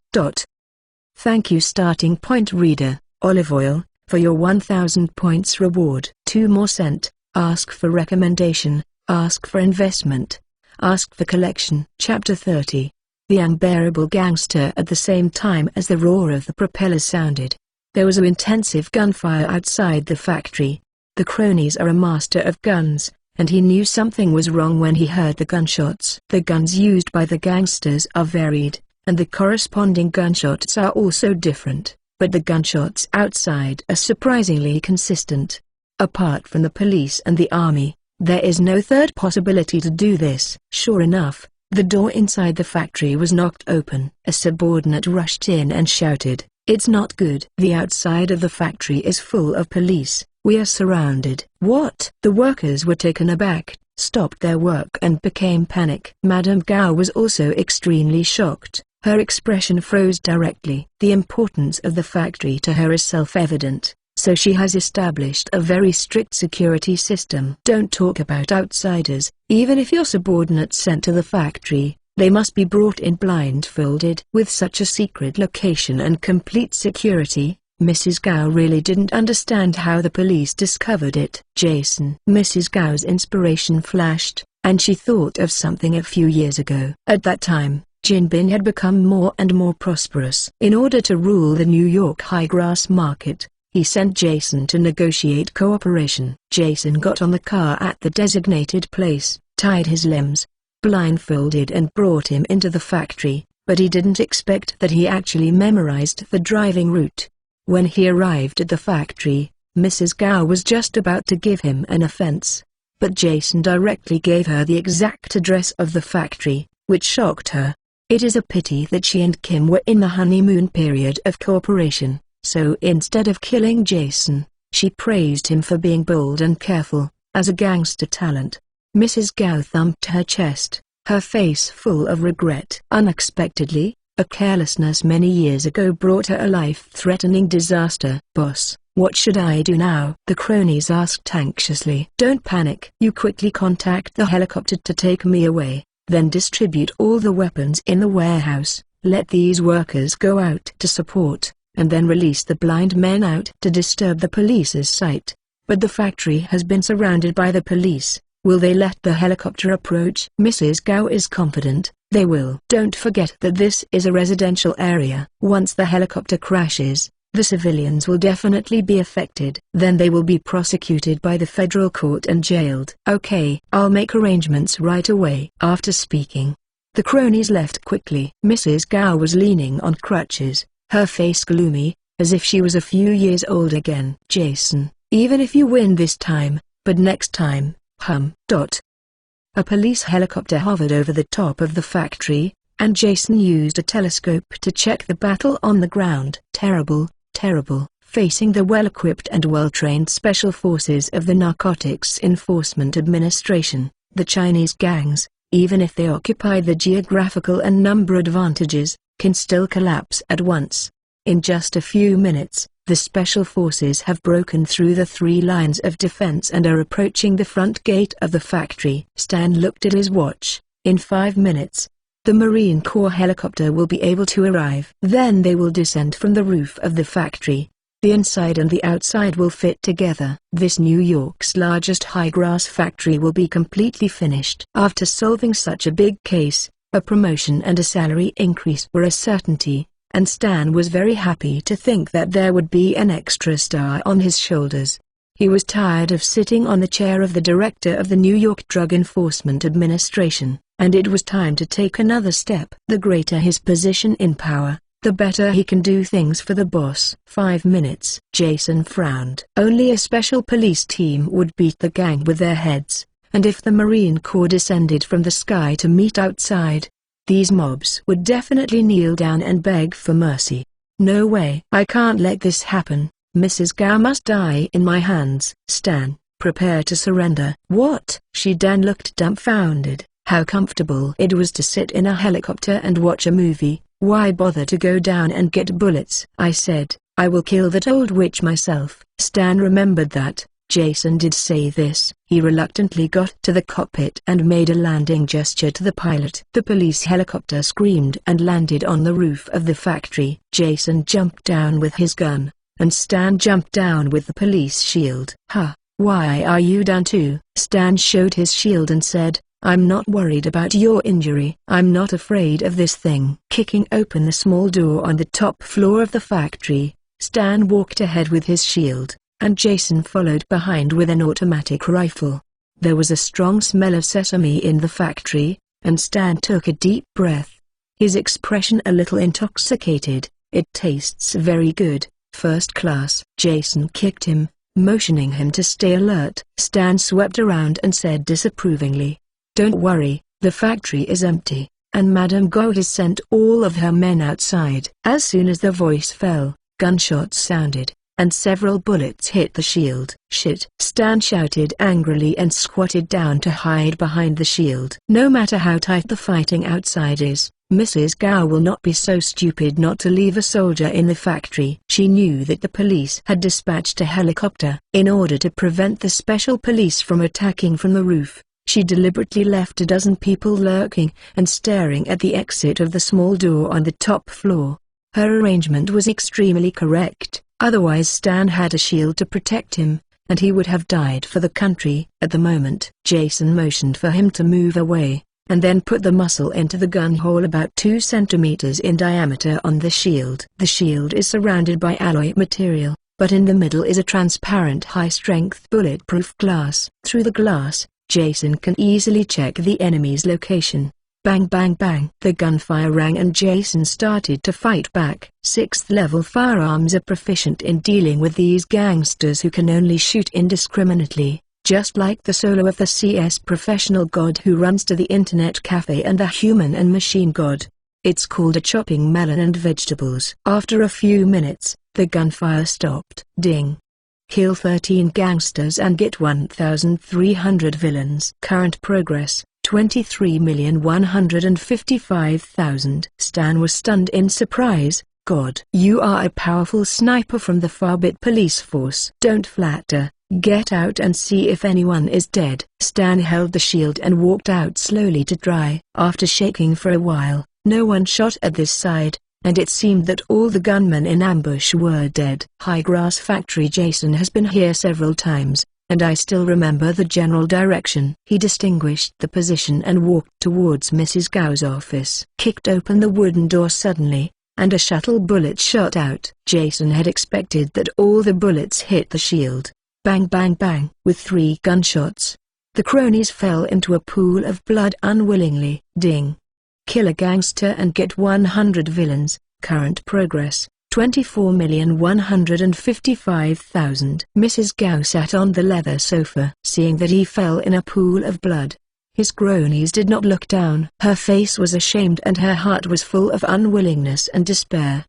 Thank you starting point reader, Olive Oil, for your 1000 points reward. 2 more sent. Ask for recommendation, ask for investment, ask for collection. Chapter 30. The unbearable gangster. At the same time as the roar of the propellers sounded, there was an intensive gunfire outside the factory. The cronies are a master of guns, and he knew something was wrong when he heard the gunshots. The guns used by the gangsters are varied, and the corresponding gunshots are also different, but the gunshots outside are surprisingly consistent. Apart from the police and the army, there is no third possibility to do this. Sure enough, the door inside the factory was knocked open. A subordinate rushed in and shouted, "It's not good. The outside of the factory is full of police. We are surrounded." What? The workers were taken aback, stopped their work and became panic. Madame Gao was also extremely shocked. Her expression froze directly. The importance of the factory to her is self-evident, so she has established a very strict security system. Don't talk about outsiders. Even if your subordinates sent to the factory, they must be brought in blindfolded. With such a secret location and complete security, Mrs. Gao really didn't understand how the police discovered it. Jason. Mrs. Gao's inspiration flashed, and she thought of something a few years ago. At that time, Jinbin had become more and more prosperous. In order to rule the New York high-grass market, he sent Jason to negotiate cooperation. Jason got on the car at the designated place, tied his limbs, blindfolded and brought him into the factory, but he didn't expect that he actually memorized the driving route. When he arrived at the factory, Mrs. Gao was just about to give him an offense, but Jason directly gave her the exact address of the factory, which shocked her. It is a pity that she and Kim were in the honeymoon period of cooperation, so instead of killing Jason, she praised him for being bold and careful, as a gangster talent. Mrs. Gao thumped her chest, her face full of regret. Unexpectedly, a carelessness many years ago brought her a life-threatening disaster. Boss, what should I do now? The cronies asked anxiously. Don't panic. You quickly contact the helicopter to take me away, then distribute all the weapons in the warehouse, let these workers go out to support, and then release the blind men out to disturb the police's sight. But the factory has been surrounded by the police. Will they let the helicopter approach? Mrs. Gao is confident they will. Don't forget that this is a residential area. Once the helicopter crashes, The civilians will definitely be affected. Then they will be prosecuted by the federal court and jailed. Okay, I'll make arrangements right away. After speaking, the cronies left quickly. Mrs. Gao was leaning on crutches, her face gloomy, as if she was a few years old again. Jason, even if you win this time, but next time, A police helicopter hovered over the top of the factory, and Jason used a telescope to check the battle on the ground. Terrible, terrible. Facing the well-equipped and well-trained special forces of the Narcotics Enforcement Administration, the Chinese gangs, even if they occupy the geographical and number advantages, can still collapse at once. In just a few minutes, the special forces have broken through the 3 lines of defense and are approaching the front gate of the factory. Stan looked at his watch. In 5 minutes, the Marine Corps helicopter will be able to arrive. Then they will descend from the roof of the factory. The inside and the outside will fit together. This New York's largest high-grass factory will be completely finished. After solving such a big case, a promotion and a salary increase were a certainty, and Stan was very happy to think that there would be an extra star on his shoulders. He was tired of sitting on the chair of the director of the New York Drug Enforcement Administration, and it was time to take another step. The greater his position in power, the better he can do things for the boss. 5 minutes. Jason frowned. Only a special police team would beat the gang with their heads, and if the Marine Corps descended from the sky to meet outside, these mobs would definitely kneel down and beg for mercy. No way. I can't let this happen. Mrs. Gao must die in my hands. Stan, prepare to surrender. What? Dan looked dumbfounded. How comfortable it was to sit in a helicopter and watch a movie. Why bother to go down and get bullets? I said, I will kill that old witch myself. Stan remembered that Jason did say this. He reluctantly got to the cockpit and made a landing gesture to the pilot. The police helicopter screamed and landed on the roof of the factory. Jason jumped down with his gun, and Stan jumped down with the police shield. Why are you down too? Stan showed his shield and said, I'm not worried about your injury. I'm not afraid of this thing. Kicking open the small door on the top floor of the factory, Stan walked ahead with his shield, and Jason followed behind with an automatic rifle. There was a strong smell of sesame in the factory, and Stan took a deep breath. His expression a little intoxicated. It tastes very good, first class. Jason kicked him, motioning him to stay alert. Stan swept around and said disapprovingly, Don't worry, the factory is empty, and Madame Gao has sent all of her men outside. As soon as the voice fell, gunshots sounded, and several bullets hit the shield. Shit! Stan shouted angrily and squatted down to hide behind the shield. No matter how tight the fighting outside is, Mrs. Gao will not be so stupid not to leave a soldier in the factory. She knew that the police had dispatched a helicopter. In order to prevent the special police from attacking from the roof, she deliberately left a dozen people lurking and staring at the exit of the small door on the top floor. Her arrangement was extremely correct, otherwise Stan had a shield to protect him, and he would have died for the country. At the moment, Jason motioned for him to move away, and then put the muzzle into the gun hole about 2 centimeters in diameter on the shield. The shield is surrounded by alloy material, but in the middle is a transparent high-strength bulletproof glass. Through the glass, Jason can easily check the enemy's location. Bang bang bang. The gunfire rang and Jason started to fight back. 6th-level firearms are proficient in dealing with these gangsters who can only shoot indiscriminately, just like the solo of the CS professional god who runs to the internet cafe and the human and machine god. It's called a chopping melon and vegetables. After a few minutes, the gunfire stopped. Ding. Kill 13 gangsters and get 1,300 villains. Current progress, 23,155,000. Stan was stunned in surprise. God. You are a powerful sniper from the Farbit police force. Don't flatter. Get out and see if anyone is dead. Stan held the shield and walked out slowly to dry. After shaking for a while, no one shot at this side, and it seemed that all the gunmen in ambush were dead. High Grass Factory. Jason has been here several times, and I still remember the general direction. He distinguished the position and walked towards Mrs. Gao's office. Kicked open the wooden door suddenly, and a shuttle bullet shot out. Jason had expected that all the bullets hit the shield. Bang bang bang. With 3 gunshots, the cronies fell into a pool of blood unwillingly. Ding. Kill a gangster and get 100 villains. Current progress, 24,155,000. Mrs. Gao sat on the leather sofa. Seeing that he fell in a pool of blood, his cronies did not look down. Her face was ashamed and her heart was full of unwillingness and despair.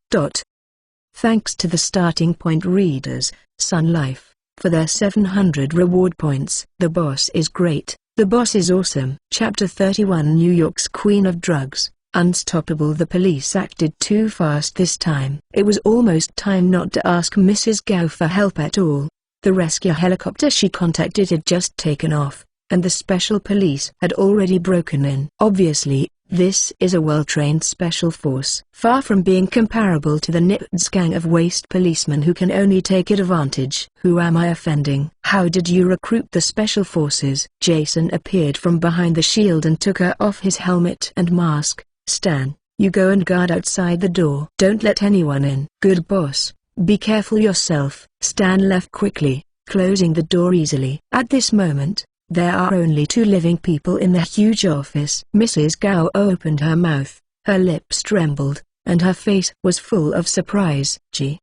Thanks to the Starting Point readers, Sun Life, for their 700 reward points. The boss is great. The boss is awesome. Chapter 31 New York's Queen of Drugs, Unstoppable. The police acted too fast this time. It was almost time not to ask Mrs. Gao for help at all. The rescue helicopter she contacted had just taken off, and the special police had already broken in. Obviously, this is a well-trained special force. Far from being comparable to the Nips gang of waste policemen who can only take advantage. Who am I offending? How did you recruit the special forces? Jason appeared from behind the shield and took her off his helmet and mask. Stan, you go and guard outside the door. Don't let anyone in. Good boss. Be careful yourself. Stan left quickly, closing the door easily. At this moment, there are only 2 living people in the huge office. Mrs. Gao opened her mouth, her lips trembled, and her face was full of surprise.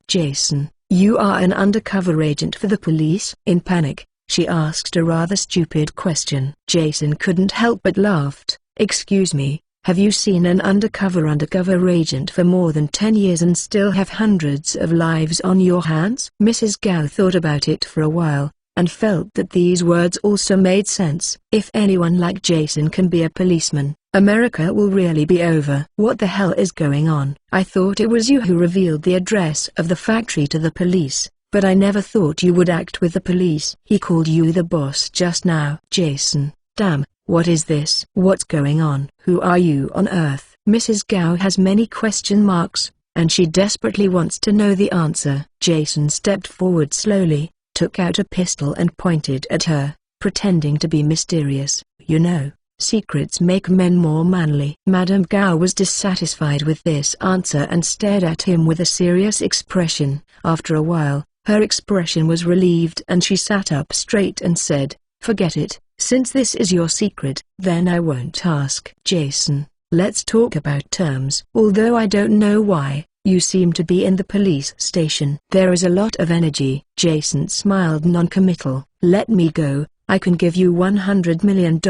Jason, you are an undercover agent for the police? In panic, she asked a rather stupid question. Jason couldn't help but laughed. Excuse me, have you seen an undercover agent for more than 10 years and still have hundreds of lives on your hands? Mrs. Gao thought about it for a while, and felt that these words also made sense. If anyone like Jason can be a policeman, America will really be over. What the hell is going on? I thought it was you who revealed the address of the factory to the police, but I never thought you would act with the police. He called you the boss just now. Jason, damn, what is this? What's going on? Who are you on Earth? Mrs. Gao has many question marks, and she desperately wants to know the answer. Jason stepped forward slowly, took out a pistol and pointed at her, pretending to be mysterious. You know, secrets make men more manly. Madame Gao was dissatisfied with this answer and stared at him with a serious expression. After a while, her expression was relieved and she sat up straight and said, "Forget it. Since this is your secret, then I won't ask." Jason, let's talk about terms. Although I don't know why, you seem to be in the police station. There is a lot of energy. Jason smiled non-committal. Let me go, I can give you $100 million.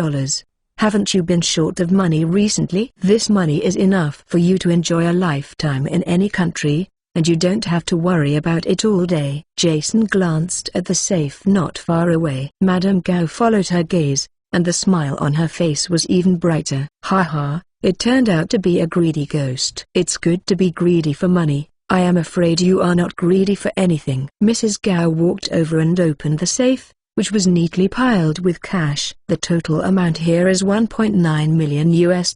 Haven't you been short of money recently? This money is enough for you to enjoy a lifetime in any country, and you don't have to worry about it all day. Jason glanced at the safe not far away. Madame Gao followed her gaze, and the smile on her face was even brighter. Ha ha. It turned out to be a greedy ghost. It's good to be greedy for money. I am afraid you are not greedy for anything. Mrs. Gao walked over and opened the safe, which was neatly piled with cash. The total amount here is $1.9 million US.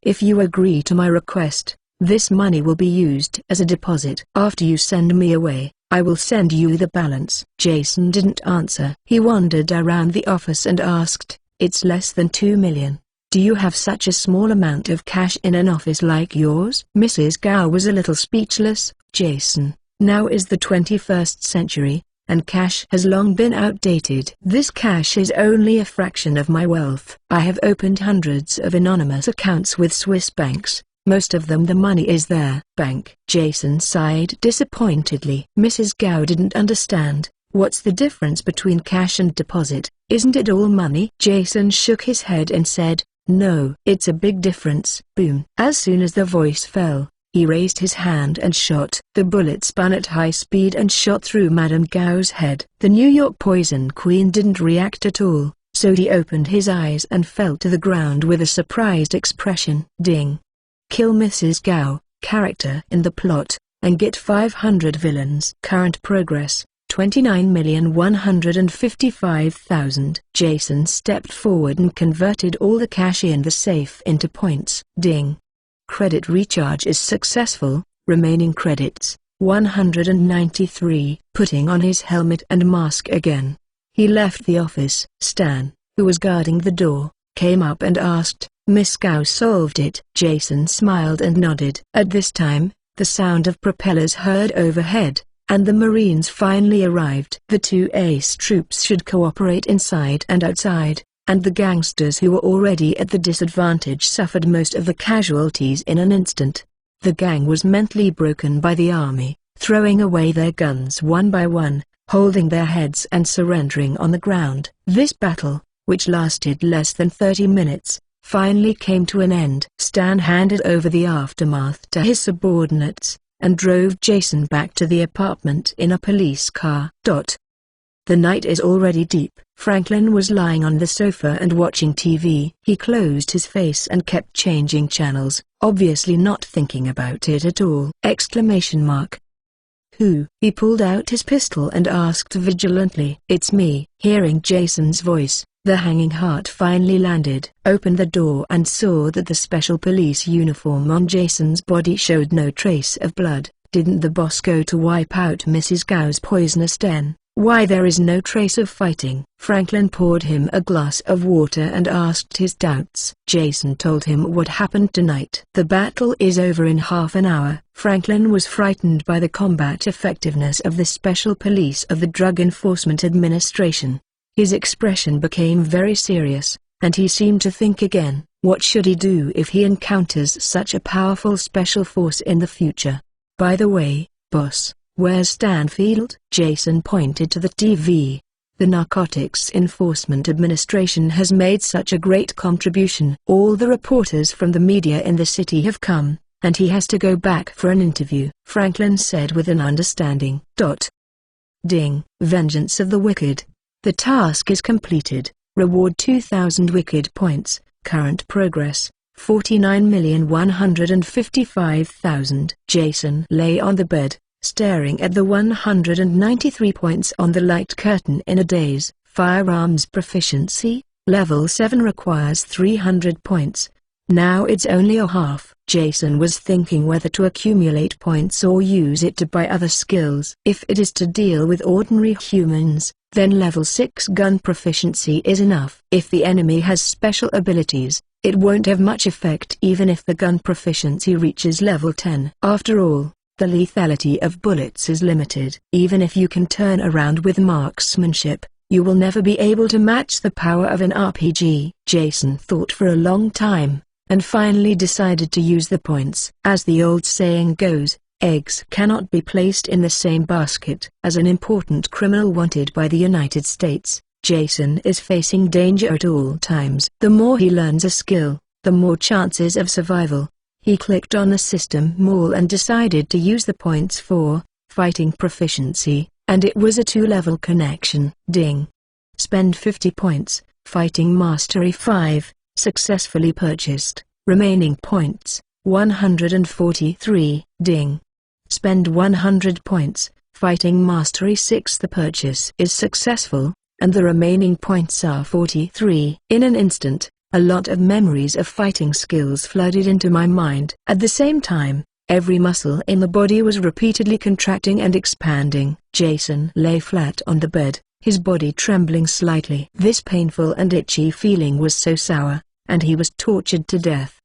If you agree to my request, this money will be used as a deposit. After you send me away, I will send you the balance. Jason didn't answer. He wandered around the office and asked, "It's less than $2 million. Do you have such a small amount of cash in an office like yours?" Mrs. Gao was a little speechless. Jason, now is the 21st century, and cash has long been outdated. This cash is only a fraction of my wealth. I have opened hundreds of anonymous accounts with Swiss banks. Most of them the money is there. Bank. Jason sighed disappointedly. Mrs. Gao didn't understand. What's the difference between cash and deposit? Isn't it all money? Jason shook his head and said, "No, it's a big difference." Boom. As soon as the voice fell, he raised his hand and shot. The bullet spun at high speed and shot through Madame Gao's head. The New York Poison Queen didn't react at all, so he opened his eyes and fell to the ground with a surprised expression. Ding. Kill Mrs. Gao, character in the plot, and get 500 villains. Current progress, 29,155,000. Jason stepped forward and converted all the cash in the safe into points. Ding. Credit recharge is successful. Remaining credits, 193. Putting on his helmet and mask again, he left the office. Stan, who was guarding the door, came up and asked, "Miss Gao solved it?" Jason smiled and nodded. At this time, the sound of propellers heard overhead, and the Marines finally arrived. The two ace troops should cooperate inside and outside, and the gangsters who were already at the disadvantage suffered most of the casualties in an instant. The gang was mentally broken by the army, throwing away their guns one by one, holding their heads and surrendering on the ground. This battle, which lasted less than 30 minutes, finally came to an end. Stan handed over the aftermath to his subordinates, and drove Jason back to the apartment in a police car. The night is already deep. Franklin was lying on the sofa and watching TV. He closed his face and kept changing channels, obviously not thinking about it at all. Who? He pulled out his pistol and asked vigilantly. It's me. Hearing Jason's voice, the hanging heart finally landed. Opened the door and saw that the special police uniform on Jason's body showed no trace of blood. Didn't the boss go to wipe out Mrs. Gao's poisonous den? Why there is no trace of fighting? Franklin poured him a glass of water and asked his doubts. Jason told him what happened tonight. The battle is over in half an hour. Franklin was frightened by the combat effectiveness of the special police of the Drug Enforcement Administration. His expression became very serious, and he seemed to think again. What should he do if he encounters such a powerful special force in the future? By the way, boss, where's Stanfield? Jason pointed to the TV. The Narcotics Enforcement Administration has made such a great contribution. All the reporters from the media in the city have come, and he has to go back for an interview, Franklin said with an understanding. Ding. Vengeance of the Wicked. The task is completed. Reward 2,000 wicked points. Current progress, 49,155,000. Jason lay on the bed, staring at the 193 points on the light curtain in a daze. Firearms proficiency, level 7 requires 300 points. Now it's only a half. Jason was thinking whether to accumulate points or use it to buy other skills. If it is to deal with ordinary humans, then level 6 gun proficiency is enough. If the enemy has special abilities, it won't have much effect even if the gun proficiency reaches level 10. After all, the lethality of bullets is limited. Even if you can turn around with marksmanship, you will never be able to match the power of an RPG. Jason thought for a long time, and finally decided to use the points. As the old saying goes, eggs cannot be placed in the same basket. As an important criminal wanted by the United States, Jason is facing danger at all times. The more he learns a skill, the more chances of survival. He clicked on the system mall and decided to use the points for fighting proficiency, and it was a 2-level connection. Ding. Spend 50 points, fighting mastery 5, successfully purchased. Remaining points, 143. Ding. Spend 100 points, fighting mastery 6. The purchase is successful, and the remaining points are 43. In an instant, a lot of memories of fighting skills flooded into my mind. At the same time, every muscle in the body was repeatedly contracting and expanding. Jason lay flat on the bed, his body trembling slightly. This painful and itchy feeling was so sour, and he was tortured to death.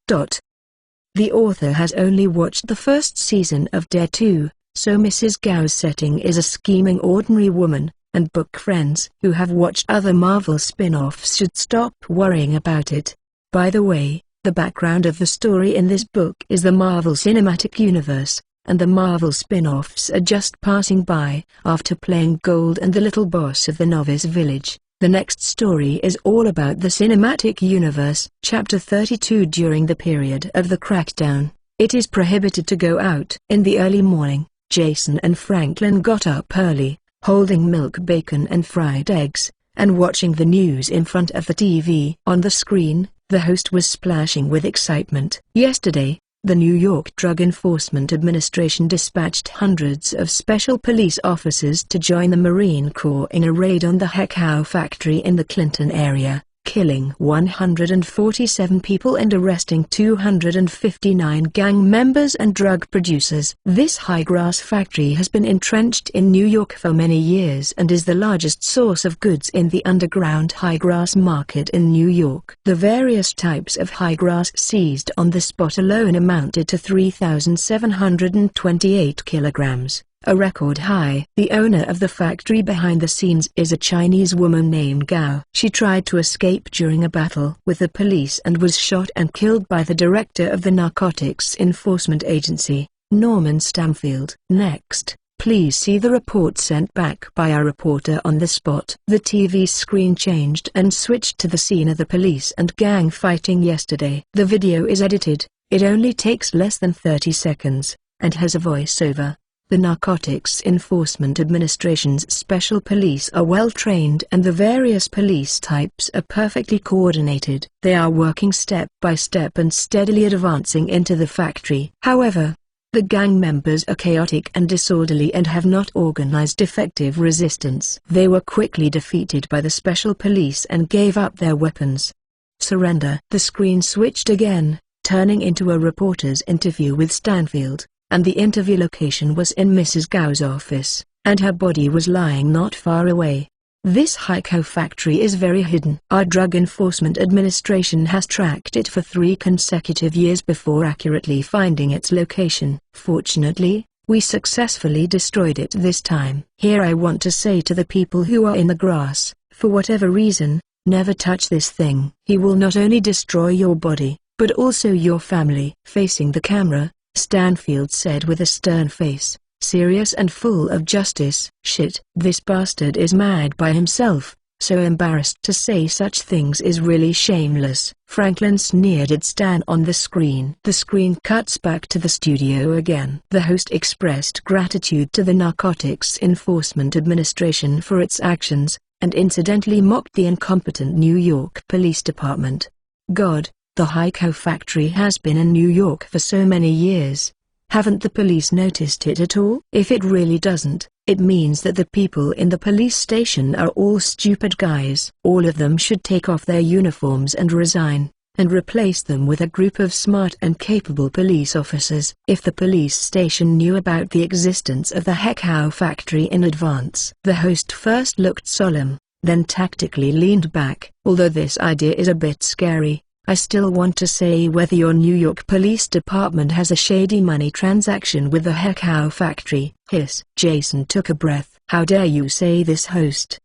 The author has only watched the first season of Dare 2, so Mrs. Gao's setting is a scheming ordinary woman, and book friends who have watched other Marvel spin-offs should stop worrying about it. By the way, the background of the story in this book is the Marvel Cinematic Universe, and the Marvel spin-offs are just passing by. After playing Gold and the Little Boss of the Novice Village, the next story is all about the Cinematic Universe. Chapter 32. During the period of the crackdown, it is prohibited to go out. In the early morning, Jason and Franklin got up early, holding milk, bacon and fried eggs, and watching the news in front of the TV. On the screen, the host was splashing with excitement. Yesterday, the New York Drug Enforcement Administration dispatched hundreds of special police officers to join the Marine Corps in a raid on the Hekau factory in the Clinton area, killing 147 people and arresting 259 gang members and drug producers. This high-grass factory has been entrenched in New York for many years and is the largest source of goods in the underground high-grass market in New York. The various types of high-grass seized on the spot alone amounted to 3,728 kilograms, a record high. The owner of the factory behind the scenes is a Chinese woman named Gao. She tried to escape during a battle with the police and was shot and killed by the director of the Narcotics Enforcement Agency, Norman Stamfield. Next, please see the report sent back by our reporter on the spot. The TV screen changed and switched to the scene of the police and gang fighting yesterday. The video is edited, it only takes less than 30 seconds, and has a voiceover. The Narcotics Enforcement Administration's special police are well trained and the various police types are perfectly coordinated. They are working step by step and steadily advancing into the factory. However, the gang members are chaotic and disorderly and have not organized effective resistance. They were quickly defeated by the special police and gave up their weapons. Surrender. The screen switched again, turning into a reporter's interview with Stanfield, and the interview location was in Mrs. Gao's office, and her body was lying not far away. This Haikou factory is very hidden. Our Drug Enforcement Administration has tracked it for 3 consecutive years before accurately finding its location. Fortunately, we successfully destroyed it this time. Here I want to say to the people who are in the grass, for whatever reason, never touch this thing. He will not only destroy your body, but also your family. Facing the camera, Stanfield said with a stern face, serious and full of justice, "Shit, this bastard is mad by himself, so embarrassed to say such things is really shameless." Franklin sneered at Stan on the screen. The screen cuts back to the studio again. The host expressed gratitude to the Narcotics Enforcement Administration for its actions, and incidentally mocked the incompetent New York Police Department. God, the Haikou factory has been in New York for so many years. Haven't the police noticed it at all? If it really doesn't, it means that the people in the police station are all stupid guys. All of them should take off their uniforms and resign, and replace them with a group of smart and capable police officers. If the police station knew about the existence of the Haikou factory in advance. The host first looked solemn, then tactically leaned back. Although this idea is a bit scary, I still want to say whether your New York Police Department has a shady money transaction with the Haikou factory. Hiss. Jason took a breath. How dare you say this, host?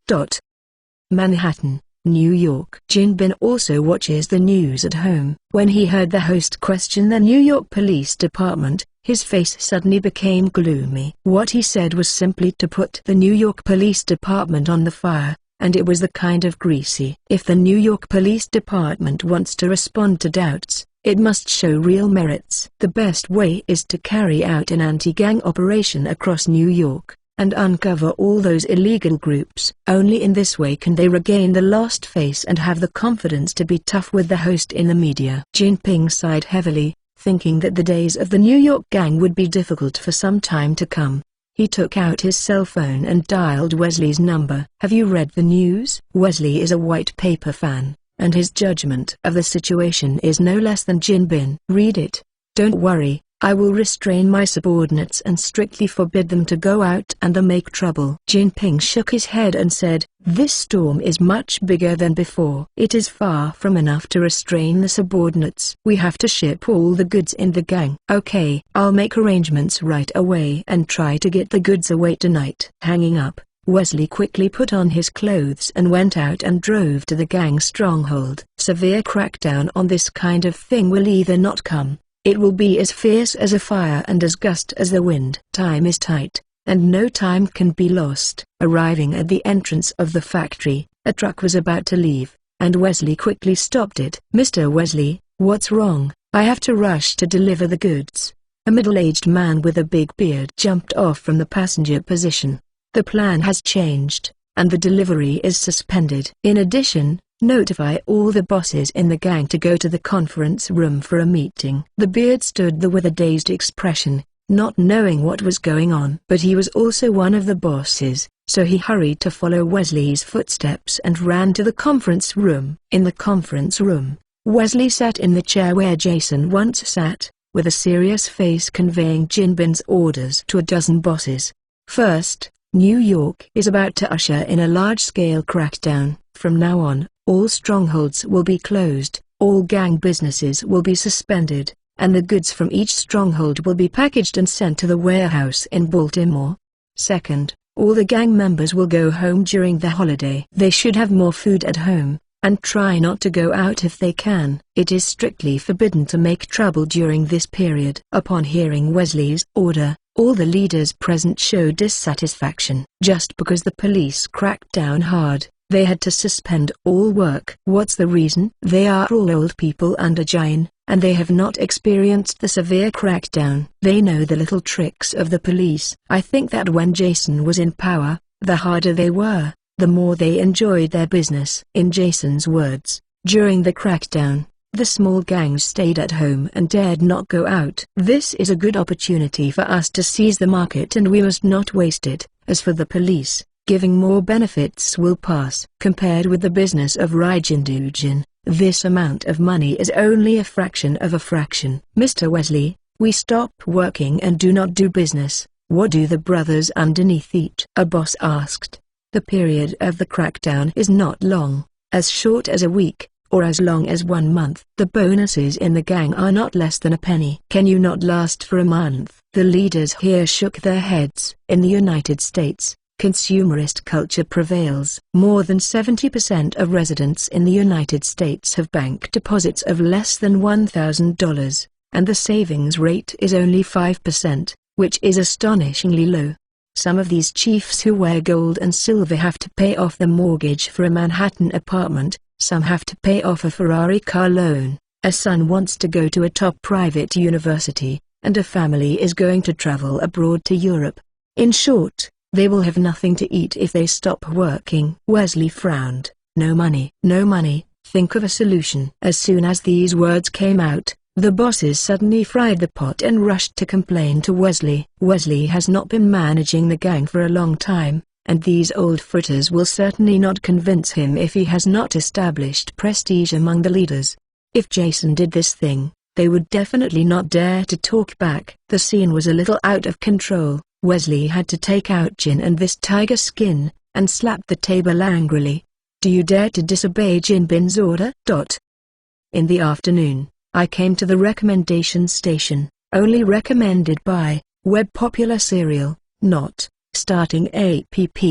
Manhattan, New York. Jin Bin also watches the news at home. When he heard the host question the New York Police Department, his face suddenly became gloomy. What he said was simply to put the New York Police Department on the fire. And it was the kind of greasy. If the New York Police Department wants to respond to doubts, it must show real merits. The best way is to carry out an anti-gang operation across New York, and uncover all those illegal groups. Only in this way can they regain the lost face and have the confidence to be tough with the host in the media. Jinping sighed heavily, thinking that the days of the New York gang would be difficult for some time to come. He took out his cell phone and dialed Wesley's number. Have you read the news? Wesley is a white paper fan, and his judgment of the situation is no less than Jin Bin. Read it. Don't worry, I will restrain my subordinates and strictly forbid them to go out and make trouble. Jinping shook his head and said, this storm is much bigger than before. It is far from enough to restrain the subordinates. We have to ship all the goods in the gang. Okay, I'll make arrangements right away and try to get the goods away tonight. Hanging up, Wesley quickly put on his clothes and went out and drove to the gang stronghold. Severe crackdown on this kind of thing will either not come. It will be as fierce as a fire and as gust as the wind. Time is tight, and no time can be lost. Arriving at the entrance of the factory, a truck was about to leave, and Wesley quickly stopped it. Mr. Wesley, what's wrong? I have to rush to deliver the goods. A middle-aged man with a big beard jumped off from the passenger position. The plan has changed, and the delivery is suspended. In addition, notify all the bosses in the gang to go to the conference room for a meeting. The beard stood there with a dazed expression, not knowing what was going on. But he was also one of the bosses, so he hurried to follow Wesley's footsteps and ran to the conference room. In the conference room, Wesley sat in the chair where Jason once sat, with a serious face conveying Jin Bin's orders to a dozen bosses. First, New York is about to usher in a large-scale crackdown. From now on, all strongholds will be closed, all gang businesses will be suspended, and the goods from each stronghold will be packaged and sent to the warehouse in Baltimore. Second, all the gang members will go home during the holiday. They should have more food at home, and try not to go out if they can. It is strictly forbidden to make trouble during this period. Upon hearing Wesley's order, all the leaders present showed dissatisfaction. Just because the police cracked down hard, they had to suspend all work. What's the reason? They are all old people under Jin, and they have not experienced the severe crackdown. They know the little tricks of the police. I think that when Jason was in power, the harder they were, the more they enjoyed their business. In Jason's words, during the crackdown, the small gangs stayed at home and dared not go out. This is a good opportunity for us to seize the market and we must not waste it. As for the police, giving more benefits will pass. Compared with the business of Raijin, this amount of money is only a fraction of a fraction. Mr. Wesley, we stop working and do not do business. What do the brothers underneath eat? A boss asked. The period of the crackdown is not long, as short as a week, or as long as 1 month. The bonuses in the gang are not less than a penny. Can you not last for a month? The leaders here shook their heads. In the United States, consumerist culture prevails. More than 70% of residents in the United States have bank deposits of less than $1,000, and the savings rate is only 5%, which is astonishingly low. Some of these chiefs who wear gold and silver have to pay off the mortgage for a Manhattan apartment, some have to pay off a Ferrari car loan, a son wants to go to a top private university, and a family is going to travel abroad to Europe. In short, they will have nothing to eat if they stop working. Wesley frowned. No money. No money. Think of a solution. As soon as these words came out, the bosses suddenly fried the pot and rushed to complain to Wesley. Wesley has not been managing the gang for a long time, and these old fritters will certainly not convince him if he has not established prestige among the leaders. If Jason did this thing, they would definitely not dare to talk back. The scene was a little out of control. Wesley had to take out Jin and this tiger skin, and slapped the table angrily. Do you dare to disobey Jin Bin's order? In the afternoon, I came to the recommendation station, only recommended by Web Popular Serial, not starting app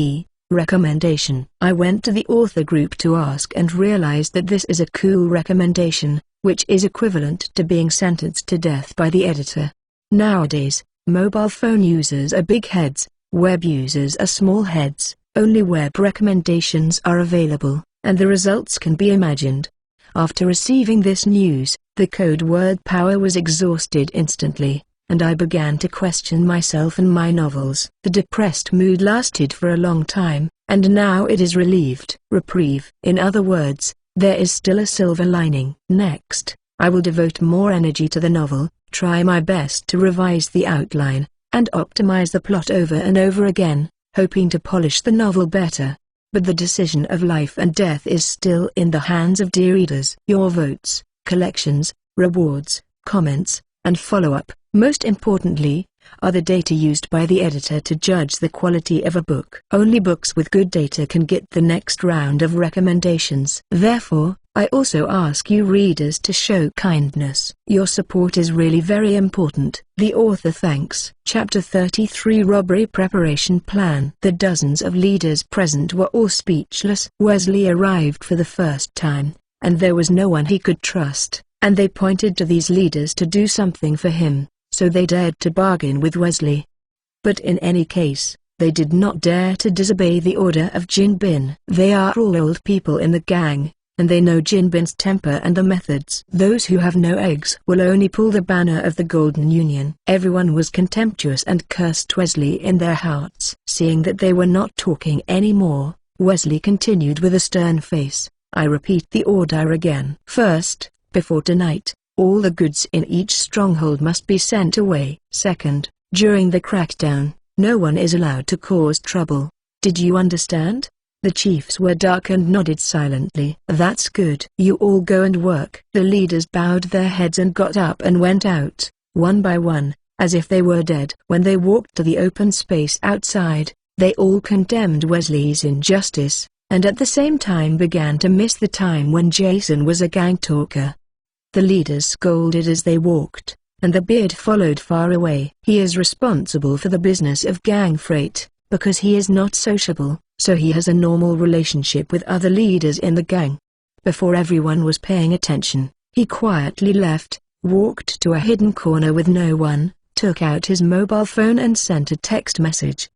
recommendation. I went to the author group to ask and realized that this is a cool recommendation, which is equivalent to being sentenced to death by the editor. Nowadays, mobile phone users are big heads, web users are small heads, only web recommendations are available, and the results can be imagined. After receiving this news, the code word power was exhausted instantly, and I began to question myself and my novels. The depressed mood lasted for a long time, and now it is relieved. Reprieve. In other words, there is still a silver lining. Next, I will devote more energy to the novel, try my best to revise the outline, and optimize the plot over and over again, hoping to polish the novel better. But the decision of life and death is still in the hands of dear readers. Your votes, collections, rewards, comments, and follow-up, most importantly, are the data used by the editor to judge the quality of a book. Only books with good data can get the next round of recommendations. Therefore, I also ask you readers to show kindness. Your support is really very important. The author thanks. Chapter 33 Robbery Preparation Plan. The dozens of leaders present were all speechless. Wesley arrived for the first time, and there was no one he could trust, and they pointed to these leaders to do something for him, so they dared to bargain with Wesley. But in any case, they did not dare to disobey the order of Jin Bin. They are all old people in the gang, and they know Jin Bin's temper and the methods. Those who have no eggs will only pull the banner of the Golden Union. Everyone was contemptuous and cursed Wesley in their hearts. Seeing that they were not talking anymore, Wesley continued with a stern face. I repeat the order again. First, before tonight, all the goods in each stronghold must be sent away. Second, during the crackdown, no one is allowed to cause trouble. Did you understand?" The chiefs were dark and nodded silently. "That's good. You all go and work." The leaders bowed their heads and got up and went out, one by one, as if they were dead. When they walked to the open space outside, they all condemned Wesley's injustice, and at the same time began to miss the time when Jason was a gang talker. The leaders scolded as they walked, and the beard followed far away. "He is responsible for the business of gang freight, because he is not sociable, so he has a normal relationship with other leaders in the gang." Before everyone was paying attention, he quietly left, walked to a hidden corner with no one, took out his mobile phone and sent a text message.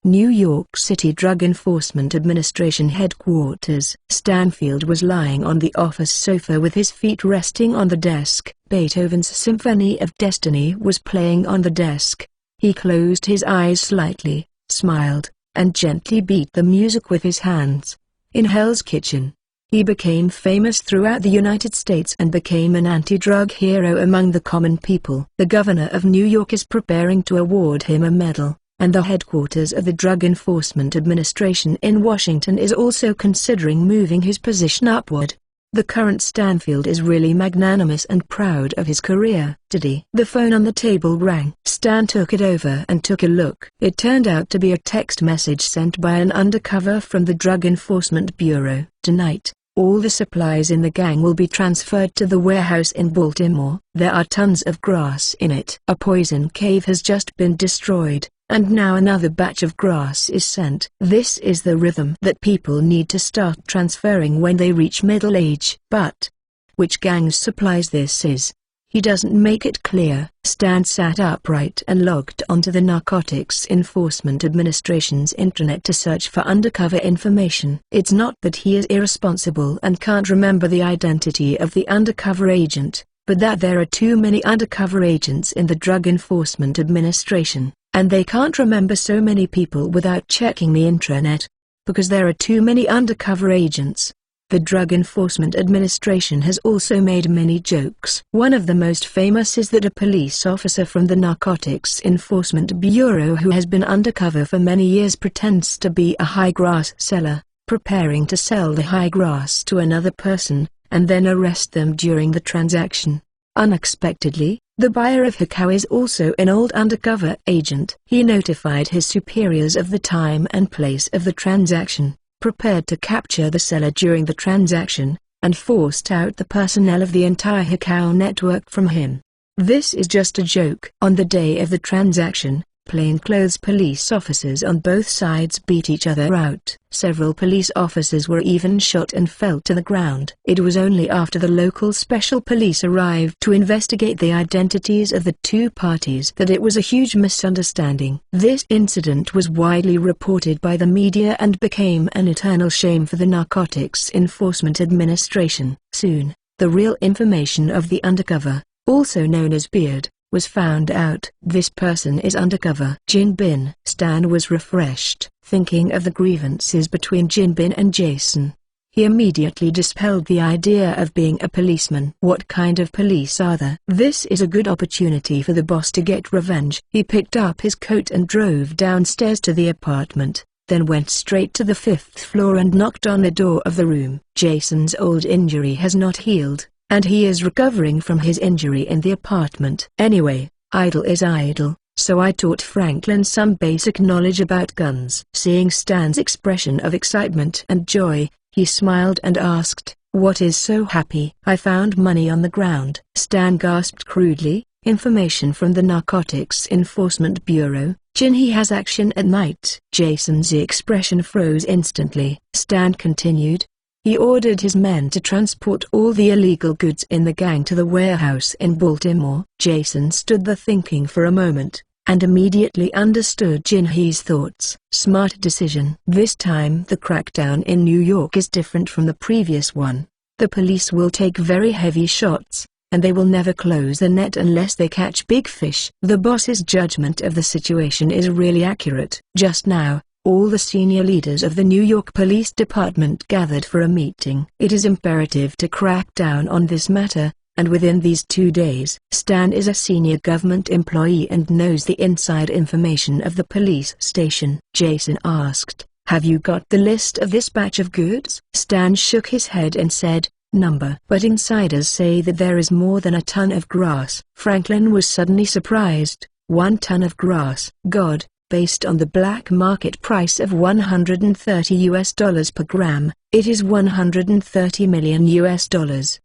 New York City Drug Enforcement Administration Headquarters. Stanfield was lying on the office sofa with his feet resting on the desk. Beethoven's Symphony of Destiny was playing on the desk. He closed his eyes slightly, smiled, and gently beat the music with his hands. In Hell's Kitchen, he became famous throughout the United States and became an anti-drug hero among the common people. The governor of New York is preparing to award him a medal, and the headquarters of the Drug Enforcement Administration in Washington is also considering moving his position upward. The current Stanfield is really magnanimous and proud of his career. "Diddy." The phone on the table rang. Stan took it over and took a look. It turned out to be a text message sent by an undercover from the Drug Enforcement Bureau. "Tonight, all the supplies in the gang will be transferred to the warehouse in Baltimore. There are tons of grass in it. A poison cave has just been destroyed, and now another batch of grass is sent. This is the rhythm that people need to start transferring when they reach middle age." "But which gang's supplies this is?" He doesn't make it clear. Stan sat upright and logged onto the Narcotics Enforcement Administration's intranet to search for undercover information. It's not that he is irresponsible and can't remember the identity of the undercover agent, but that there are too many undercover agents in the Drug Enforcement Administration, and they can't remember so many people without checking the intranet. Because there are too many undercover agents. The Drug Enforcement Administration has also made many jokes. One of the most famous is that a police officer from the Narcotics Enforcement Bureau who has been undercover for many years pretends to be a high grass seller, preparing to sell the high grass to another person, and then arrest them during the transaction. Unexpectedly, the buyer of cacao is also an old undercover agent. He notified his superiors of the time and place of the transaction, prepared to capture the seller during the transaction, and forced out the personnel of the entire cacao network from him. This is just a joke. On the day of the transaction, plainclothes police officers on both sides beat each other out. Several police officers were even shot and fell to the ground. It was only after the local special police arrived to investigate the identities of the two parties that it was a huge misunderstanding. This incident was widely reported by the media and became an eternal shame for the Narcotics Enforcement Administration. Soon, the real information of the undercover, also known as Beard, was found out. This person is undercover Jin Bin. Stan was refreshed, thinking of the grievances between Jin Bin and Jason. He immediately dispelled the idea of being a policeman. What kind of police are there? This is a good opportunity for the boss to get revenge. He picked up his coat and drove downstairs to the apartment, then went straight to the 5th floor and knocked on the door of the room. Jason's old injury has not healed, and he is recovering from his injury in the apartment. Anyway, idle is idle, so I taught Franklin some basic knowledge about guns. Seeing Stan's expression of excitement and joy, he smiled and asked, "What is so happy?" "I found money on the ground." Stan gasped crudely, "Information from the Narcotics Enforcement Bureau. Jin, he has action at night." Jason's expression froze instantly. Stan continued, "He ordered his men to transport all the illegal goods in the gang to the warehouse in Baltimore." Jason stood there thinking for a moment, and immediately understood Jin Hee's thoughts. Smart decision. This time the crackdown in New York is different from the previous one. The police will take very heavy shots, and they will never close the net unless they catch big fish. The boss's judgment of the situation is really accurate. Just now, all the senior leaders of the New York Police Department gathered for a meeting. It is imperative to crack down on this matter, And within these 2 days, Stan is a senior government employee and knows the inside information of the police station. Jason asked, "Have you got the list of this batch of goods?" Stan shook his head and said, "Number. But insiders say that there is more than a ton of grass." Franklin was suddenly surprised. 1 ton of grass? God, based on the black market price of $130 per gram, it is $130 million.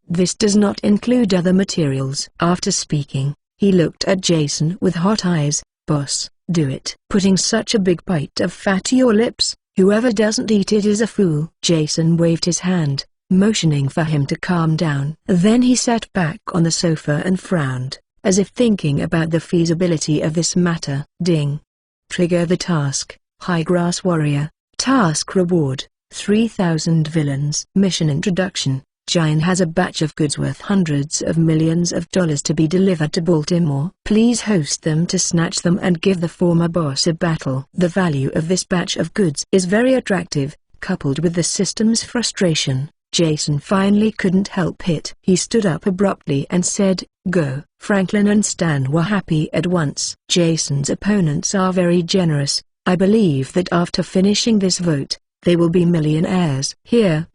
This does not include other materials. After speaking, he looked at Jason with hot eyes. "Boss, do it." Putting such a big bite of fat to your lips, whoever doesn't eat it is a fool. Jason waved his hand, motioning for him to calm down. Then he sat back on the sofa and frowned, as if thinking about the feasibility of this matter. Ding. Trigger the task, High Grass Warrior. Task reward, 3,000 villains. Mission introduction. Giant has a batch of goods worth hundreds of millions of dollars to be delivered to Baltimore. Please host them to snatch them and give the former boss a battle. The value of this batch of goods is very attractive, coupled with the system's frustration. Jason finally couldn't help it. He stood up abruptly and said, "Go." Franklin and Stan were happy at once. Jason's opponents are very generous. I believe that after finishing this vote, they will be millionaires. Here,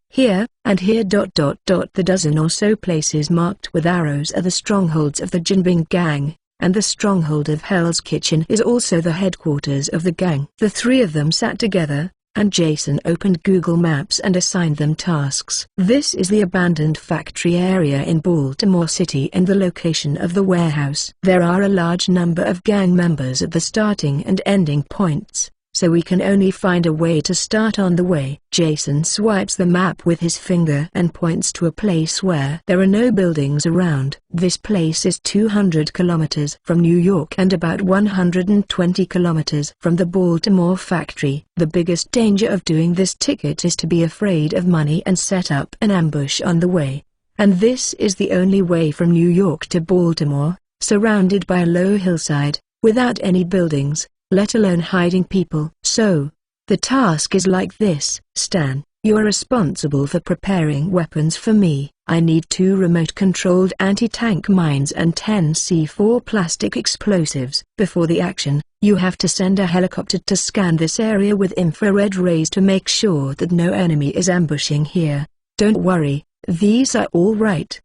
and here. The dozen or so places marked with arrows are the strongholds of the Jinbing gang, and the stronghold of Hell's Kitchen is also the headquarters of the gang. The 3 of them sat together, and Jason opened Google Maps and assigned them tasks. This is the abandoned factory area in Baltimore City and the location of the warehouse. There are a large number of gang members at the starting and ending points, so we can only find a way to start on the way. Jason swipes the map with his finger and points to a place where there are no buildings around. This place is 200 kilometers from New York and about 120 kilometers from the Baltimore factory. The biggest danger of doing this ticket is to be afraid of money and set up an ambush on the way. And this is the only way from New York to Baltimore, surrounded by a low hillside, without any buildings, let alone hiding people. So, the task is like this. Stan, you are responsible for preparing weapons for me. I need 2 remote-controlled anti-tank mines and 10 C4 plastic explosives. Before the action, you have to send a helicopter to scan this area with infrared rays to make sure that no enemy is ambushing here. Don't worry, these are all right.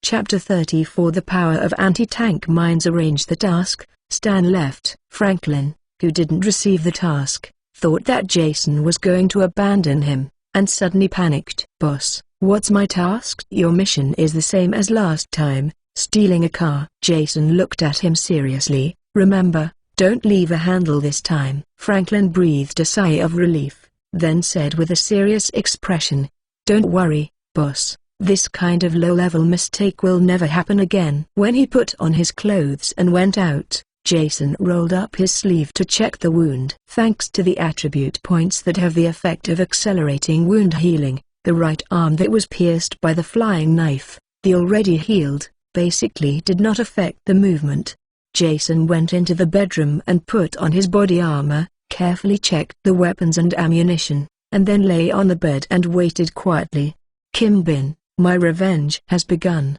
Chapter 34. The power of anti-tank mines. Arrange the task. Stan left. Franklin, who didn't receive the task, thought that Jason was going to abandon him, and suddenly panicked. "Boss, what's my task?" "Your mission is the same as last time, stealing a car." Jason looked at him seriously. "Remember, don't leave a handle this time." Franklin breathed a sigh of relief, then said with a serious expression, "Don't worry, boss. This kind of low-level mistake will never happen again." When he put on his clothes and went out, Jason rolled up his sleeve to check the wound. Thanks to the attribute points that have the effect of accelerating wound healing, the right arm that was pierced by the flying knife, the already healed, basically did not affect the movement. Jason went into the bedroom and put on his body armor, carefully checked the weapons and ammunition, and then lay on the bed and waited quietly. Kim Bin, my revenge has begun.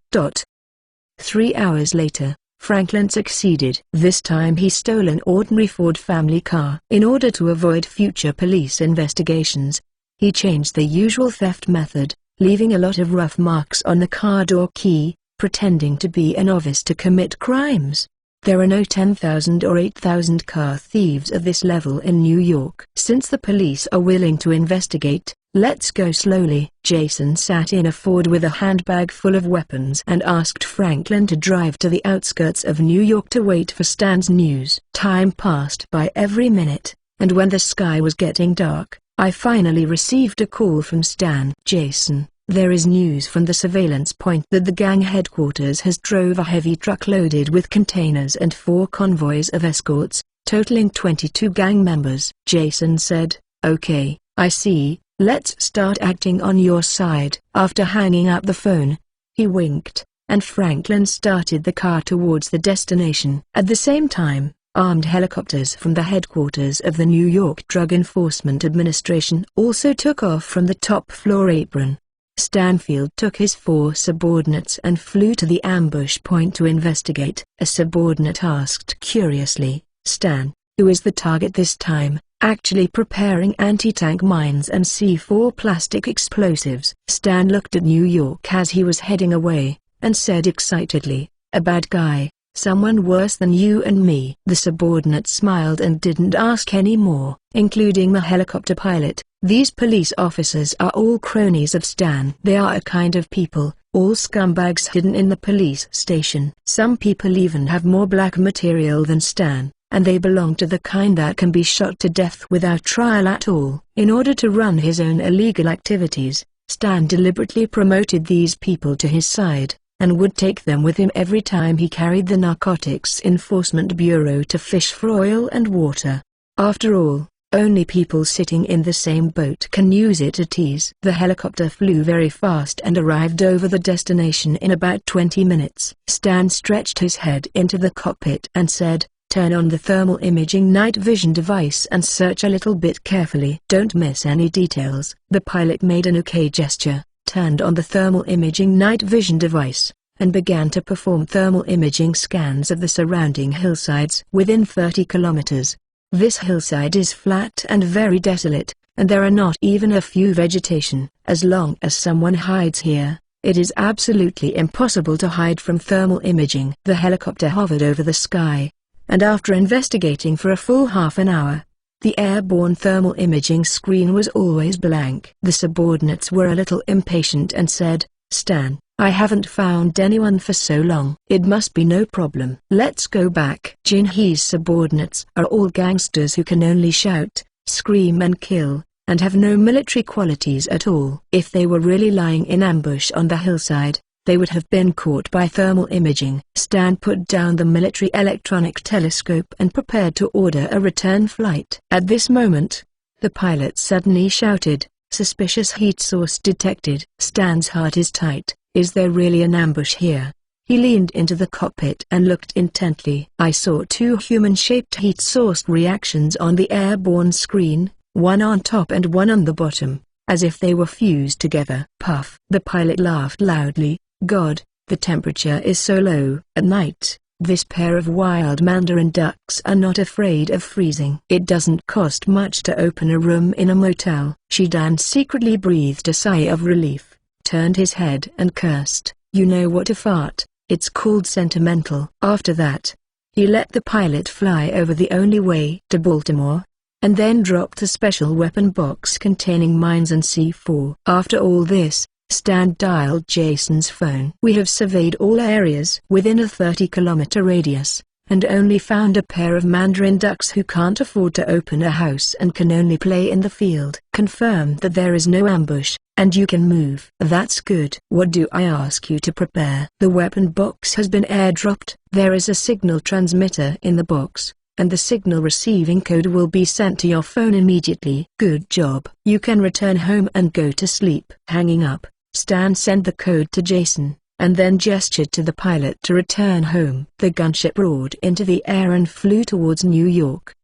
3 hours later, Franklin succeeded. This time he stole an ordinary Ford family car. In order to avoid future police investigations, he changed the usual theft method, leaving a lot of rough marks on the car door key, pretending to be a novice to commit crimes. There are no 10,000 or 8,000 car thieves of this level in New York. Since the police are willing to investigate, let's go slowly. Jason sat in a Ford with a handbag full of weapons and asked Franklin to drive to the outskirts of New York to wait for Stan's news. Time passed by every minute, and when the sky was getting dark, I finally received a call from Stan. "Jason, there is news from the surveillance point that the gang headquarters has drove a heavy truck loaded with containers and 4 convoys of escorts, totaling 22 gang members." Jason said, "Okay, I see, let's start acting on your side." After hanging up the phone, he winked, and Franklin started the car towards the destination. At the same time, armed helicopters from the headquarters of the New York Drug Enforcement Administration also took off from the top-floor apron. Stanfield took his 4 subordinates and flew to the ambush point to investigate. A subordinate asked curiously, "Stan, who is the target this time, actually preparing anti-tank mines and C4 plastic explosives?" Stan looked at New York as he was heading away, and said excitedly, "A bad guy. Someone worse than you and me." The subordinate smiled and didn't ask any more, including the helicopter pilot. These police officers are all cronies of Stan. They are a kind of people, all scumbags hidden in the police station. Some people even have more black material than Stan, and they belong to the kind that can be shot to death without trial at all. In order to run his own illegal activities, Stan deliberately promoted these people to his side, and would take them with him every time he carried the Narcotics Enforcement Bureau to fish for oil and water. After all, only people sitting in the same boat can use it at ease. The helicopter flew very fast and arrived over the destination in about 20 minutes. Stan stretched his head into the cockpit and said, "Turn on the thermal imaging night vision device and search a little bit carefully. Don't miss any details." The pilot made an OK gesture, turned on the thermal imaging night vision device, and began to perform thermal imaging scans of the surrounding hillsides within 30 kilometers. This hillside is flat and very desolate, and there are not even a few vegetation. As long as someone hides here, it is absolutely impossible to hide from thermal imaging. The helicopter hovered over the sky, and after investigating for a full half an hour, the airborne thermal imaging screen was always blank. The subordinates were a little impatient and said, "Stan, I haven't found anyone for so long. It must be no problem. Let's go back." Jinhee's subordinates are all gangsters who can only shout, scream and kill, and have no military qualities at all. If they were really lying in ambush on the hillside, they would have been caught by thermal imaging. Stan put down the military electronic telescope and prepared to order a return flight. At this moment, the pilot suddenly shouted, "Suspicious heat source detected." Stan's heart is tight. Is there really an ambush here? He leaned into the cockpit and looked intently. I saw 2 human-shaped heat-sourced reactions on the airborne screen, one on top and one on the bottom, as if they were fused together. Puff. The pilot laughed loudly. "God, the temperature is so low. At night, this pair of wild mandarin ducks are not afraid of freezing." It doesn't cost much to open a room in a motel. Shidan secretly breathed a sigh of relief, turned his head and cursed, "You know what a fart, it's called sentimental." After that, he let the pilot fly over the only way to Baltimore, and then dropped the special weapon box containing mines and C4. After all this, Stan dialed Jason's phone. "We have surveyed all areas within a 30-kilometer radius, and only found a pair of mandarin ducks who can't afford to open a house and can only play in the field. Confirm that there is no ambush, and you can move." "That's good. What do I ask you to prepare?" "The weapon box has been airdropped. There is a signal transmitter in the box, and the signal receiving code will be sent to your phone immediately." "Good job. You can return home and go to sleep." Hanging up, Stan sent the code to Jason, and then gestured to the pilot to return home. The gunship roared into the air and flew towards New York.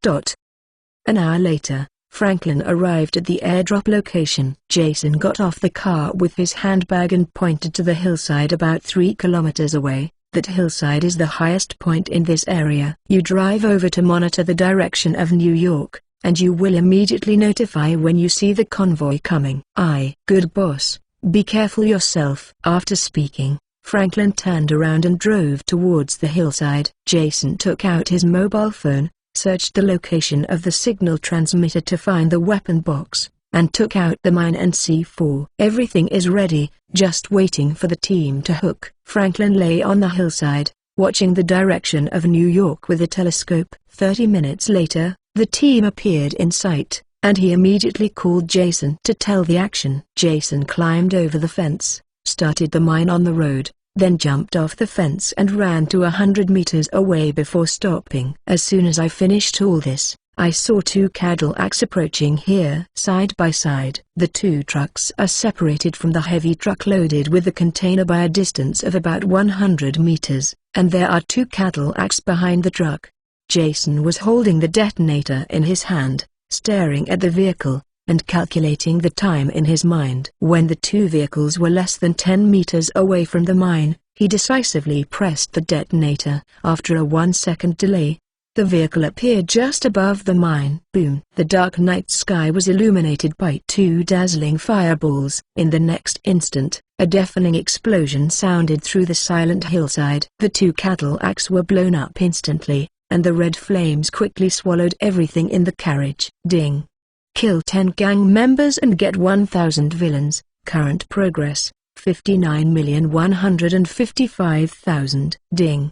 An hour later, Franklin arrived at the airdrop location. Jason got off the car with his handbag and pointed to the hillside about 3 kilometers away. "That hillside is the highest point in this area. You drive over to monitor the direction of New York, and you will immediately notify when you see the convoy coming." "Aye." "Good boss. Be careful yourself." After speaking, Franklin turned around and drove towards the hillside. Jason took out his mobile phone, searched the location of the signal transmitter to find the weapon box, and took out the mine and C4. "Everything is ready, just waiting for the team to hook." Franklin lay on the hillside, watching the direction of New York with a telescope. 30 minutes later, the team appeared in sight, and he immediately called Jason to tell the action. Jason climbed over the fence, started the mine on the road, then jumped off the fence and ran to 100 meters away before stopping. "As soon as I finished all this, I saw 2 Cadillacs approaching here side by side. The 2 trucks are separated from the heavy truck loaded with the container by a distance of about 100 meters, and there are 2 Cadillacs behind the truck." Jason was holding the detonator in his hand, staring at the vehicle. and calculating the time in his mind. When the two vehicles were less than 10 meters away from the mine, he decisively pressed the detonator. After a 1-second delay, the vehicle appeared just above the mine. Boom! The dark night sky was illuminated by two dazzling fireballs. In the next instant, a deafening explosion sounded through the silent hillside. The two Cadillacs were blown up instantly, and the red flames quickly swallowed everything in the carriage. Ding! Kill 10 gang members and get 1,000 villains. Current progress, 59,155,000. Ding!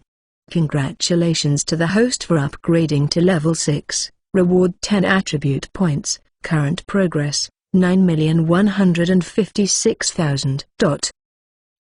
Congratulations to the host for upgrading to level 6. Reward 10 attribute points. Current progress, 9,156,000.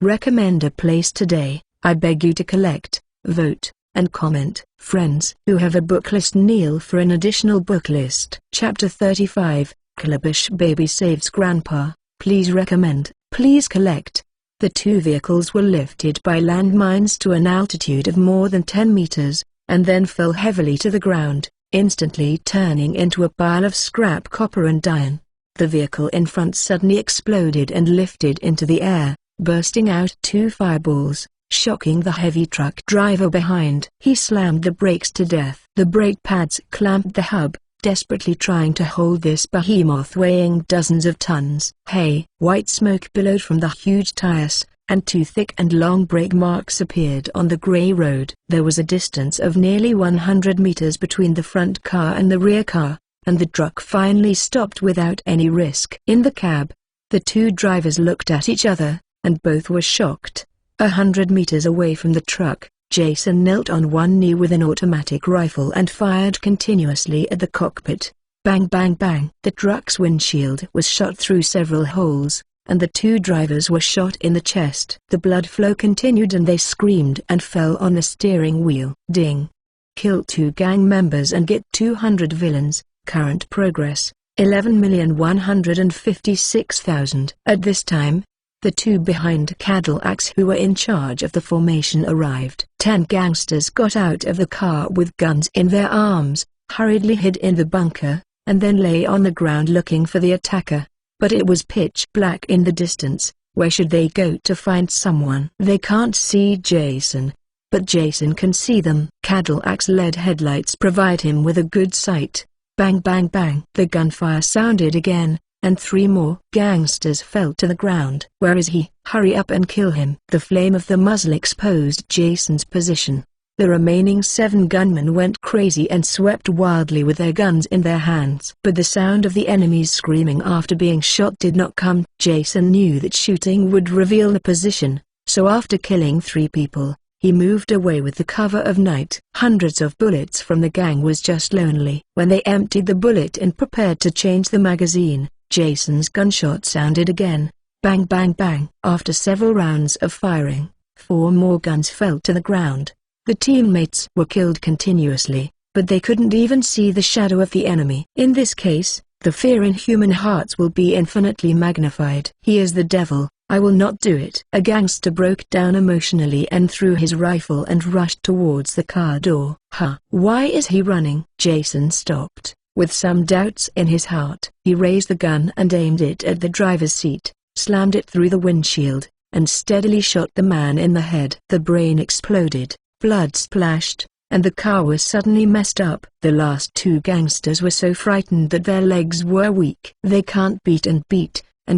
Recommend a place today. I beg you to collect, vote, and comment. Friends who have a book list kneel for an additional book list. Chapter 35, Calabash Baby Saves Grandpa. Please recommend, please collect. The two vehicles were lifted by landmines to an altitude of more than 10 meters, and then fell heavily to the ground, instantly turning into a pile of scrap copper and iron. The vehicle in front suddenly exploded and lifted into the air, bursting out two fireballs, shocking the heavy truck driver behind. He slammed the brakes to death. The brake pads clamped the hub, desperately trying to hold this behemoth weighing dozens of tons. Hey! White smoke billowed from the huge tires, and two thick and long brake marks appeared on the grey road. There was a distance of nearly 100 meters between the front car and the rear car, and the truck finally stopped without any risk. In the cab, the two drivers looked at each other, and both were shocked. 100 meters away from the truck, Jason knelt on one knee with an automatic rifle and fired continuously at the cockpit. Bang bang bang! The truck's windshield was shot through several holes, and the two drivers were shot in the chest. The blood flow continued and they screamed and fell on the steering wheel. Ding! Kill 2 gang members and get 200 villains. Current progress, 11,156,000. At this time, the two behind Cadillacs who were in charge of the formation arrived. 10 gangsters got out of the car with guns in their arms, hurriedly hid in the bunker, and then lay on the ground looking for the attacker. But it was pitch black in the distance. Where should they go to find someone? They can't see Jason, but Jason can see them. Cadillac's LED headlights provide him with a good sight. Bang bang bang! The gunfire sounded again, and 3 more gangsters fell to the ground. Where is he? Hurry up and kill him! The flame of the muzzle exposed Jason's position. The remaining 7 gunmen went crazy and swept wildly with their guns in their hands. But the sound of the enemies screaming after being shot did not come. Jason knew that shooting would reveal the position, so after killing 3 people, he moved away with the cover of night. Hundreds of bullets from the gang was just lonely. When they emptied the bullet and prepared to change the magazine, Jason's gunshot sounded again. Bang bang bang! After several rounds of firing, 4 more guns fell to the ground. The teammates were killed continuously, but they couldn't even see the shadow of the enemy. In this case, the fear in human hearts will be infinitely magnified. He is the devil, I will not do it. A gangster broke down emotionally and threw his rifle and rushed towards the car door. Why is he running? Jason stopped. With some doubts in his heart, he raised the gun and aimed it at the driver's seat, slammed it through the windshield, and steadily shot the man in the head. The brain exploded, blood splashed, and the car was suddenly messed up. The last 2 gangsters were so frightened that their legs were weak. They can't beat, and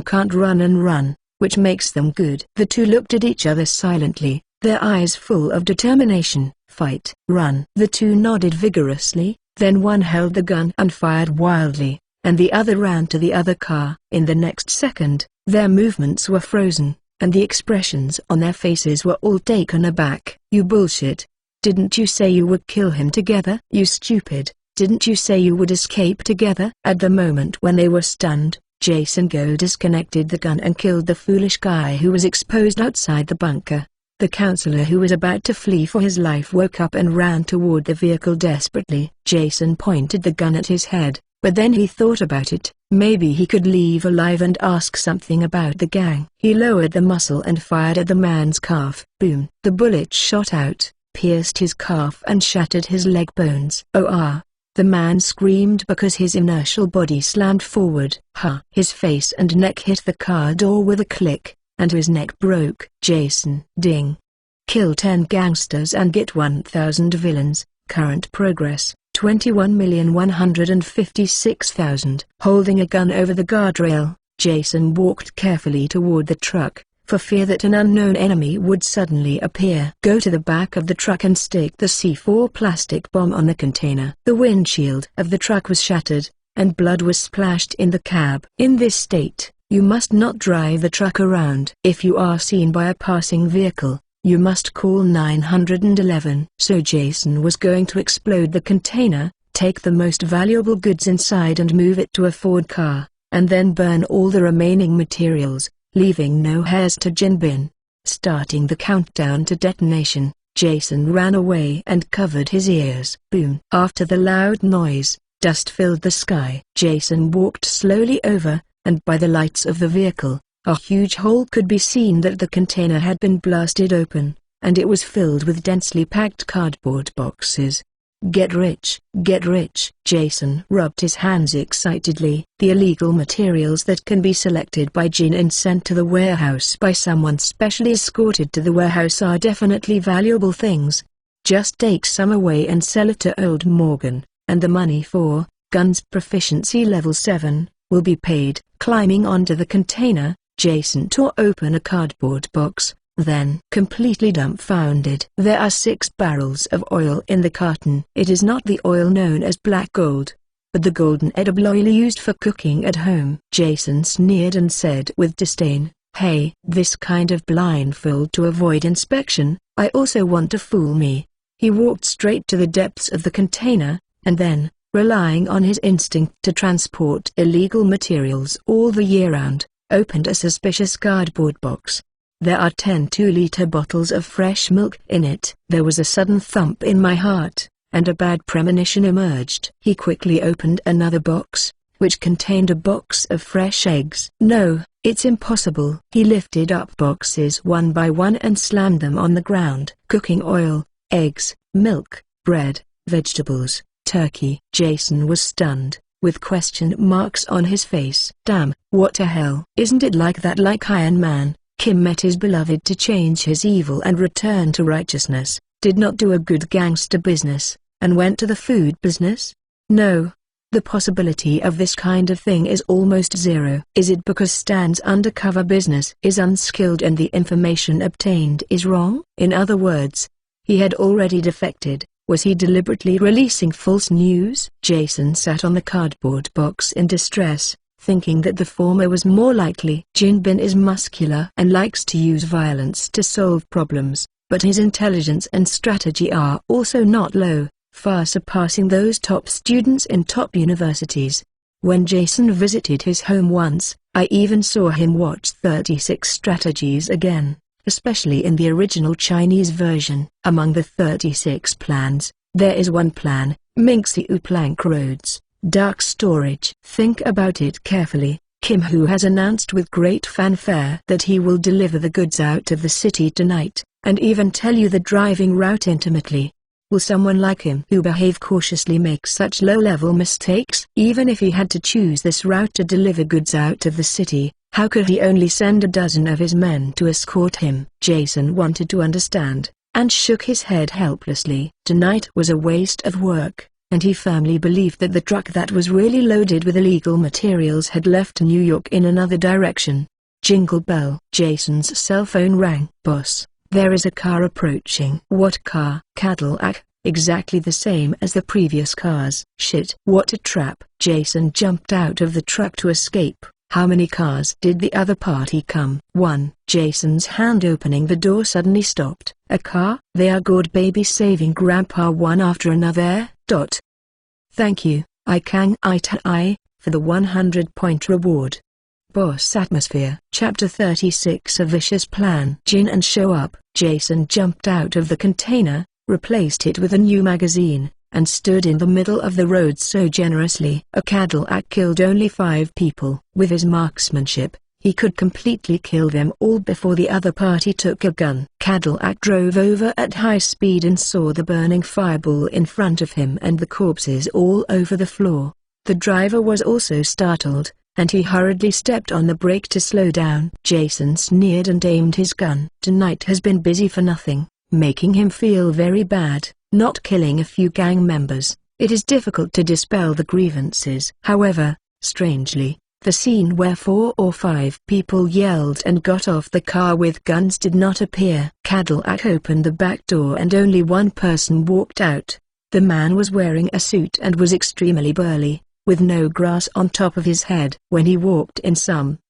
can't run, which makes them good. The 2 looked at each other silently, their eyes full of determination. Fight, run. The 2 nodded vigorously. Then one held the gun and fired wildly, and the other ran to the other car. In the next second, their movements were frozen, and the expressions on their faces were all taken aback. You bullshit. Didn't you say you would kill him together? You stupid. Didn't you say you would escape together? At the moment when they were stunned, Jason disconnected the gun and killed the foolish guy who was exposed outside the bunker. The counselor who was about to flee for his life woke up and ran toward the vehicle desperately. Jason pointed the gun at his head, but then he thought about it. Maybe he could leave alive and ask something about the gang. He lowered the muzzle and fired at the man's calf. Boom! The bullet shot out, pierced his calf and shattered his leg bones. The man screamed because his inertial body slammed forward. Ha! His face and neck hit the car door with a click, and his neck broke. Jason. Ding. Kill 10 gangsters and get 1,000 villains. Current progress, 21,156,000. Holding a gun over the guardrail, Jason walked carefully toward the truck, for fear that an unknown enemy would suddenly appear. Go to the back of the truck and stake the C4 plastic bomb on the container. The windshield of the truck was shattered, and blood was splashed in the cab. In this state, you must not drive the truck around. If you are seen by a passing vehicle, you must call 911. So Jason was going to explode the container, take the most valuable goods inside and move it to a Ford car, and then burn all the remaining materials, leaving no hairs to Jinbin. Starting the countdown to detonation, Jason ran away and covered his ears. Boom! After the loud noise, dust filled the sky. Jason walked slowly over, and by the lights of the vehicle, a huge hole could be seen that the container had been blasted open, and it was filled with densely packed cardboard boxes. Get rich, get rich. Jason rubbed his hands excitedly. The illegal materials that can be selected by Jin and sent to the warehouse by someone specially escorted to the warehouse are definitely valuable things. Just take some away and sell it to Old Morgan, and the money for guns proficiency level 7 will be paid. Climbing onto the container, Jason tore open a cardboard box, then completely dumbfounded. There are 6 barrels of oil in the carton. It is not the oil known as black gold, but the golden edible oil used for cooking at home. Jason sneered and said with disdain, "Hey, this kind of blindfold to avoid inspection, I also want to fool me." He walked straight to the depths of the container, and then, relying on his instinct to transport illegal materials all the year round, opened a suspicious cardboard box. There are 10 2-liter bottles of fresh milk in it. There was a sudden thump in my heart, and a bad premonition emerged. He quickly opened another box, which contained a box of fresh eggs. No, it's impossible. He lifted up boxes one by one and slammed them on the ground. Cooking oil, eggs, milk, bread, vegetables, turkey. Jason was stunned, with question marks on his face. Damn, what the hell? Isn't it like that like Iron Man? Kim met his beloved to change his evil and return to righteousness, did not do a good gangster business, and went to the food business? No. The possibility of this kind of thing is almost zero. Is it because Stan's undercover business is unskilled and the information obtained is wrong? In other words, he had already defected. Was he deliberately releasing false news? Jason sat on the cardboard box in distress, thinking that the former was more likely. Jinbin is muscular and likes to use violence to solve problems, but his intelligence and strategy are also not low, far surpassing those top students in top universities. When Jason visited his home once, I even saw him watch 36 Strategies again, especially in the original Chinese version. Among the 36 plans, there is one plan, Mingxiu Plank Roads, dark storage. Think about it carefully. Kim Hu has announced with great fanfare that he will deliver the goods out of the city tonight, and even tell you the driving route intimately. Will someone like him who behave cautiously make such low-level mistakes? Even if he had to choose this route to deliver goods out of the city, how could he only send a dozen of his men to escort him? Jason wanted to understand, and shook his head helplessly. Tonight was a waste of work, and he firmly believed that the truck that was really loaded with illegal materials had left New York in another direction. Jingle bell. Jason's cell phone rang. Boss, there is a car approaching. What car? Cadillac, exactly the same as the previous cars. Shit. What a trap. Jason jumped out of the truck to escape. How many cars did the other party come? One. Jason's hand opening the door suddenly stopped. A car? They are good baby saving grandpa one after another. Thank you, I for the 100-point reward. Boss Atmosphere. Chapter 36. A Vicious Plan. Jin and show up. Jason jumped out of the container, replaced it with a new magazine, and stood in the middle of the road so generously. A Cadillac killed only 5 people. With his marksmanship, he could completely kill them all before the other party took a gun. Cadillac drove over at high speed and saw the burning fireball in front of him and the corpses all over the floor. The driver was also startled, and he hurriedly stepped on the brake to slow down. Jason sneered and aimed his gun. Tonight has been busy for nothing, making him feel very bad. Not killing a few gang members, it is difficult to dispel the grievances. However, strangely, the scene where 4 or 5 people yelled and got off the car with guns did not appear. Cadillac opened the back door and only one person walked out. The man was wearing a suit and was extremely burly, with no grass on top of his head. When he walked in,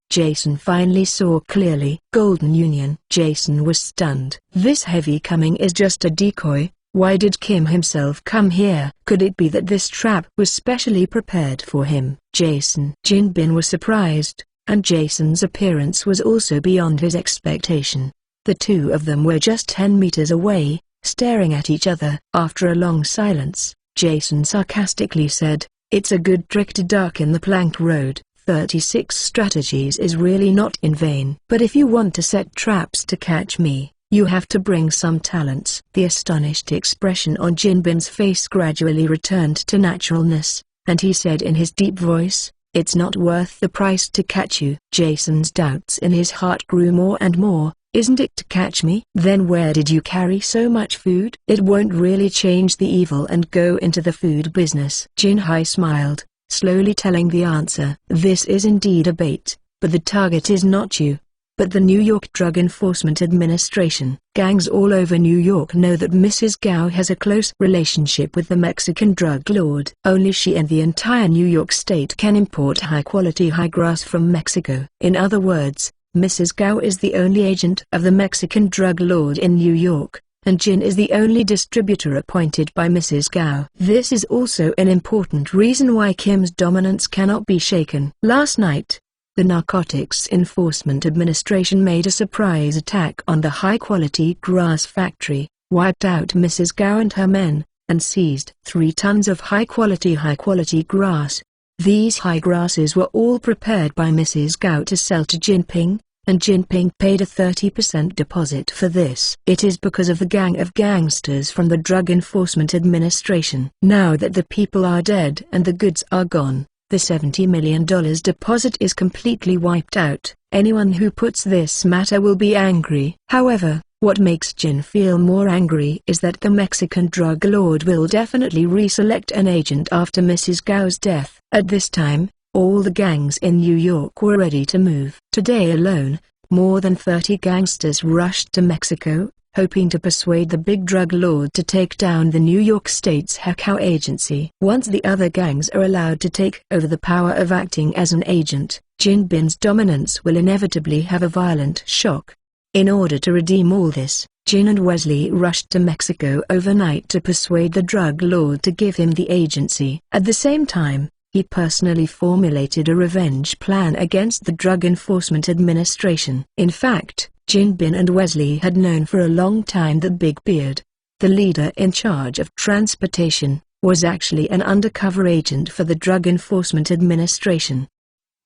Jason finally saw clearly. Golden Union. Jason was stunned. This heavy coming is just a decoy. Why did Kim himself come here? Could it be that this trap was specially prepared for him? Jin Bin was surprised, and Jason's appearance was also beyond his expectation. The two of them were just 10 meters away, staring at each other. After a long silence, Jason sarcastically said, "It's a good trick to darken the planked road. 36 strategies is really not in vain. But if you want to set traps to catch me, you have to bring some talents." The astonished expression on Jin Bin's face gradually returned to naturalness, and he said in his deep voice, "It's not worth the price to catch you." Jason's doubts in his heart grew more and more. "Isn't it to catch me? Then where did you carry so much food?" "It won't really change the evil and go into the food business." Jin Hai smiled, slowly telling the answer. "This is indeed a bait, but the target is not you, but the New York Drug Enforcement Administration. Gangs all over New York know that Mrs. Gao has a close relationship with the Mexican drug lord. Only she and the entire New York state can import high-quality high grass from Mexico. In other words, Mrs. Gao is the only agent of the Mexican drug lord in New York, and Jin is the only distributor appointed by Mrs. Gao. This is also an important reason why Kim's dominance cannot be shaken." Last night, the Narcotics Enforcement Administration made a surprise attack on the high-quality grass factory, wiped out Mrs. Gao and her men, and seized 3 tons of high-quality grass. These high grasses were all prepared by Mrs. Gao to sell to Jinping, and Jinping paid a 30% deposit for this. It is because of the gang of gangsters from the Drug Enforcement Administration. Now that the people are dead and the goods are gone, the $70 million deposit is completely wiped out. Anyone who puts this matter will be angry. However, what makes Jin feel more angry is that the Mexican drug lord will definitely reselect an agent after Mrs. Gao's death. At this time, all the gangs in New York were ready to move. Today alone, more than 30 gangsters rushed to Mexico, hoping to persuade the big drug lord to take down the New York State's Hekau agency. Once the other gangs are allowed to take over the power of acting as an agent, Jin Bin's dominance will inevitably have a violent shock. In order to redeem all this, Jin and Wesley rushed to Mexico overnight to persuade the drug lord to give him the agency. At the same time, he personally formulated a revenge plan against the Drug Enforcement Administration. In fact, Jin Bin and Wesley had known for a long time that Big Beard, the leader in charge of transportation, was actually an undercover agent for the Drug Enforcement Administration.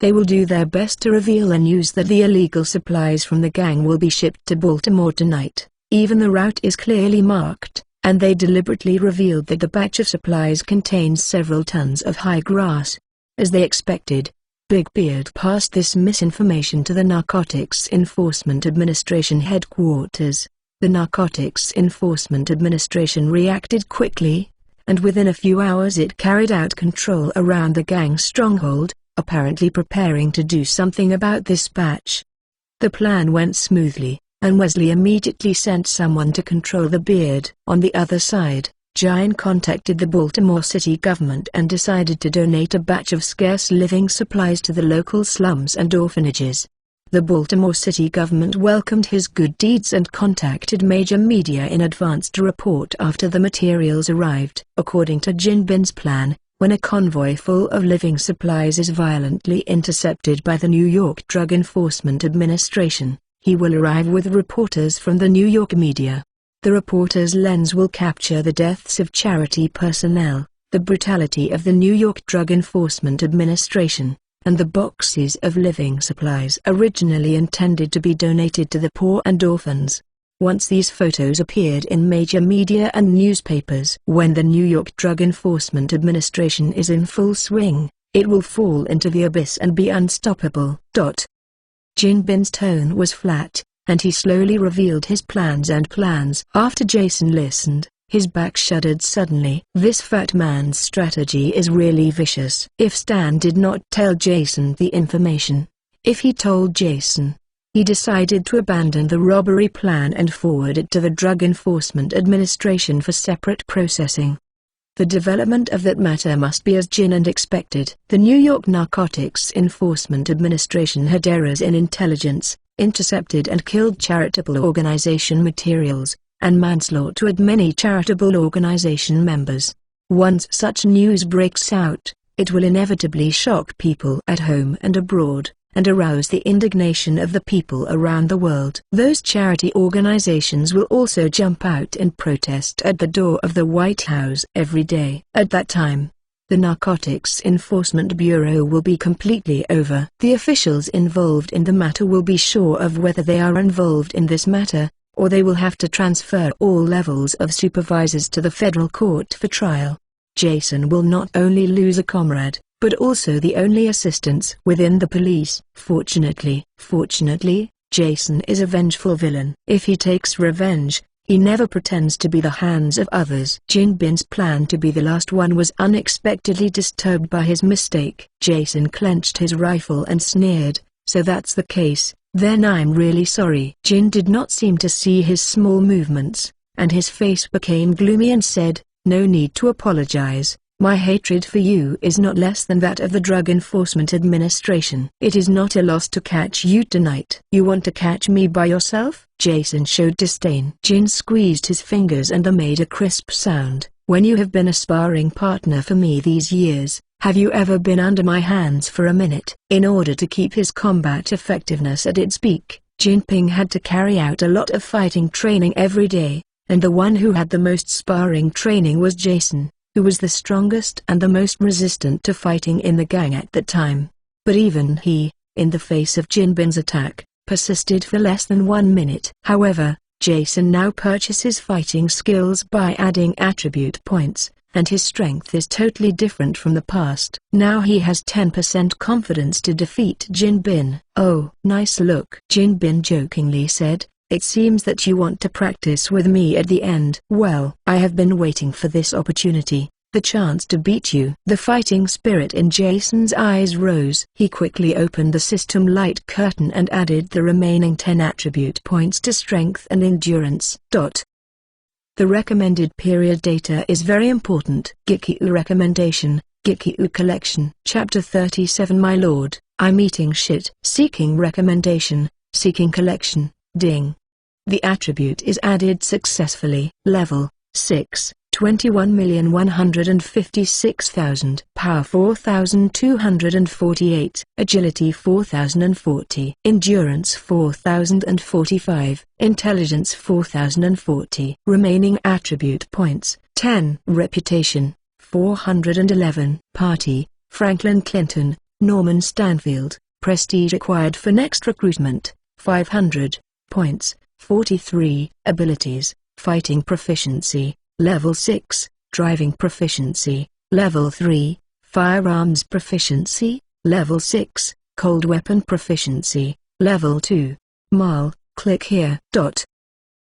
They will do their best to reveal the news that the illegal supplies from the gang will be shipped to Baltimore tonight. Even the route is clearly marked, and they deliberately revealed that the batch of supplies contains several tons of high grass. As they expected, Big Beard passed this misinformation to the Narcotics Enforcement Administration headquarters. The Narcotics Enforcement Administration reacted quickly, and within a few hours it carried out control around the gang stronghold, apparently preparing to do something about this batch. The plan went smoothly, and Wesley immediately sent someone to control the Beard. On the other side, Jin contacted the Baltimore city government and decided to donate a batch of scarce living supplies to the local slums and orphanages. The Baltimore city government welcomed his good deeds and contacted major media in advance to report after the materials arrived. According to Jin Bin's plan, when a convoy full of living supplies is violently intercepted by the New York Drug Enforcement Administration, he will arrive with reporters from the New York media. The reporter's lens will capture the deaths of charity personnel, the brutality of the New York Drug Enforcement Administration, and the boxes of living supplies originally intended to be donated to the poor and orphans. Once these photos appeared in major media and newspapers. When the New York Drug Enforcement Administration is in full swing, it will fall into the abyss and be unstoppable. Jin Bin's tone was flat, and he slowly revealed his plans. After Jason listened, his back shuddered suddenly. This fat man's strategy is really vicious. If Stan did not tell Jason the information, if he told Jason, he decided to abandon the robbery plan and forward it to the Drug Enforcement Administration for separate processing. The development of that matter must be as Jin and expected. The New York Narcotics Enforcement Administration had errors in intelligence, intercepted and killed charitable organization materials, and manslaughtered many charitable organization members. Once such news breaks out, it will inevitably shock people at home and abroad, and arouse the indignation of the people around the world. Those charity organizations will also jump out in protest at the door of the White House every day. At that time, the Narcotics Enforcement Bureau will be completely over. The officials involved in the matter will be sure of whether they are involved in this matter, or they will have to transfer all levels of supervisors to the federal court for trial. Jason will not only lose a comrade, but also the only assistance within the police. Fortunately, Jason is a vengeful villain. If he takes revenge, he never pretends to be the hands of others. Jin Bin's plan to be the last one was unexpectedly disturbed by his mistake. Jason clenched his rifle and sneered, "So that's the case, then I'm really sorry." Jin did not seem to see his small movements, and his face became gloomy and said, "No need to apologize. My hatred for you is not less than that of the Drug Enforcement Administration. It is not a loss to catch you tonight." "You want to catch me by yourself?" Jason showed disdain. Jin squeezed his fingers and they made a crisp sound. "When you have been a sparring partner for me these years, have you ever been under my hands for a minute?" In order to keep his combat effectiveness at its peak, Jinping had to carry out a lot of fighting training every day, and the one who had the most sparring training was Jason, who was the strongest and the most resistant to fighting in the gang at that time. But even he, in the face of Jin Bin's attack, persisted for less than 1 minute. However, Jason now purchases fighting skills by adding attribute points, and his strength is totally different from the past. Now he has 10% confidence to defeat Jin Bin. "Oh, nice look," Jin Bin jokingly said. "It seems that you want to practice with me at the end." "Well, I have been waiting for this opportunity, the chance to beat you." The fighting spirit in Jason's eyes rose. He quickly opened the system light curtain and added the remaining 10 attribute points to strength and endurance. The recommended period data is very important. Gikyu recommendation, Gikyu collection. Chapter 37. My lord, I'm eating shit. Seeking recommendation, seeking collection, ding. The attribute is added successfully. Level 6, 21,156,000. Power 4,248. Agility 4,040. Endurance 4,045. Intelligence 4,040. Remaining attribute points 10. Reputation 411. Party, Franklin Clinton, Norman Stanfield. Prestige acquired for next recruitment, 500 points. 43. Abilities, Fighting Proficiency, Level 6, Driving Proficiency, Level 3, Firearms Proficiency, Level 6, Cold Weapon Proficiency, Level 2. Mal, click here.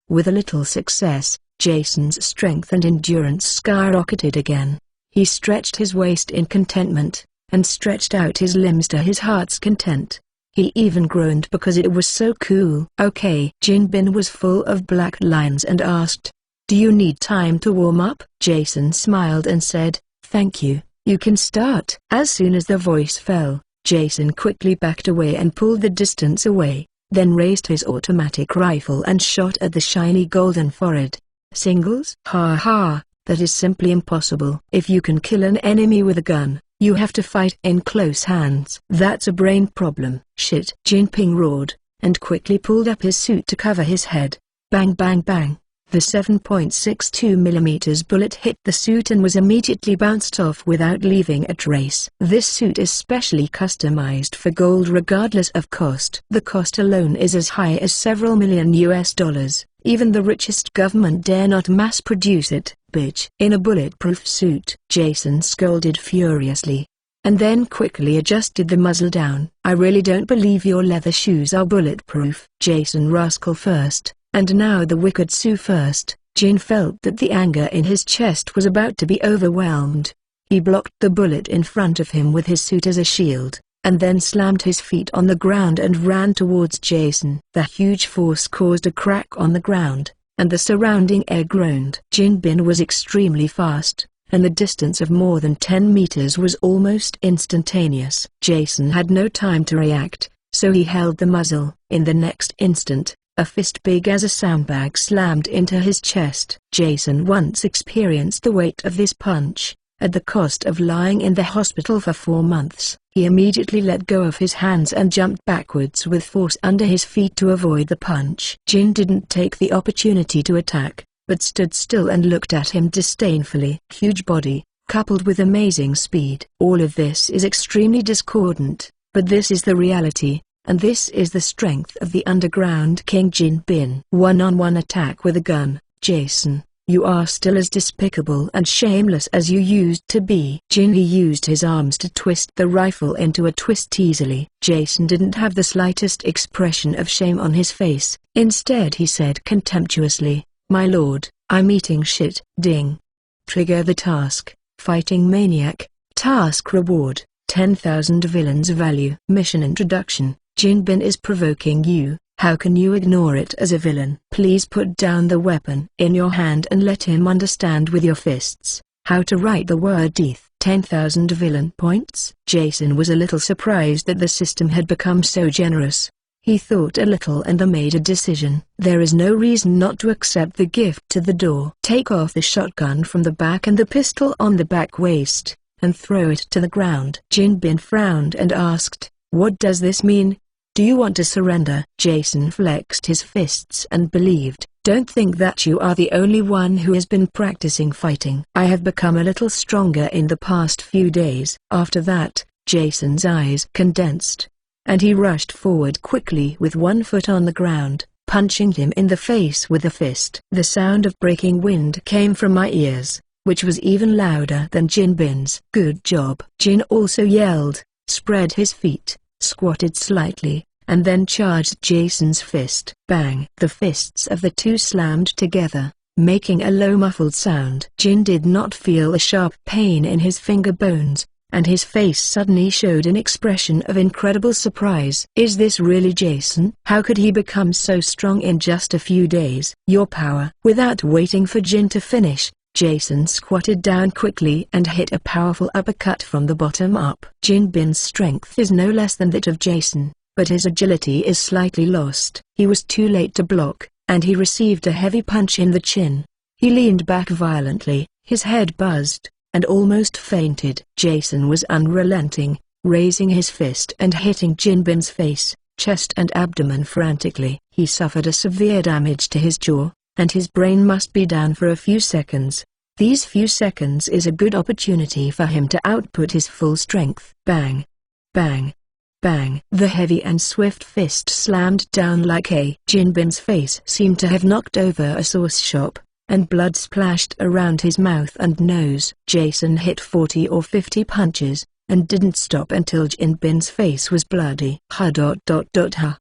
With a little success, Jason's strength and endurance skyrocketed again. He stretched his waist in contentment, and stretched out his limbs to his heart's content. He even groaned because it was so cool. "Okay." Jin Bin was full of black lines and asked, "Do you need time to warm up?" Jason smiled and said, "Thank you, you can start." As soon as the voice fell, Jason quickly backed away and pulled the distance away, then raised his automatic rifle and shot at the shiny golden forehead. "Singles? Ha ha, that is simply impossible. If you can kill an enemy with a gun, you have to fight in close hands. That's a brain problem." "Shit!" Jinping roared, and quickly pulled up his suit to cover his head. Bang bang bang. The 7.62mm bullet hit the suit and was immediately bounced off without leaving a trace. This suit is specially customized for gold regardless of cost. The cost alone is as high as several million US dollars. Even the richest government dare not mass-produce it. Bitch. In a bulletproof suit, Jason scolded furiously, and then quickly adjusted the muzzle down. I really don't believe your leather shoes are bulletproof. Jason Rascal first, and now the Wicked Sue first. Jin felt that the anger in his chest was about to be overwhelmed. He blocked the bullet in front of him with his suit as a shield, and then slammed his feet on the ground and ran towards Jason. The huge force caused a crack on the ground, and the surrounding air groaned. Jin Bin was extremely fast, and the distance of more than 10 meters was almost instantaneous. Jason had no time to react, so he held the muzzle. In the next instant, a fist big as a sandbag slammed into his chest. Jason once experienced the weight of this punch. At the cost of lying in the hospital for 4 months, he immediately let go of his hands and jumped backwards with force under his feet to avoid the punch. Jin didn't take the opportunity to attack, but stood still and looked at him disdainfully. Huge body, coupled with amazing speed. All of this is extremely discordant, but this is the reality, and this is the strength of the underground king Jin Bin. One-on-one attack with a gun. Jason, you are still as despicable and shameless as you used to be. He used his arms to twist the rifle into a twist easily. Jason didn't have the slightest expression of shame on his face. Instead he said contemptuously, "My lord, I'm eating shit." Ding. Trigger the task, Fighting Maniac. Task reward, 10,000 villains value. Mission introduction. Jin Bin is provoking you. How can you ignore it as a villain? Please put down the weapon in your hand and let him understand with your fists how to write the word death. 10,000 villain points. Jason was a little surprised that the system had become so generous. He thought a little and then made a decision. There is no reason not to accept the gift to the door. Take off the shotgun from the back and the pistol on the back waist, and throw it to the ground. Jin Bin frowned and asked, "What does this mean? Do you want to surrender?" Jason flexed his fists and believed, "Don't think that you are the only one who has been practicing fighting. I have become a little stronger in the past few days." After that, Jason's eyes condensed, and he rushed forward quickly with one foot on the ground, punching him in the face with a fist. The sound of breaking wind came from my ears, which was even louder than Jin Bin's. "Good job!" Jin also yelled, spread his feet, squatted slightly, and then charged Jason's fist. Bang! The fists of the two slammed together, making a low muffled sound. Jin did not feel a sharp pain in his finger bones, and his face suddenly showed an expression of incredible surprise. Is this really Jason? How could he become so strong in just a few days? Your power! Without waiting for Jin to finish, Jason squatted down quickly and hit a powerful uppercut from the bottom up. Jin Bin's strength is no less than that of Jason, but his agility is slightly lost. He was too late to block, and he received a heavy punch in the chin. He leaned back violently, his head buzzed, and almost fainted. Jason was unrelenting, raising his fist and hitting Jin Bin's face, chest and abdomen frantically. He suffered a severe damage to his jaw, and his brain must be down for a few seconds. These few seconds is a good opportunity for him to output his full strength. Bang! Bang! Bang! The heavy and swift fist slammed down like a. Jin Bin's face seemed to have knocked over a sauce shop, and blood splashed around his mouth and nose. Jason hit 40 or 50 punches, and didn't stop until Jin Bin's face was bloody. Ha.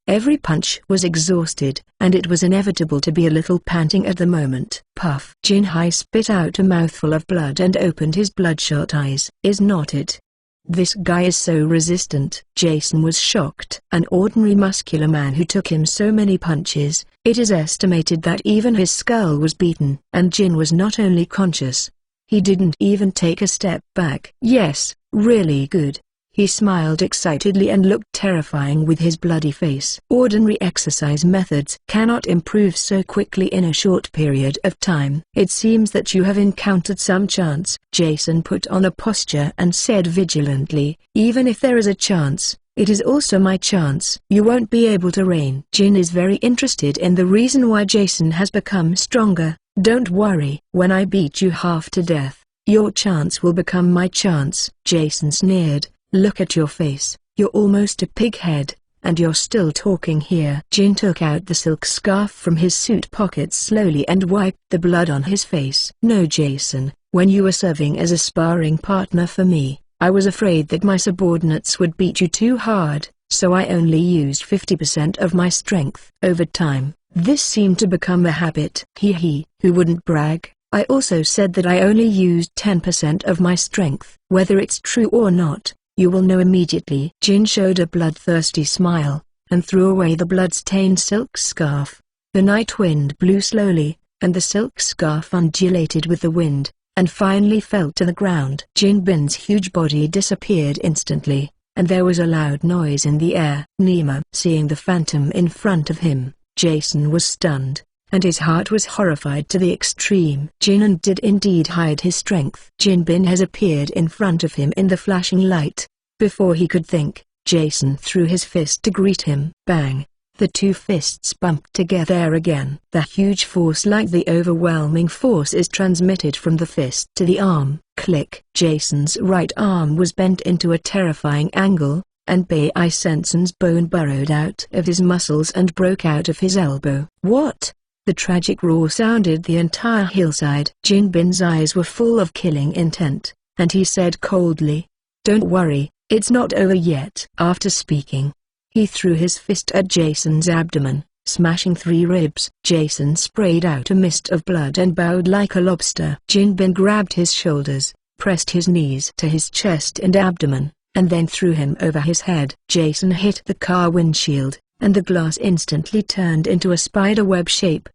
Every punch was exhausted, and it was inevitable to be a little panting at the moment. Puff. Jin Hai spit out a mouthful of blood and opened his bloodshot eyes. Is not it? This guy is so resistant. Jason was shocked. An ordinary muscular man who took him so many punches, it is estimated that even his skull was beaten. And Jin was not only conscious, he didn't even take a step back. Yes, really good. He smiled excitedly and looked terrifying with his bloody face. Ordinary exercise methods cannot improve so quickly in a short period of time. It seems that you have encountered some chance. Jason put on a posture and said vigilantly, even if there is a chance, It is also my chance. You won't be able to reign. Jin is very interested in the reason why Jason has become stronger. Don't worry. When I beat you half to death, your chance will become my chance. Jason sneered. Look at your face. You're almost a pig head, and you're still talking here. Jin took out the silk scarf from his suit pocket slowly and wiped the blood on his face. No, Jason, when you were serving as a sparring partner for me, I was afraid that my subordinates would beat you too hard, so I only used 50% of my strength. Over time, this seemed to become a habit. Who wouldn't brag? I also said that I only used 10% of my strength. Whether it's true or not, you will know immediately. Jin showed a bloodthirsty smile, and threw away the blood-stained silk scarf. The night wind blew slowly, and the silk scarf undulated with the wind, and finally fell to the ground. Jin Bin's huge body disappeared instantly, and there was a loud noise in the air. Nima. Seeing the phantom in front of him, Jason was stunned, and his heart was horrified to the extreme. Jin did indeed hide his strength. Jin Bin has appeared in front of him in the flashing light. Before he could think, Jason threw his fist to greet him. Bang! The two fists bumped together again. The huge force, like the overwhelming force, is transmitted from the fist to the arm. Click! Jason's right arm was bent into a terrifying angle, and Bai Senson's bone burrowed out of his muscles and broke out of his elbow. What? The tragic roar sounded the entire hillside. Jin Bin's eyes were full of killing intent, and he said coldly, "Don't worry, it's not over yet." After speaking, he threw his fist at Jason's abdomen, smashing 3 ribs. Jason sprayed out a mist of blood and bowed like a lobster. Jin Bin grabbed his shoulders, pressed his knees to his chest and abdomen, and then threw him over his head. Jason hit the car windshield, and the glass instantly turned into a spiderweb shape.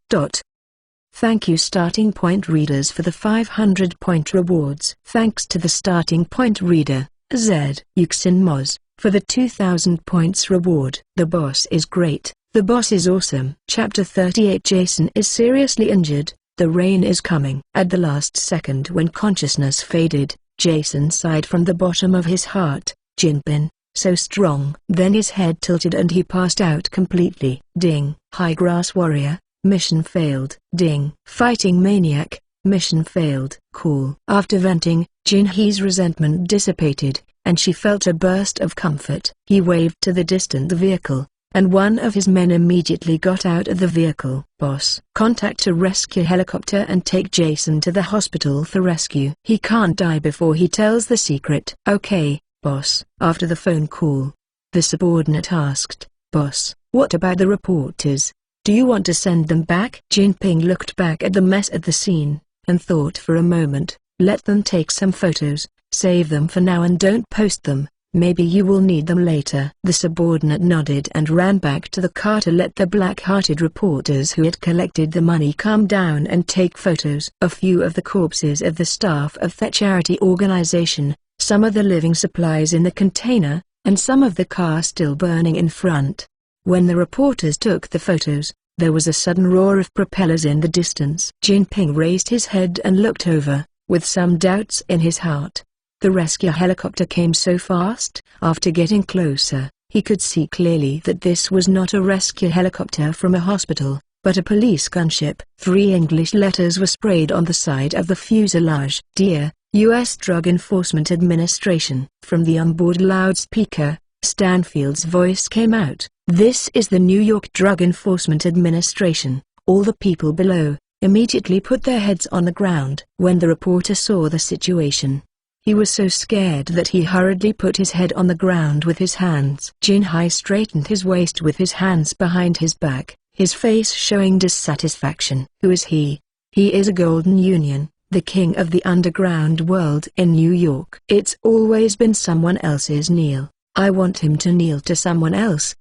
Thank you Starting Point readers for the 500-point rewards. Thanks to the Starting Point reader, Z. Yuxin Moz, for the 2000 points reward. The boss is great. The boss is awesome. Chapter 38. Jason is seriously injured. The rain is coming. At the last second, when consciousness faded, Jason sighed from the bottom of his heart. Jin Bin, so strong. Then his head tilted and he passed out completely. Ding. High Grass Warrior, mission failed. Ding. Fighting Maniac, mission failed. Cool. After venting, Jin Hee's resentment dissipated, and she felt a burst of comfort. He waved to the distant vehicle, and one of his men immediately got out of the vehicle. Boss, contact a rescue helicopter and take Jason to the hospital for rescue. He can't die before he tells the secret. Okay, boss. After the phone call, the subordinate asked, Boss, what about the reporters? Do you want to send them back? Jinping looked back at the mess at the scene, and thought for a moment. Let them take some photos, save them for now and don't post them. Maybe you will need them later. The subordinate nodded and ran back to the car to let the black-hearted reporters who had collected the money calm down and take photos. A few of the corpses of the staff of the charity organization, some of the living supplies in the container, and some of the car still burning in front. When the reporters took the photos, there was a sudden roar of propellers in the distance. Jinping raised his head and looked over, with some doubts in his heart. The rescue helicopter came so fast. After getting closer, he could see clearly that this was not a rescue helicopter from a hospital, but a police gunship. 3 English letters were sprayed on the side of the fuselage. Dear U.S. Drug Enforcement Administration. From the onboard loudspeaker, Stanfield's voice came out. This is the New York Drug Enforcement Administration. All the people below immediately put their heads on the ground. When the reporter saw the situation, he was so scared that he hurriedly put his head on the ground with his hands. Jin Hai straightened his waist with his hands behind his back, his face showing dissatisfaction. Who is he? He is a Golden Union, the king of the underground world in New York. It's always been someone else's kneel. I want him to kneel to someone else.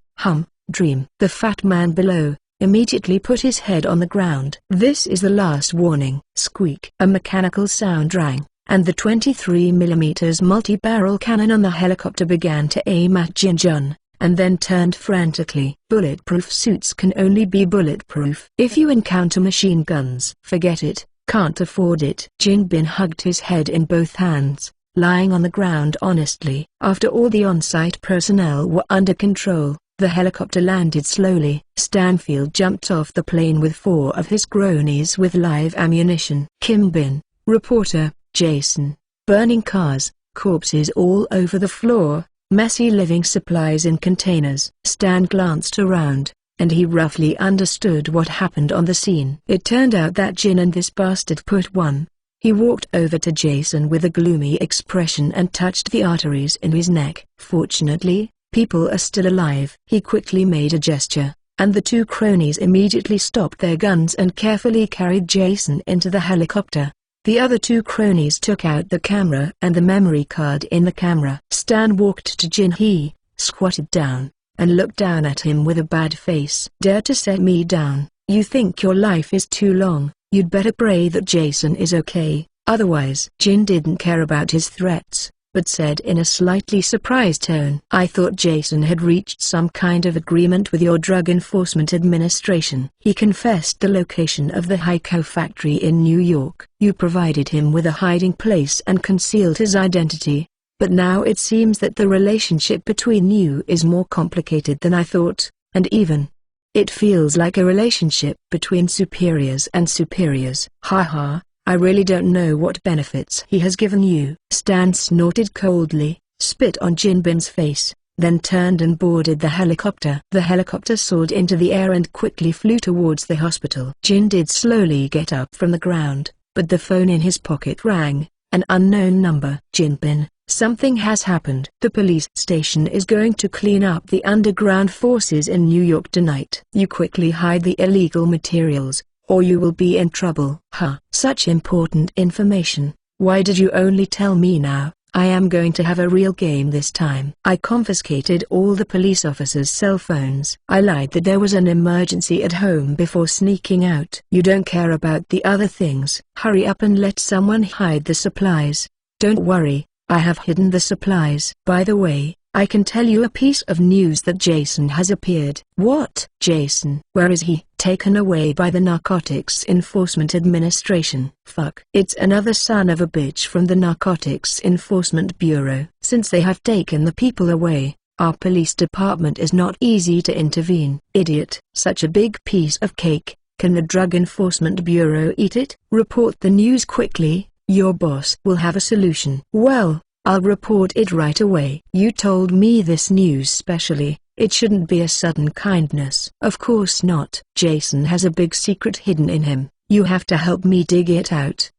Dream. The fat man below immediately put his head on the ground. This is the last warning. Squeak. A mechanical sound rang, and the 23mm multi-barrel cannon on the helicopter began to aim at Jin Jun, and then turned frantically. Bulletproof suits can only be bulletproof. If you encounter machine guns, forget it, can't afford it. Jin Bin hugged his head in both hands, lying on the ground honestly. After all the on-site personnel were under control, the helicopter landed slowly. Stanfield jumped off the plane with 4 of his cronies with live ammunition. Kim Bin, reporter, Jason. Burning cars, corpses all over the floor, messy living supplies in containers. Stan glanced around, and he roughly understood what happened on the scene. It turned out that Jin and this bastard put one. He walked over to Jason with a gloomy expression and touched the arteries in his neck. Fortunately, people are still alive. He quickly made a gesture, and the 2 cronies immediately stopped their guns and carefully carried Jason into the helicopter. The other 2 cronies took out the camera and the memory card in the camera. Stan walked to Jin. He squatted down and looked down at him with a bad face. "Dare to set me down? You think your life is too long? You'd better pray that Jason is okay, otherwise." Jin didn't care about his threats, but said in a slightly surprised tone, "I thought Jason had reached some kind of agreement with your Drug Enforcement Administration. He confessed the location of the Heiko factory in New York. You provided him with a hiding place and concealed his identity. But now it seems that the relationship between you is more complicated than I thought, and even it feels like a relationship between superiors and superiors." "Haha, I really don't know what benefits he has given you." Stan snorted coldly, spit on Jin Bin's face, then turned and boarded the helicopter. The helicopter soared into the air and quickly flew towards the hospital. Jin did slowly get up from the ground, but the phone in his pocket rang, an unknown number. "Jin Bin, something has happened. The police station is going to clean up the underground forces in New York tonight. You quickly hide the illegal materials, or you will be in trouble." "Huh, such important information. Why did you only tell me now? I am going to have a real game this time." "I confiscated all the police officers' cell phones. I lied that there was an emergency at home before sneaking out." "You don't care about the other things. Hurry up and let someone hide the supplies." "Don't worry, I have hidden the supplies." "By the way, I can tell you a piece of news that Jason has appeared." "What? Jason? Where is he?" "Taken away by the Narcotics Enforcement Administration." "Fuck. It's another son of a bitch from the Narcotics Enforcement Bureau. Since they have taken the people away, our police department is not easy to intervene." "Idiot. Such a big piece of cake. Can the Drug Enforcement Bureau eat it?" "Report the news quickly. Your boss will have a solution." "Well, I'll report it right away." "You told me this news specially. It shouldn't be a sudden kindness." "Of course not. Jason has a big secret hidden in him. You have to help me dig it out."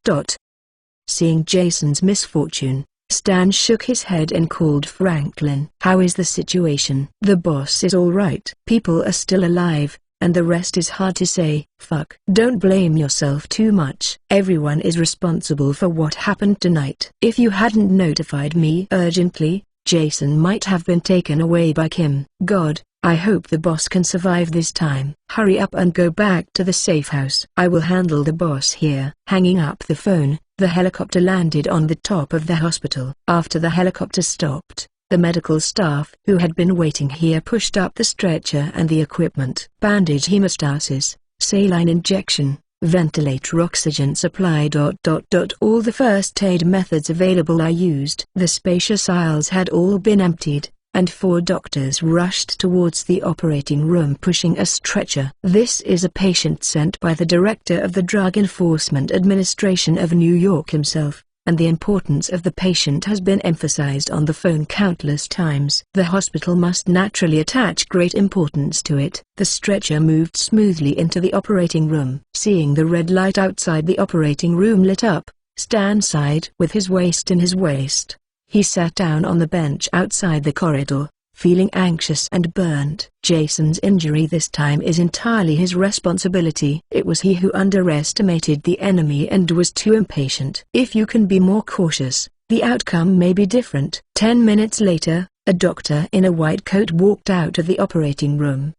Seeing Jason's misfortune, Stan shook his head and called Franklin. "How is the situation?" "The boss is all right. People are still alive, and the rest is hard to say." "Fuck. Don't blame yourself too much. Everyone is responsible for what happened tonight. If you hadn't notified me urgently, Jason might have been taken away by Kim." "God, I hope the boss can survive this time." "Hurry up and go back to the safe house. I will handle the boss here." Hanging up the phone, the helicopter landed on the top of the hospital. After the helicopter stopped, the medical staff who had been waiting here pushed up the stretcher and the equipment. Bandage hemostasis, saline injection, ventilator oxygen supply. All the first aid methods available are used. The spacious aisles had all been emptied, and 4 doctors rushed towards the operating room pushing a stretcher. "This is a patient sent by the director of the Drug Enforcement Administration of New York himself, and the importance of the patient has been emphasized on the phone countless times. The hospital must naturally attach great importance to it." The stretcher moved smoothly into the operating room. Seeing the red light outside the operating room lit up, Stan sighed. With his waist in his waist, he sat down on the bench outside the corridor, feeling anxious and burnt. Jason's injury this time is entirely his responsibility. It was he who underestimated the enemy and was too impatient. If you can be more cautious, the outcome may be different. 10 minutes later, a doctor in a white coat walked out of the operating room.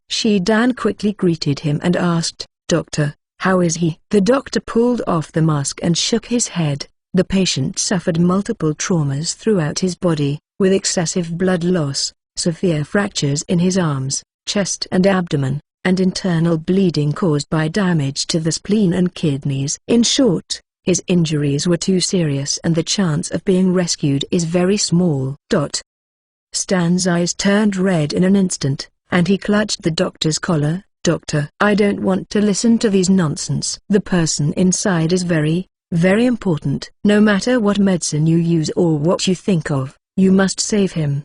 Dan quickly greeted him and asked, "Doctor, how is he?" The doctor pulled off the mask and shook his head. The patient suffered multiple traumas throughout his body, with excessive blood loss, severe fractures in his arms, chest and abdomen, and internal bleeding caused by damage to the spleen and kidneys. In short, His injuries were too serious and the chance of being rescued is very small. Stan's eyes turned red in an instant, and he clutched the doctor's collar. "Doctor, I don't want to listen to these nonsense. The person inside is very, very important. No matter what medicine you use or what you think of, you must save him!"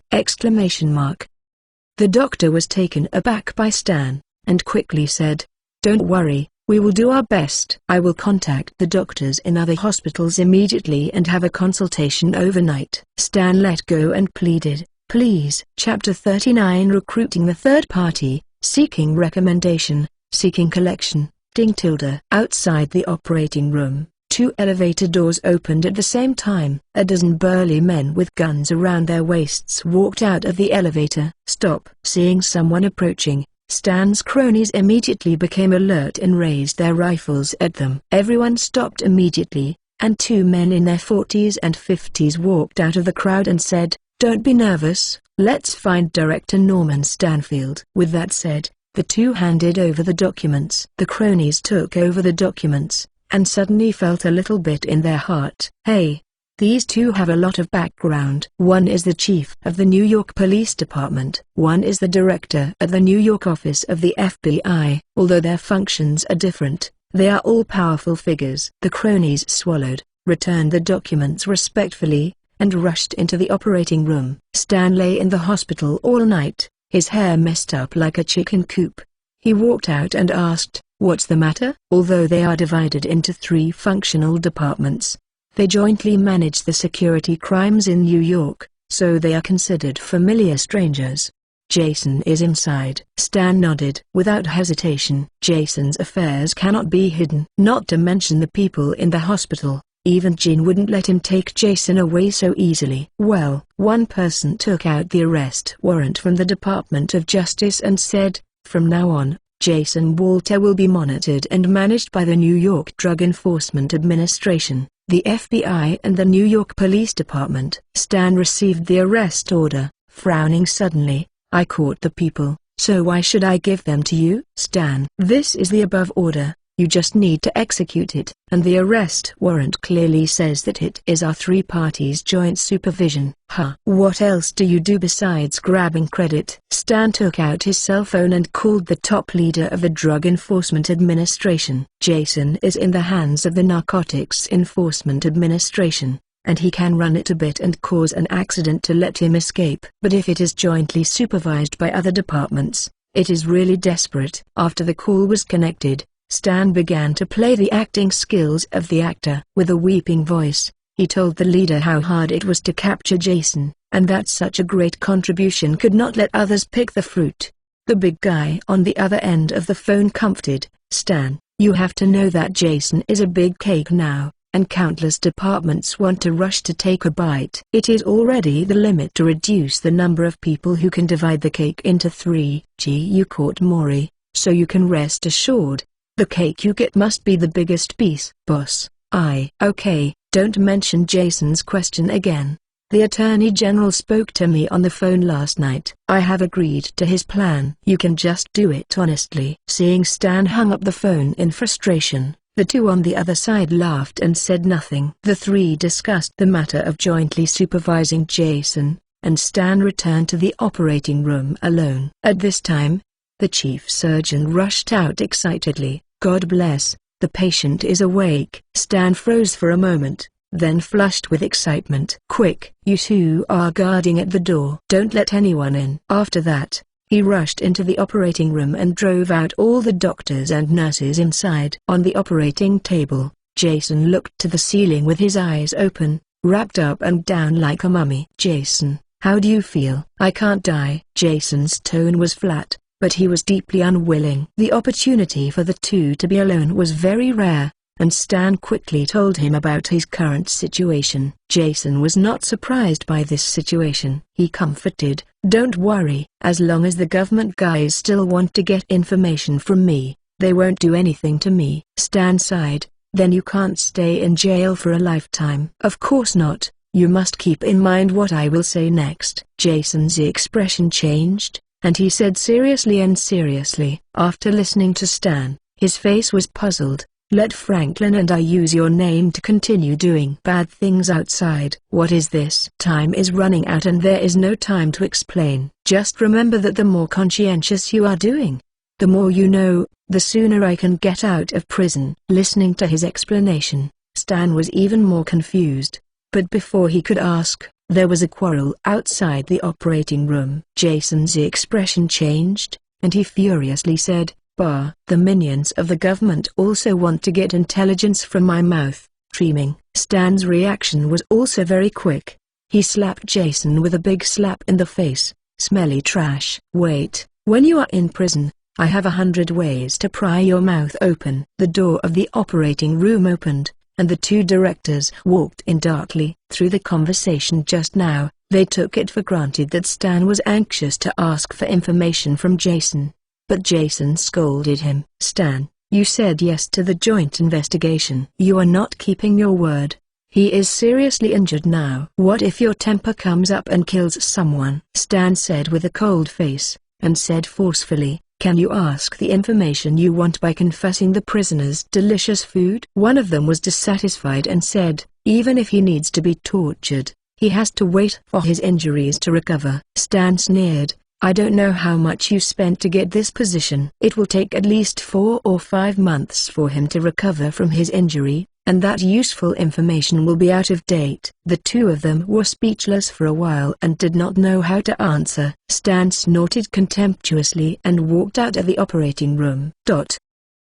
The doctor was taken aback by Stan, and quickly said, "Don't worry, we will do our best. I will contact the doctors in other hospitals immediately and have a consultation overnight." Stan let go and pleaded, "Please." Chapter 39 Recruiting the Third Party, Seeking Recommendation, Seeking Collection, Ding tilde. Outside the operating room, 2 elevator doors opened at the same time. A dozen burly men with guns around their waists walked out of the elevator. "Stop!" Seeing someone approaching, Stan's cronies immediately became alert and raised their rifles at them. Everyone stopped immediately, and 2 men in their 40s and 50s walked out of the crowd and said, "Don't be nervous, let's find Director Norman Stanfield." With that said, the 2 handed over the documents. The cronies took over the documents, and suddenly felt a little bit in their heart. "Hey, these 2 have a lot of background. One is the chief of the New York Police Department. One is the director at the New York office of the FBI. Although their functions are different, they are all powerful figures." The cronies swallowed, returned the documents respectfully, and rushed into the operating room. Stan lay in the hospital all night, his hair messed up like a chicken coop. He walked out and asked, "What's the matter?" Although they are divided into 3 functional departments, they jointly manage the security crimes in New York, so they are considered familiar strangers. "Jason is inside." Stan nodded. Without hesitation, Jason's affairs cannot be hidden. Not to mention the people in the hospital. Even Jean wouldn't let him take Jason away so easily. Well, one person took out the arrest warrant from the Department of Justice and said, "From now on, Jason Walter will be monitored and managed by the New York Drug Enforcement Administration, the FBI and the New York Police Department." Stan received the arrest order, frowning suddenly. "I caught the people, so why should I give them to you?" "Stan, this is the above order. You just need to execute it, and the arrest warrant clearly says that it is our 3 parties' joint supervision." "Huh? What else do you do besides grabbing credit?" Stan took out his cell phone and called the top leader of the Drug Enforcement Administration. "Jason is in the hands of the Narcotics Enforcement Administration, and he can run it a bit and cause an accident to let him escape. But if it is jointly supervised by other departments, it is really desperate." After the call was connected, Stan began to play the acting skills of the actor. With a weeping voice, he told the leader how hard it was to capture Jason, and that such a great contribution could not let others pick the fruit. The big guy on the other end of the phone comforted, "Stan, you have to know that Jason is a big cake now, and countless departments want to rush to take a bite. It is already the limit to reduce the number of people who can divide the cake into 3. You caught Maury, so you can rest assured. The cake you get must be the biggest piece." "Boss, Okay, don't mention Jason's question again. The Attorney General spoke to me on the phone last night. I have agreed to his plan. You can just do it honestly." Seeing Stan hung up the phone in frustration, the 2 on the other side laughed and said nothing. The 3 discussed the matter of jointly supervising Jason, and Stan returned to the operating room alone. At this time, the chief surgeon rushed out excitedly. "God bless, the patient is awake." Stan froze for a moment, then flushed with excitement. "Quick, you 2 are guarding at the door. Don't let anyone in." After that, he rushed into the operating room and drove out all the doctors and nurses inside. On the operating table, Jason looked to the ceiling with his eyes open, wrapped up and down like a mummy. "Jason, how do you feel?" "I can't die." Jason's tone was flat, but he was deeply unwilling. The opportunity for the 2 to be alone was very rare, and Stan quickly told him about his current situation. Jason was not surprised by this situation. He comforted, "Don't worry, as long as the government guys still want to get information from me, they won't do anything to me." Stan sighed, "Then you can't stay in jail for a lifetime." "Of course not, you must keep in mind what I will say next." Jason's expression changed, and he said seriously. After listening to Stan, his face was puzzled. Let Franklin and I use your name to continue doing bad things outside. What is this? Time is running out and there is no time to explain. Just remember that the more conscientious you are doing, the more you know, the sooner I can get out of prison. Listening to his explanation, Stan was even more confused. But before he could ask, there was a quarrel outside the operating room. Jason's expression changed, and he furiously said, "Bah, the minions of the government also want to get intelligence from my mouth." Dreaming. Stan's reaction was also very quick. He slapped Jason with a big slap in the face. "Smelly trash." "Wait, when you are in prison, I have 100 ways to pry your mouth open." The door of the operating room opened, and the two directors walked in darkly. Through the conversation just now, they took it for granted that Stan was anxious to ask for information from Jason. But Jason scolded him. "Stan, you said yes to the joint investigation. You are not keeping your word. He is seriously injured now. What if your temper comes up and kills someone?" Stan said with a cold face, and said forcefully, "Can you ask the information you want by confessing the prisoner's delicious food?" One of them was dissatisfied and said, "Even if he needs to be tortured, he has to wait for his injuries to recover." Stan sneered, "I don't know how much you spent to get this position. It will take at least 4 or 5 months for him to recover from his injury, and that useful information will be out of date." The two of them were speechless for a while and did not know how to answer. Stan snorted contemptuously and walked out of the operating room.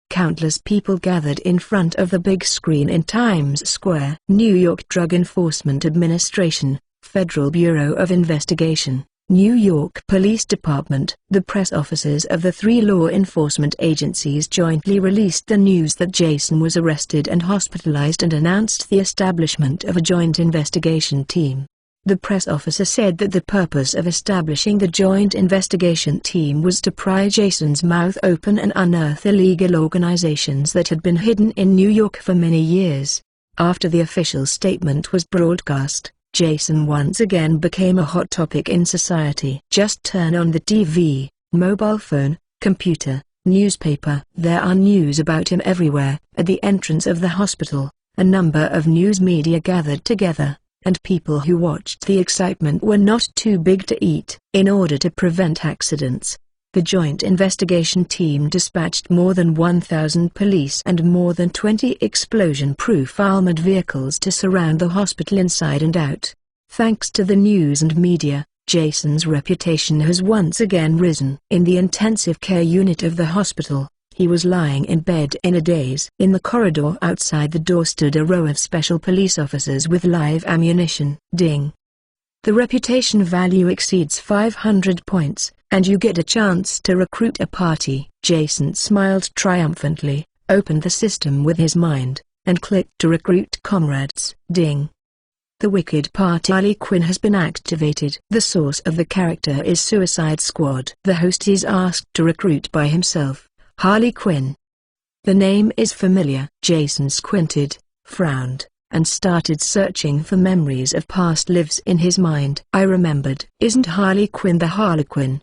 Countless people gathered in front of the big screen in Times Square. New York Drug Enforcement Administration, Federal Bureau of Investigation, New York Police Department. The press officers of the 3 law enforcement agencies jointly released the news that Jason was arrested and hospitalized and announced the establishment of a joint investigation team. The press officer said that the purpose of establishing the joint investigation team was to pry Jason's mouth open and unearth illegal organizations that had been hidden in New York for many years. After the official statement was broadcast, Jason once again became a hot topic in society. Just turn on the TV, mobile phone, computer, newspaper. There are news about him everywhere. At the entrance of the hospital, a number of news media gathered together, and people who watched the excitement were not too big to eat. In order to prevent accidents, the Joint Investigation Team dispatched more than 1,000 police and more than 20 explosion-proof armored vehicles to surround the hospital inside and out. Thanks to the news and media, Jason's reputation has once again risen. In the intensive care unit of the hospital, he was lying in bed in a daze. In the corridor outside the door stood a row of special police officers with live ammunition. Ding! The reputation value exceeds 500 points, and you get a chance to recruit a party. Jason smiled triumphantly, opened the system with his mind, and clicked to recruit comrades. Ding! The Wicked Party Harley Quinn has been activated. The source of the character is Suicide Squad. The host is asked to recruit by himself, Harley Quinn. The name is familiar. Jason squinted, frowned, and started searching for memories of past lives in his mind. I remembered. Isn't Harley Quinn the Harlequin?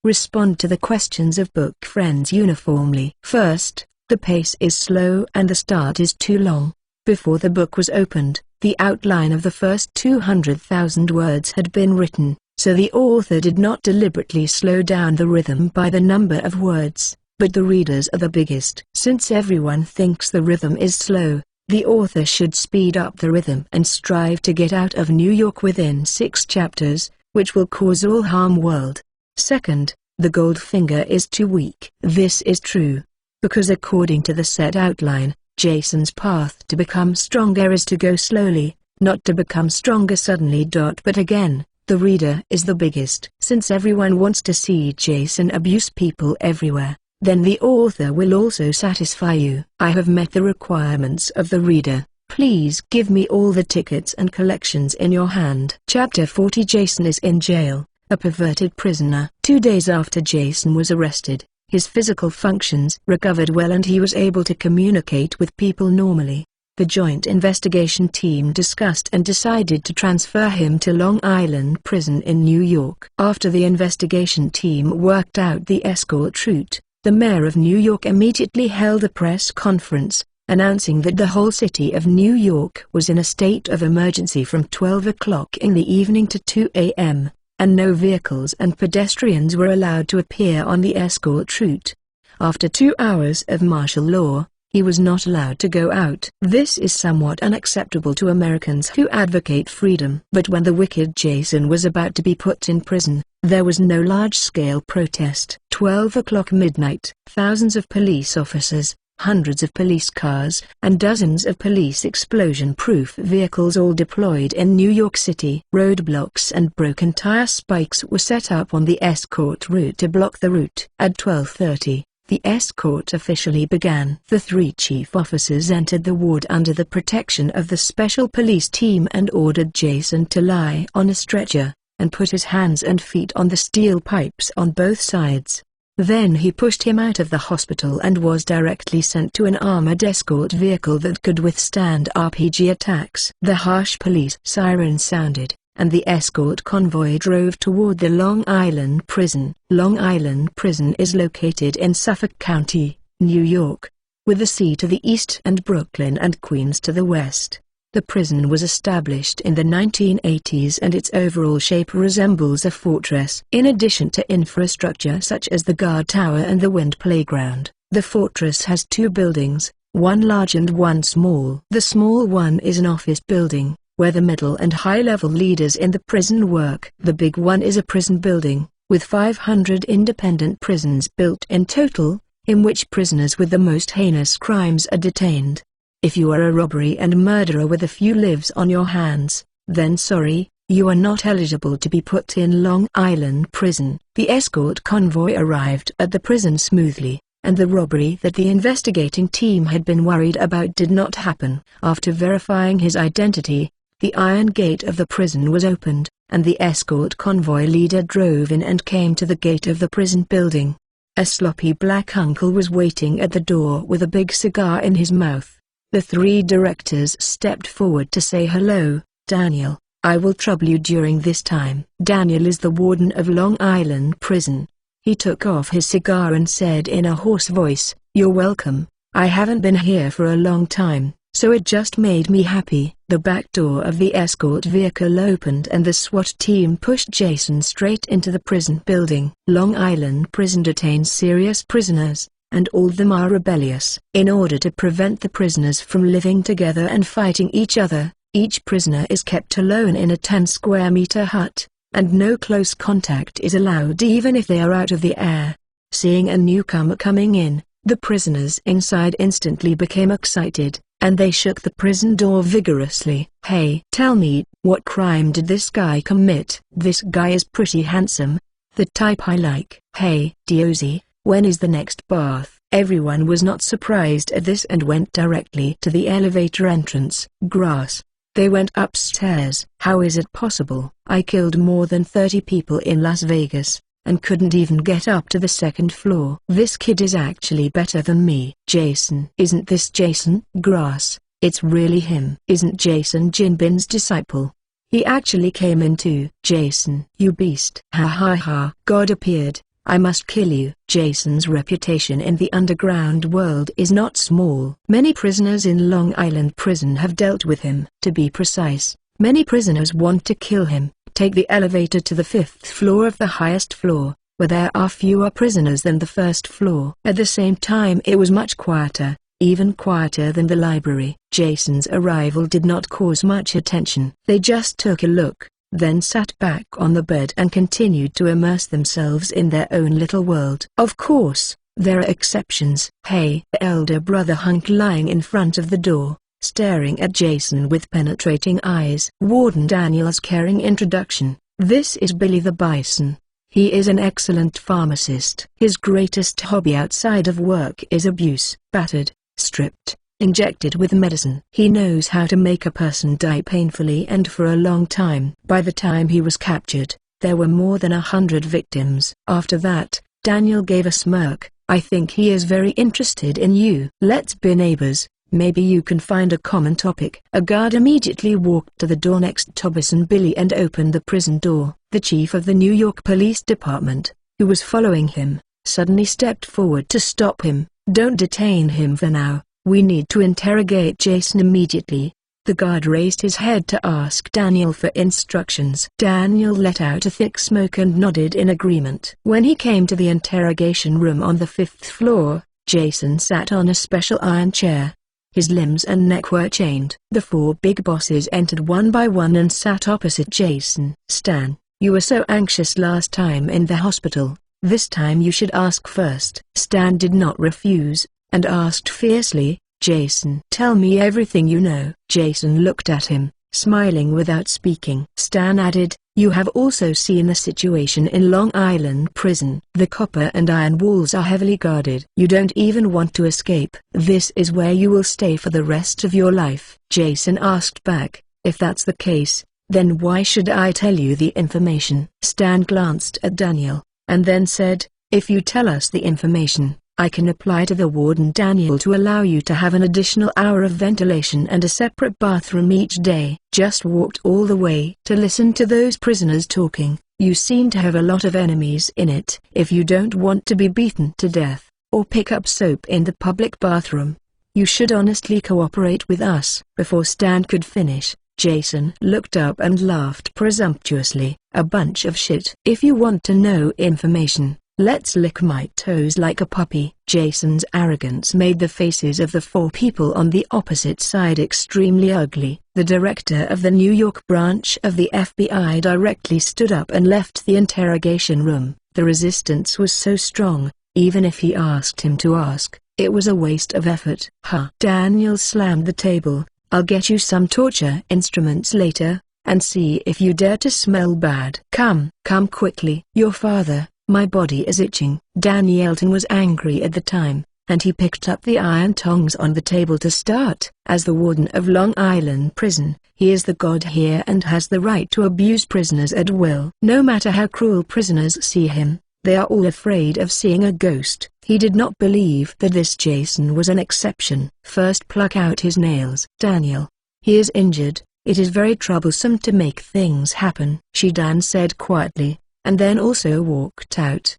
Respond to the questions of book friends uniformly. First, the pace is slow and the start is too long. Before the book was opened, the outline of the first 200,000 words had been written, so the author did not deliberately slow down the rhythm by the number of words, but the readers are the biggest. Since everyone thinks the rhythm is slow, the author should speed up the rhythm and strive to get out of New York within 6 chapters, which will cause all harm world. Second, the Goldfinger is too weak. This is true, because according to the set outline, Jason's path to become stronger is to go slowly, not to become stronger suddenly. But again, the reader is the biggest. Since everyone wants to see Jason abuse people everywhere, then the author will also satisfy you. I have met the requirements of the reader. Please give me all the tickets and collections in your hand. Chapter 40. Jason is in jail, a perverted prisoner. 2 days after Jason was arrested, his physical functions recovered well and he was able to communicate with people normally. The Joint Investigation Team discussed and decided to transfer him to Long Island Prison in New York. After the investigation team worked out the escort route, The mayor of New York immediately held a press conference, announcing that the whole city of New York was in a state of emergency from 12 o'clock in the evening to 2 a.m., and no vehicles and pedestrians were allowed to appear on the escort route. After 2 hours of martial law, he was not allowed to go out. This is somewhat unacceptable to Americans who advocate freedom. But when the wicked Jason was about to be put in prison, there was no large-scale protest. 12 o'clock midnight. Thousands of police officers, hundreds of police cars, and dozens of police explosion-proof vehicles all deployed in New York City. Roadblocks and broken tire spikes were set up on the escort route to block the route. At 12:30, the escort officially began. The 3 chief officers entered the ward under the protection of the special police team and ordered Jason to lie on a stretcher, and put his hands and feet on the steel pipes on both sides. Then he pushed him out of the hospital and was directly sent to an armored escort vehicle that could withstand RPG attacks. The harsh police siren sounded, and the escort convoy drove toward the Long Island prison. Long Island Prison is located in Suffolk County, New York, with the sea to the east and Brooklyn and Queens to the west. The prison was established in the 1980s and its overall shape resembles a fortress. In addition to infrastructure such as the guard tower and the wind playground, the fortress has 2 buildings, one large and one small. The small one is an office building, where the middle and high-level leaders in the prison work. The big one is a prison building, with 500 independent prisons built in total, in which prisoners with the most heinous crimes are detained. If you are a robbery and murderer with a few lives on your hands, then sorry, you are not eligible to be put in Long Island Prison. The escort convoy arrived at the prison smoothly, and the robbery that the investigating team had been worried about did not happen. After verifying his identity, the iron gate of the prison was opened, and the escort convoy leader drove in and came to the gate of the prison building. A sloppy black uncle was waiting at the door with a big cigar in his mouth. The 3 directors stepped forward to say hello. Daniel, I will trouble you during this time. Daniel is the warden of Long Island Prison. He took off his cigar and said in a hoarse voice, "You're welcome. I haven't been here for a long time, so it just made me happy." The back door of the escort vehicle opened and the SWAT team pushed Jason straight into the prison building. Long Island Prison detains serious prisoners, and all of them are rebellious. In order to prevent the prisoners from living together and fighting each other, each prisoner is kept alone in a 10-square-meter hut, and no close contact is allowed even if they are out of the air. Seeing a newcomer coming in, the prisoners inside instantly became excited, and they shook the prison door vigorously. "Hey, tell me, what crime did this guy commit?" "This guy is pretty handsome. The type I like." "Hey, Diozy, when is the next bath?" Everyone was not surprised at this and went directly to the elevator entrance. "Grass." They went upstairs. "How is it possible?" "I killed more than 30 people in Las Vegas, and couldn't even get up to the 2nd floor." "This kid is actually better than me." "Jason." "Isn't this Jason?" "Grass, it's really him." "Isn't Jason Jinbin's disciple? He actually came in too." "Jason." "You beast." "Ha ha ha." "God appeared. I must kill you." Jason's reputation in the underground world is not small. Many prisoners in Long Island Prison have dealt with him. To be precise, many prisoners want to kill him. Take the elevator to the 5th floor of the highest floor, where there are fewer prisoners than the 1st floor. At the same time it was much quieter, even quieter than the library. Jason's arrival did not cause much attention. They just took a look, then sat back on the bed and continued to immerse themselves in their own little world. Of course, there are exceptions. "Hey." The elder brother hunk lying in front of the door, staring at Jason with penetrating eyes. Warden Daniel's caring introduction. "This is Billy the Bison. He is an excellent pharmacist. His greatest hobby outside of work is abuse. Battered, stripped, injected with medicine. He knows how to make a person die painfully and for a long time." By the time he was captured, there were more than 100 victims. After that, Daniel gave a smirk. "I think he is very interested in you. Let's be neighbors. Maybe you can find a common topic." A guard immediately walked to the door next to Bison Billy and opened the prison door. The chief of the New York Police Department, who was following him, suddenly stepped forward to stop him. "Don't detain him for now, we need to interrogate Jason immediately." The guard raised his head to ask Daniel for instructions. Daniel let out a thick smoke and nodded in agreement. When he came to the interrogation room on the 5th floor, Jason sat on a special iron chair. His limbs and neck were chained. The 4 big bosses entered one by one and sat opposite Jason. "Stan, you were so anxious last time in the hospital. This time you should ask first." Stan did not refuse, and asked fiercely, "Jason, tell me everything you know." Jason looked at him, smiling without speaking. Stan added, "You have also seen the situation in Long Island prison. The copper and iron walls are heavily guarded. You don't even want to escape. This is where you will stay for the rest of your life." Jason asked back, "If that's the case, then why should I tell you the information?" Stan glanced at Daniel, and then said, "If you tell us the information, I can apply to the warden Daniel to allow you to have an additional hour of ventilation and a separate bathroom each day." Just walked all the way to listen to those prisoners talking. "You seem to have a lot of enemies in it. If you don't want to be beaten to death, or pick up soap in the public bathroom, you should honestly cooperate with us." Before Stan could finish, Jason looked up and laughed presumptuously. "A bunch of shit. If you want to know information, let's lick my toes like a puppy." Jason's arrogance made the faces of the 4 people on the opposite side extremely ugly. The director of the New York branch of the FBI directly stood up and left the interrogation room. The resistance was so strong, even if he asked him to ask, it was a waste of effort. "Huh." Daniel slammed the table. "I'll get you some torture instruments later, and see if you dare to smell bad. Come quickly." "Your father, my body is itching." Danielton was angry at the time, and he picked up the iron tongs on the table to start. As the warden of Long Island Prison, he is the god here and has the right to abuse prisoners at will. No matter how cruel prisoners see him, they are all afraid of seeing a ghost. He did not believe that this Jason was an exception. "First pluck out his nails." "Daniel, he is injured. It is very troublesome to make things happen," Dan said quietly, and then also walked out.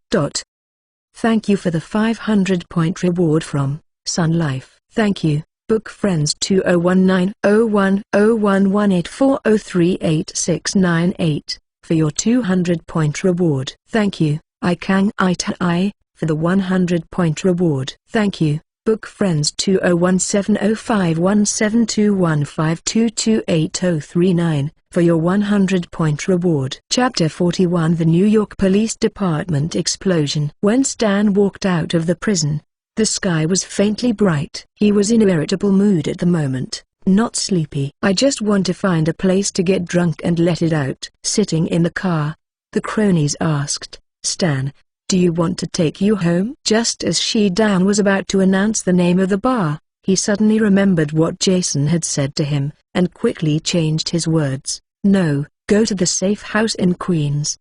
"Thank you for the 500-point reward from Sun Life." "Thank you, Book Friends 2019-01-01-184038698, for your 200-point reward." "Thank you, Ikang Itai, for the 100-point reward." "Thank you, Book Friends 2017051215228039, for your 100-point reward." Chapter 41. The New York Police Department explosion. When Stan walked out of the prison, the sky was faintly bright. He was in an irritable mood at the moment, not sleepy. "I just want to find a place to get drunk and let it out." Sitting in the car, the cronies asked, "Stan, do you want to take you home?" Just as Dan was about to announce the name of the bar, he suddenly remembered what Jason had said to him, and quickly changed his words. "No, go to the safe house in Queens."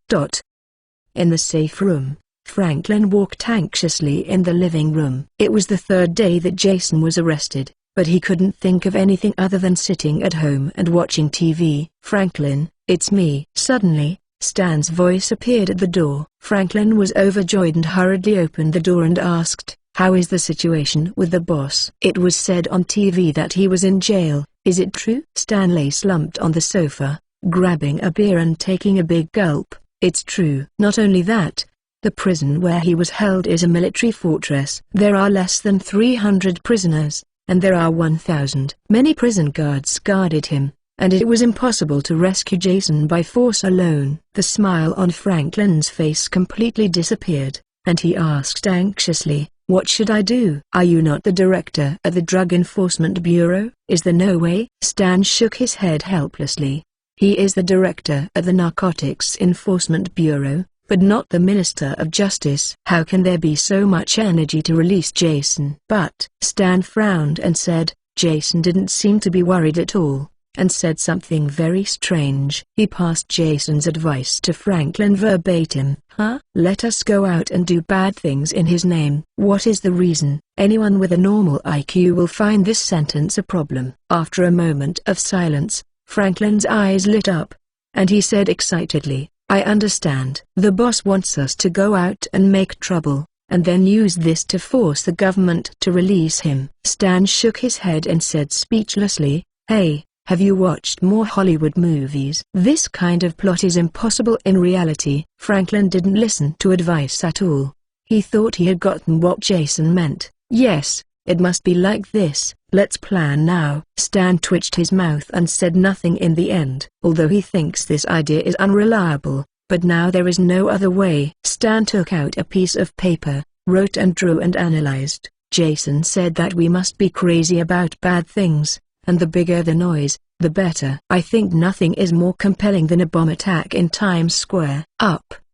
In the safe room, Franklin walked anxiously in the living room. It was the 3rd day that Jason was arrested, but he couldn't think of anything other than sitting at home and watching TV. "Franklin, it's me." Suddenly, Stan's voice appeared at the door. Franklin was overjoyed and hurriedly opened the door and asked, "How is the situation with the boss?" "It was said on TV that he was in jail. Is it true?" Stan lay slumped on the sofa, grabbing a beer and taking a big gulp. "It's true." "Not only that, the prison where he was held is a military fortress. There are less than 300 prisoners, and there are 1,000. Many prison guards guarded him, and it was impossible to rescue Jason by force alone." The smile on Franklin's face completely disappeared, and he asked anxiously, "What should I do?" "Are you not the director at the Drug Enforcement Bureau?" "Is there no way?" Stan shook his head helplessly. "He is the director at the Narcotics Enforcement Bureau, but not the Minister of Justice." "How can there be so much energy to release Jason?" "But," Stan frowned and said, Jason didn't seem to be worried at all, and said something very strange. He passed Jason's advice to Franklin verbatim. "Huh? Let us go out and do bad things in his name." "What is the reason?" Anyone with a normal IQ will find this sentence a problem. After a moment of silence, Franklin's eyes lit up, and he said excitedly, "I understand. The boss wants us to go out and make trouble. and then use this to force the government to release him. Stan shook his head and said speechlessly, "Hey, have you watched more Hollywood movies? This kind of plot is impossible in reality." Franklin didn't listen to advice at all. He thought he had gotten what Jason meant. "Yes, it must be like this. Let's plan now." Stan twitched his mouth and said nothing in the end. Although he thinks this idea is unreliable, but now there is no other way. Stan took out a piece of paper, wrote and drew and analyzed. "Jason said that we must be crazy about bad things, and the bigger the noise, the better. I think nothing is more compelling than a bomb attack in Times Square."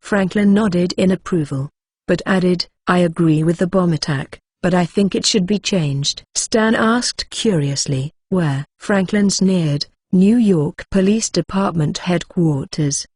Franklin nodded in approval, but added, "I agree with the bomb attack, but I think it should be changed." Stan asked curiously, "Where?" Franklin sneered, "New York Police Department headquarters."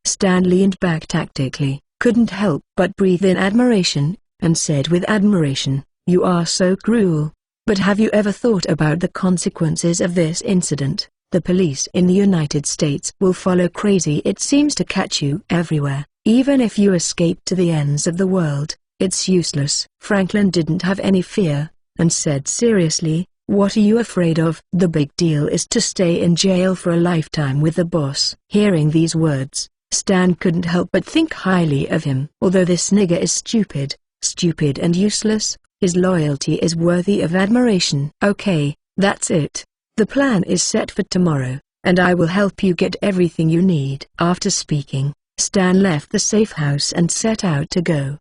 Stan leaned back tactically, couldn't help but breathe in admiration, and said with admiration, "You are so cruel. But have you ever thought about the consequences of this incident? The police in the United States will follow crazy. It seems to catch you everywhere. Even if you escape to the ends of the world, it's useless." Franklin didn't have any fear, and said seriously, "What are you afraid of?" "The big deal is to stay in jail for a lifetime with the boss." Hearing these words, Stan couldn't help but think highly of him. Although this nigger is stupid and useless, his loyalty is worthy of admiration. "Okay, that's it. The plan is set for tomorrow, and I will help you get everything you need." After speaking, Stan left the safe house and set out to go.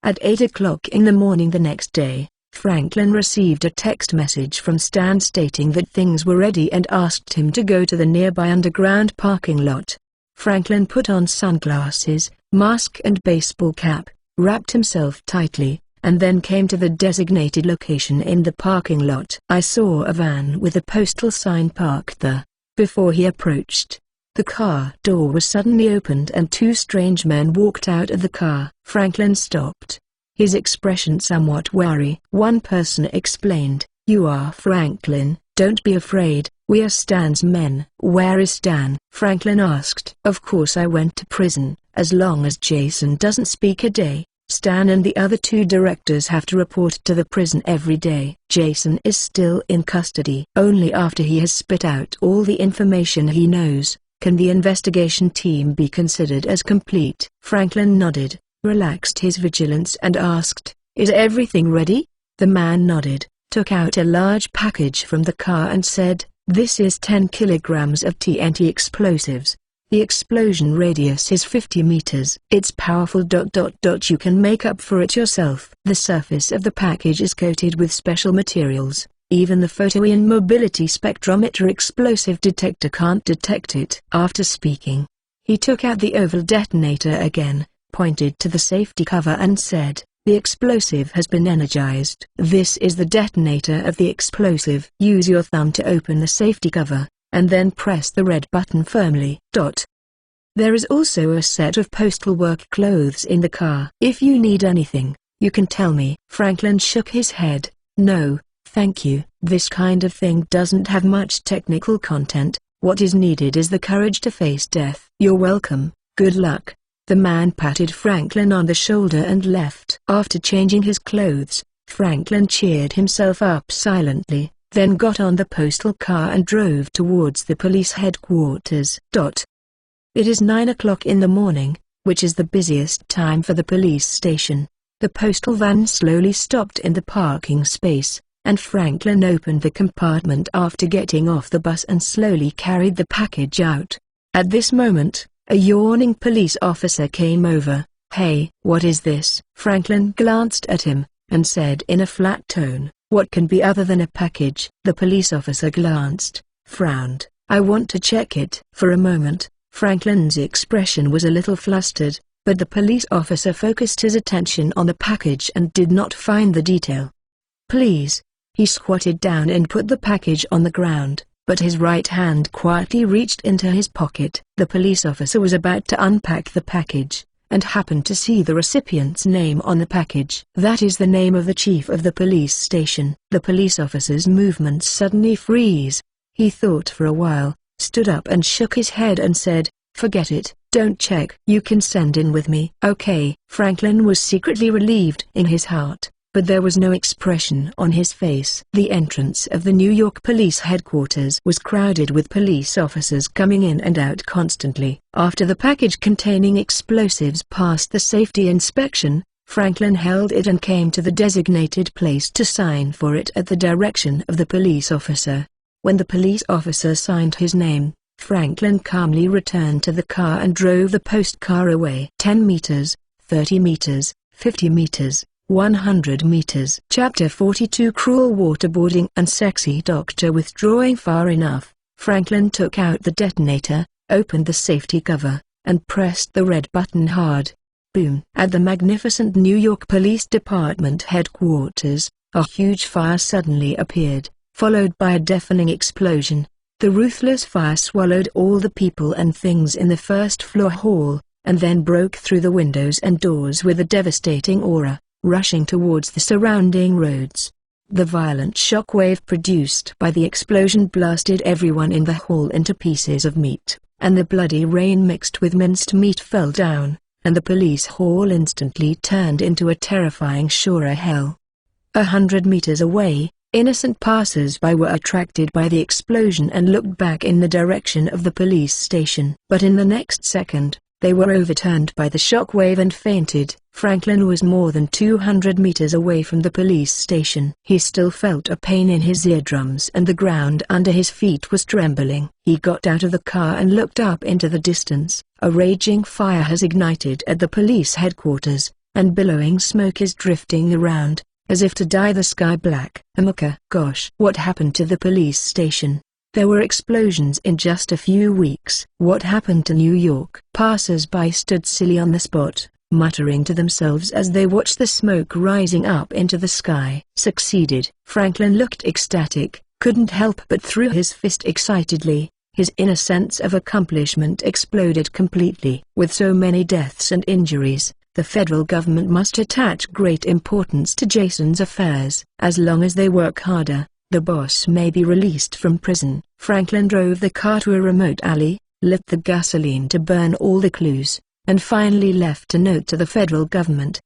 At 8 o'clock in the morning the next day, Franklin received a text message from Stan stating that things were ready and asked him to go to the nearby underground parking lot. Franklin put on sunglasses, mask and baseball cap, wrapped himself tightly, and then came to the designated location in the parking lot. "I saw a van with a postal sign parked there." Before he approached, the car door was suddenly opened and two strange men walked out of the car. Franklin stopped, his expression somewhat wary. One person explained, "You are Franklin, don't be afraid, we are Stan's men." "Where is Stan?" Franklin asked. "Of course I went to prison. As long as Jason doesn't speak a day, Stan and the other two directors have to report to the prison every day. Jason is still in custody. Only after he has spit out all the information he knows can the investigation team be considered as complete." Franklin nodded, relaxed his vigilance and asked, "Is everything ready?" The man nodded, took out a large package from the car and said, "This is 10 kilograms of TNT explosives. The explosion radius is 50 meters. It's powerful. You can make up for it yourself." The surface of the package is coated with special materials. Even the photon mobility spectrometer explosive detector can't detect it. After speaking, he took out the oval detonator again, pointed to the safety cover and said, "The explosive has been energized. This is the detonator of the explosive. Use your thumb to open the safety cover, and then press the red button firmly." There is also a set of postal work clothes in the car. "If you need anything, you can tell me." Franklin shook his head. "No, thank you. This kind of thing doesn't have much technical content. What is needed is the courage to face death." "You're welcome. Good luck." The man patted Franklin on the shoulder and left. After changing his clothes, Franklin cheered himself up silently, then got on the postal car and drove towards the police headquarters. It is 9 o'clock in the morning, which is the busiest time for the police station. The postal van slowly stopped in the parking space, and Franklin opened the compartment after getting off the bus and slowly carried the package out. At this moment, a yawning police officer came over. "Hey, what is this?" Franklin glanced at him, and said in a flat tone, "What can be other than a package?" The police officer glanced, frowned. "I want to check it." For a moment, Franklin's expression was a little flustered, but the police officer focused his attention on the package and did not find the detail. "Please." He squatted down and put the package on the ground, but his right hand quietly reached into his pocket. The police officer was about to unpack the package, and happened to see the recipient's name on the package. "That is the name of the chief of the police station." The police officer's movements suddenly freeze. He thought for a while, stood up and shook his head and said, Forget it, don't check. You can send in with me. Okay. Franklin was secretly relieved in his heart, but there was no expression on his face. The entrance of the New York Police Headquarters was crowded with police officers coming in and out constantly. After the package containing explosives passed the safety inspection, Franklin held it and came to the designated place to sign for it at the direction of the police officer. When the police officer signed his name, Franklin calmly returned to the car and drove the post car away. 10 meters, 30 meters, 50 meters, 100 meters. Chapter 42 Cruel waterboarding and sexy doctor. Withdrawing far enough, Franklin took out the detonator, opened the safety cover, and pressed the red button hard. Boom! At the magnificent New York Police Department headquarters, a huge fire suddenly appeared, followed by a deafening explosion. The ruthless fire swallowed all the people and things in the first-floor hall, and then broke through the windows and doors with a devastating aura, rushing towards the surrounding roads. The violent shockwave produced by the explosion blasted everyone in the hall into pieces of meat, and the bloody rain mixed with minced meat fell down, and the police hall instantly turned into a terrifying Shura hell. 100 meters away, innocent passers-by were attracted by the explosion and looked back in the direction of the police station. But in the next second, they were overturned by the shockwave and fainted. Franklin was more than 200 meters away from the police station. He still felt a pain in his eardrums and the ground under his feet was trembling. He got out of the car and looked up into the distance. A raging fire has ignited at the police headquarters, and billowing smoke is drifting around, as if to dye the sky black. Amaka, gosh, what happened to the police station? There were explosions in just a few weeks. What happened to New York? Passers-by stood silly on the spot, muttering to themselves as they watched the smoke rising up into the sky. Succeeded. Franklin looked ecstatic, couldn't help but threw his fist excitedly. His inner sense of accomplishment exploded completely. With so many deaths and injuries, the federal government must attach great importance to Jason's affairs. As long as they work harder, the boss may be released from prison. Franklin drove the car to a remote alley, lit the gasoline to burn all the clues, and finally left a note to the federal government.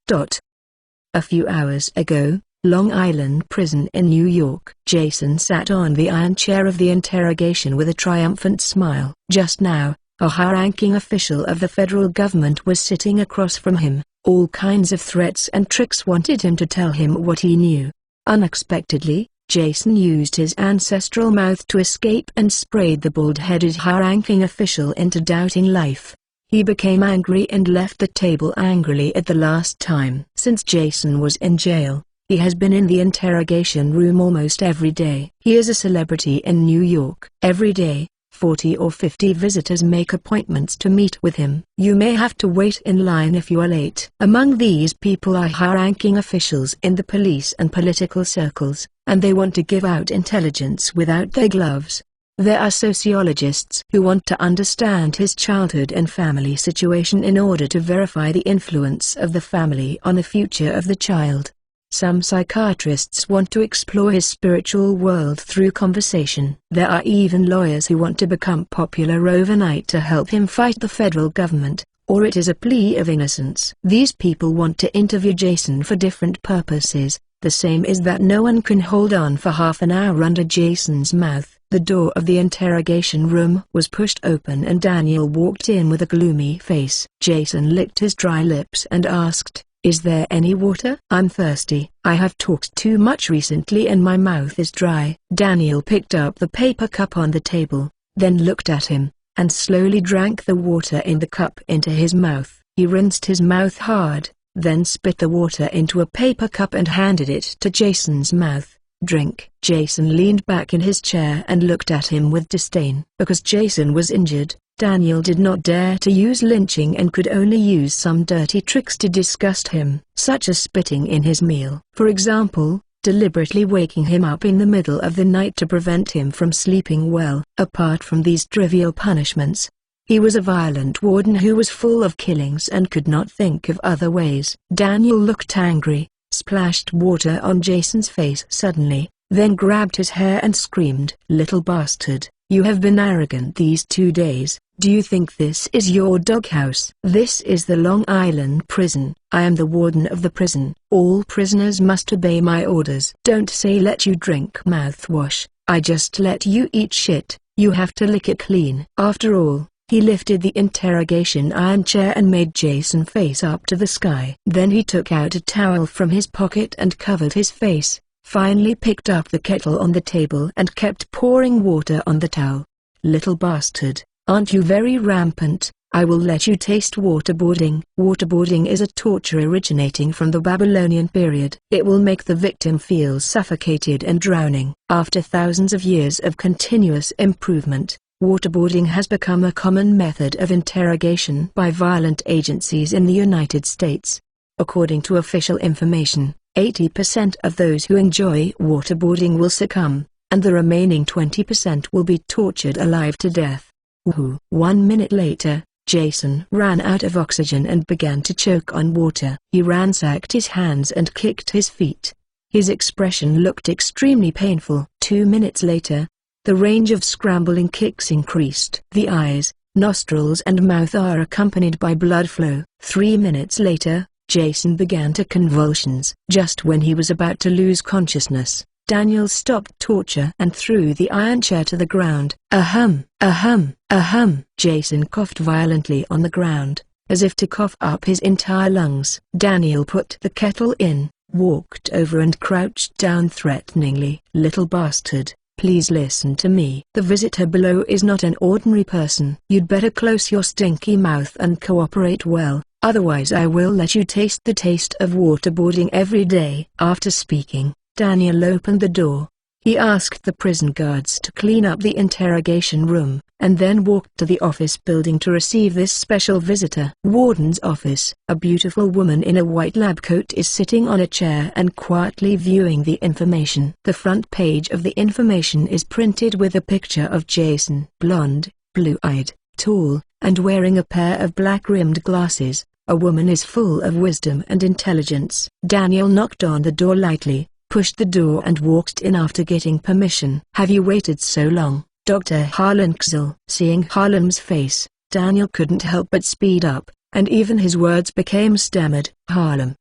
A few hours ago, Long Island Prison in New York. Jason sat on the iron chair of the interrogation with a triumphant smile. Just now, a high-ranking official of the federal government was sitting across from him. All kinds of threats and tricks wanted him to tell him what he knew. Unexpectedly, Jason used his ancestral mouth to escape and sprayed the bald-headed high-ranking official into doubting life. He became angry and left the table angrily at the last time. Since Jason was in jail, he has been in the interrogation room almost every day. He is a celebrity in New York. Every day, 40 or 50 visitors make appointments to meet with him. You may have to wait in line if you are late. Among these people are high-ranking officials in the police and political circles, and they want to give out intelligence without their gloves. There are sociologists who want to understand his childhood and family situation in order to verify the influence of the family on the future of the child. Some psychiatrists want to explore his spiritual world through conversation. There are even lawyers who want to become popular overnight to help him fight the federal government, or it is a plea of innocence. These people want to interview Jason for different purposes. The same is that no one can hold on for half an hour under Jason's mouth. The door of the interrogation room was pushed open and Daniel walked in with a gloomy face. Jason licked his dry lips and asked, "Is there any water? I'm thirsty. I have talked too much recently and my mouth is dry." Daniel picked up the paper cup on the table, then looked at him, and slowly drank the water in the cup into his mouth. He rinsed his mouth hard, then spit the water into a paper cup and handed it to Jason's mouth. "Drink." Jason leaned back in his chair and looked at him with disdain. Because Jason was injured, Daniel did not dare to use lynching and could only use some dirty tricks to disgust him, such as spitting in his meal. For example, deliberately waking him up in the middle of the night to prevent him from sleeping well. Apart from these trivial punishments, he was a violent warden who was full of killings and could not think of other ways. Daniel looked angry, splashed water on Jason's face suddenly, then grabbed his hair and screamed, "Little bastard, You have been arrogant these 2 days. Do you think this is your doghouse? This is the Long Island prison. I am the warden of the prison. All prisoners must obey my orders. Don't say let you drink mouthwash. I just let you eat shit. You have to lick it clean. After all, he lifted the interrogation iron chair and made Jason face up to the sky. Then he took out a towel from his pocket and covered his face, finally picked up the kettle on the table and kept pouring water on the towel. Little bastard, aren't you very rampant? I will let you taste waterboarding. Waterboarding is a torture originating from the Babylonian period. It will make the victim feel suffocated and drowning. After thousands of years of continuous improvement, waterboarding has become a common method of interrogation by violent agencies in the United States. According to official information, 80% of those who enjoy waterboarding will succumb, and the remaining 20% will be tortured alive to death. Woohoo! 1 minute later, Jason ran out of oxygen and began to choke on water. He ransacked his hands and kicked his feet. His expression looked extremely painful. 2 minutes later, the range of scrambling kicks increased. The eyes, nostrils and mouth are accompanied by blood flow. 3 minutes later, Jason began to convulsions. Just when he was about to lose consciousness, Daniel stopped torture and threw the iron chair to the ground. Ahem, ahem, ahem. Jason coughed violently on the ground, as if to cough up his entire lungs. Daniel put the kettle in, walked over and crouched down threateningly. Little bastard, please listen to me. The visitor below is not an ordinary person. You'd better close your stinky mouth and cooperate well, otherwise I will let you taste the taste of waterboarding every day. After speaking, Daniel opened the door. He asked the prison guards to clean up the interrogation room, and then walked to the office building to receive this special visitor. Warden's office. A beautiful woman in a white lab coat is sitting on a chair and quietly viewing the information. The front page of the information is printed with a picture of Jason. Blonde, blue-eyed, tall, and wearing a pair of black-rimmed glasses. A woman is full of wisdom and intelligence. Daniel knocked on the door lightly, pushed the door and walked in after getting permission. Have you waited so long, Dr. Harlan Kzil? Seeing Harlan's face, Daniel couldn't help but speed up, and even his words became stammered. Harlan.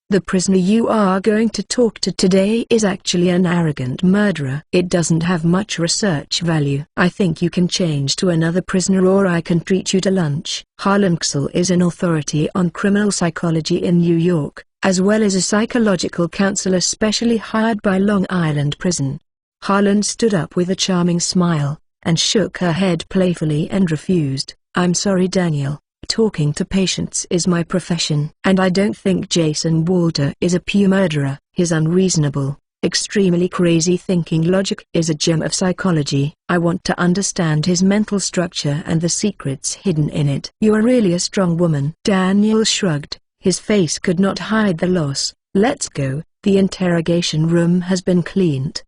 The prisoner you are going to talk to today is actually an arrogant murderer. It doesn't have much research value. I think you can change to another prisoner or I can treat you to lunch. Harlan Kzil is an authority on criminal psychology in New York, as well as a psychological counselor specially hired by Long Island Prison. Harlan stood up with a charming smile, and shook her head playfully and refused. I'm sorry Daniel, talking to patients is my profession. And I don't think Jason Walter is a pure murderer. His unreasonable, extremely crazy thinking logic is a gem of psychology. I want to understand his mental structure and the secrets hidden in it. You are really a strong woman. Daniel shrugged. His face could not hide the loss. Let's go, the interrogation room has been cleaned.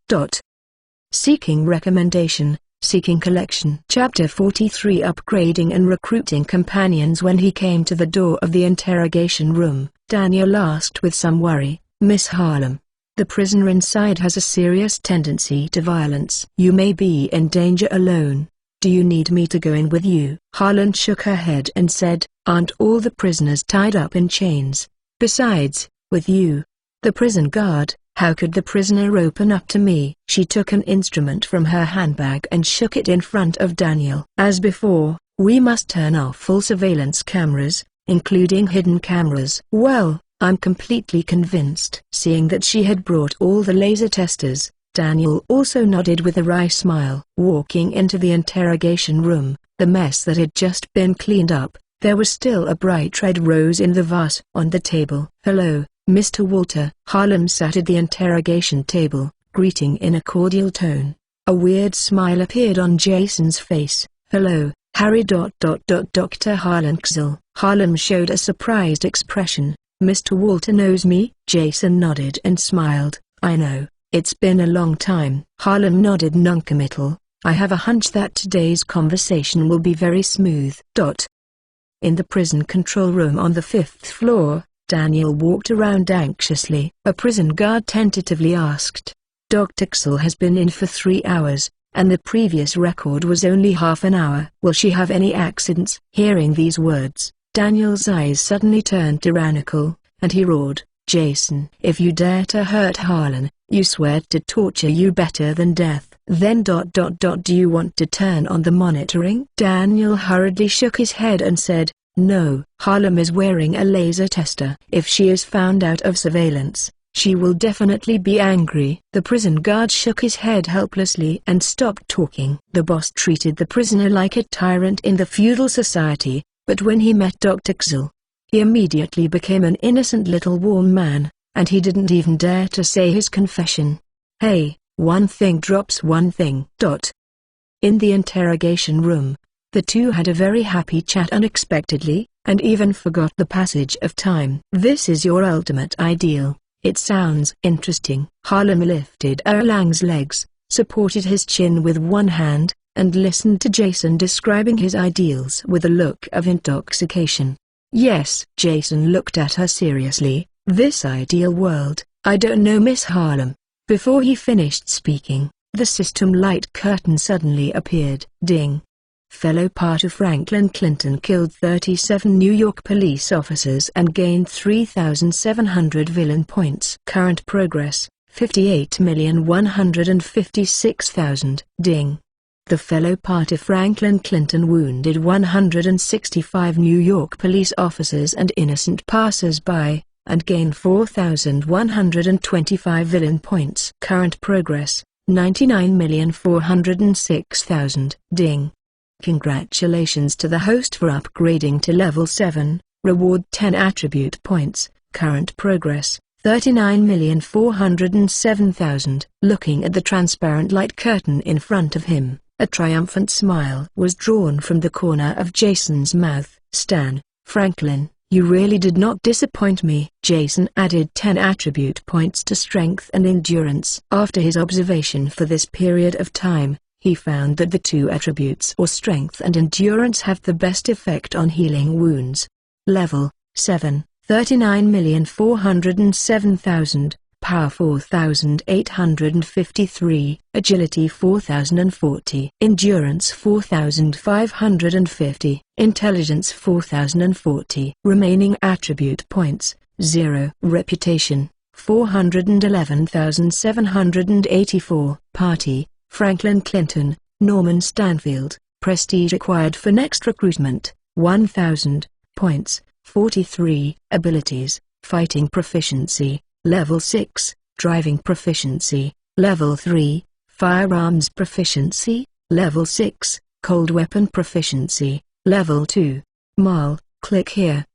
Seeking recommendation, seeking collection. Chapter 43. Upgrading and recruiting companions. When he came to the door of the interrogation room, Daniel asked with some worry, Miss Harlan, the prisoner inside has a serious tendency to violence. You may be in danger alone. Do you need me to go in with you? Harlan shook her head and said, aren't all the prisoners tied up in chains? Besides, with you, the prison guard, how could the prisoner open up to me? She took an instrument from her handbag and shook it in front of Daniel. As before, we must turn off full surveillance cameras, including hidden cameras. Well, I'm completely convinced. Seeing that she had brought all the laser testers, Daniel also nodded with a wry smile. Walking into the interrogation room, the mess that had just been cleaned up, there was still a bright red rose in the vase on the table. Hello, Mr. Walter. Harlan sat at the interrogation table, greeting in a cordial tone. A weird smile appeared on Jason's face. Hello, Harry. Dr. Harlan Kzil. Harlan showed a surprised expression. Mr. Walter knows me? Jason nodded and smiled. I know. It's been a long time. Harlan nodded noncommittal. I have a hunch that today's conversation will be very smooth. In the prison control room on the 5th floor, Daniel walked around anxiously. A prison guard tentatively asked, Dr. Kzil has been in for 3 hours. and the previous record was only half an hour. Will she have any accidents? Hearing these words, Daniel's eyes suddenly turned tyrannical, and he roared, Jason, if you dare to hurt Harlan, you swear to torture you better than death. Then ... Do you want to turn on the monitoring? Daniel hurriedly shook his head and said, no. Harlan is wearing a laser tester. If she is found out of surveillance, she will definitely be angry. The prison guard shook his head helplessly and stopped talking. The boss treated the prisoner like a tyrant in the feudal society, but when he met Dr. Xel, he immediately became an innocent little warm man, and he didn't even dare to say his confession. Hey, one thing drops one thing. In the interrogation room, the two had a very happy chat unexpectedly, and even forgot the passage of time. This is your ultimate ideal. It sounds interesting. Harlan lifted Erlang's legs, supported his chin with one hand, and listened to Jason describing his ideals with a look of intoxication. Yes. Jason looked at her seriously. This ideal world, I don't know, Miss Harlan. Before he finished speaking, the system light curtain suddenly appeared. Ding. Fellow party Franklin Clinton killed 37 New York police officers and gained 3,700 villain points. Current progress, 58,156,000. Ding. The fellow party Franklin Clinton wounded 165 New York police officers and innocent passers-by, and gained 4,125 villain points. Current progress, 99,406,000. Ding. Congratulations to the host for upgrading to level 7, reward 10 attribute points. Current progress, 39,407,000. Looking at the transparent light curtain in front of him, a triumphant smile was drawn from the corner of Jason's mouth. Stan, Franklin, you really did not disappoint me. Jason added 10 attribute points to strength and endurance. After his observation for this period of time, he found that the two attributes or strength and endurance have the best effect on healing wounds. Level 7, 39,407,000, Power 4,853, Agility 4,040, Endurance 4,550, Intelligence 4,040. Remaining attribute points, 0. Reputation, 411,784. Party, Franklin Clinton, Norman Stanfield. Prestige acquired for next recruitment, 1,000 points. 43. Abilities, Fighting Proficiency, Level 6, Driving Proficiency, Level 3, Firearms Proficiency, Level 6, Cold Weapon Proficiency, Level 2. Mal, click here.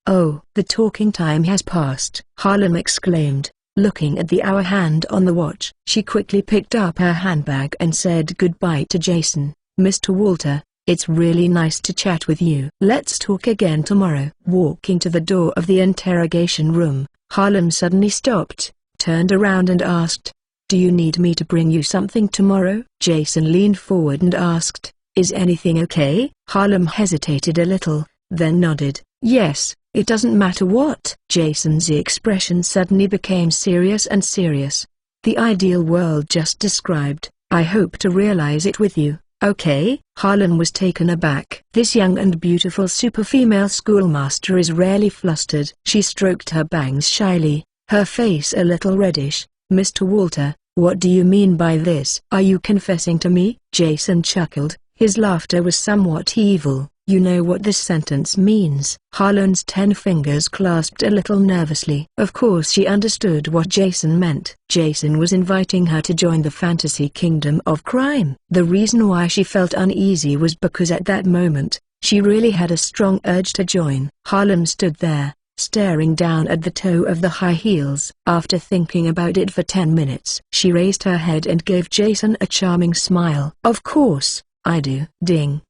Oh, the talking time has passed, Harlan exclaimed, looking at the hour hand on the watch. She quickly picked up her handbag and said goodbye to Jason. Mr. Walter, it's really nice to chat with you. Let's talk again tomorrow. Walking to the door of the interrogation room, Harlan suddenly stopped, turned around and asked, do you need me to bring you something tomorrow? Jason leaned forward and asked, is anything okay? Harlan hesitated a little, then nodded, yes. It doesn't matter what. Jason's expression suddenly became serious and serious. The ideal world just described, I hope to realize it with you, okay? Harlan was taken aback. This young and beautiful super-female schoolmaster is rarely flustered. She stroked her bangs shyly, her face a little reddish. Mr. Walter, what do you mean by this? Are you confessing to me? Jason chuckled, his laughter was somewhat evil. You know what this sentence means. Harlan's 10 fingers clasped a little nervously. Of course she understood what Jason meant. Jason was inviting her to join the fantasy kingdom of crime. The reason why she felt uneasy was because at that moment, she really had a strong urge to join. Harlan stood there, staring down at the toe of the high heels. After thinking about it for 10 minutes, she raised her head and gave Jason a charming smile. Of course, I do. Ding.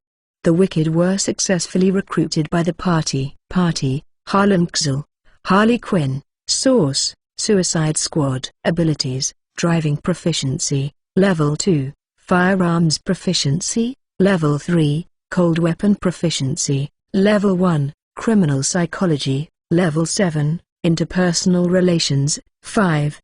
The wicked were successfully recruited by the party, Harlan Xel, Harley Quinn, Source, Suicide Squad. Abilities, Driving Proficiency, Level 2, Firearms Proficiency, Level 3, Cold Weapon Proficiency, Level 1, Criminal Psychology, Level 7, Interpersonal Relations, 5.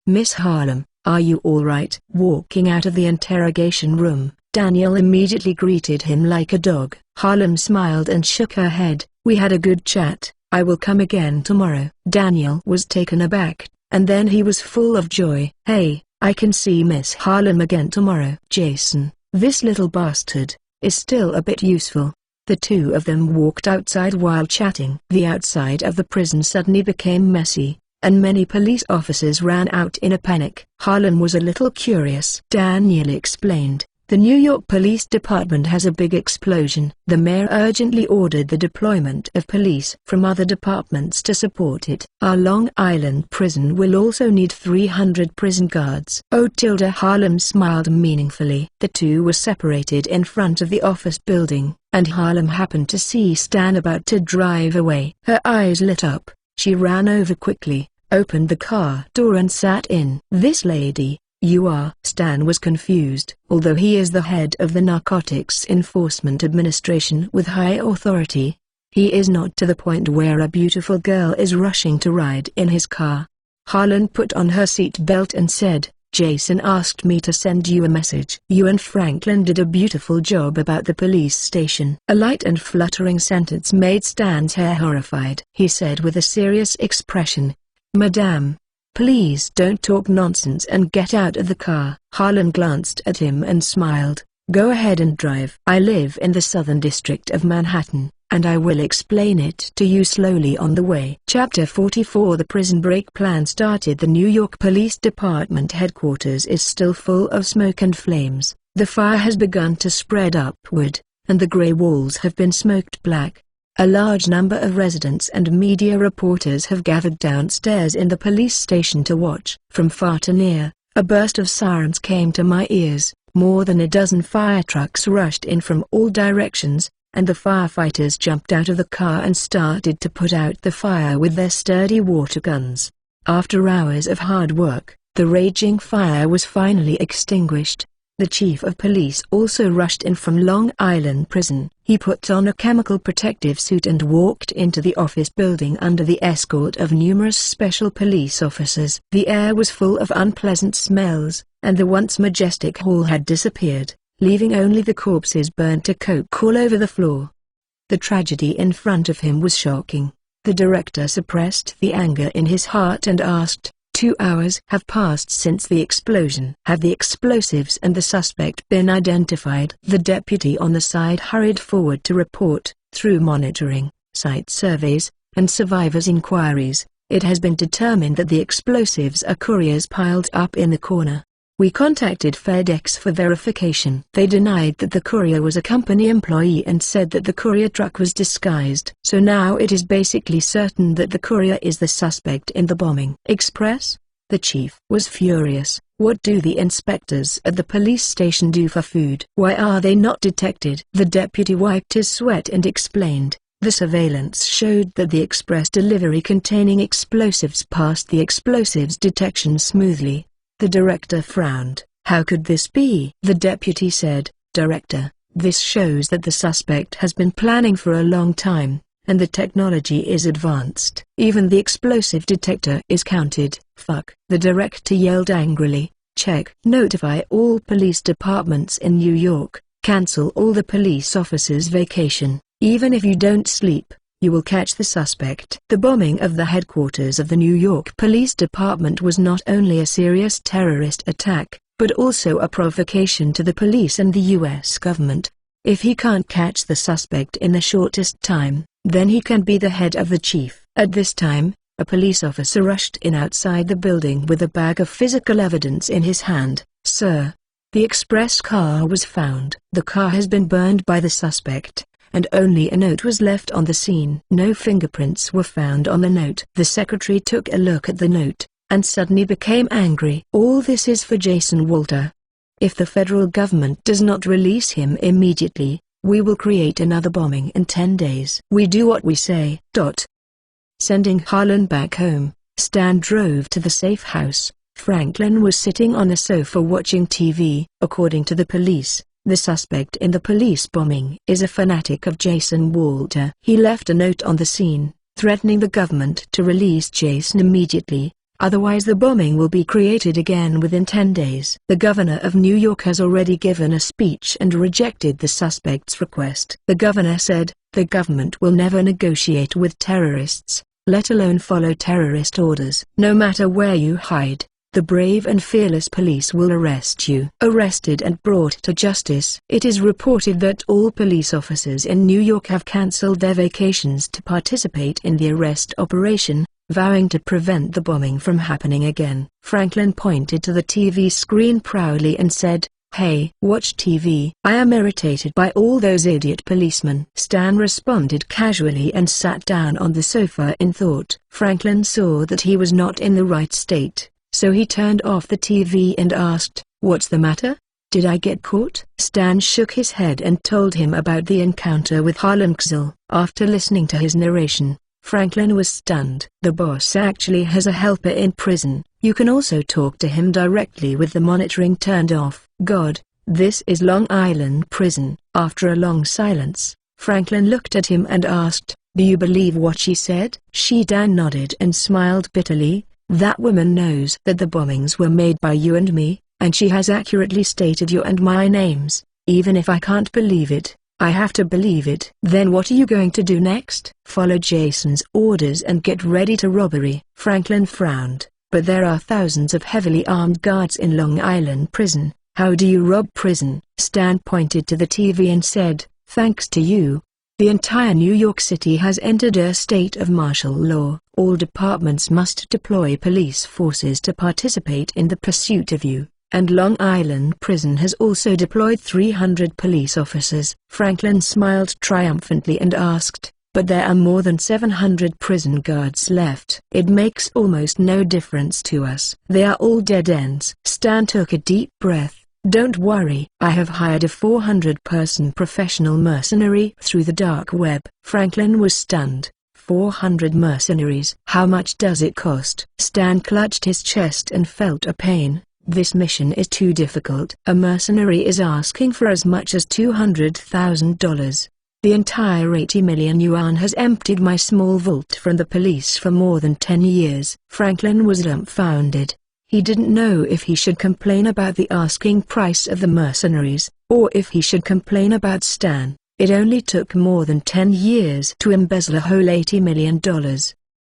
Miss Harlan, "Are you all right?" Walking out of the interrogation room, Daniel immediately greeted him like a dog. Harlem smiled and shook her head. "We had a good chat. I will come again tomorrow." Daniel was taken aback, and then he was full of joy. "Hey, I can see Miss Harlem again tomorrow." Jason, this little bastard, is still a bit useful. The two of them walked outside while chatting. The outside of the prison suddenly became messy, and many police officers ran out in a panic. Harlem was a little curious. Daniel explained, "The New York Police Department has a big explosion." The mayor urgently ordered the deployment of police from other departments to support it. "Our Long Island prison will also need 300 prison guards." Oh, Harlem smiled meaningfully. The two were separated in front of the office building, and Harlem happened to see Stan about to drive away. Her eyes lit up. She ran over quickly, opened the car door and sat in. "This lady, you are?" Stan was confused. Although he is the head of the Narcotics Enforcement Administration with high authority, he is not to the point where a beautiful girl is rushing to ride in his car. Harlan put on her seat belt and said, "Jason asked me to send you a message. You and Franklin did a beautiful job about the police station." A light and fluttering sentence made Stan's hair horrified. He said with a serious expression, "Madame, please don't talk nonsense and get out of the car." Harlan glanced at him and smiled. "Go ahead and drive." "I live in the Southern District of Manhattan, and I will explain it to you slowly on the way." Chapter 44. The prison break plan started. The New York Police Department headquarters is still full of smoke and flames. The fire has begun to spread upward, and the gray walls have been smoked black. A large number of residents and media reporters have gathered downstairs in the police station to watch. From far to near, a burst of sirens came to my ears. More than a dozen fire trucks rushed in from all directions, and the firefighters jumped out of the car and started to put out the fire with their sturdy water guns. After hours of hard work, the raging fire was finally extinguished. The chief of police also rushed in from Long Island Prison. He put on a chemical protective suit and walked into the office building under the escort of numerous special police officers. The air was full of unpleasant smells, and the once majestic hall had disappeared, leaving only the corpses burned to coke all over the floor. The tragedy in front of him was shocking. The director suppressed the anger in his heart and asked, 2 hours have passed since the explosion. Have the explosives and the suspect been identified? The deputy on the side hurried forward to report. Through monitoring, site surveys, and survivors' inquiries, it has been determined that the explosives are couriers piled up in the corner. We contacted FedEx for verification. They denied that the courier was a company employee and said that the courier truck was disguised. So now it is basically certain that the courier is the suspect in the bombing. Express? The chief was furious. What do the inspectors at the police station do for food? Why are they not detected? The deputy wiped his sweat and explained. The surveillance showed that the express delivery containing explosives passed the explosives detection smoothly. The director frowned. How could this be? The deputy said, Director, this shows that the suspect has been planning for a long time, and the technology is advanced. Even the explosive detector is counted. Fuck. The director yelled angrily. Check. Notify all police departments in New York. Cancel all the police officers' vacation. Even if you don't sleep, you will catch the suspect. The bombing of the headquarters of the New York Police Department was not only a serious terrorist attack, but also a provocation to the police and the U.S. government. If he can't catch the suspect in the shortest time, then he can be the head of the chief. At this time, a police officer rushed in outside the building with a bag of physical evidence in his hand. Sir, the express car was found. The car has been burned by the suspect, and only a note was left on the scene. No fingerprints were found on the note. The secretary took a look at the note, and suddenly became angry. All this is for Jason Walter. If the federal government does not release him immediately, we will create another bombing in 10 days. We do what we say. Sending Harlan back home, Stan drove to the safe house. Franklin was sitting on a sofa watching TV. According to the police, the suspect in the police bombing is a fanatic of Jason Walter. He left a note on the scene, threatening the government to release Jason immediately. Otherwise the bombing will be created again within 10 days. The governor of New York has already given a speech and rejected the suspect's request. The governor said, "The government will never negotiate with terrorists, let alone follow terrorist orders. No matter where you hide, the brave and fearless police will arrest you." Arrested and brought to justice. It is reported that all police officers in New York have cancelled their vacations to participate in the arrest operation, vowing to prevent the bombing from happening again. Franklin pointed to the TV screen proudly and said, "Hey, watch TV. I am irritated by all those idiot policemen." Stan responded casually and sat down on the sofa in thought. Franklin saw that he was not in the right state, so he turned off the TV and asked, "What's the matter? Did I get caught?" Stan shook his head and told him about the encounter with Harlem Kzil. After listening to his narration, Franklin was stunned. "The boss actually has a helper in prison. You can also talk to him directly with the monitoring turned off." "God, this is Long Island Prison." After a long silence, Franklin looked at him and asked, "Do you believe what she said?" Dan nodded and smiled bitterly. "That woman knows that the bombings were made by you and me, and she has accurately stated your and my names. Even if I can't believe it, I have to believe it." "Then what are you going to do next?" "Follow Jason's orders and get ready to robbery." Franklin frowned. "But there are thousands of heavily armed guards in Long Island Prison. How do you rob prison?" Stan pointed to the TV and said, "Thanks to you, the entire New York City has entered a state of martial law. All departments must deploy police forces to participate in the pursuit of you, and Long Island Prison has also deployed 300 police officers." Franklin smiled triumphantly and asked, "But there are more than 700 prison guards left." "It makes almost no difference to us. They are all dead ends." Stan took a deep breath. "Don't worry. I have hired a 400-person professional mercenary through the dark web." Franklin was stunned. 400 mercenaries. How much does it cost? Stan clutched his chest and felt a pain. This mission is too difficult. A mercenary is asking for as much as $200,000. The entire 80 million yuan has emptied my small vault from the police for more than 10 years. Franklin was dumbfounded. He didn't know if he should complain about the asking price of the mercenaries, or if he should complain about Stan. It only took more than 10 years to embezzle a whole $80 million.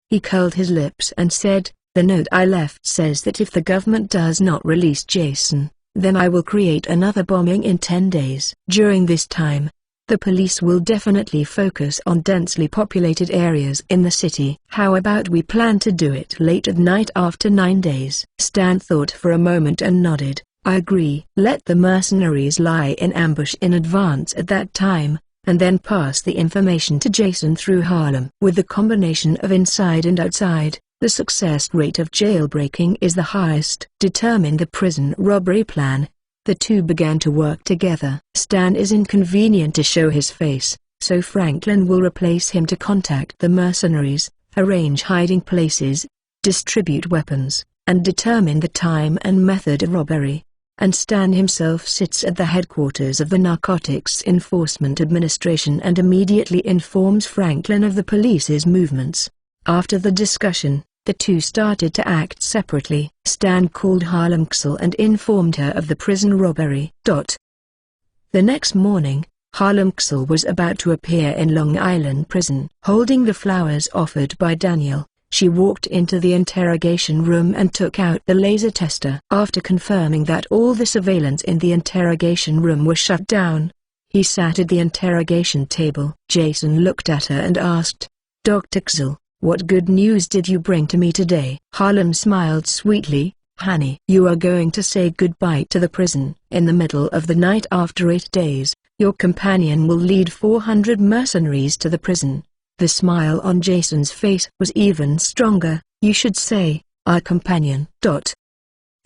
He curled his lips and said, "The note I left says that if the government does not release Jason, then I will create another bombing in 10 days. During this time, the police will definitely focus on densely populated areas in the city. How about we plan to do it late at night after 9 days?" Stan thought for a moment and nodded. "I agree. Let the mercenaries lie in ambush in advance at that time, and then pass the information to Jason through Harlem." With the combination of inside and outside, the success rate of jailbreaking is the highest. Determine the prison robbery plan. The two began to work together. Stan is inconvenient to show his face, so Franklin will replace him to contact the mercenaries, arrange hiding places, distribute weapons, and determine the time and method of robbery. And Stan himself sits at the headquarters of the Narcotics Enforcement Administration and immediately informs Franklin of the police's movements. After the discussion, the two started to act separately. Stan called Harlem Kzil and informed her of the prison robbery. The next morning, Harlem Kzil was about to appear in Long Island Prison. Holding the flowers offered by Daniel, she walked into the interrogation room and took out the laser tester. After confirming that all the surveillance in the interrogation room was shut down, he sat at the interrogation table. Jason looked at her and asked, "Dr. Kzil, what good news did you bring to me today?" Harlem smiled sweetly. "Honey, you are going to say goodbye to the prison. In the middle of the night after 8 days, your companion will lead 400 mercenaries to the prison." The smile on Jason's face was even stronger. "You should say, our companion."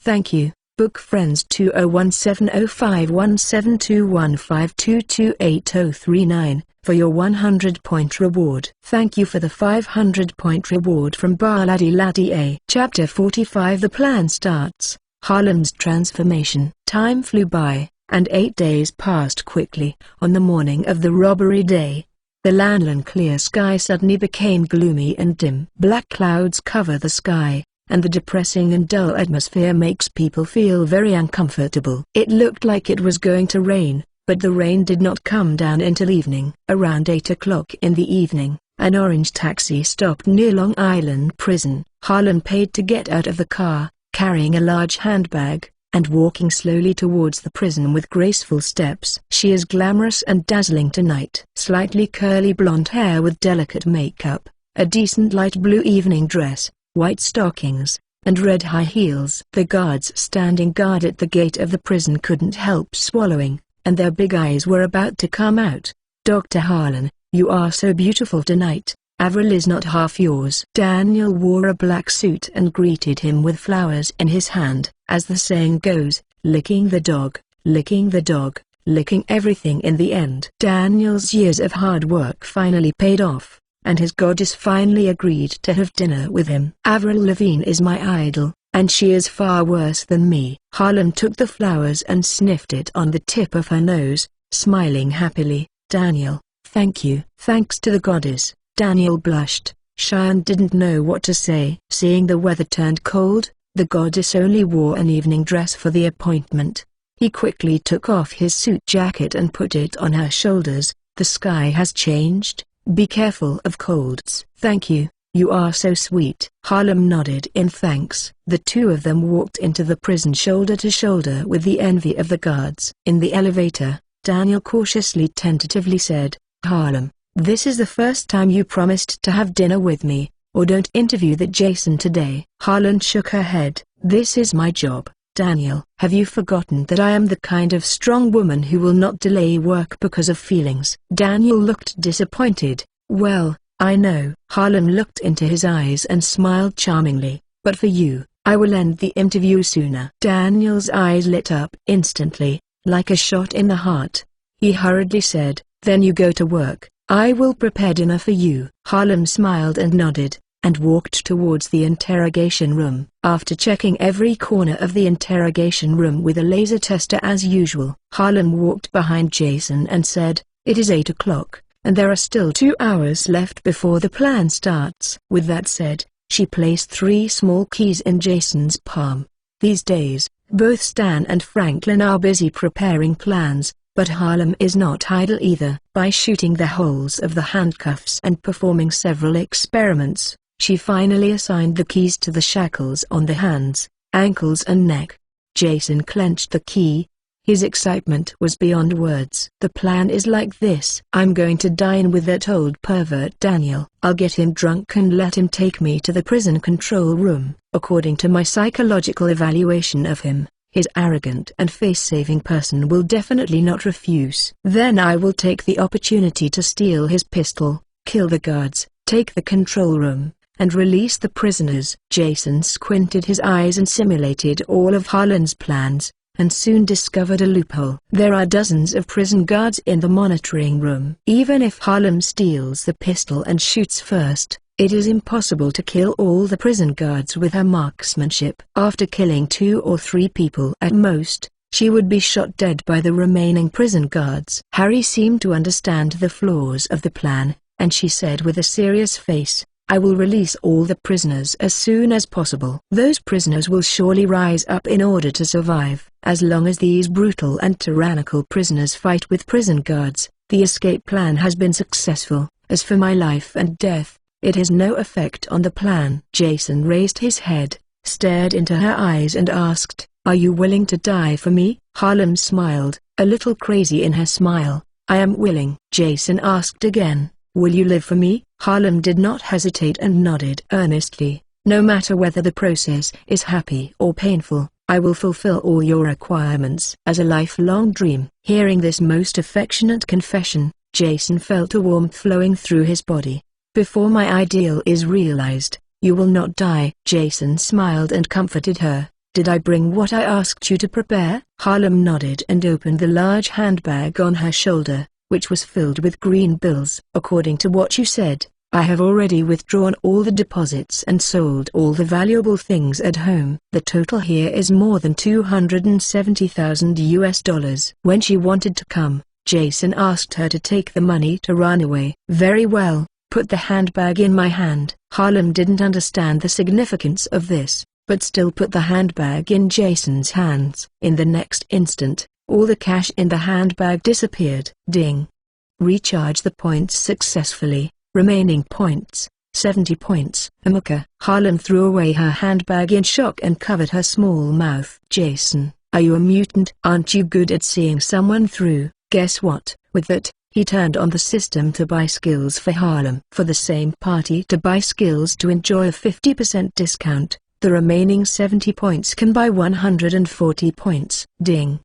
"Thank you, Book Friends 20170517215228039, for your 100-point reward. Thank you for the 500-point reward from Barladdy Laddie A. Chapter 45. The plan starts. Harlem's transformation. Time flew by, and 8 days passed quickly. On the morning of the robbery day, the landline clear sky suddenly became gloomy and dim. Black clouds cover the sky, and the depressing and dull atmosphere makes people feel very uncomfortable. It looked like it was going to rain, but the rain did not come down until evening. Around 8 o'clock in the evening, an orange taxi stopped near Long Island Prison. Harlan paid to get out of the car, carrying a large handbag, and walking slowly towards the prison with graceful steps. She is glamorous and dazzling tonight. Slightly curly blonde hair with delicate makeup, a decent light blue evening dress, white stockings, and red high heels. The guards standing guard at the gate of the prison couldn't help swallowing, and their big eyes were about to come out. "Dr. Harlan, you are so beautiful tonight. Avril is not half yours." Daniel wore a black suit and greeted him with flowers in his hand. As the saying goes, licking the dog, licking everything in the end. Daniel's years of hard work finally paid off, and his goddess finally agreed to have dinner with him. "Avril Lavigne is my idol, and she is far worse than me." Harlan took the flowers and sniffed it on the tip of her nose, smiling happily. "Daniel, thank you." "Thanks to the goddess." Daniel blushed, shy and didn't know what to say. Seeing the weather turned cold, the goddess only wore an evening dress for the appointment. He quickly took off his suit jacket and put it on her shoulders. "The sky has changed, be careful of colds." "Thank you, you are so sweet." Harlan nodded in thanks. The two of them walked into the prison shoulder to shoulder with the envy of the guards. In the elevator, Daniel cautiously tentatively said, "Harlan, this is the first time you promised to have dinner with me, or don't interview that Jason today." Harlan shook her head. "This is my job, Daniel. Have you forgotten that I am the kind of strong woman who will not delay work because of feelings?" Daniel looked disappointed. "Well, I know." Harlan looked into his eyes and smiled charmingly. "But for you, I will end the interview sooner." Daniel's eyes lit up instantly, like a shot in the heart. He hurriedly said, "Then you go to work. I will prepare dinner for you." Harlan smiled and nodded, and walked towards the interrogation room. After checking every corner of the interrogation room with a laser tester as usual, Harlan walked behind Jason and said, "It is 8 o'clock, and there are still 2 hours left before the plan starts." With that said, she placed 3 small keys in Jason's palm. These days, both Stan and Franklin are busy preparing plans, but Harlan is not idle either. By shooting the holes of the handcuffs and performing several experiments, she finally assigned the keys to the shackles on the hands, ankles and neck. Jason clenched the key. His excitement was beyond words. "The plan is like this. I'm going to dine with that old pervert Daniel. I'll get him drunk and let him take me to the prison control room. According to my psychological evaluation of him, his arrogant and face-saving person will definitely not refuse. Then I will take the opportunity to steal his pistol, kill the guards, take the control room, and release the prisoners." Jason squinted his eyes and simulated all of Harlan's plans, and soon discovered a loophole. There are dozens of prison guards in the monitoring room. Even if Harlan steals the pistol and shoots first, it is impossible to kill all the prison guards with her marksmanship. After killing 2 or 3 people at most, she would be shot dead by the remaining prison guards. Harry seemed to understand the flaws of the plan, and she said with a serious face, "I will release all the prisoners as soon as possible. Those prisoners will surely rise up in order to survive. As long as these brutal and tyrannical prisoners fight with prison guards, the escape plan has been successful. As for my life and death, it has no effect on the plan." Jason raised his head, stared into her eyes and asked, "Are you willing to die for me?" Harlan smiled, a little crazy in her smile. "I am willing." Jason asked again, "Will you live for me?" Harlan did not hesitate and nodded earnestly. "No matter whether the process is happy or painful, I will fulfill all your requirements." As a lifelong dream. Hearing this most affectionate confession, Jason felt a warmth flowing through his body. "Before my ideal is realized, you will not die." Jason smiled and comforted her. "Did I bring what I asked you to prepare?" Harlan nodded and opened the large handbag on her shoulder, which was filled with green bills. "According to what you said, I have already withdrawn all the deposits and sold all the valuable things at home. The total here is more than $270,000. When she wanted to come, Jason asked her to take the money to run away. "Very well, Put the handbag in my hand. Harlem didn't understand the significance of this, but still put the handbag in Jason's hands. In the next instant, all the cash in the handbag disappeared. Ding. Recharge the points successfully. Remaining points, 70 points. Amaka. Harlem threw away her handbag in shock and covered her small mouth. Jason, are you a mutant? Aren't you good at seeing someone through? Guess what? With that, he turned on the system to buy skills for Harlem. For the same party to buy skills to enjoy a 50% discount, the remaining 70 points can buy 140 points. Ding.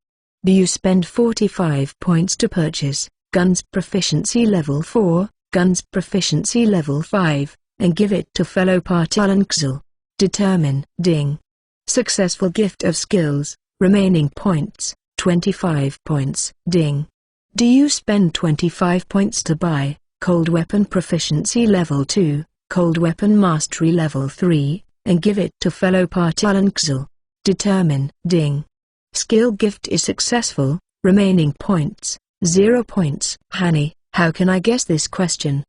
Do you spend 45 points to purchase Guns Proficiency Level 4, Guns Proficiency Level 5, and give it to fellow party Alunxel? Determine. Ding. Successful gift of skills. Remaining points, 25 points. Ding. Do you spend 25 points to buy Cold Weapon Proficiency Level 2, Cold Weapon Mastery Level 3, and give it to fellow party Alunxel? Determine. Ding. Skill gift is successful. Remaining points, 0 points. Honey, how can I guess this question?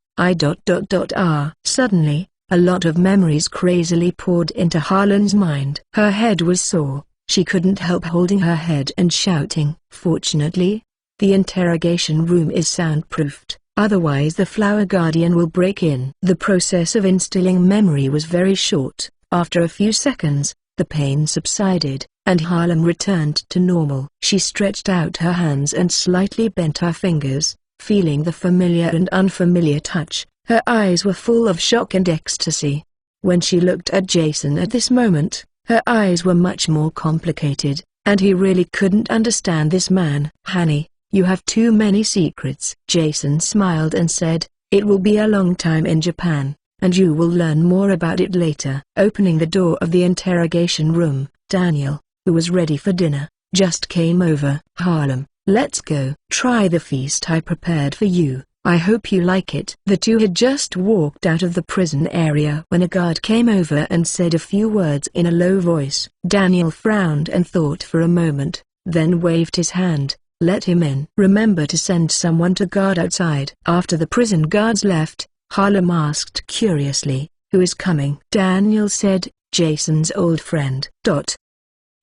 Suddenly, a lot of memories crazily poured into Harlan's mind. Her head was sore. She couldn't help holding her head and shouting. Fortunately, the interrogation room is soundproofed, otherwise the Flower Guardian will break in. The process of instilling memory was very short. After a few seconds, the pain subsided, and Harlem returned to normal. She stretched out her hands and slightly bent her fingers, feeling the familiar and unfamiliar touch. Her eyes were full of shock and ecstasy. When she looked at Jason at this moment, her eyes were much more complicated, and he really couldn't understand this man. Honey, you have too many secrets. Jason smiled and said, it will be a long time in Japan, and you will learn more about it later. Opening the door of the interrogation room, Daniel, who was ready for dinner, just came over. Harlem, let's go. Try the feast I prepared for you. I hope you like it. The two had just walked out of the prison area when a guard came over and said a few words in a low voice. Daniel frowned and thought for a moment, then waved his hand. Let him in. Remember to send someone to guard outside. After the prison guards left, Harlem asked curiously, who is coming? Daniel said, Jason's old friend.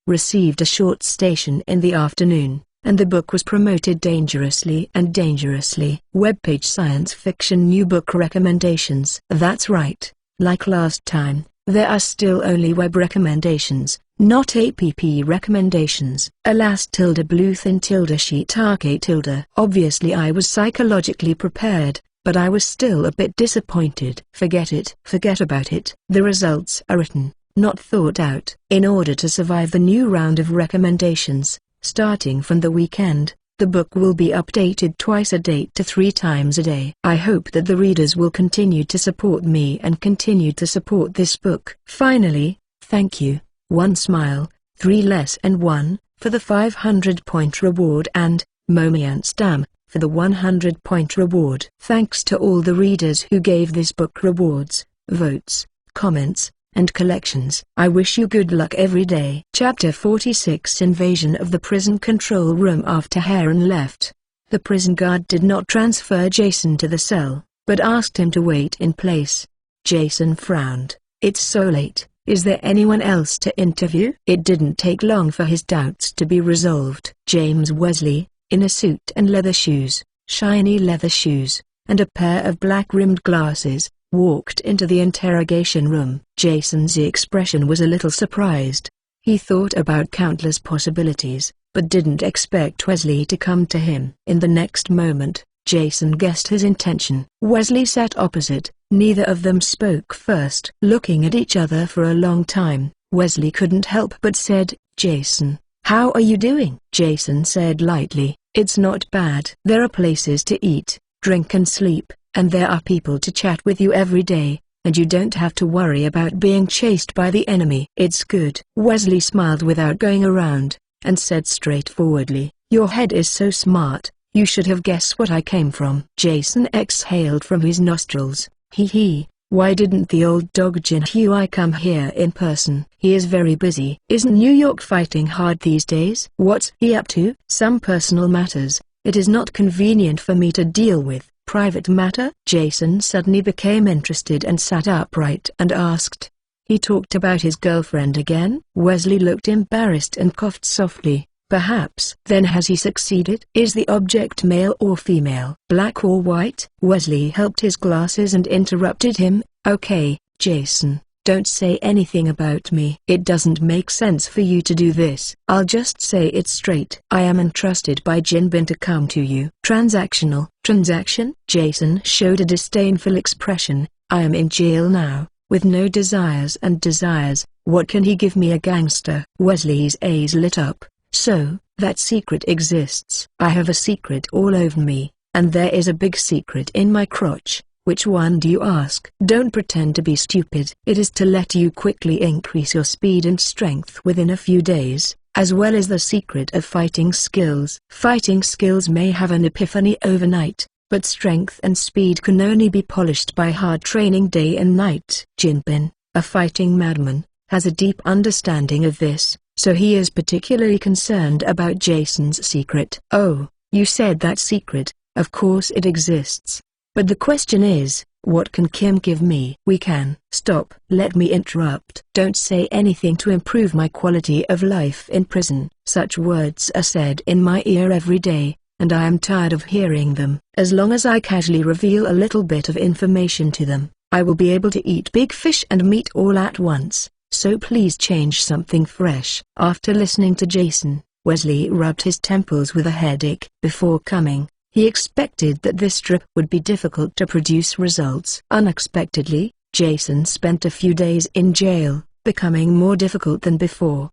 Received a short station in the afternoon, and the book was promoted dangerously and dangerously. Webpage Science Fiction New Book Recommendations. That's right, like last time, there are still only web recommendations, not app recommendations. Alas _bluethin _sheetake . Obviously I was psychologically prepared, but I was still a bit disappointed. Forget it. Forget about it. The results are written, not thought out. In order to survive the new round of recommendations, starting from the weekend, the book will be updated twice a day to 3 times a day. I hope that the readers will continue to support me and continue to support this book. Finally, thank you, 1 smile, 3 less and 1, for the 500-point reward, and Momianstam, for the 100-point reward. Thanks to all the readers who gave this book rewards, votes, comments, and collections. I wish you good luck every day. Chapter 46 Invasion of the Prison Control Room. After Heron left, the prison guard did not transfer Jason to the cell, but asked him to wait in place. Jason frowned. It's so late. Is there anyone else to interview? It didn't take long for his doubts to be resolved. James Wesley, in a suit and leather shoes, shiny leather shoes, and a pair of black-rimmed glasses, walked into the interrogation room. Jason's expression was a little surprised. He thought about countless possibilities, but didn't expect Wesley to come to him. In the next moment, Jason guessed his intention. Wesley sat opposite. Neither of them spoke first. Looking at each other for a long time, Wesley couldn't help but said, Jason, how are you doing? Jason said lightly, it's not bad. There are places to eat, drink and sleep, and there are people to chat with you every day, and you don't have to worry about being chased by the enemy. It's good. Wesley smiled without going around, and said straightforwardly, your head is so smart, you should have guessed what I came from. Jason exhaled from his nostrils. Hee, why didn't the old dog Jin Hui come here in person? He is very busy. Isn't New York fighting hard these days? What's he up to? Some personal matters. It is not convenient for me to deal with. private matter?" Jason suddenly became interested and sat upright and asked. "He talked about his girlfriend again?" Wesley looked embarrassed and coughed softly. "Perhaps." "Then has he succeeded? Is the object male or female? Black or white?" Wesley helped his glasses and interrupted him. "Okay, Jason, don't say anything about me. It doesn't make sense for you to do this. I'll just say it straight. I am entrusted by Jinbin to come to you." "Transactional." "Transaction?" Jason showed a disdainful expression. "I am in jail now, with no desires and desires. What can he give me, a gangster?" Wesley's eyes lit up. "So, that secret exists." "I have a secret all over me, and there is a big secret in my crotch." "Which one do you ask?" "Don't pretend to be stupid." "It is to let you quickly increase your speed and strength within a few days, as well as the secret of fighting skills." "Fighting skills may have an epiphany overnight, but strength and speed can only be polished by hard training day and night." Jinbin, a fighting madman, has a deep understanding of this, so he is particularly concerned about Jason's secret. "Oh, you said that secret. Of course it exists. But the question is, what can Kim give me?" "We can." "Stop." "Let me interrupt." "Don't say anything to improve my quality of life in prison." "Such words are said in my ear every day, and I am tired of hearing them. As long as I casually reveal a little bit of information to them, I will be able to eat big fish and meat all at once, so please change something fresh." After listening to Jason, Wesley rubbed his temples with a headache. Before coming, he expected that this trip would be difficult to produce results. Unexpectedly, Jason spent a few days in jail, becoming more difficult than before.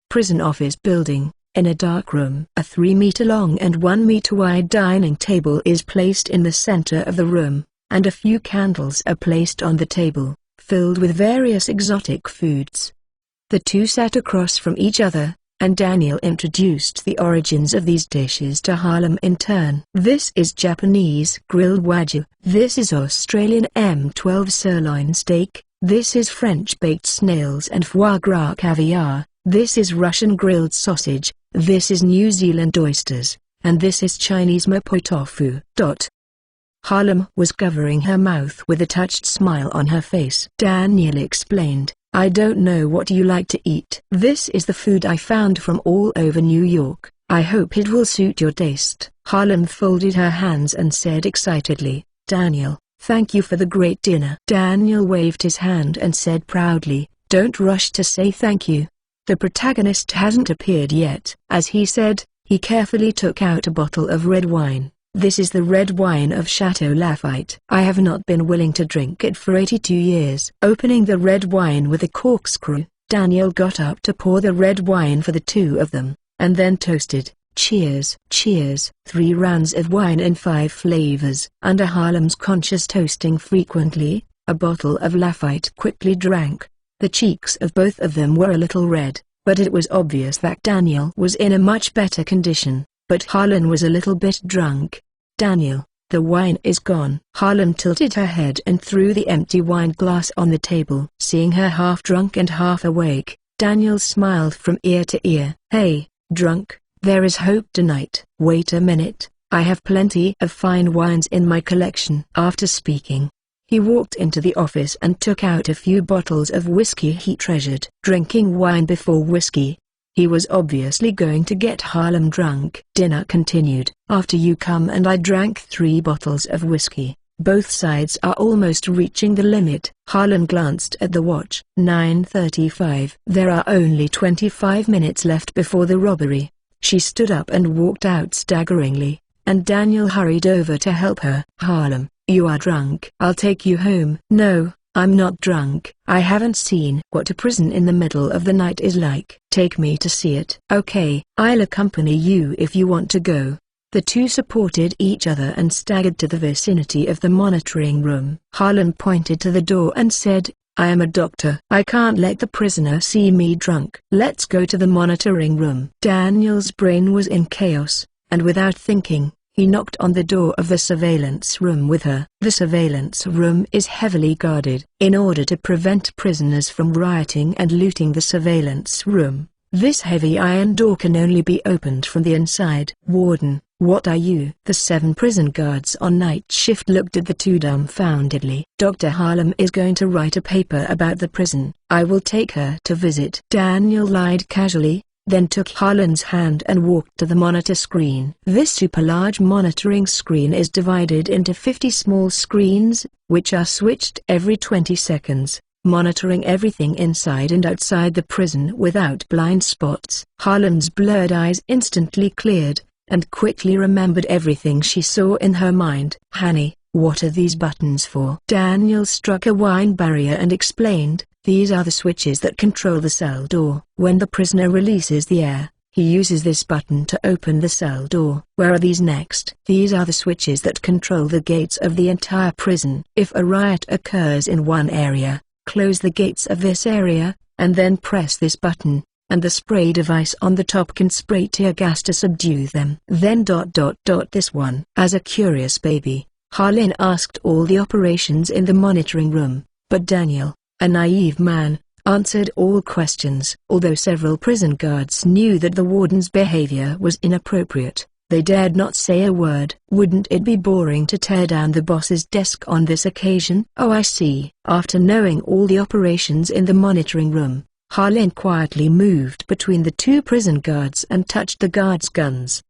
Prison office building. In a dark room, a 3-meter-long and 1-meter-wide dining table is placed in the center of the room, and a few candles are placed on the table, filled with various exotic foods. The two sat across from each other, and Daniel introduced the origins of these dishes to Harlem in turn. "This is Japanese grilled wagyu. This is Australian M12 sirloin steak. This is French baked snails and foie gras caviar. This is Russian grilled sausage. This is New Zealand oysters, and this is Chinese mapo tofu." Harlem was covering her mouth with a touched smile on her face. Daniel explained, "I don't know what you like to eat. This is the food I found from all over New York. I hope it will suit your taste." Harlem folded her hands and said excitedly, "Daniel, thank you for the great dinner." Daniel waved his hand and said proudly, "Don't rush to say thank you. The protagonist hasn't appeared yet." As he said, he carefully took out a bottle of red wine. "This is the red wine of Chateau Lafite. I have not been willing to drink it for 82 years. Opening the red wine with a corkscrew, Daniel got up to pour the red wine for the two of them, and then toasted, "Cheers." "Cheers." 3 rounds of wine in 5 flavors. Under Harlem's conscious toasting frequently, a bottle of Lafite quickly drank. The cheeks of both of them were a little red, but it was obvious that Daniel was in a much better condition, but Harlem was a little bit drunk. "Daniel, the wine is gone." Harlem tilted her head and threw the empty wine glass on the table. Seeing her half drunk and half awake, Daniel smiled from ear to ear. "Hey, drunk, there is hope tonight." "Wait a minute, I have plenty of fine wines in my collection." After speaking, he walked into the office and took out a few bottles of whiskey he treasured. Drinking wine before whiskey, he was obviously going to get Harlem drunk. Dinner continued. "After you come and I drank 3 bottles of whiskey. Both sides are almost reaching the limit." Harlem glanced at the watch. 9:35. There are only 25 minutes left before the robbery. She stood up and walked out staggeringly, and Daniel hurried over to help her. "Harlem, you are drunk." "I'll take you home." "No, I'm not drunk. I haven't seen what a prison in the middle of the night is like." "Take me to see it." "Okay, I'll accompany you if you want to go." The two supported each other and staggered to the vicinity of the monitoring room. Harlem pointed to the door and said, "I am a doctor. I can't let the prisoner see me drunk." "Let's go to the monitoring room." Daniel's brain was in chaos, and without thinking, he knocked on the door of the surveillance room with her. The surveillance room is heavily guarded. In order to prevent prisoners from rioting and looting the surveillance room, This heavy iron door can only be opened from the inside. Warden, what are you? The 7 prison guards on night shift looked at the two dumbfoundedly. Dr. Harlem is going to write a paper about the prison. I will take her to visit. Daniel lied casually, then took Harlan's hand and walked to the monitor screen. This super-large monitoring screen is divided into 50 small screens, which are switched every 20 seconds, monitoring everything inside and outside the prison without blind spots. Harlan's blurred eyes instantly cleared, and quickly remembered everything she saw in her mind. Honey, what are these buttons for? Daniel struck a wine barrier and explained, these are the switches that control the cell door. When the prisoner releases the air, he uses this button to open the cell door. Where are these next? These are the switches that control the gates of the entire prison. If a riot occurs in one area, close the gates of this area, and then press this button, and the spray device on the top can spray tear gas to subdue them. Then ... this one. As a curious baby, Harlan asked all the operations in the monitoring room, but Daniel, a naive man, answered all questions. Although several prison guards knew that the warden's behavior was inappropriate, they dared not say a word. Wouldn't it be boring to tear down the boss's desk on this occasion? Oh, I see. After knowing all the operations in the monitoring room, Harlan quietly moved between the two prison guards and touched the guards' guns.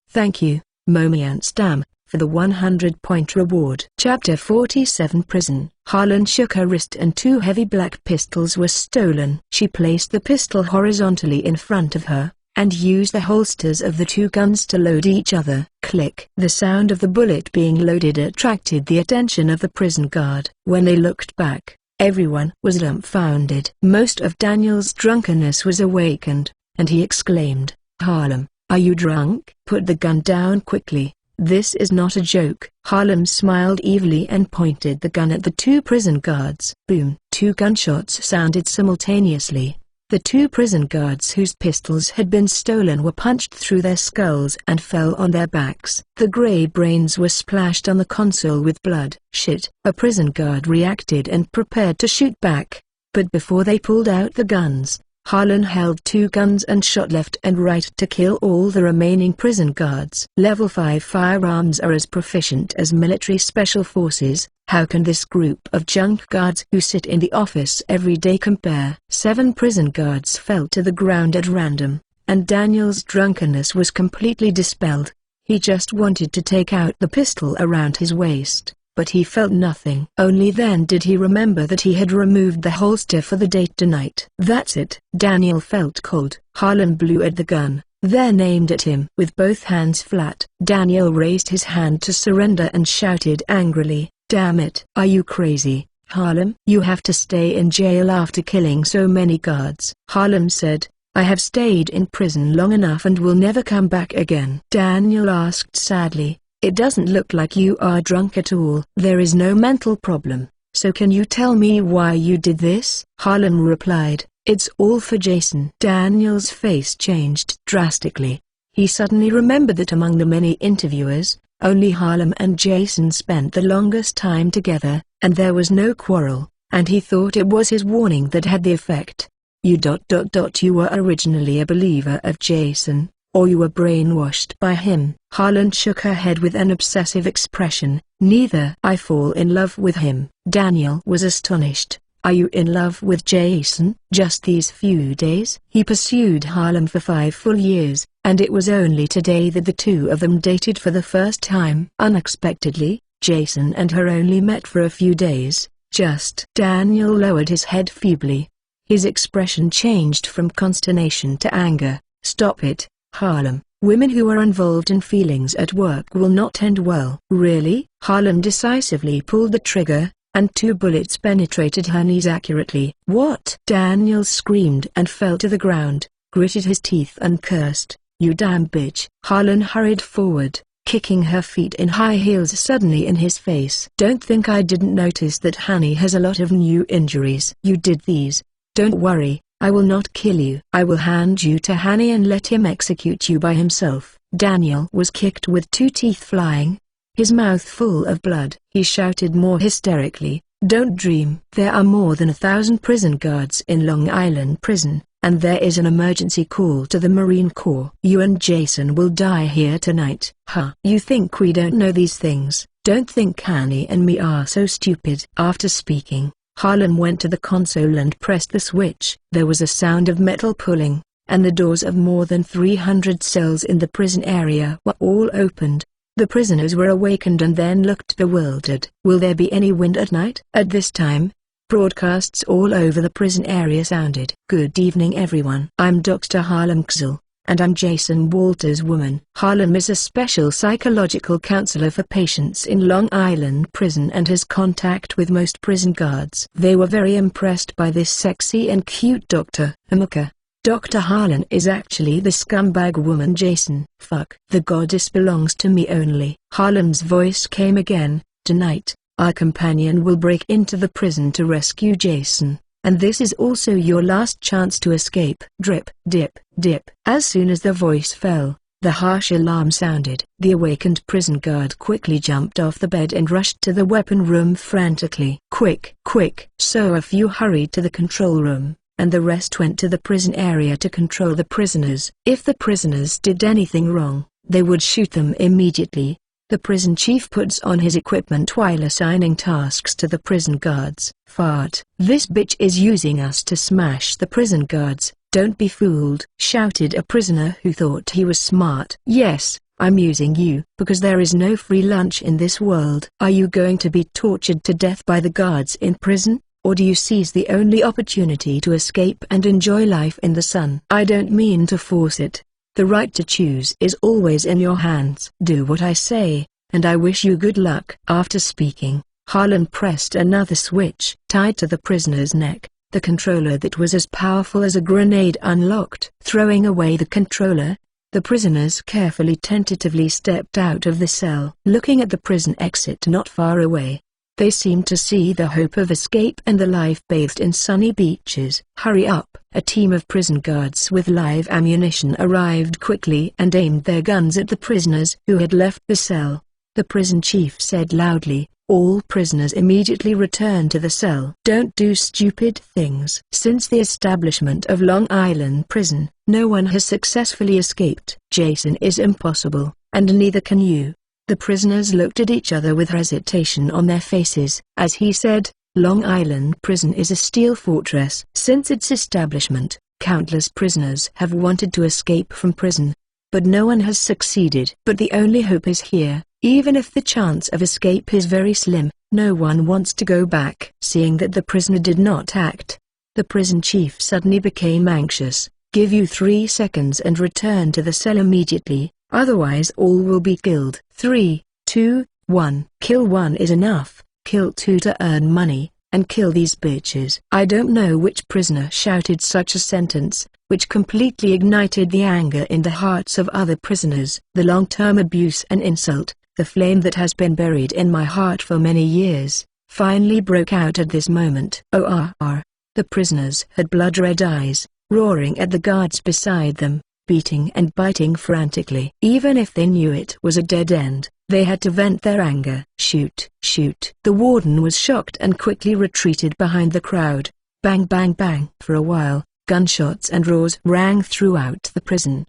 Thank you, Momianstam, for the 100-point reward. Chapter 47 Prison. Harlan shook her wrist and 2 heavy black pistols were stolen. She placed the pistol horizontally in front of her, and used the holsters of the 2 guns to load each other. Click. The sound of the bullet being loaded attracted the attention of the prison guard. When they looked back, everyone was dumbfounded. Most of Daniel's drunkenness was awakened, and he exclaimed, Harlem, are you drunk? Put the gun down quickly. This is not a joke. Harlem smiled evilly and pointed the gun at the 2 prison guards. Boom. 2 gunshots sounded simultaneously. The 2 prison guards whose pistols had been stolen were punched through their skulls and fell on their backs. The gray brains were splashed on the console with blood. Shit. A prison guard reacted and prepared to shoot back, but before they pulled out the guns, Harlan held 2 guns and shot left and right to kill all the remaining prison guards. Level 5 firearms are as proficient as military special forces. How can this group of junk guards who sit in the office every day compare? 7 prison guards fell to the ground at random, and Daniel's drunkenness was completely dispelled. He just wanted to take out the pistol around his waist, but he felt nothing. Only then did he remember that he had removed the holster for the date tonight. That's it. Daniel felt cold. Harlan blew at the gun, then aimed at him. With both hands flat, Daniel raised his hand to surrender and shouted angrily, Damn it! Are you crazy, Harlem? You have to stay in jail after killing so many guards. Harlem said, I have stayed in prison long enough and will never come back again. Daniel asked sadly, It doesn't look like you are drunk at all. There is no mental problem, so can you tell me why you did this? Harlem replied, It's all for Jason. Daniel's face changed drastically. He suddenly remembered that among the many interviewers, only Harlem and Jason spent the longest time together, and there was no quarrel, and he thought it was his warning that had the effect. You were originally a believer of Jason, or you were brainwashed by him. Harlan shook her head with an obsessive expression. Neither. I fall in love with him. Daniel was astonished. Are you in love with Jason? Just these few days? He pursued Harlem for 5 full years, and it was only today that the 2 of them dated for the first time. Unexpectedly, Jason and her only met for a few days. Daniel lowered his head feebly. His expression changed from consternation to anger. Stop it, Harlem. Women who are involved in feelings at work will not end well. Really? Harlem decisively pulled the trigger, and 2 bullets penetrated her knees accurately. What? Daniel screamed and fell to the ground, gritted his teeth and cursed, You damn bitch. Harlan hurried forward, kicking her feet in high heels suddenly in his face. Don't think I didn't notice that Honey has a lot of new injuries. You did these. Don't worry, I will not kill you. I will hand you to Honey and let him execute you by himself. Daniel was kicked with 2 teeth flying, his mouth full of blood. He shouted more hysterically, Don't dream. There are more than 1,000 prison guards in Long Island Prison, and there is an emergency call to the Marine Corps. You and Jason will die here tonight. Huh? You think we don't know these things? Don't think Annie and me are so stupid." After speaking, Harlan went to the console and pressed the switch. There was a sound of metal pulling, and the doors of more than 300 cells in the prison area were all opened. The prisoners were awakened and then looked bewildered. "Will there be any wind at night?" At this time, broadcasts all over the prison area sounded. "Good evening everyone. I'm Dr. Harlan Kzil, and I'm Jason Walter's woman." Harlan is a special psychological counselor for patients in Long Island prison and has contact with most prison guards. They were very impressed by this sexy and cute Dr. Amaka. Dr. Harlan is actually the scumbag woman Jason. "Fuck. The goddess belongs to me only." Harlan's voice came again. "Tonight, our companion will break into the prison to rescue Jason, and this is also your last chance to escape." Drip, dip, dip. As soon as the voice fell, the harsh alarm sounded. The awakened prison guard quickly jumped off the bed and rushed to the weapon room frantically. "Quick, quick!" So a few hurried to the control room, and the rest went to the prison area to control the prisoners. If the prisoners did anything wrong, they would shoot them immediately. The prison chief puts on his equipment while assigning tasks to the prison guards. "Fart. This bitch is using us to smash the prison guards. Don't be fooled," shouted a prisoner who thought he was smart. "Yes, I'm using you, because there is no free lunch in this world." "Are you going to be tortured to death by the guards in prison? Or do you seize the only opportunity to escape and enjoy life in the sun?" "I don't mean to force it. The right to choose is always in your hands." "Do what I say, and I wish you good luck." After speaking, Harlan pressed another switch. Tied to the prisoner's neck, the controller that was as powerful as a grenade unlocked. Throwing away the controller, the prisoners carefully tentatively stepped out of the cell. Looking at the prison exit not far away, they seemed to see the hope of escape and the life bathed in sunny beaches. "Hurry up!" A team of prison guards with live ammunition arrived quickly and aimed their guns at the prisoners who had left the cell. The prison chief said loudly, "All prisoners immediately return to the cell. Don't do stupid things." Since the establishment of Long Island Prison, no one has successfully escaped. Jason is impossible, and neither can you. The prisoners looked at each other with hesitation on their faces. As he said, Long Island Prison is a steel fortress. Since its establishment, countless prisoners have wanted to escape from prison, but no one has succeeded. But the only hope is here. Even if the chance of escape is very slim, no one wants to go back. Seeing that the prisoner did not act, the prison chief suddenly became anxious. "Give you 3 seconds and return to the cell immediately. Otherwise all will be killed." 3, 2, 1. Kill one is enough, kill two to earn money, and kill these bitches. I don't know which prisoner shouted such a sentence, which completely ignited the anger in the hearts of other prisoners. The long-term abuse and insult, the flame that has been buried in my heart for many years, finally broke out at this moment. ORR. The prisoners had blood-red eyes, roaring at the guards beside them, beating and biting frantically. Even if they knew it was a dead end, they had to vent their anger. "Shoot, shoot." The warden was shocked and quickly retreated behind the crowd. Bang bang bang. For a while, gunshots and roars rang throughout the prison.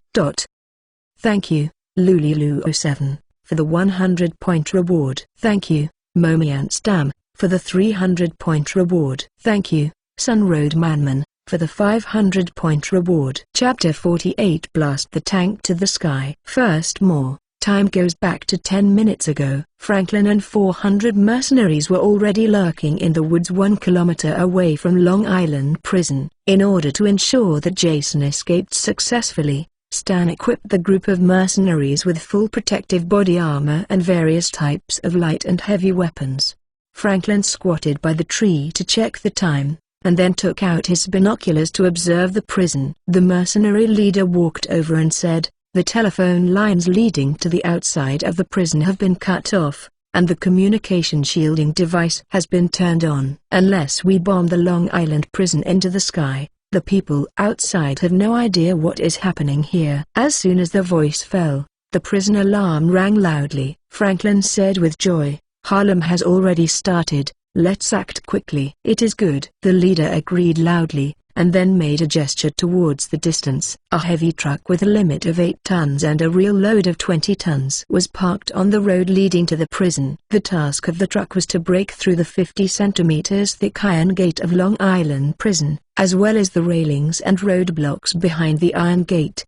Thank you, Lulu07, for the 100-point reward. Thank you, Momianstam, for the 300-point reward. Thank you, Sunroad Manman, for the 500-point reward. Chapter 48. Blast the tank to the sky. First more. Time goes back to 10 minutes ago. Franklin and 400 mercenaries were already lurking in the woods 1 kilometer away from Long Island Prison. In order to ensure that Jason escaped successfully, Stan equipped the group of mercenaries with full protective body armor and various types of light and heavy weapons. Franklin squatted by the tree to check the time, and then took out his binoculars to observe the prison. The mercenary leader walked over and said, "The telephone lines leading to the outside of the prison have been cut off, and the communication shielding device has been turned on. Unless we bomb the Long Island Prison into the sky, the people outside have no idea what is happening here." As soon as the voice fell, the prison alarm rang loudly. Franklin said with joy, "Harlem has already started. Let's act quickly." "It is good." The leader agreed loudly, and then made a gesture towards the distance. A heavy truck with a limit of 8 tons and a real load of 20 tons was parked on the road leading to the prison. The task of the truck was to break through the 50 centimeters thick iron gate of Long Island Prison, as well as the railings and roadblocks behind the iron gate.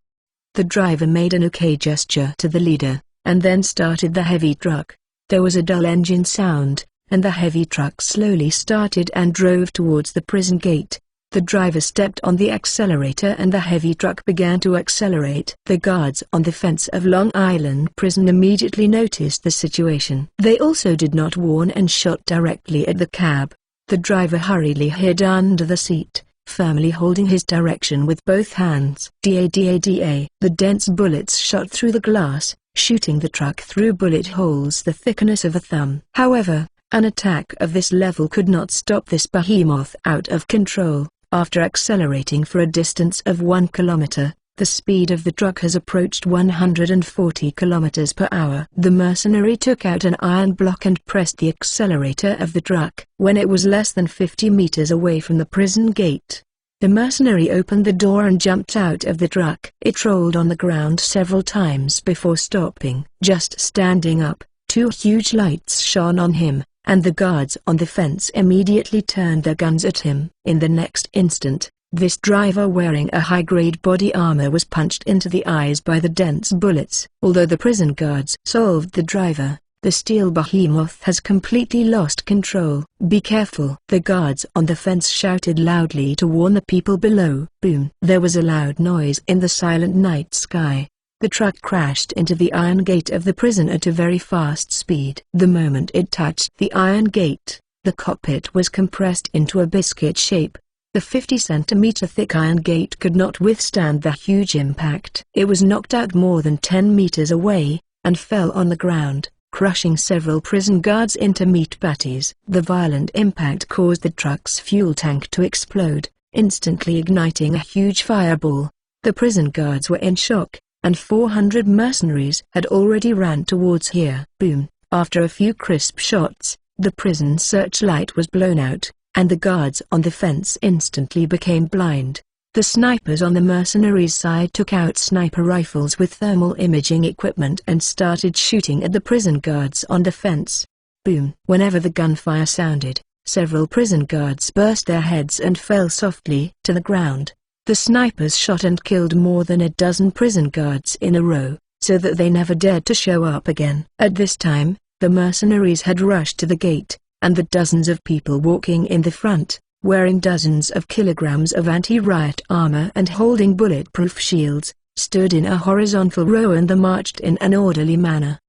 The driver made an OK gesture to the leader, and then started the heavy truck. There was a dull engine sound, and the heavy truck slowly started and drove towards the prison gate. The driver stepped on the accelerator and the heavy truck began to accelerate. The guards on the fence of Long Island Prison immediately noticed the situation. They also did not warn and shot directly at the cab. The driver hurriedly hid under the seat, firmly holding his direction with both hands. Da-da-da. The dense bullets shot through the glass, shooting the truck through bullet holes the thickness of a thumb. However, an attack of this level could not stop this behemoth out of control. After accelerating for a distance of 1 kilometer, the speed of the truck has approached 140 kilometers per hour. The mercenary took out an iron block and pressed the accelerator of the truck. When it was less than 50 meters away from the prison gate, the mercenary opened the door and jumped out of the truck. It rolled on the ground several times before stopping. Just standing up, 2 huge lights shone on him, and the guards on the fence immediately turned their guns at him. In the next instant, this driver wearing a high-grade body armor was punched into the eyes by the dense bullets. Although the prison guards solved the driver, the steel behemoth has completely lost control. Be careful! The guards on the fence shouted loudly to warn the people below. Boom! There was a loud noise in the silent night sky. The truck crashed into the iron gate of the prison at a very fast speed. The moment it touched the iron gate, the cockpit was compressed into a biscuit shape. The 50-centimeter thick iron gate could not withstand the huge impact. It was knocked out more than 10 meters away, and fell on the ground, crushing several prison guards into meat patties. The violent impact caused the truck's fuel tank to explode, instantly igniting a huge fireball. The prison guards were in shock, and 400 mercenaries had already ran towards here. Boom! After a few crisp shots, the prison searchlight was blown out, and the guards on the fence instantly became blind. The snipers on the mercenaries' side took out sniper rifles with thermal imaging equipment and started shooting at the prison guards on the fence. Boom! Whenever the gunfire sounded, several prison guards burst their heads and fell softly to the ground. The snipers shot and killed more than a dozen prison guards in a row, so that they never dared to show up again. At this time, the mercenaries had rushed to the gate, and the dozens of people walking in the front, wearing dozens of kilograms of anti-riot armor and holding bulletproof shields, stood in a horizontal row and marched in an orderly manner.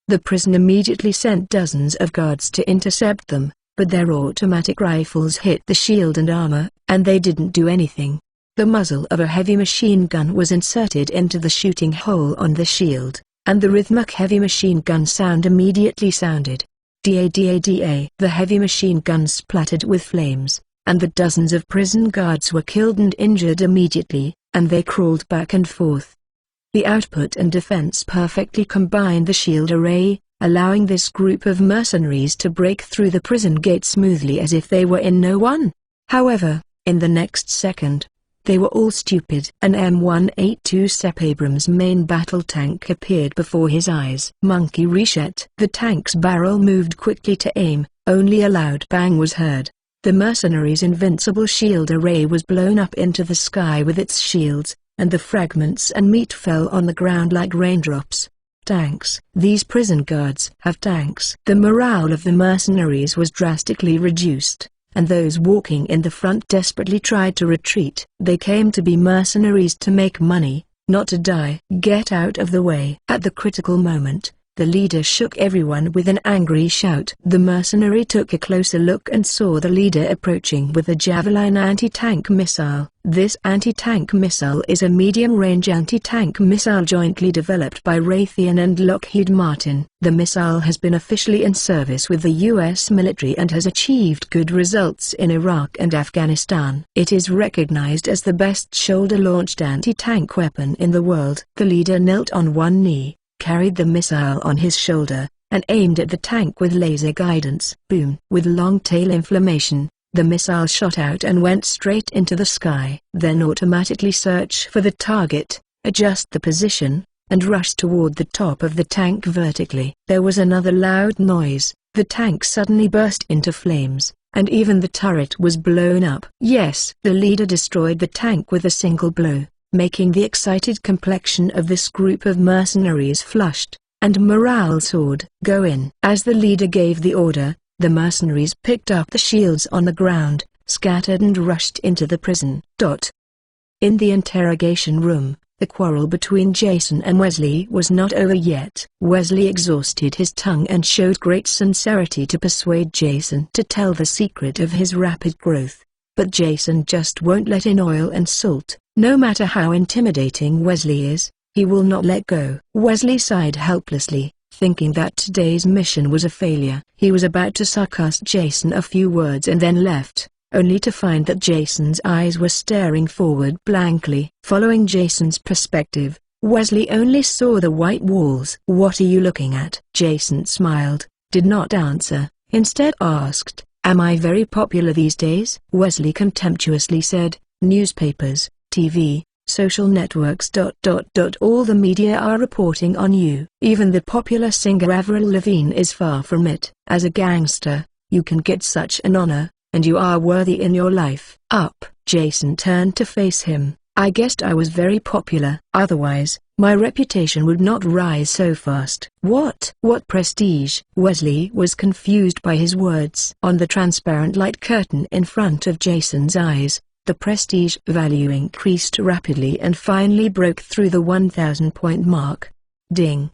The prison immediately sent dozens of guards to intercept them, but their automatic rifles hit the shield and armor, and they didn't do anything. The muzzle of a heavy machine gun was inserted into the shooting hole on the shield, and the rhythmic heavy machine gun sound immediately sounded. Da-da-da. The heavy machine gun splattered with flames, and the dozens of prison guards were killed and injured immediately, and they crawled back and forth. The output and defense perfectly combined the shield array, allowing this group of mercenaries to break through the prison gate smoothly as if they were in no one. However, in the next second, they were all stupid. An M182 Sep Abrams main battle tank appeared before his eyes. Monkey reset. The tank's barrel moved quickly to aim, only a loud bang was heard. The mercenaries' invincible shield array was blown up into the sky with its shields, and the fragments and meat fell on the ground like raindrops. Tanks. These prison guards have tanks. The morale of the mercenaries was drastically reduced, and those walking in the front desperately tried to retreat. They came to be mercenaries to make money, not to die. Get out of the way. At the critical moment, the leader shook everyone with an angry shout. The mercenary took a closer look and saw the leader approaching with a Javelin anti-tank missile. This anti-tank missile is a medium-range anti-tank missile jointly developed by Raytheon and Lockheed Martin. The missile has been officially in service with the U.S. military and has achieved good results in Iraq and Afghanistan. It is recognized as the best shoulder-launched anti-tank weapon in the world. The leader knelt on one knee, carried the missile on his shoulder, and aimed at the tank with laser guidance. Boom! With long tail inflammation, The missile shot out and went straight into the sky. Then automatically search for the target, adjust the position, and rush toward the top of the tank vertically. There was another loud noise. The tank suddenly burst into flames, and even the turret was blown up. Yes, the leader destroyed the tank with a single blow, making the excited complexion of this group of mercenaries flushed, and morale soared. Go in. As the leader gave the order, the mercenaries picked up the shields on the ground, scattered and rushed into the prison. In the interrogation room, the quarrel between Jason and Wesley was not over yet. Wesley exhausted his tongue and showed great sincerity to persuade Jason to tell the secret of his rapid growth. But Jason just won't let in oil and salt. No matter how intimidating Wesley is, he will not let go. Wesley sighed helplessly, thinking that today's mission was a failure. He was about to sarcasm Jason a few words and then left, only to find that Jason's eyes were staring forward blankly. Following Jason's perspective, Wesley only saw the white walls. What are you looking at? Jason smiled, did not answer, instead asked, am I very popular these days? Wesley contemptuously said, newspapers, TV, social networks. All the media are reporting on you. Even the popular singer Avril Lavigne is far from it. As a gangster, you can get such an honor, and you are worthy in your life. Up. Jason turned to face him. I guessed I was very popular. Otherwise, my reputation would not rise so fast. What prestige? Wesley was confused by his words. On the transparent light curtain in front of Jason's eyes, the prestige value increased rapidly and finally broke through the 1,000 point mark. Ding.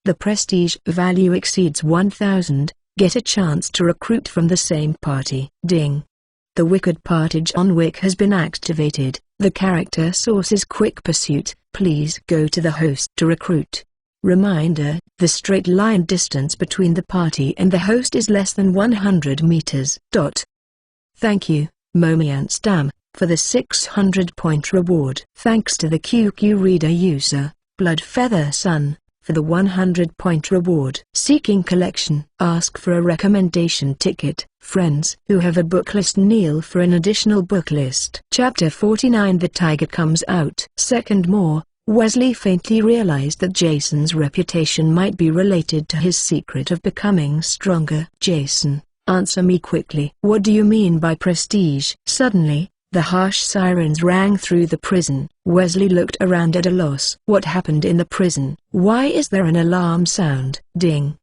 The prestige value exceeds 1,000. Get a chance to recruit from the same party. Ding. The Wicked Party John Wick has been activated. The character source is Quick Pursuit. Please go to the host to recruit. Reminder, the straight line distance between the party and the host is less than 100 meters. Thank you, Momianstam, for the 600-point reward. Thanks to the QQ Reader user, Bloodfeather Sun, for the 100-point reward. Seeking collection. Ask for a recommendation ticket. Friends who have a book list kneel for an additional book list. Chapter 49. The Tiger Comes Out. Second more, Wesley faintly realized that Jason's reputation might be related to his secret of becoming stronger. Jason, answer me quickly. What do you mean by prestige? Suddenly, the harsh sirens rang through the prison. Wesley looked around at a loss. What happened in the prison? Why is there an alarm sound? Ding.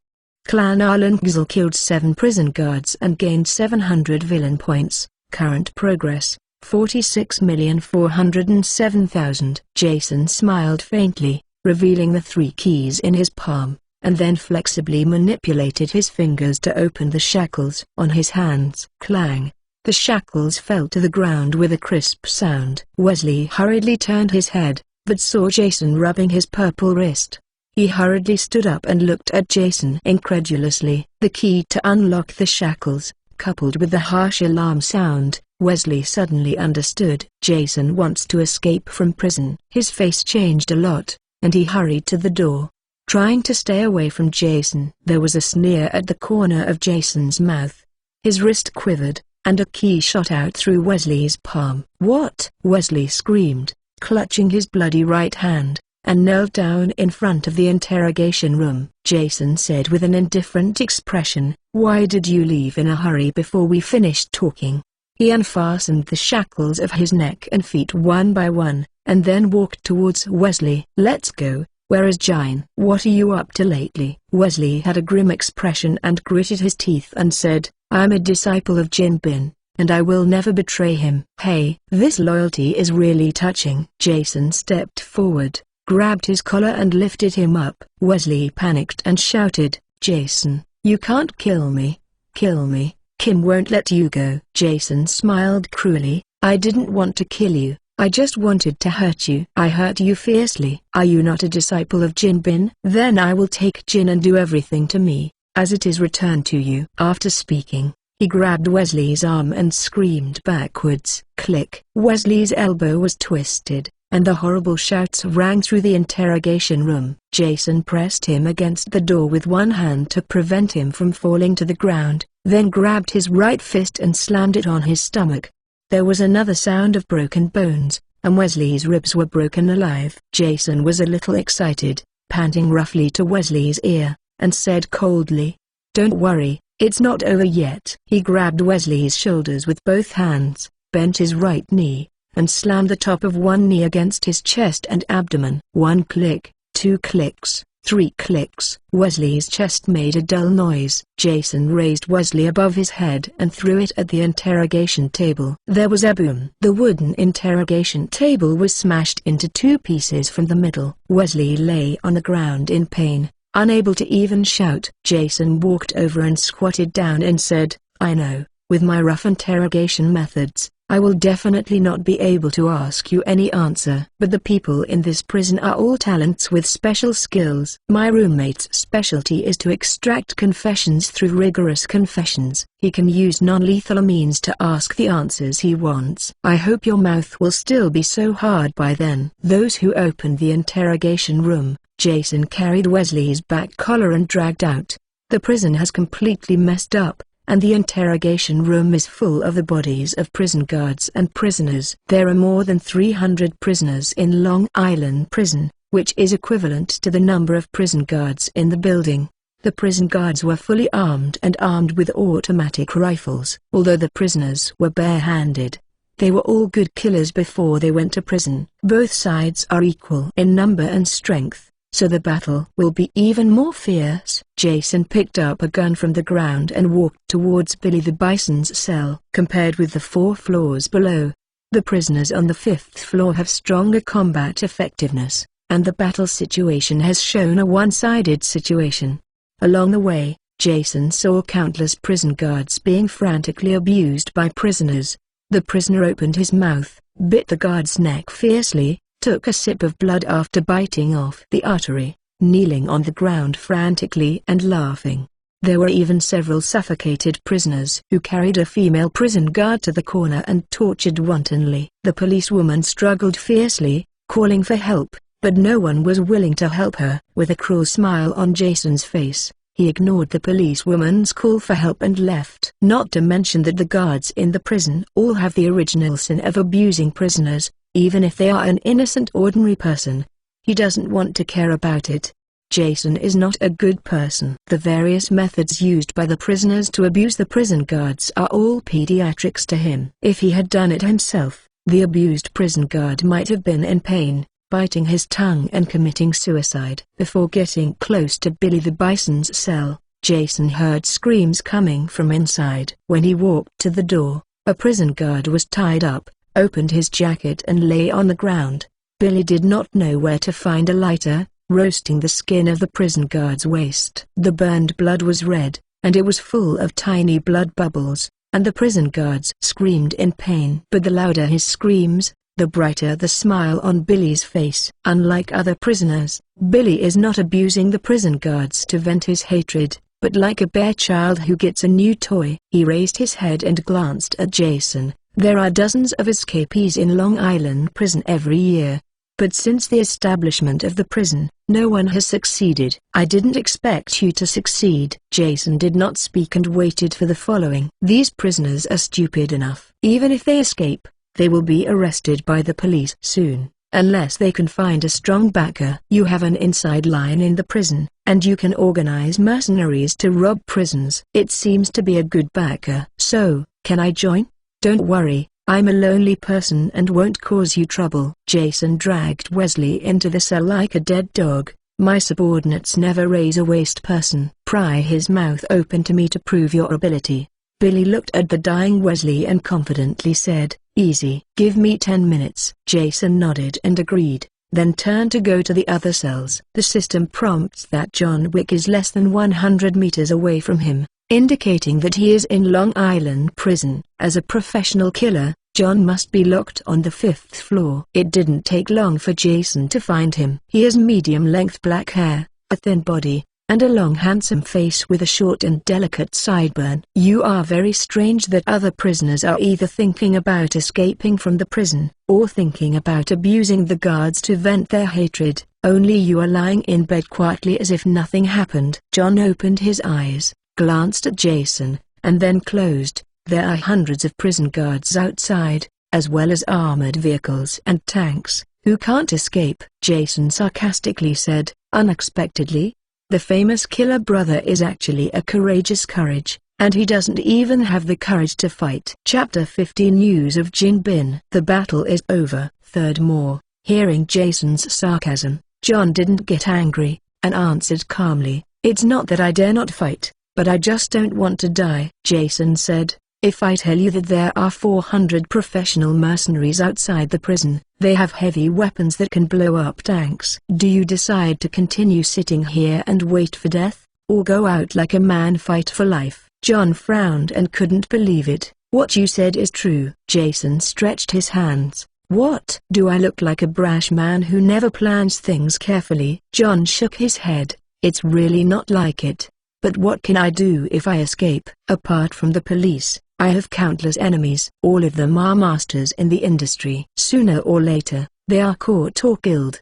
Clan Arlengzel killed 7 prison guards and gained 700 villain points. Current progress, 46,407,000. Jason smiled faintly, revealing the 3 keys in his palm, and then flexibly manipulated his fingers to open the shackles on his hands. Clang. The shackles fell to the ground with a crisp sound. Wesley hurriedly turned his head, but saw Jason rubbing his purple wrist. He hurriedly stood up and looked at Jason incredulously. The key to unlock the shackles, coupled with the harsh alarm sound, Wesley suddenly understood. Jason wants to escape from prison. His face changed a lot, and he hurried to the door, trying to stay away from Jason. There was a sneer at the corner of Jason's mouth. His wrist quivered, and a key shot out through Wesley's palm. What? Wesley screamed, clutching his bloody right hand, and knelt down in front of the interrogation room. Jason said with an indifferent expression, why did you leave in a hurry before we finished talking? He unfastened the shackles of his neck and feet one by one, and then walked towards Wesley. Let's go. Where is Jine? What are you up to lately? Wesley had a grim expression and gritted his teeth and said, I'm a disciple of Jin Bin, and I will never betray him. Hey, this loyalty is really touching. Jason stepped forward, grabbed his collar and lifted him up. Wesley panicked and shouted, Jason, you can't kill me. Kill me. Kim won't let you go. Jason smiled cruelly, I didn't want to kill you. I just wanted to hurt you. I hurt you fiercely. Are you not a disciple of Jin Bin? Then I will take Jin and do everything to me, as it is returned to you. After speaking, he grabbed Wesley's arm and screamed backwards. Click. Wesley's elbow was twisted, and the horrible shouts rang through the interrogation room. Jason pressed him against the door with one hand to prevent him from falling to the ground, then grabbed his right fist and slammed it on his stomach. There was another sound of broken bones, and Wesley's ribs were broken alive. Jason was a little excited, panting roughly to Wesley's ear, and said coldly, "Don't worry, it's not over yet." He grabbed Wesley's shoulders with both hands, bent his right knee, and slammed the top of one knee against his chest and abdomen. 1 click, 2 clicks, 3 clicks. Wesley's chest made a dull noise. Jason raised Wesley above his head and threw it at the interrogation table. There was a boom. The wooden interrogation table was smashed into 2 pieces from the middle. Wesley lay on the ground in pain, unable to even shout. Jason walked over and squatted down and said, "I know, with my rough interrogation methods, I will definitely not be able to ask you any answer. But the people in this prison are all talents with special skills. My roommate's specialty is to extract confessions through rigorous confessions. He can use non-lethal means to ask the answers he wants. I hope your mouth will still be so hard by then." Those who opened the interrogation room, Jason carried Wesley's back collar and dragged out. The prison has completely messed up, and the interrogation room is full of the bodies of prison guards and prisoners. There are more than 300 prisoners in Long Island Prison, which is equivalent to the number of prison guards in the building. The prison guards were fully armed and armed with automatic rifles. Although the prisoners were barehanded, they were all good killers before they went to prison. Both sides are equal in number and strength, so the battle will be even more fierce. Jason picked up a gun from the ground and walked towards Billy the Bison's cell. Compared with the 4 floors below, the prisoners on the 5th floor have stronger combat effectiveness, and the battle situation has shown a one-sided situation. Along the way, Jason saw countless prison guards being frantically abused by prisoners. The prisoner opened his mouth, bit the guard's neck fiercely, took a sip of blood after biting off the artery, kneeling on the ground frantically and laughing. There were even several suffocated prisoners who carried a female prison guard to the corner and tortured wantonly. The policewoman struggled fiercely, calling for help, but no one was willing to help her. With a cruel smile on Jason's face, he ignored the policewoman's call for help and left. Not to mention that the guards in the prison all have the original sin of abusing prisoners, even if they are an innocent ordinary person. He doesn't want to care about it. Jason is not a good person. The various methods used by the prisoners to abuse the prison guards are all pediatrics to him. If he had done it himself, the abused prison guard might have been in pain, biting his tongue and committing suicide. Before getting close to Billy the Bison's cell, Jason heard screams coming from inside. When he walked to the door, a prison guard was tied up, opened his jacket and lay on the ground. Billy did not know where to find a lighter, roasting the skin of the prison guard's waist. The burned blood was red, and it was full of tiny blood bubbles, and the prison guards screamed in pain. But the louder his screams, the brighter the smile on Billy's face. Unlike other prisoners, Billy is not abusing the prison guards to vent his hatred, but like a bare child who gets a new toy. He raised his head and glanced at Jason. There are dozens of escapees in Long Island Prison every year, but since the establishment of the prison, no one has succeeded. I didn't expect you to succeed. Jason did not speak and waited for the following. These prisoners are stupid enough. Even if they escape, they will be arrested by the police soon, unless they can find a strong backer. You have an inside line in the prison, and you can organize mercenaries to rob prisons. It seems to be a good backer. So, can I join? Don't worry, I'm a lonely person and won't cause you trouble. Jason dragged Wesley into the cell like a dead dog. My subordinates never raise a waste person. Pry his mouth open to me to prove your ability. Billy looked at the dying Wesley and confidently said, "Easy. Give me 10 minutes." Jason nodded and agreed, then turned to go to the other cells. The system prompts that John Wick is less than 100 meters away from him, indicating that he is in Long Island Prison. As a professional killer, John must be locked on the 5th floor. It didn't take long for Jason to find him. He has medium-length black hair, a thin body, and a long handsome face with a short and delicate sideburn. You are very strange that other prisoners are either thinking about escaping from the prison, or thinking about abusing the guards to vent their hatred. Only you are lying in bed quietly as if nothing happened. John opened his eyes, glanced at Jason, and then closed. There are hundreds of prison guards outside, as well as armored vehicles and tanks, who can't escape," Jason sarcastically said. Unexpectedly, the famous killer brother is actually a courageous courage, and he doesn't even have the courage to fight. Chapter 15 News of Jin Bin. The battle is over. Third More. Hearing Jason's sarcasm, John didn't get angry, and answered calmly, "It's not that I dare not fight, but I just don't want to die." Jason said, "If I tell you that there are 400 professional mercenaries outside the prison, they have heavy weapons that can blow up tanks. Do you decide to continue sitting here and wait for death, or go out like a man, fight for life?" John frowned and couldn't believe it. "What you said is true." Jason stretched his hands. "What? Do I look like a brash man who never plans things carefully?" John shook his head. "It's really not like it. But what can I do if I escape? Apart from the police, I have countless enemies. All of them are masters in the industry. Sooner or later, they are caught or killed.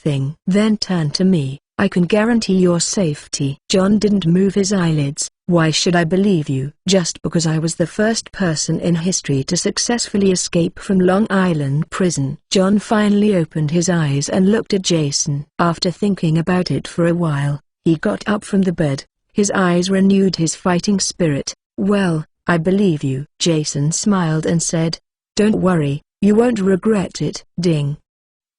Then turn to me. I can guarantee your safety." John didn't move his eyelids. "Why should I believe you?" "Just because I was the first person in history to successfully escape from Long Island prison." John finally opened his eyes and looked at Jason. After thinking about it for a while, he got up from the bed. His eyes renewed his fighting spirit. "Well, I believe you." Jason smiled and said, "Don't worry, you won't regret it." Ding.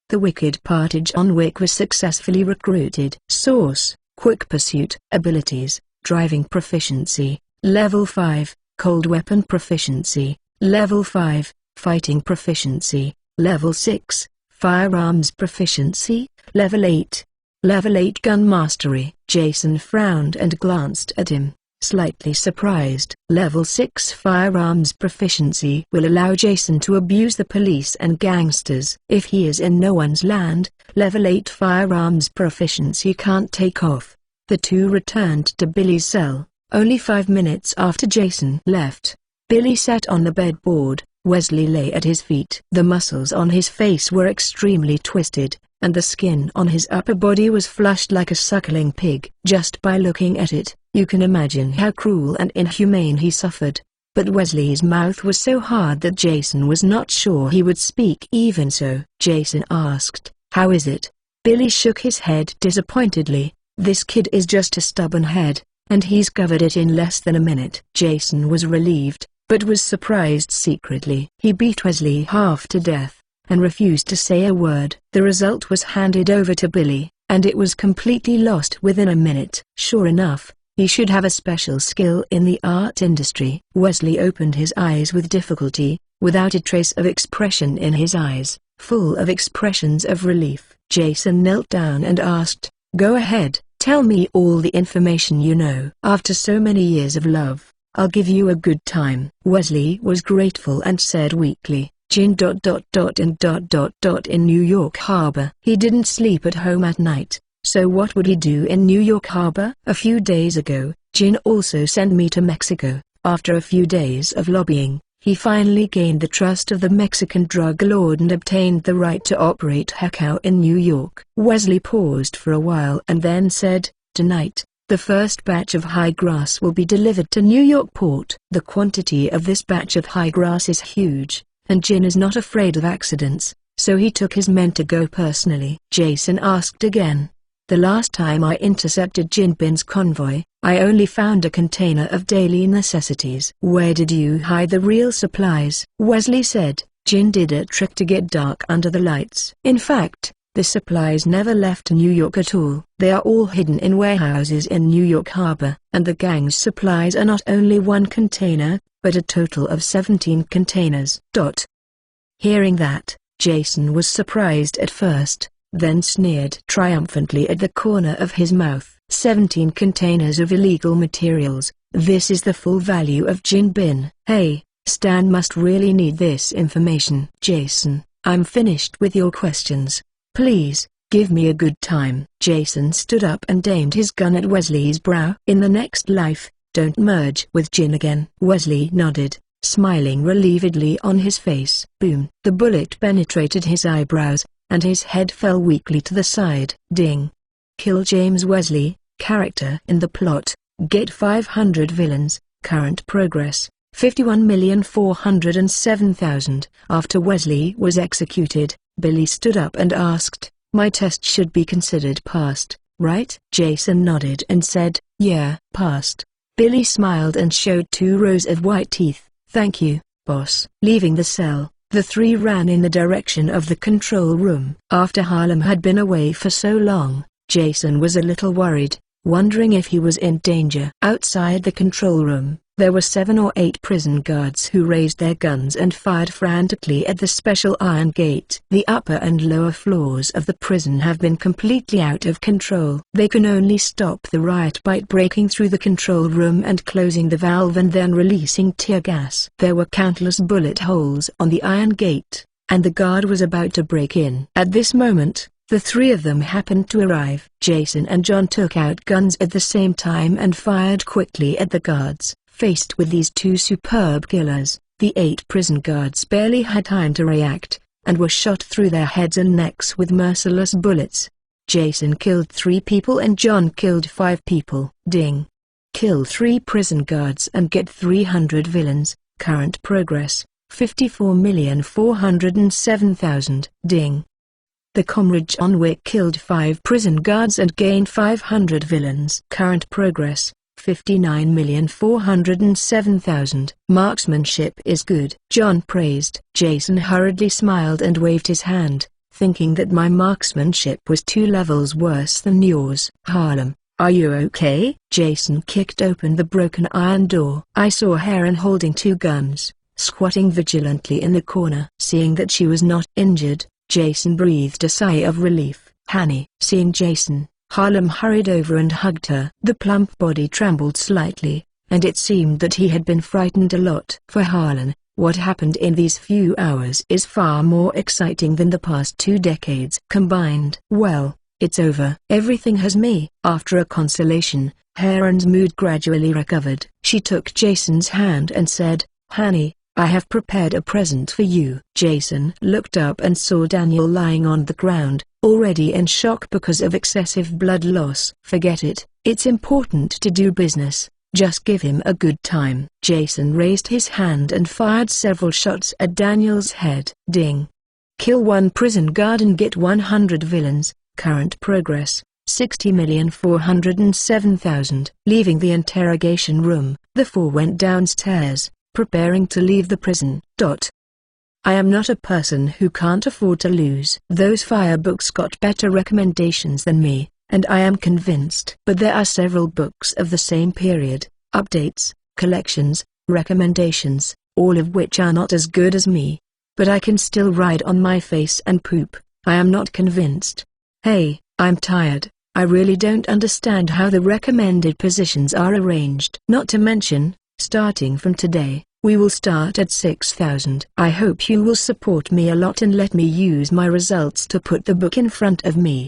The wicked party John Wick was successfully recruited. Source: Quick Pursuit. Abilities: Driving Proficiency, Level 5, Cold Weapon Proficiency, Level 5, Fighting Proficiency, Level 6, Firearms Proficiency, Level 8. Level 8 Gun Mastery. Jason frowned and glanced at him, slightly surprised. Level 6 Firearms Proficiency will allow Jason to abuse the police and gangsters if he is in no one's land. Level 8 Firearms Proficiency can't take off. The two returned to Billy's cell, only 5 minutes after Jason left. Billy sat on the bedboard, Wesley lay at his feet. The muscles on his face were extremely twisted, and the skin on his upper body was flushed like a suckling pig. Just by looking at it, you can imagine how cruel and inhumane he suffered. But Wesley's mouth was so hard that Jason was not sure he would speak. Even so, Jason asked, "How is it?" Billy shook his head disappointedly. "This kid is just a stubborn head, and he's covered it in less than a minute." Jason was relieved, but was surprised secretly. He beat Wesley half to death, and refused to say a word. The result was handed over to Billy, and it was completely lost within a minute. Sure enough, he should have a special skill in the art industry. Wesley opened his eyes with difficulty, without a trace of expression in his eyes, full of expressions of relief. Jason knelt down and asked, "Go ahead. Tell me all the information you know. After so many years of love, I'll give you a good time." Wesley was grateful and said weakly, "Jin ... in New York Harbor." He didn't sleep at home at night, so what would he do in New York Harbor? "A few days ago, Jin also sent me to Mexico. After a few days of lobbying, he finally gained the trust of the Mexican drug lord and obtained the right to operate Hekau in New York." Wesley paused for a while and then said, "Tonight, the first batch of high grass will be delivered to New York port. The quantity of this batch of high grass is huge, and Jin is not afraid of accidents, so he took his men to go personally." Jason asked again, "The last time I intercepted Jin Bin's convoy, I only found a container of daily necessities. Where did you hide the real supplies?" Wesley said, "Jin did a trick to get dark under the lights. In fact, the supplies never left New York at all. They are all hidden in warehouses in New York Harbor, and the gang's supplies are not only one container, but a total of 17 containers." Hearing that, Jason was surprised at first, then sneered triumphantly at the corner of his mouth. 17 containers of illegal materials, this is the full value of Jin Bin. Hey, Stan must really need this information. "Jason, I'm finished with your questions. Please, give me a good time." Jason stood up and aimed his gun at Wesley's brow. "In the next life, don't merge with Jin again." Wesley nodded, smiling relievedly on his face. Boom! The bullet penetrated his eyebrows, and his head fell weakly to the side. Ding! Kill James Wesley, character in the plot, get 500 villains, Current progress, 51,407,000. After Wesley was executed, Billy stood up and asked, "My test should be considered passed, right?" Jason nodded and said, "Yeah, passed." Billy smiled and showed 2 rows of white teeth. "Thank you, boss." Leaving the cell, the 3 ran in the direction of the control room. After Harlem had been away for so long, Jason was a little worried, wondering if he was in danger. Outside the control room, there were 7 or 8 prison guards who raised their guns and fired frantically at the special iron gate. The upper and lower floors of the prison have been completely out of control. They can only stop the riot by breaking through the control room and closing the valve and then releasing tear gas. There were countless bullet holes on the iron gate, and the guard was about to break in. At this moment, the 3 of them happened to arrive. Jason and John took out guns at the same time and fired quickly at the guards. Faced with these 2 superb killers, the 8 prison guards barely had time to react, and were shot through their heads and necks with merciless bullets. Jason killed 3 people and John killed 5 people. Ding. Kill 3 prison guards and get 300 villains. Current progress, 54,407,000. Ding. The Comrade John Wick killed 5 prison guards and gained 500 villains. Current progress, 59,407,000. Marksmanship is good. John praised. Jason hurriedly smiled and waved his hand, thinking that my marksmanship was 2 levels worse than yours. Harlem, are you okay? Jason kicked open the broken iron door. I saw Heron holding 2 guns, squatting vigilantly in the corner. Seeing that she was not injured, Jason breathed a sigh of relief. Honey. Seeing Jason, Harlem hurried over and hugged her. The plump body trembled slightly, and it seemed that he had been frightened a lot. For Harlem, what happened in these few hours is far more exciting than the past 2 decades combined. Well, it's over. Everything has me. After a consolation, Heron's mood gradually recovered. She took Jason's hand and said, "Honey, I have prepared a present for you." Jason looked up and saw Daniel lying on the ground, already in shock because of excessive blood loss. "Forget it. It's important to do business. Just give him a good time." Jason raised his hand and fired several shots at Daniel's head. Ding. Kill 1 prison guard and get 100 villains. Current progress, 60,407,000. Leaving the interrogation room, the 4 went downstairs, preparing to leave the prison. I am not a person who can't afford to lose. Those fire books got better recommendations than me, and I am convinced. But there are several books of the same period, updates, collections, recommendations, all of which are not as good as me. But I can still ride on my face and poop. I am not convinced. Hey, I'm tired. I really don't understand how the recommended positions are arranged. Not to mention, starting from today, we will start at 6,000. I hope you will support me a lot and let me use my results to put the book in front of me.